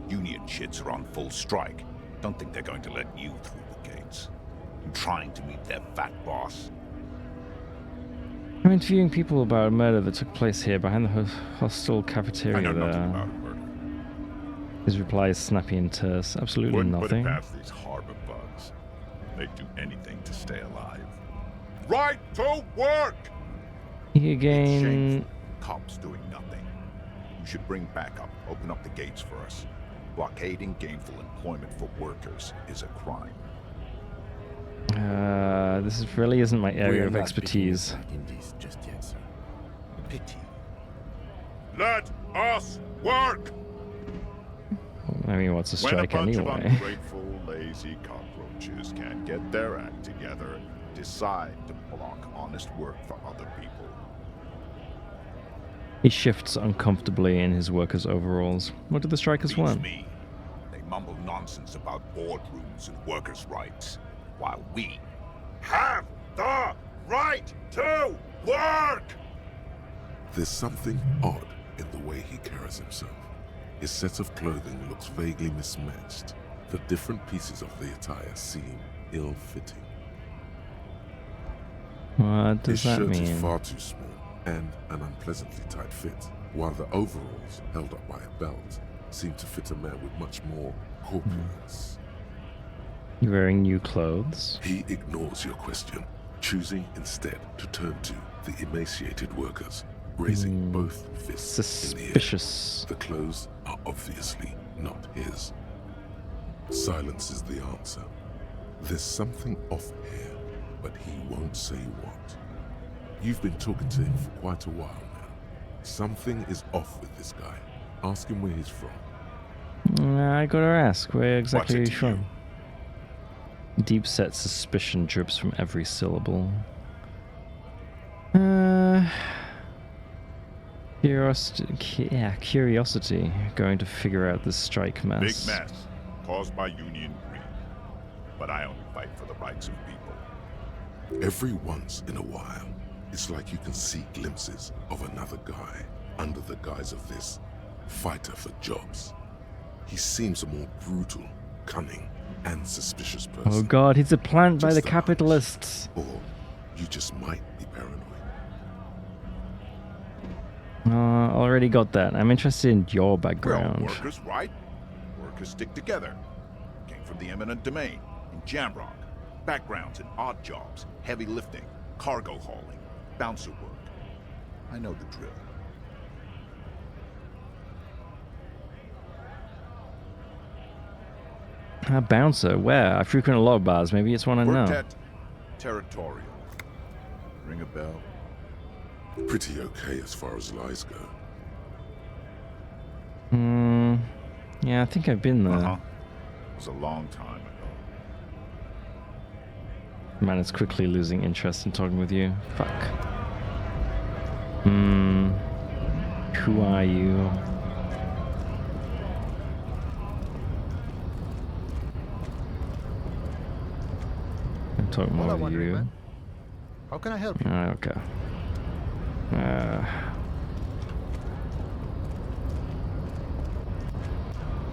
I: Union shits are on full strike. Don't think they're going to let you through the gates. I'm trying to meet their fat boss.
A: I'm interviewing people about a murder that took place here behind the hostel cafeteria
I: I know
A: there.
I: nothing about murder.
A: His reply is snappy and terse. Absolutely
I: Wouldn't put it
A: nothing.
I: past these harbor bugs. They'd do anything to stay alive. Right to work!
A: He again.
I: Cops doing nothing. You should bring backup. Open up the gates for us. Blockading gainful employment for workers is a crime.
A: This really isn't my area
C: We're
A: of
C: not
A: expertise.
C: in this just yet, sir.
I: Pity.
D: Let us work!
A: I mean, what's a
I: When a
A: strike
I: bunch of
A: anyway?
I: ungrateful, lazy cockroaches can't get their act together and decide to block honest work for other people.
A: He shifts uncomfortably in his workers' overalls. What do the strikers want?
I: Me. They mumble nonsense about boardrooms and workers' rights, while we
D: have the right to work! There's something odd in the way he carries himself. His set of clothing looks vaguely mismatched. The different pieces of the attire seem ill-fitting.
A: What does
D: His
A: that
D: shirt
A: mean?
D: is far too small and an unpleasantly tight fit, while the overalls, held up by a belt, seem to fit a man with much more corpulence.
A: You're wearing new clothes?
D: He ignores your question, choosing instead to turn to the emaciated workers, raising both fists
A: Suspicious.
D: in the air. The clothes are obviously not his. Silence is the answer. There's something off here, but he won't say what. You've been talking to him for quite a while now. Something is off with this guy. Ask him where he's from.
A: I gotta ask, where exactly are you
D: What's it to
A: from? Deep-set suspicion drips from every syllable. Curiosity. Going to figure out this strike mess.
I: Big mess caused by union greed. But I only fight for the rights of people.
D: Every once in a while, it's like you can see glimpses of another guy under the guise of this fighter for jobs. He seems a more brutal, cunning, and suspicious person.
A: Oh god, he's a plant by the capitalists.
D: Or you just might be paranoid.
A: Already got that. I'm interested in your
I: Well,
A: background.
I: workers, right? Workers stick together. Came from the eminent domain in Jamrock. Backgrounds in odd jobs, heavy lifting, cargo hauling, bouncer work. I know the drill.
A: A bouncer? Where? I frequent a lot of bars. Maybe it's one I know.
I: Worked at Territorial. Ring a bell?
D: Pretty okay as far as lies go.
A: Yeah, I think I've been there.
I: It was a long time ago.
A: Man is quickly losing interest in talking with you. Fuck. Who are you? I'm talking more to you.
J: How can I help you?
A: Okay.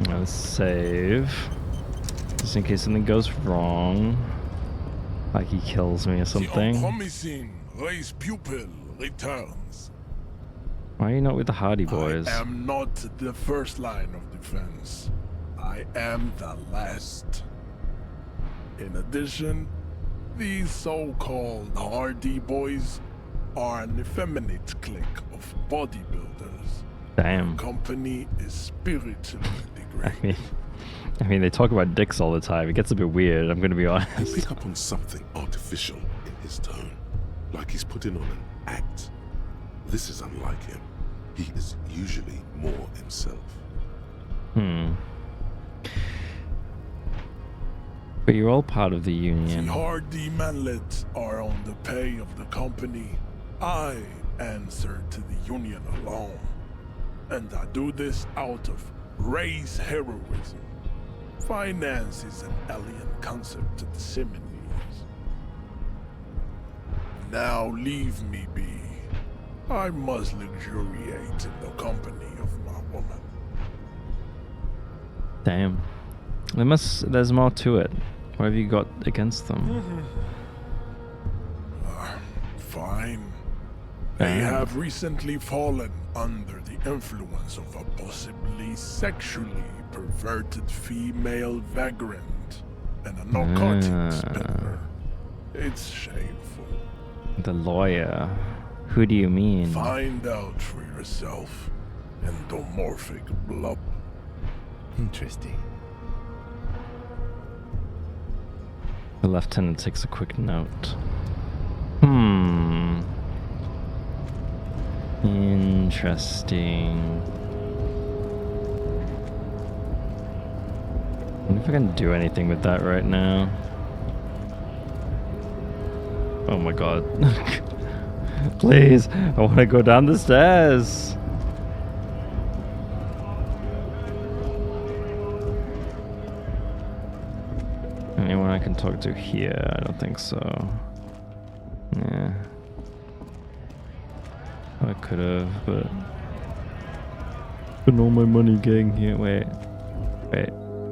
A: Let's save. Just in case something goes wrong. Like he kills me or
H: The
A: something.
H: unpromising race pupil returns.
A: Why are you not with the Hardy Boys?
H: I am not the first line of defense. I am the last. In addition, these so-called Hardy Boys are an effeminate clique of bodybuilders.
A: Damn.
H: The company is spiritually degraded.
A: I mean, they talk about dicks all the time. It gets a bit weird, I'm gonna be
D: You
A: honest.
D: pick up on something artificial in his tone, like he's putting on an act. This is unlike him. He is usually more himself.
A: But you're all part of the union.
H: The Hardy manlets are on the pay of the company. I answer to the union alone. And I do this out of race heroism. Finance is an alien concept to the Seminoles. Now leave me be. I must luxuriate in the company of my woman.
A: Damn. There's more to it. What have you got against them?
H: Fine. They have recently fallen under the influence of a possibly sexually perverted female vagrant and a narcotics peddler. It's shameful.
A: The lawyer. Who do you mean?
H: Find out for yourself, endomorphic blob.
C: Interesting.
A: The lieutenant takes a quick note. Interesting. I wonder if I can do anything with that right now. Oh my god. Please, I want to go down the stairs. Anyone I can talk to here? I don't think so. Yeah. I could have, but... Spend all my money getting here. Wait.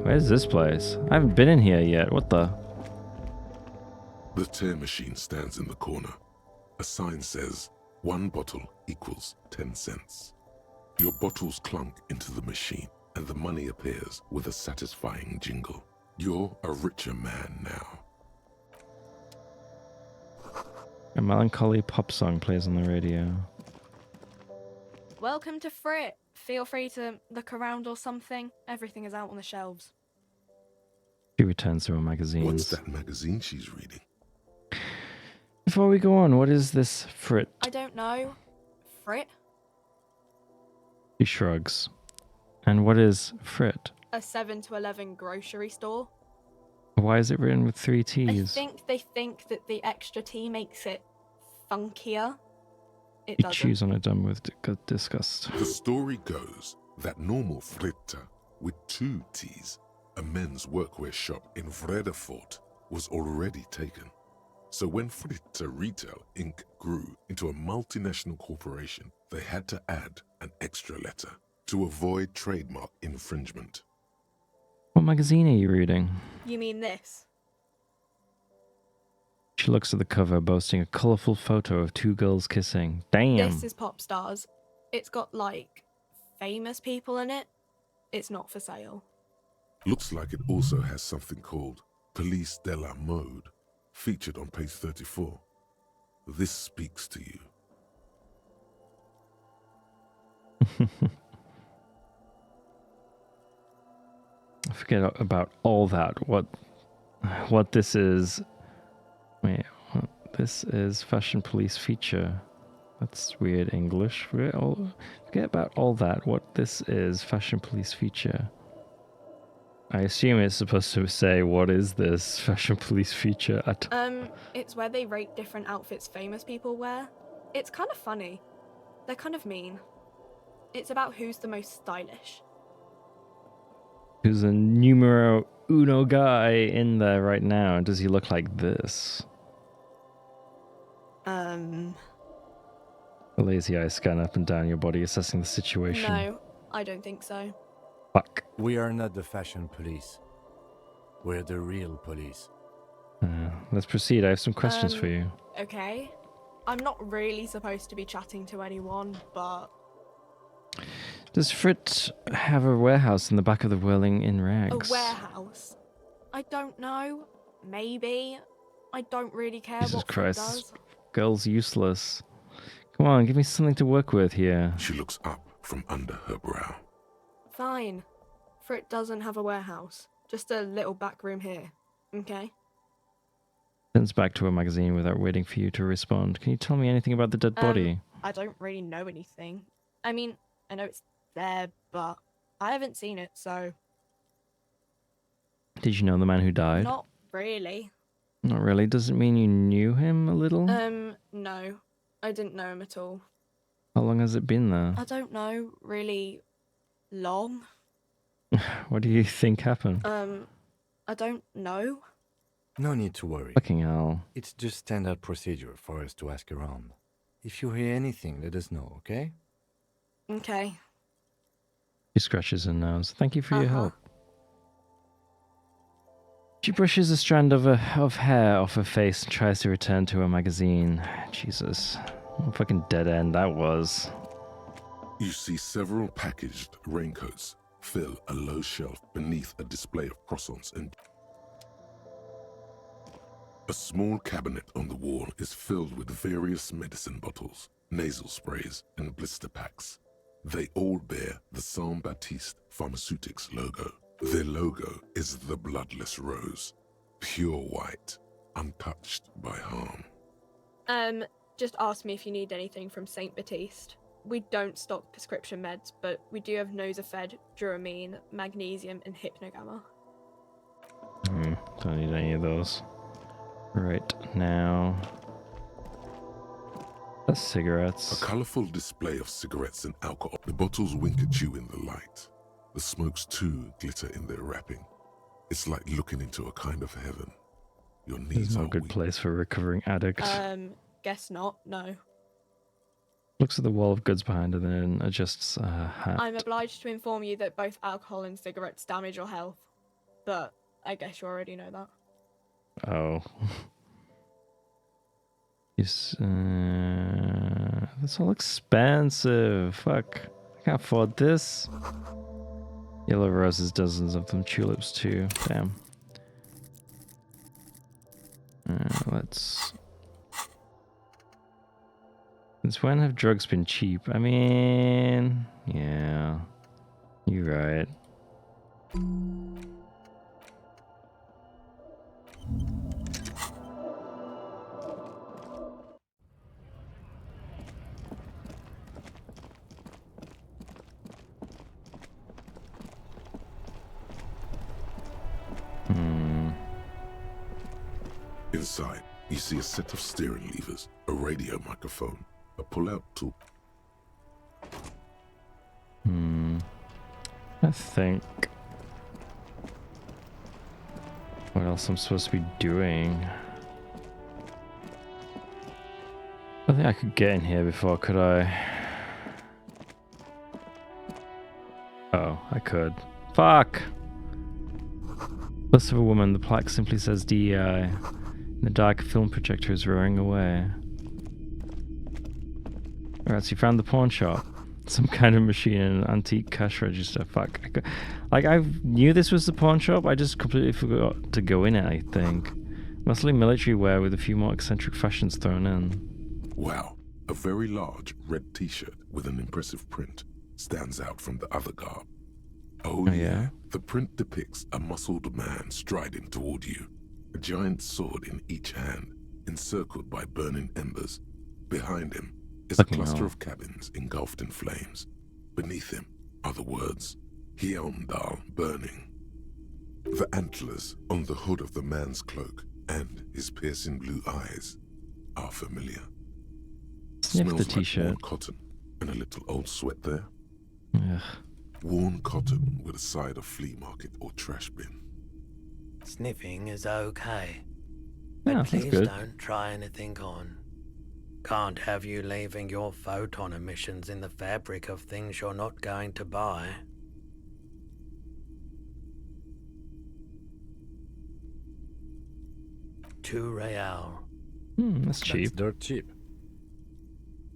A: Where's this place? I haven't been in here yet. What the?
D: The tear machine stands in the corner. A sign says, 1 bottle equals 10 cents. Your bottles clunk into the machine, and the money appears with a satisfying jingle. You're a richer man now.
A: A melancholy pop song plays on the radio.
L: Welcome to Frit. Feel free to look around or something. Everything is out on the shelves.
A: She returns to her magazines.
D: What's that magazine she's reading?
A: Before we go on, what is this Frit?
L: I don't know. Frit?
A: She shrugs. And what is Frit?
L: A 7 to 11 grocery store.
A: Why is it written with 3
L: I
A: T's?
L: think they think that the extra T makes it funkier. It
A: You
L: doesn't.
A: choose on a dumb with disgust.
D: The story goes that normal Fritta with 2 T's, a men's workwear shop in Vredefort, was already taken. So when Fritta Retail Inc. grew into a multinational corporation, they had to add an extra letter to avoid trademark infringement.
A: What magazine are you reading?
L: You mean this?
A: She looks at the cover, boasting a colourful photo of 2 girls kissing. Damn!
L: This is Pop Stars. It's got, like, famous people in it. It's not for sale.
D: Looks like it also has something called Police de la Mode, featured on page 34. This speaks to you.
A: Forget about all that. What this is... Wait, what? This is Fashion Police feature. That's weird English. Forget about all that. What this is Fashion Police feature. I assume it's supposed to say, what is this Fashion Police feature?
L: It's where they rate different outfits famous people wear. It's kind of funny. They're kind of mean. It's about who's the most stylish.
A: Who's a numero uno guy in there right now? Does he look like this? A lazy eye scan up and down your body, assessing the situation.
L: No, I don't think so.
A: Fuck.
C: We are not the fashion police. We're the real police.
A: Let's proceed. I have some questions for you.
L: Okay. I'm not really supposed to be chatting to anyone, but...
A: Does Frit have a warehouse in the back of the Whirling in Rags?
L: A warehouse? I don't know. Maybe. I don't really care
A: Jesus
L: what Frit
A: Christ.
L: does.
A: Girl's useless. Come on, give me something to work with here.
D: She looks up from under her brow.
L: Fine. Frit doesn't have a warehouse. Just a little back room here. Okay?
A: Turns back to her magazine without waiting for you to respond. Can you tell me anything about the dead body?
L: I don't really know anything. I mean, I know it's there, but I haven't seen it, so...
A: Did you know the man who died?
L: Not really.
A: Not really. Does it mean you knew him a little?
L: No. I didn't know him at all.
A: How long has it been there?
L: I don't know, really long.
A: What do you think happened?
L: I don't know.
C: No need to worry.
A: Fucking hell.
C: It's just standard procedure for us to ask around. If you hear anything, let us know, okay?
L: Okay.
A: She scratches her nose. Thank you for your help. She brushes a strand of hair off her face and tries to return to her magazine. Jesus. What a fucking dead end that was.
D: You see several packaged raincoats fill a low shelf beneath a display of croissants and... A small cabinet on the wall is filled with various medicine bottles, nasal sprays, and blister packs. They all bear the Saint Baptiste Pharmaceutics logo. Their logo is the bloodless rose, pure white, untouched by harm.
L: Just ask me if you need anything from Saint Baptiste. We don't stock prescription meds, but we do have Nosafed, Duramine, Magnesium, and Hypnogamma.
A: Don't need any of those. Right now. That's cigarettes.
D: A colourful display of cigarettes and alcohol. The bottles wink at you in the light. The smokes too glitter in their wrapping. It's like looking into a kind of heaven. Your
A: This
D: knees
A: is
D: are
A: not a good
D: weak.
A: place for a recovering addict.
L: Guess not, no.
A: Looks at the wall of goods behind her, then adjusts a hat.
L: I'm obliged to inform you that both alcohol and cigarettes damage your health. But I guess you already know that.
A: Oh. Yes, that's all expensive. Fuck. I can't afford this. Yellow roses, dozens of them. Tulips too. Damn. Let's... Since when have drugs been cheap? I mean... Yeah. You're right.
D: Inside, you see a set of steering levers, a radio microphone, a pull-out tool.
A: I think... What else I'm supposed to be doing? I think I could get in here before, could I? Oh, I could. Fuck! Bust of a woman, the plaque simply says DEI. The dark film projector is roaring away. Alright, so you found the pawn shop. Some kind of machine and an antique cash register. Fuck. Like, I knew this was the pawn shop, I just completely forgot to go in it, I think. Mostly military wear with a few more eccentric fashions thrown in.
D: Wow, a very large red t-shirt with an impressive print stands out from the other garb. Oh yeah? The print depicts a muscled man striding toward you. A giant sword in each hand, encircled by burning embers. Behind him is a cluster of cabins engulfed in flames. Beneath him are the words, Hyundal burning. The antlers on the hood of the man's cloak and his piercing blue eyes are familiar.
A: Sniff the
D: Smells
A: t-shirt.
D: like worn cotton and a little old sweat there.
A: Ugh.
D: Worn cotton with a side of flea market or trash bin.
E: Sniffing is okay.
A: Yeah,
E: But
A: that's
E: please
A: good.
E: don't try anything on. Can't have you leaving your photon emissions in the fabric of things you're not going to buy. $2
A: That's cheap.
C: That's dirt cheap.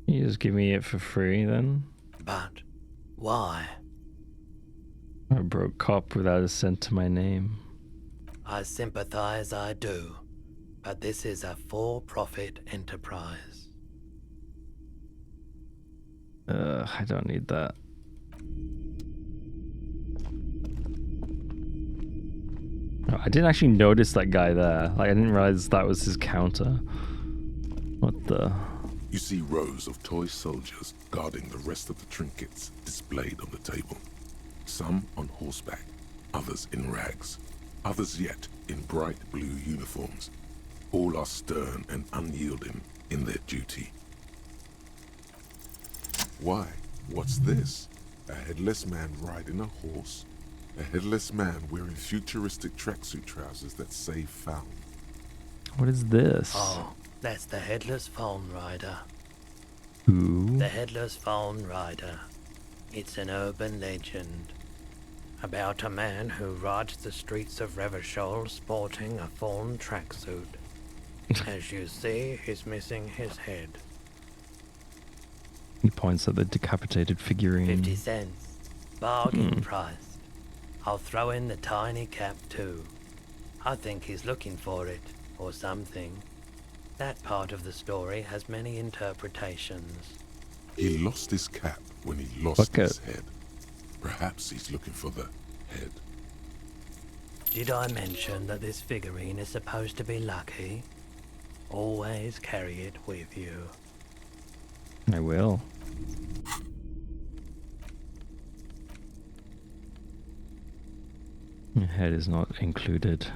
A: You just give me it for free then?
E: But why?
A: A broke cop without a cent to my name.
E: I sympathize, I do. But this is a for-profit enterprise.
A: I don't need that. Oh, I didn't actually notice that guy there. Like, I didn't realize that was his counter. What the...
D: You see rows of toy soldiers guarding the rest of the trinkets displayed on the table. Some on horseback, others in rags, others yet in bright blue uniforms. All are stern and unyielding in their duty. Why? What's this? A headless man riding a horse? A headless man wearing futuristic tracksuit trousers that say found.
A: What is this?
E: Oh, that's the Headless Phone Rider.
A: Who?
E: The Headless Phone Rider. It's an urban legend about a man who rides the streets of Revachol sporting a fawn tracksuit. As you see, he's missing his head.
A: He points at the decapitated figurine.
E: 50 cents. Bargain priced. I'll throw in the tiny cap too. I think he's looking for it, or something. That part of the story has many interpretations.
D: He lost his cap when he lost his head. Perhaps he's looking for the head.
E: Did I mention that this figurine is supposed to be lucky? Always carry it with you.
A: I will. The head is not included.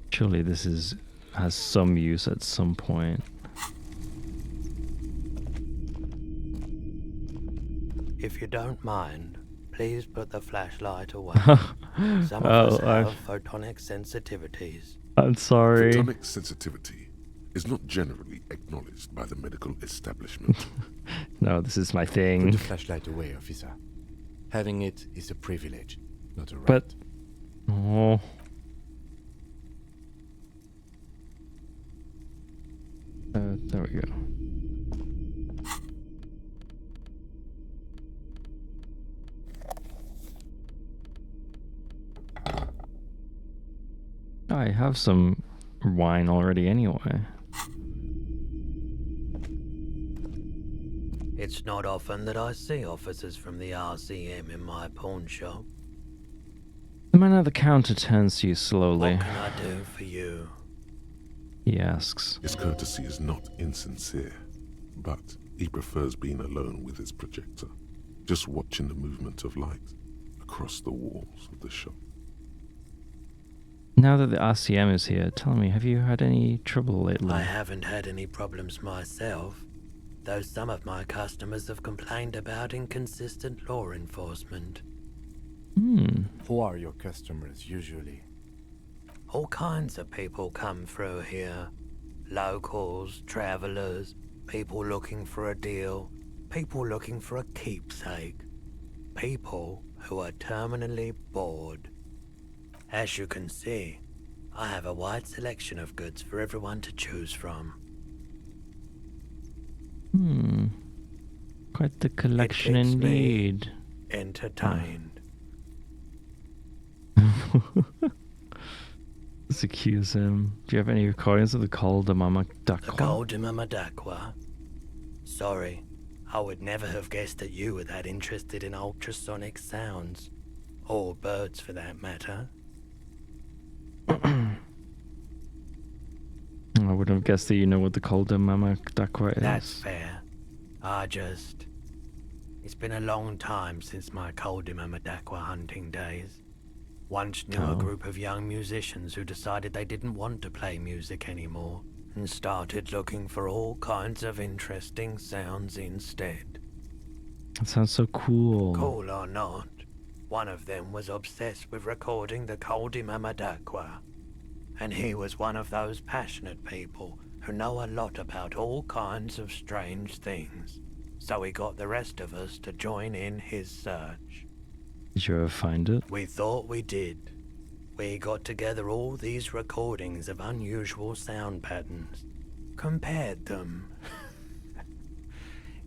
A: Surely this has some use at some point.
E: If you don't mind, please put the flashlight away. Some of us have photonic sensitivities.
A: I'm sorry.
D: Photonic sensitivity is not generally acknowledged by the medical establishment.
A: No, this is my thing.
C: Put the flashlight away, officer. Having it is a privilege, not a right.
A: But... Oh... there we go. I have some wine already anyway.
E: It's not often that I see officers from the RCM in my pawn shop.
A: The man at the counter turns to you slowly.
E: What can I do for you?
A: He asks.
D: His courtesy is not insincere, but he prefers being alone with his projector, just watching the movement of light across the walls of the shop.
A: Now that the RCM is here, tell me, have you had any trouble lately?
E: I haven't had any problems myself, though some of my customers have complained about inconsistent law enforcement.
C: Who are your customers usually?
E: All kinds of people come through here. Locals, travelers, people looking for a deal, people looking for a keepsake, people who are terminally bored. As you can see, I have a wide selection of goods for everyone to choose from.
A: Quite the collection indeed.
E: Entertained.
A: Let's accuse him. Do you have any recordings of the Col de Mama
E: The Col de Mama d'Aqua? Sorry, I would never have guessed that you were that interested in ultrasonic sounds. Or birds for that matter.
A: I wouldn't have guessed that you know what the Col de Mama d'Aqua is.
E: That's fair. It's been a long time since my Col de Mama d'Aqua hunting days. Once knew a group of young musicians who decided they didn't want to play music anymore and started looking for all kinds of interesting sounds instead.
A: That sounds so cool.
E: Cool or not, one of them was obsessed with recording the Col de Mama d'Aqua. And he was one of those passionate people who know a lot about all kinds of strange things. So he got the rest of us to join in his search.
A: Did you ever find it?
E: We thought we did. We got together all these recordings of unusual sound patterns, compared them,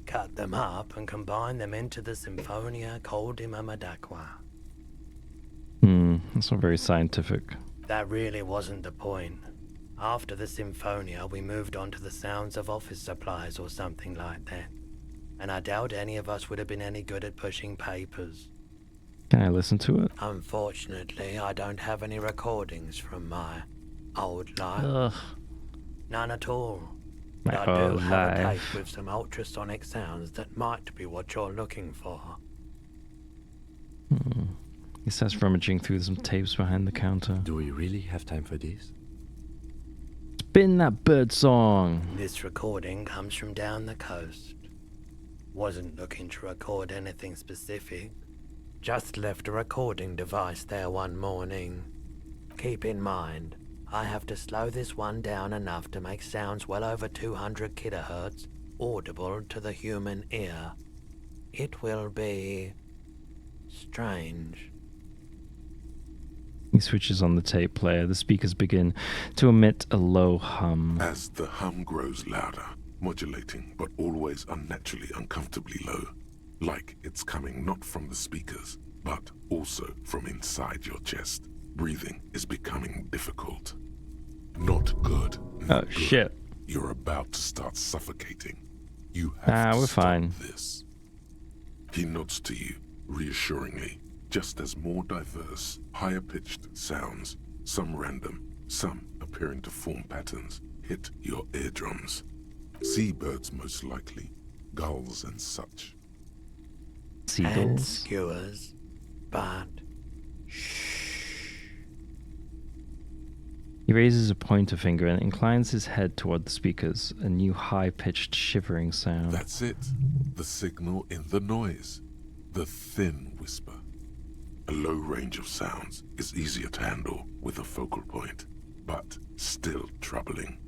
E: cut them up and combined them into the Symphonia Col de Mama d'Aqua.
A: That's not very scientific.
E: That really wasn't the point. After the Symphonia, we moved on to the sounds of office supplies or something like that. And I doubt any of us would have been any good at pushing papers.
A: Can I listen to it?
E: Unfortunately, I don't have any recordings from my old life.
A: Ugh.
E: None at all.
A: My
E: But I do
A: old
E: have a
A: life.
E: tape with some ultrasonic sounds that might be what you're looking for.
A: He starts rummaging through some tapes behind the counter.
C: Do we really have time for this?
A: Spin that bird song.
E: This recording comes from down the coast. Wasn't looking to record anything specific. Just left a recording device there one morning. Keep in mind, I have to slow this one down enough to make sounds well over 200 kilohertz audible to the human ear. It will be strange.
A: He switches on the tape player. The speakers begin to emit a low hum.
D: As the hum grows louder, modulating but always unnaturally uncomfortably low, like it's coming not from the speakers, but also from inside your chest. Breathing is becoming difficult. Not good.
A: Oh, shit.
D: You're about to start suffocating. You have to
A: we're
D: stop
A: fine.
D: this. He nods to you, reassuringly, just as more diverse, higher-pitched sounds, some random, some appearing to form patterns, hit your eardrums. Seabirds most likely, gulls and such.
E: And
A: Seagulls?
E: skewers, but
A: He raises a pointer finger and inclines his head toward the speakers, a new high-pitched shivering sound.
D: That's it. The signal in the noise. The thin whisper. A low range of sounds is easier to handle with a focal point, but still troubling.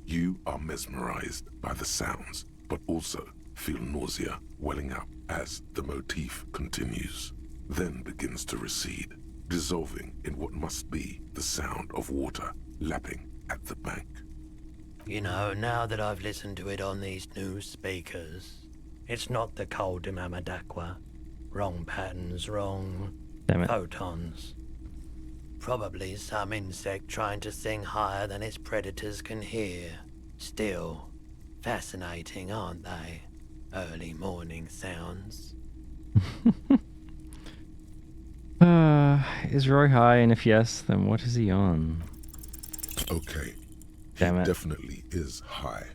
D: You are mesmerized by the sounds, but also feel nausea welling up as the motif continues, then begins to recede, dissolving in what must be the sound of water lapping at the bank.
E: you know, now that I've listened to it on these new speakers, it's not the cold Mamadakwa. Wrong patterns, wrong
A: Damn it.
E: photons. Probably some insect trying to sing higher than its predators can hear. Still, fascinating, aren't they? Early morning sounds.
A: Is Roy high? And if yes, then what is he on?
D: Okay.
A: Damn
D: He
A: it.
D: definitely is high.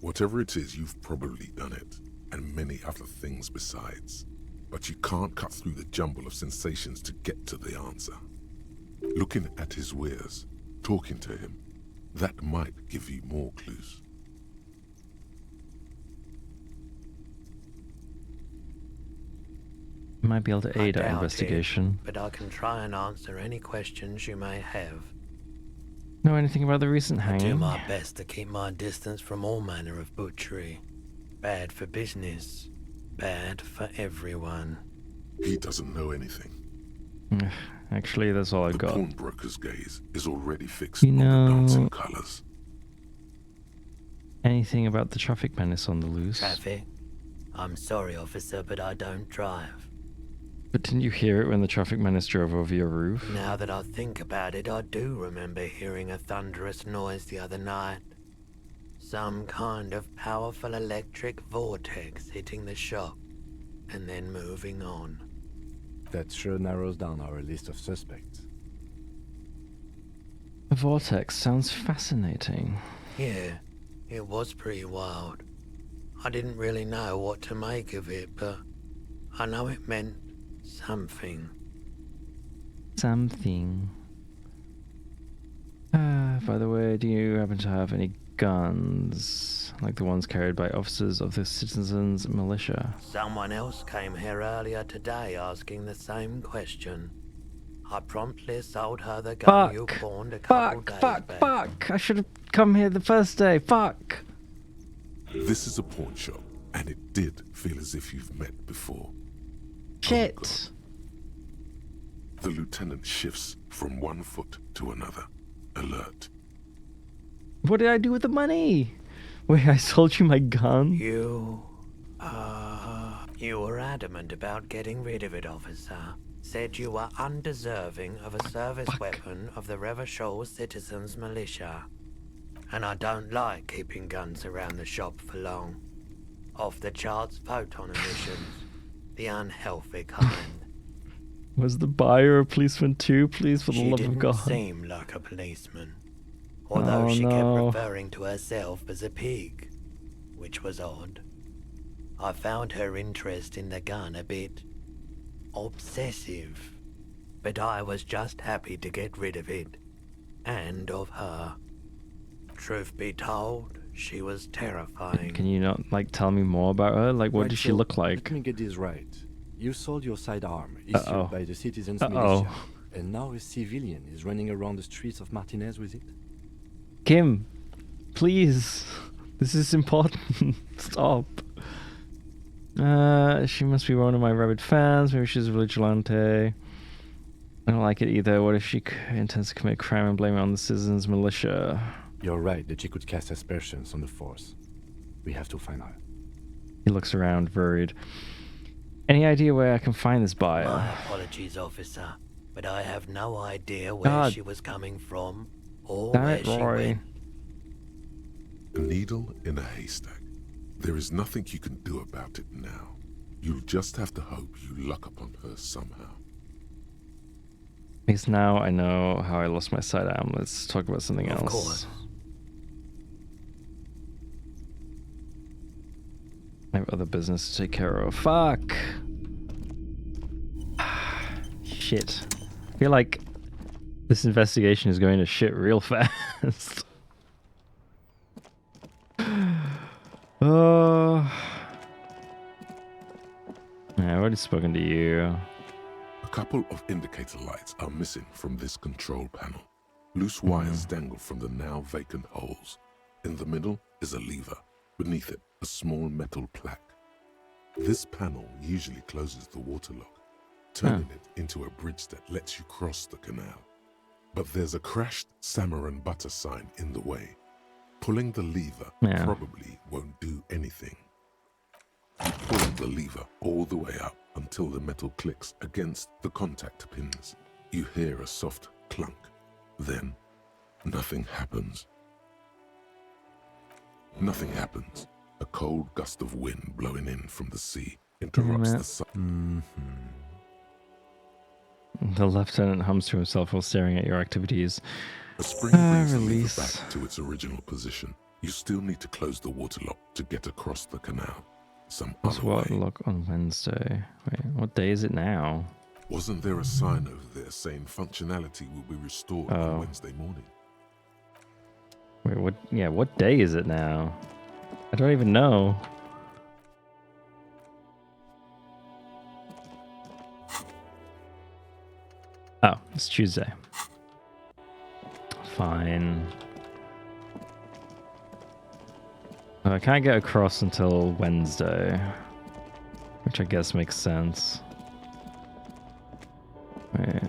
D: Whatever it is, you've probably done it, and many other things besides. But you can't cut through the jumble of sensations to get to the answer. Looking at his wares, talking to him, that might give you more clues.
A: Might be able to aid
E: I
A: our
E: doubt
A: investigation.
E: it, but I can try and answer any questions you may have.
A: Know anything about the recent
E: I do
A: hanging?
E: my best to keep my distance from all manner of butchery. Bad for business. Bad for everyone.
D: He doesn't know anything.
A: Actually, that's all I've
D: The
A: got.
D: pawnbroker's gaze is already fixed
A: You
D: on the dancing
A: know,
D: colors.
A: anything about the traffic menace on the loose?
E: Traffic? I'm sorry, officer, but I don't drive.
A: But didn't you hear it when the traffic menace drove over your roof?
E: Now that I think about it, I do remember hearing a thunderous noise the other night. Some kind of powerful electric vortex hitting the shop, and then moving on.
C: That sure narrows down our list of suspects.
A: The vortex sounds fascinating.
E: Yeah, it was pretty wild. I didn't really know what to make of it, but I know it meant something.
A: Something. By the way, do you happen to have any guns? Like the ones carried by officers of the Citizens Militia?
E: Someone else came here earlier today asking the same question. I promptly sold her the gun you pawned a couple days back.
A: Fuck! I should have come here the first day. Fuck!
D: This is a pawn shop, and it did feel as if you've met before.
A: Shit!
D: The lieutenant shifts from one foot to another, alert.
A: What did I do with the money? Wait, I sold you my gun?
E: You were adamant about getting rid of it, officer. Said you were undeserving of a service weapon of the Revachol Citizens Militia. And I don't like keeping guns around the shop for long. Off the charts photon emissions. The unhealthy kind.
A: Was the buyer a policeman too? Please, for the love of God.
E: She didn't seem like a policeman. Although she kept referring to herself as a pig. Which was odd. I found her interest in the gun a bit obsessive. But I was just happy to get rid of it. And of her. Truth be told, she was terrifying.
A: Can you not, like, tell me more about her? Like, what
C: Right,
A: does she
C: so
A: look like?
C: Let me get this right. You sold your sidearm, issued
A: Uh-oh.
C: by the Citizens
A: Uh-oh.
C: Militia, and now a civilian is running around the streets of Martinez with it?
A: Kim, please. This is important. Stop. She must be one of my rabid fans. Maybe she's a vigilante. I don't like it either. What if she intends to commit crime and blame it on the Citizens Militia?
C: You're right that she could cast aspersions on the force. We have to find her.
A: He looks around, worried. Any idea where I can find this buyer?
E: My apologies, officer, but I have no idea where
A: God.
E: she was coming from or
A: Damn
E: where
A: it,
E: she
A: Rory.
E: went.
D: A needle in a haystack. There is nothing you can do about it now. You'll just have to hope you luck upon her somehow.
A: Because now I know how I lost my sidearm. Let's talk about something else.
E: Of course.
A: I have other business to take care of. Fuck! Shit. I feel like this investigation is going to shit real fast. Yeah, I've already spoken to you.
D: A couple of indicator lights are missing from this control panel. Loose wires dangle from the now vacant holes. In the middle is a lever. Beneath it, a small metal plaque. This panel usually closes the water lock, turning it into a bridge that lets you cross the canal. But there's a crashed salmon and butter sign in the way. Pulling the lever probably won't do anything. You pull the lever all the way up until the metal clicks against the contact pins. You hear a soft clunk. Then, nothing happens. Nothing happens. A cold gust of wind blowing in from the sea interrupts the sun.
A: The lieutenant hums to himself while staring at your activities.
D: A spring brings the lever back to its original position. You still need to close the water lock to get across the canal. Some other way.
A: Water lock on Wednesday. Wait, what day is it now?
D: Wasn't there a sign over there saying functionality will be restored on Wednesday morning?
A: Wait, what? Yeah, what day is it now? I don't even know. Oh, it's Tuesday. Fine. I can't get across until Wednesday, which I guess makes sense. Wait.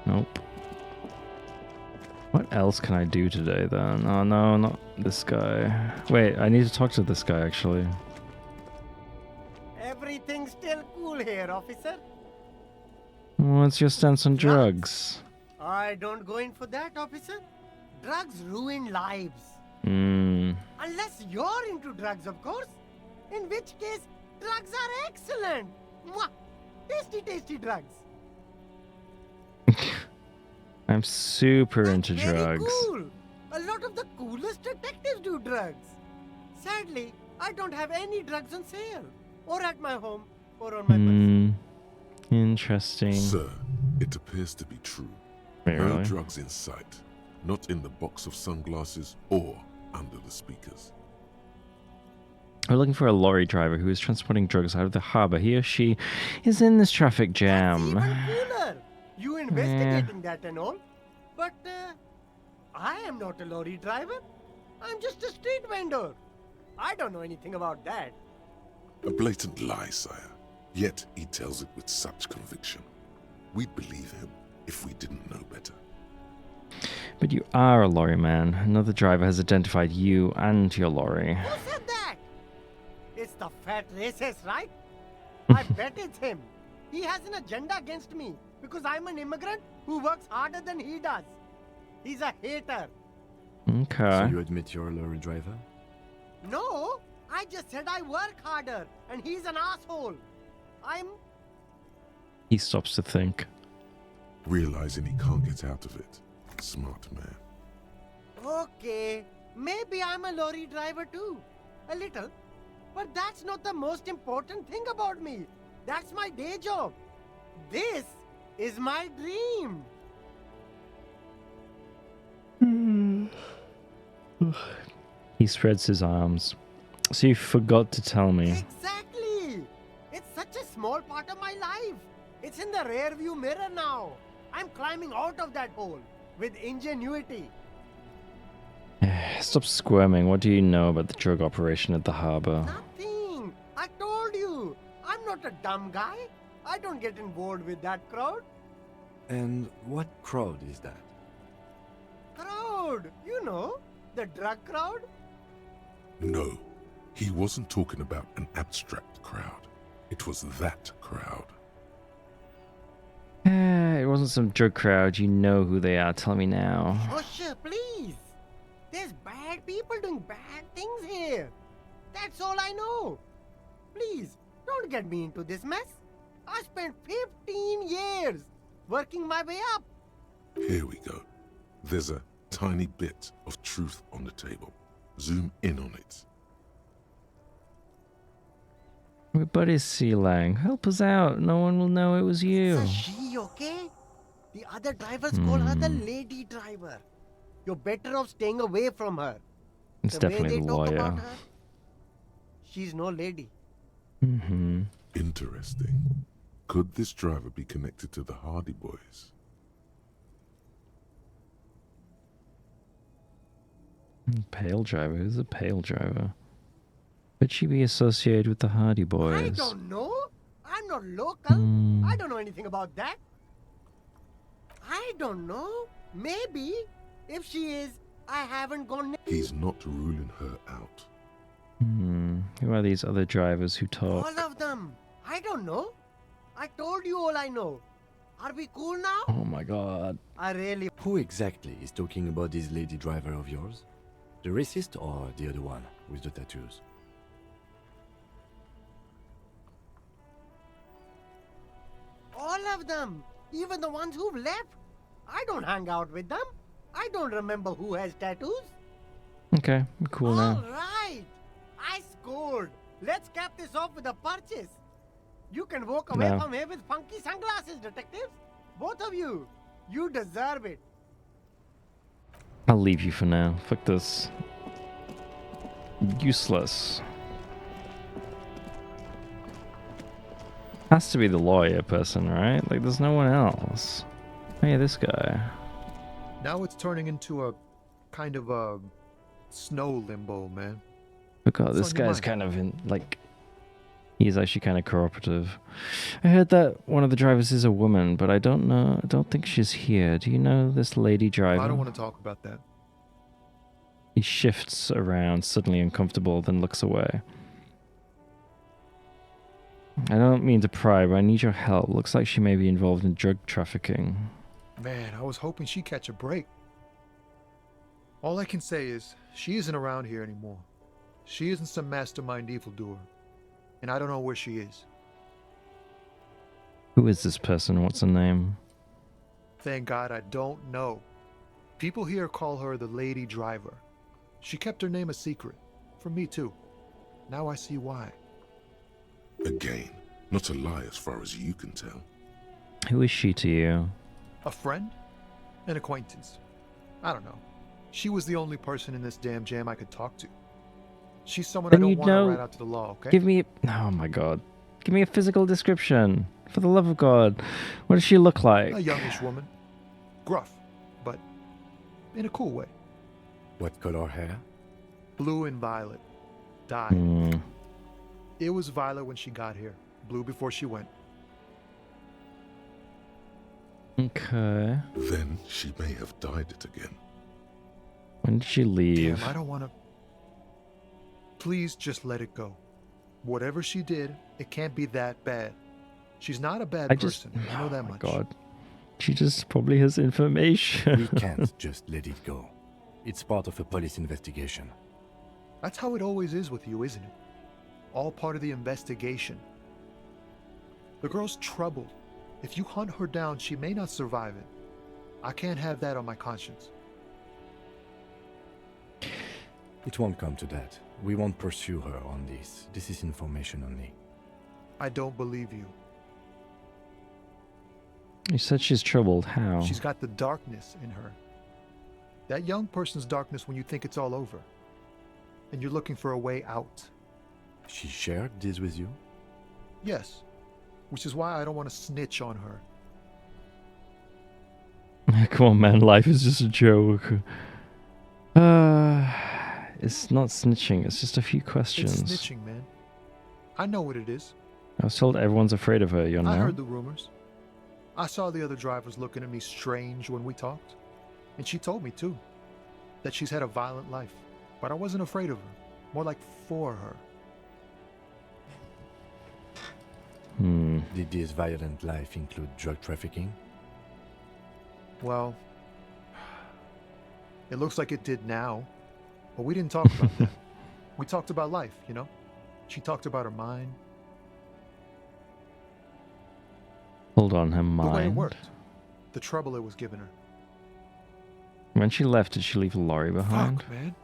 A: Nope. What else can I do today then? Oh no, not this guy. Wait, I need to talk to this guy actually.
O: Everything's still cool here, officer.
A: What's your stance on drugs?
O: I don't go in for that, officer. Drugs ruin lives. Unless you're into drugs, of course. In which case, drugs are excellent. Mwah! Tasty, tasty drugs.
A: I'm super into drugs.
O: Cool. A lot of the coolest detectives do drugs. Sadly, I don't have any drugs on sale. Or at my home, or on my person.
A: Interesting.
D: Sir, it appears to be true.
A: Wait,
D: no
A: really?
D: drugs in sight. Not in the box of sunglasses or under the speakers.
A: We're looking for a lorry driver who is transporting drugs out of the harbor. He or she is in this traffic jam.
O: Cooler. You investigating that and all. But I am not a lorry driver. I'm just a street vendor. I don't know anything about that.
D: A blatant lie, sire. Yet he tells it with such conviction. We'd believe him if we didn't know better.
A: But you are a lorry man. Another driver has identified you and your lorry.
O: Who said that? It's the fat racist, right? I bet it's him. He has an agenda against me because I'm an immigrant who works harder than he does. He's a hater.
A: Okay.
C: So you admit you're a lorry driver?
O: No, I just said I work harder and he's an asshole.
A: He stops to think.
D: Realizing he can't get out of it. Smart man.
O: Okay, maybe I'm a lorry driver too. A little. But that's not the most important thing about me. That's my day job. This is my dream.
A: He spreads his arms. So you forgot to tell me.
O: Exactly. It's such a small part of my life. It's in the rear view mirror now. I'm climbing out of that hole with ingenuity.
A: Stop squirming. What do you know about the drug operation at the harbor?
O: Nothing. I told you. I'm not a dumb guy. I don't get involved with that crowd.
C: And what crowd is that?
O: Crowd. You know, the drug crowd.
D: No, he wasn't talking about an abstract crowd. It was that crowd.
A: It wasn't some drug crowd. You know who they are. Tell me now.
O: Shush, please. There's bad people doing bad things here. That's all I know. Please, don't get me into this mess. I spent 15 years working my way up.
D: Here we go. There's a tiny bit of truth on the table. Zoom in on it.
A: Everybody's Sealang. Help us out. No one will know it was you.
O: It's a she, okay? The other drivers call her the lady driver. You're better off staying away from her.
A: It's
O: the
A: definitely
O: way they
A: the
O: talk
A: lawyer.
O: about her, she's no lady.
A: Mm-hmm.
D: Interesting. Could this driver be connected to the Hardy Boys?
A: Pale driver? Who's a pale driver? Could she be associated with the Hardy Boys?
O: I don't know. I'm not local. I don't know anything about that. I don't know. Maybe. If she is, I haven't gone.
D: He's not ruling her out.
A: Who are these other drivers who talk?
O: All of them. I don't know. I told you all I know. Are we cool now?
A: Oh my god.
O: I really...
C: Who exactly is talking about this lady driver of yours? The racist or the other one with the tattoos?
O: All of them. Even the ones who've left. I don't hang out with them. I don't remember who has tattoos.
A: Okay, we're cool now.
O: All right. I scored. Let's cap this off with a purchase. You can walk away
A: No.
O: from here with funky sunglasses, detectives. Both of you. You deserve it.
A: I'll leave you for now. Fuck this. Useless. Has to be the lawyer person, right? Like, there's no one else. Oh yeah, this guy.
P: Now it's turning into a kind of a snow limbo, man.
A: Oh god, this
P: on your
A: guy's
P: mind?
A: kind of in, like... He's actually kind of cooperative. I heard that one of the drivers is a woman, but I don't know. I don't think she's here. Do you know this lady driver?
P: I don't want to talk about that.
A: He shifts around, suddenly uncomfortable, then looks away. I don't mean to pry, but I need your help. Looks like she may be involved in drug trafficking.
P: Man, I was hoping she'd catch a break. All I can say is, she isn't around here anymore. She isn't some mastermind evildoer. And I don't know where she is.
A: Who is this person? What's her name?
P: Thank God I don't know. People here call her the Lady Driver. She kept her name a secret. From me too. Now I see why.
D: Again, not a lie as far as you can tell.
A: Who is she to you?
P: A friend? An acquaintance? I don't know. She was the only person in this damn jam I could talk to. She's someone I
A: Then
P: don't
A: you
P: want to
A: know-
P: rat out to the law, okay?
A: Give me... Oh my god. Give me a physical description. For the love of God. What does she look like?
P: A youngish woman. Gruff, but in a cool way.
C: What color hair?
P: Blue and violet. Dyed.
A: Hmm.
P: It was violet when she got here. Blue before she went.
A: Okay.
D: Then she may have dyed it again.
A: When did she leave?
P: Damn, I don't want to... Please just let it go. Whatever she did, it can't be that bad. She's not a bad person. I know that
A: Oh my
P: much.
A: god. She just probably has information.
C: We can't just let it go. It's part of a police investigation.
P: That's how it always is with you, isn't it? All part of the investigation. The girl's troubled. If you hunt her down, she may not survive it. I can't have that on my conscience.
C: It won't come to that. We won't pursue her on this. This is information only.
P: I don't believe you.
A: You said she's troubled. How?
P: She's got the darkness in her. That young person's darkness when you think it's all over. And you're looking for a way out.
C: She shared this with you?
P: Yes. Which is why I don't want to snitch on her.
A: Come on, man. Life is just a joke. It's not snitching. It's just a few questions.
P: It's snitching, man. I know what it is.
A: I was told everyone's afraid of her. You're
P: I
A: not.
P: heard the rumors. I saw the other drivers looking at me strange when we talked. And she told me, too, that she's had a violent life. But I wasn't afraid of her. More like for her.
C: Did this violent life include drug trafficking?
P: Well, it looks like it did now. But we didn't talk about that. We talked about life, you know? She talked about her mind.
A: Hold on, her mind.
P: The way it worked. The trouble it was giving her.
A: When she left, did she leave Laurie behind?
P: Fuck, man.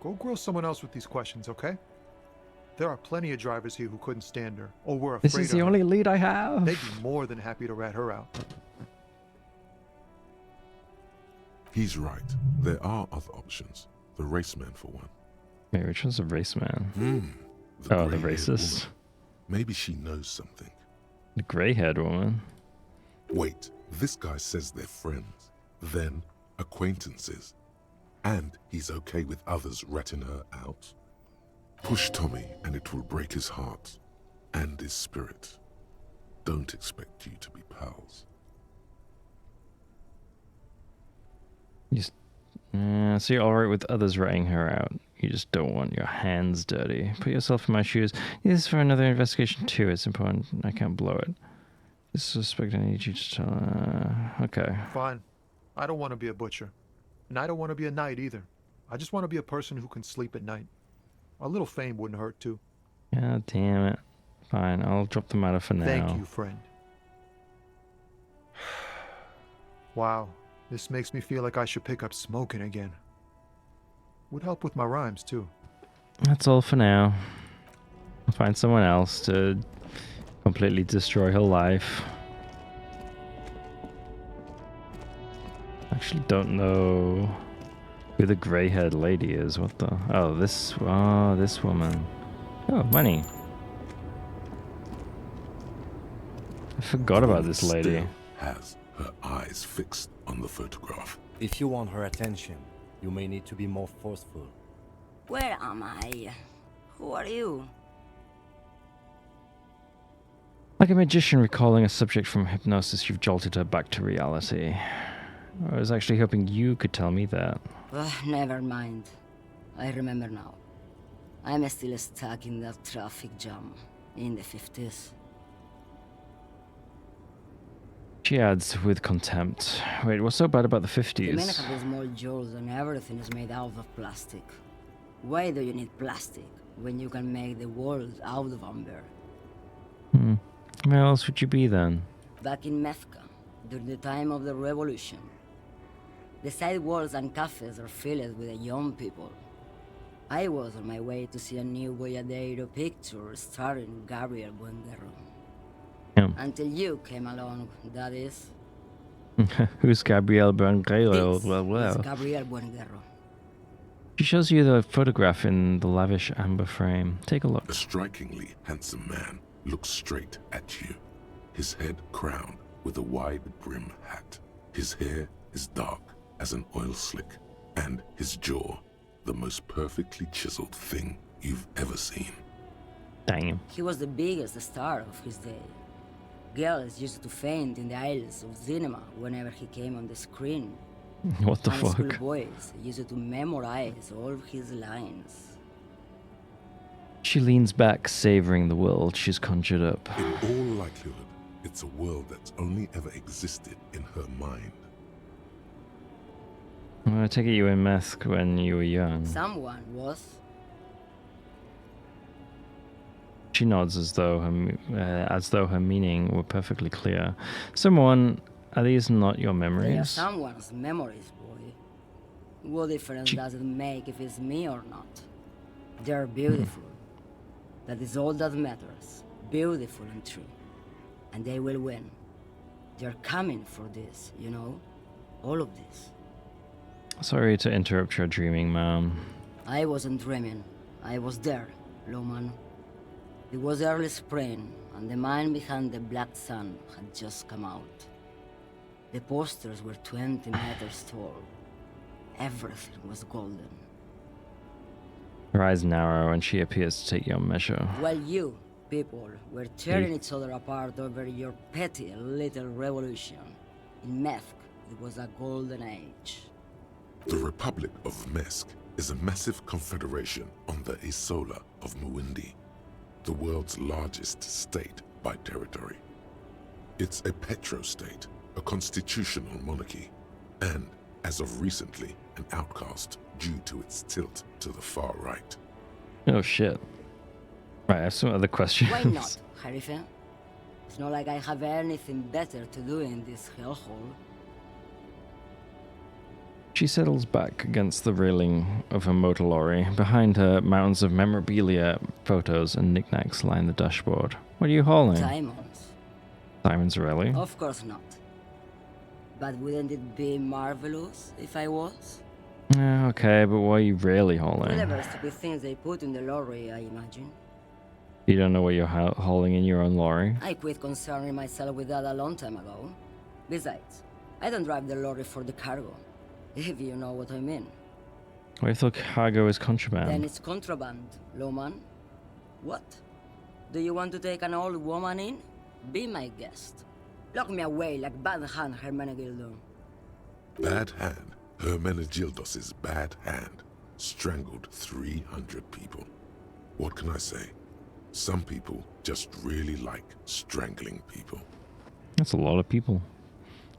P: Go grill someone else with these questions, okay? There are plenty of drivers here who couldn't stand her, or were afraid of her.
A: This is the only lead I have.
P: They'd be more than happy to rat her out.
D: He's right. There are other options. The raceman, for one.
A: Wait, which one's the raceman?
D: The
A: Oh, the
D: grey-haired
A: racist.
D: woman. Maybe she knows something.
A: The grey-haired woman.
D: Wait, this guy says they're friends, then acquaintances, and he's okay with others ratting her out. Push Tommy and it will break his heart and his spirit. Don't expect you to be pals.
A: So you're alright with others ratting her out. You just don't want your hands dirty. Put yourself in my shoes. This is for another investigation too. It's important. I can't blow it. This suspect, I need you to tell... okay.
P: Fine. I don't want to be a butcher. And I don't want to be a knight either. I just want to be a person who can sleep at night. A little fame wouldn't hurt too.
A: God damn it. Fine, I'll drop the matter for now.
P: Thank you, friend. Wow, this makes me feel like I should pick up smoking again. Would help with my rhymes too.
A: That's all for now. I'll find someone else to completely destroy her life. I actually don't know who the grey-haired lady is. What the? Oh, this woman. Oh, money. I forgot about this lady.
D: Still has her eyes fixed on the photograph.
C: If you want her attention, you may need to be more forceful.
K: Where am I? Who are you?
A: Like a magician recalling a subject from hypnosis, you've jolted her back to reality. I was actually hoping you could tell me that.
K: Never mind. I remember now. I'm still stuck in that traffic jam in the 50s.
A: She adds with contempt. Wait, what's so bad about the 50s?
K: The men have small jaws and everything is made out of plastic. Why do you need plastic when you can make the world out of amber?
A: Where else would you be then?
K: Back in Methka, during the time of the revolution. The sidewalks and cafes are filled with young people. I was on my way to see a new Boyadero picture starring Gabriel Buenguerro. Until you came along, that is.
A: Who's Gabriel Buenguerro?
K: It's Gabriel Buenguerro.
A: She shows you the photograph in the lavish amber frame. Take a look.
D: A strikingly handsome man looks straight at you, his head crowned with a wide brim hat. His hair is dark as an oil slick, and his jaw the most perfectly chiseled thing you've ever seen.
A: Damn.
K: He was the biggest star of his day. Girls used to faint in the aisles of cinema whenever he came on the screen.
A: What the
K: and
A: fuck?
K: Schoolboys used to memorize all of his lines.
A: She leans back, savoring the world she's conjured up.
D: In all likelihood, it's a world that's only ever existed in her mind.
A: I take it you were in Methk when you were young.
K: Someone was.
A: She nods as though her meaning were perfectly clear. Someone, are these not your
K: They are
A: memories?
K: someone's memories, boy. What difference does it make if it's me or not? They're beautiful. That is all that matters. Beautiful and true. And they will win. They're coming for this, you know? All of this.
A: Sorry to interrupt your dreaming, ma'am.
K: I wasn't dreaming. I was there, Lowman. It was early spring, and the mine behind the Black Sun had just come out. The posters were 20 meters tall. Everything was golden.
A: Her eyes narrow and she appears to take your measure.
K: While you, people, were tearing each other apart over your petty little revolution, in Methk, it was a golden age.
D: The Republic of Mesk is a massive confederation on the Isola of Muindi, the world's largest state by territory. It's a petrostate, a constitutional monarchy, and, as of recently, an outcast due to its tilt to the far right.
A: Oh shit. Right, I have some other questions.
K: Why not, Harife? It's not like I have anything better to do in this hellhole.
A: She settles back against the railing of her motor lorry. Behind her, mountains of memorabilia, photos, and knickknacks line the dashboard. What are you hauling?
K: Diamonds.
A: Diamonds, really?
K: Of course not. But wouldn't it be marvelous if I was?
A: Okay, but what are you really hauling?
K: Whatever stupid things they put in the lorry, I imagine.
A: You don't know what you're hauling in your own lorry?
K: I quit concerning myself with that a long time ago. Besides, I don't drive the lorry for the cargo, if you know what I mean.
A: What if the cargo is contraband?
K: Then it's contraband, Lawman. What? Do you want to take an old woman in? Be my guest. Lock me away like Bad Hand Hermenegildo.
D: Bad Hand Hermenegildos's bad hand strangled 300 people. What can I say? Some people just really like strangling people.
A: That's a lot of people.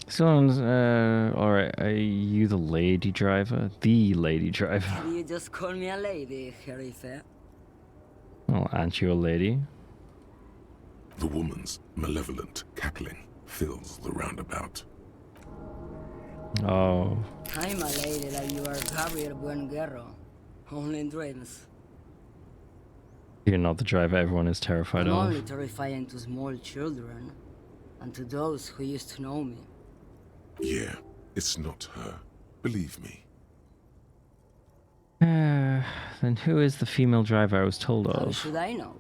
A: So, alright, are you the lady driver? The lady driver?
K: You just call me a lady, Harife.
A: Well, aren't you a lady?
D: The woman's malevolent cackling fills the roundabout.
A: Oh.
K: I'm a lady like you are Gabriel Buenguerro. Only in dreams.
A: You're not the driver everyone is terrified
K: I'm
A: of.
K: only terrifying to small children. And to those who used to know me.
D: Yeah, it's not her. Believe me.
A: Then who is the female driver I was told
K: How
A: of?
K: should I know?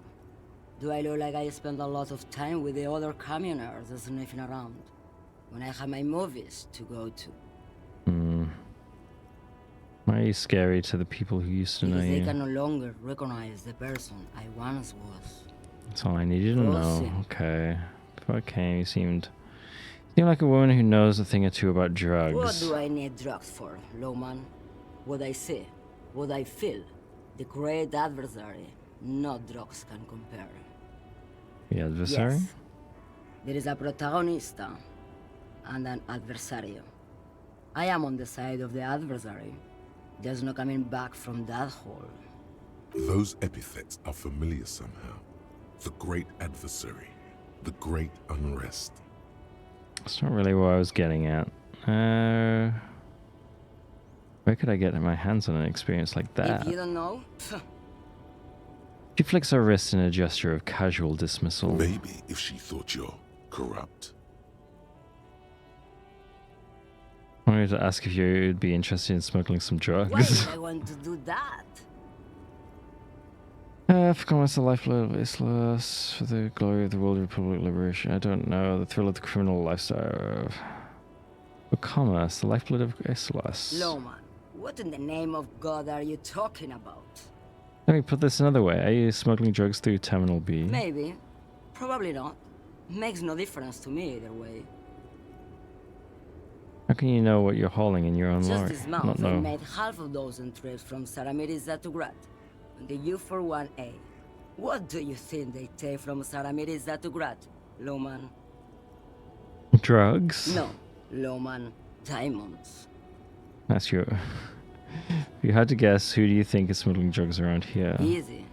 K: Do I look like I spend a lot of time with the other communers sniffing around? When I have my movies to go to.
A: Why are you scary to the people who used to know
K: Because they
A: you?
K: can no longer recognize the person I once was.
A: That's all I needed to know.
K: Proceed.
A: Okay. Before I came, you seemed like a woman who knows a thing or two about drugs.
K: What do I need drugs for, Lowman? What I see, what I feel. The great adversary, no drugs can compare.
A: The adversary?
K: Yes. There is a protagonista and an adversario. I am on the side of the adversary. There's no coming back from that hole.
D: Those epithets are familiar somehow. The great adversary. The great unrest.
A: That's not really what I was getting at. Where could I get my hands on an experience like that?
K: If you don't know,
A: She flicks her wrist in a gesture of casual dismissal.
D: Maybe if she thought you're corrupt.
A: I wanted to ask if you'd be interested in smuggling some drugs.
K: why would I want to do that?
A: For commerce, the lifeblood of Islas, for the glory of the world republic liberation. I don't know, the thrill of the criminal lifestyle. For commerce, the lifeblood of Islas.
K: Lowman, what in the name of God are you talking about?
A: Let me put this another way. Are you smuggling drugs through Terminal B?
K: Maybe. Probably not. Makes no difference to me either way.
A: How can you know what you're hauling in your own
K: Just
A: lorry?
K: this month,
A: Not
K: I
A: know.
K: made half a dozen trips from Saramiris to Grad, on the U41A. What do you think they take from Saramiris to Grad, Lowman?
A: Drugs?
K: No, Lowman, diamonds.
A: That's your... If you had to guess, who do you think is smuggling drugs around here?
K: Easy.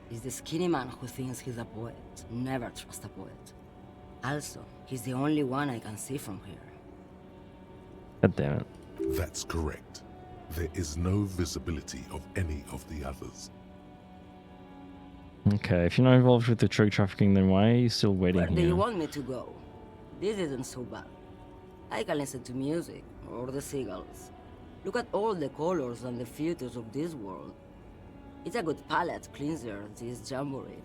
K: He's the skinny man who thinks he's a poet. Never trust a poet. Also, he's the only one I can see from here.
A: God damn it.
D: That's correct. There is no visibility of any of the others.
A: Okay, if you're not involved with the drug trafficking, then why are you still waiting
K: Where do
A: here?
K: you want me to go? This isn't so bad. I can listen to music, or the seagulls. Look at all the colors and the futures of this world. It's a good palate cleanser, this jamboree.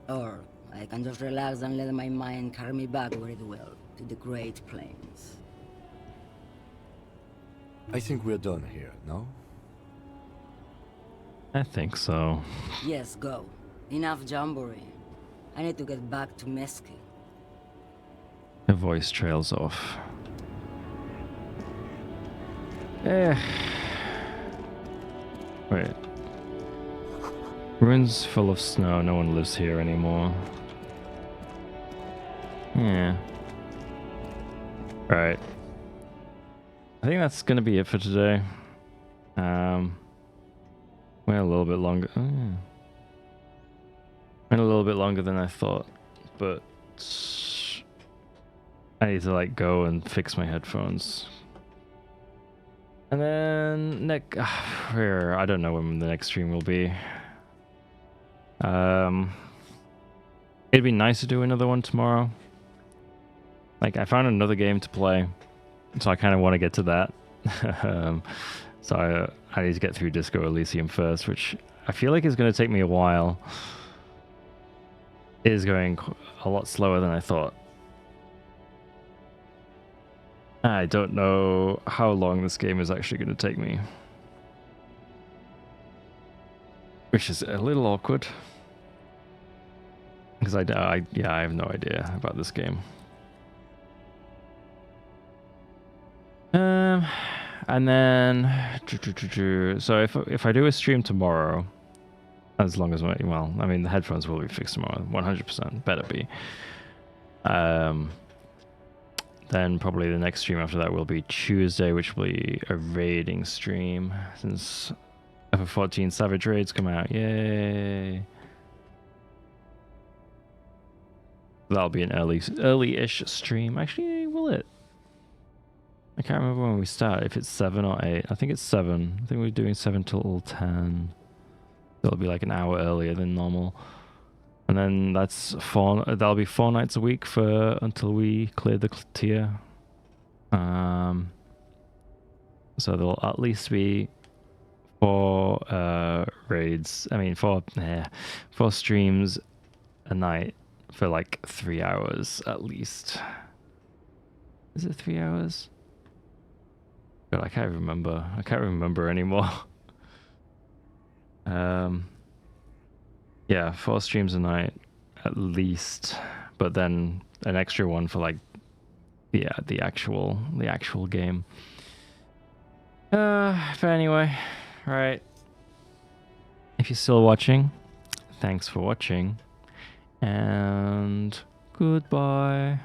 K: Or I can just relax and let my mind carry me back where it will, to the Great Plains.
C: I think we're done here, no?
A: I think so.
K: Yes, go. Enough jamboree. I need to get back to Mesquite.
A: Her voice trails off. Wait. Ruins full of snow, no one lives here anymore. Yeah. Right. I think that's gonna be it for today. Went a little bit longer. Oh, yeah. Went a little bit longer than I thought, but I need to like go and fix my headphones. And then I don't know when the next stream will be. It'd be nice to do another one tomorrow. Like I found another game to play, so I kind of want to get to that. So I need to get through Disco Elysium first, which I feel like is going to take me a while. It is going a lot slower than I thought. I don't know how long this game is actually going to take me, which is a little awkward because I have no idea about this game. And then so if I do a stream tomorrow, as long as the headphones will be fixed tomorrow, 100% better be. Then probably the next stream after that will be Tuesday, which will be a raiding stream since FF14 Savage Raids come out. Yay! That'll be an early-ish stream. Actually, will it? I can't remember when we start. If it's 7 or 8, I think it's 7. I think we're doing 7 till 10. That'll be like an hour earlier than normal. And then that'll be 4 nights a week until we clear the tier. So there'll at least be 4 raids. I mean 4 streams a night for like 3 hours at least. Is it 3 hours? God, I can't remember. I can't remember anymore. Yeah, 4 streams a night at least, but then an extra one for like the actual game. But anyway, right. If you're still watching, thanks for watching, and goodbye.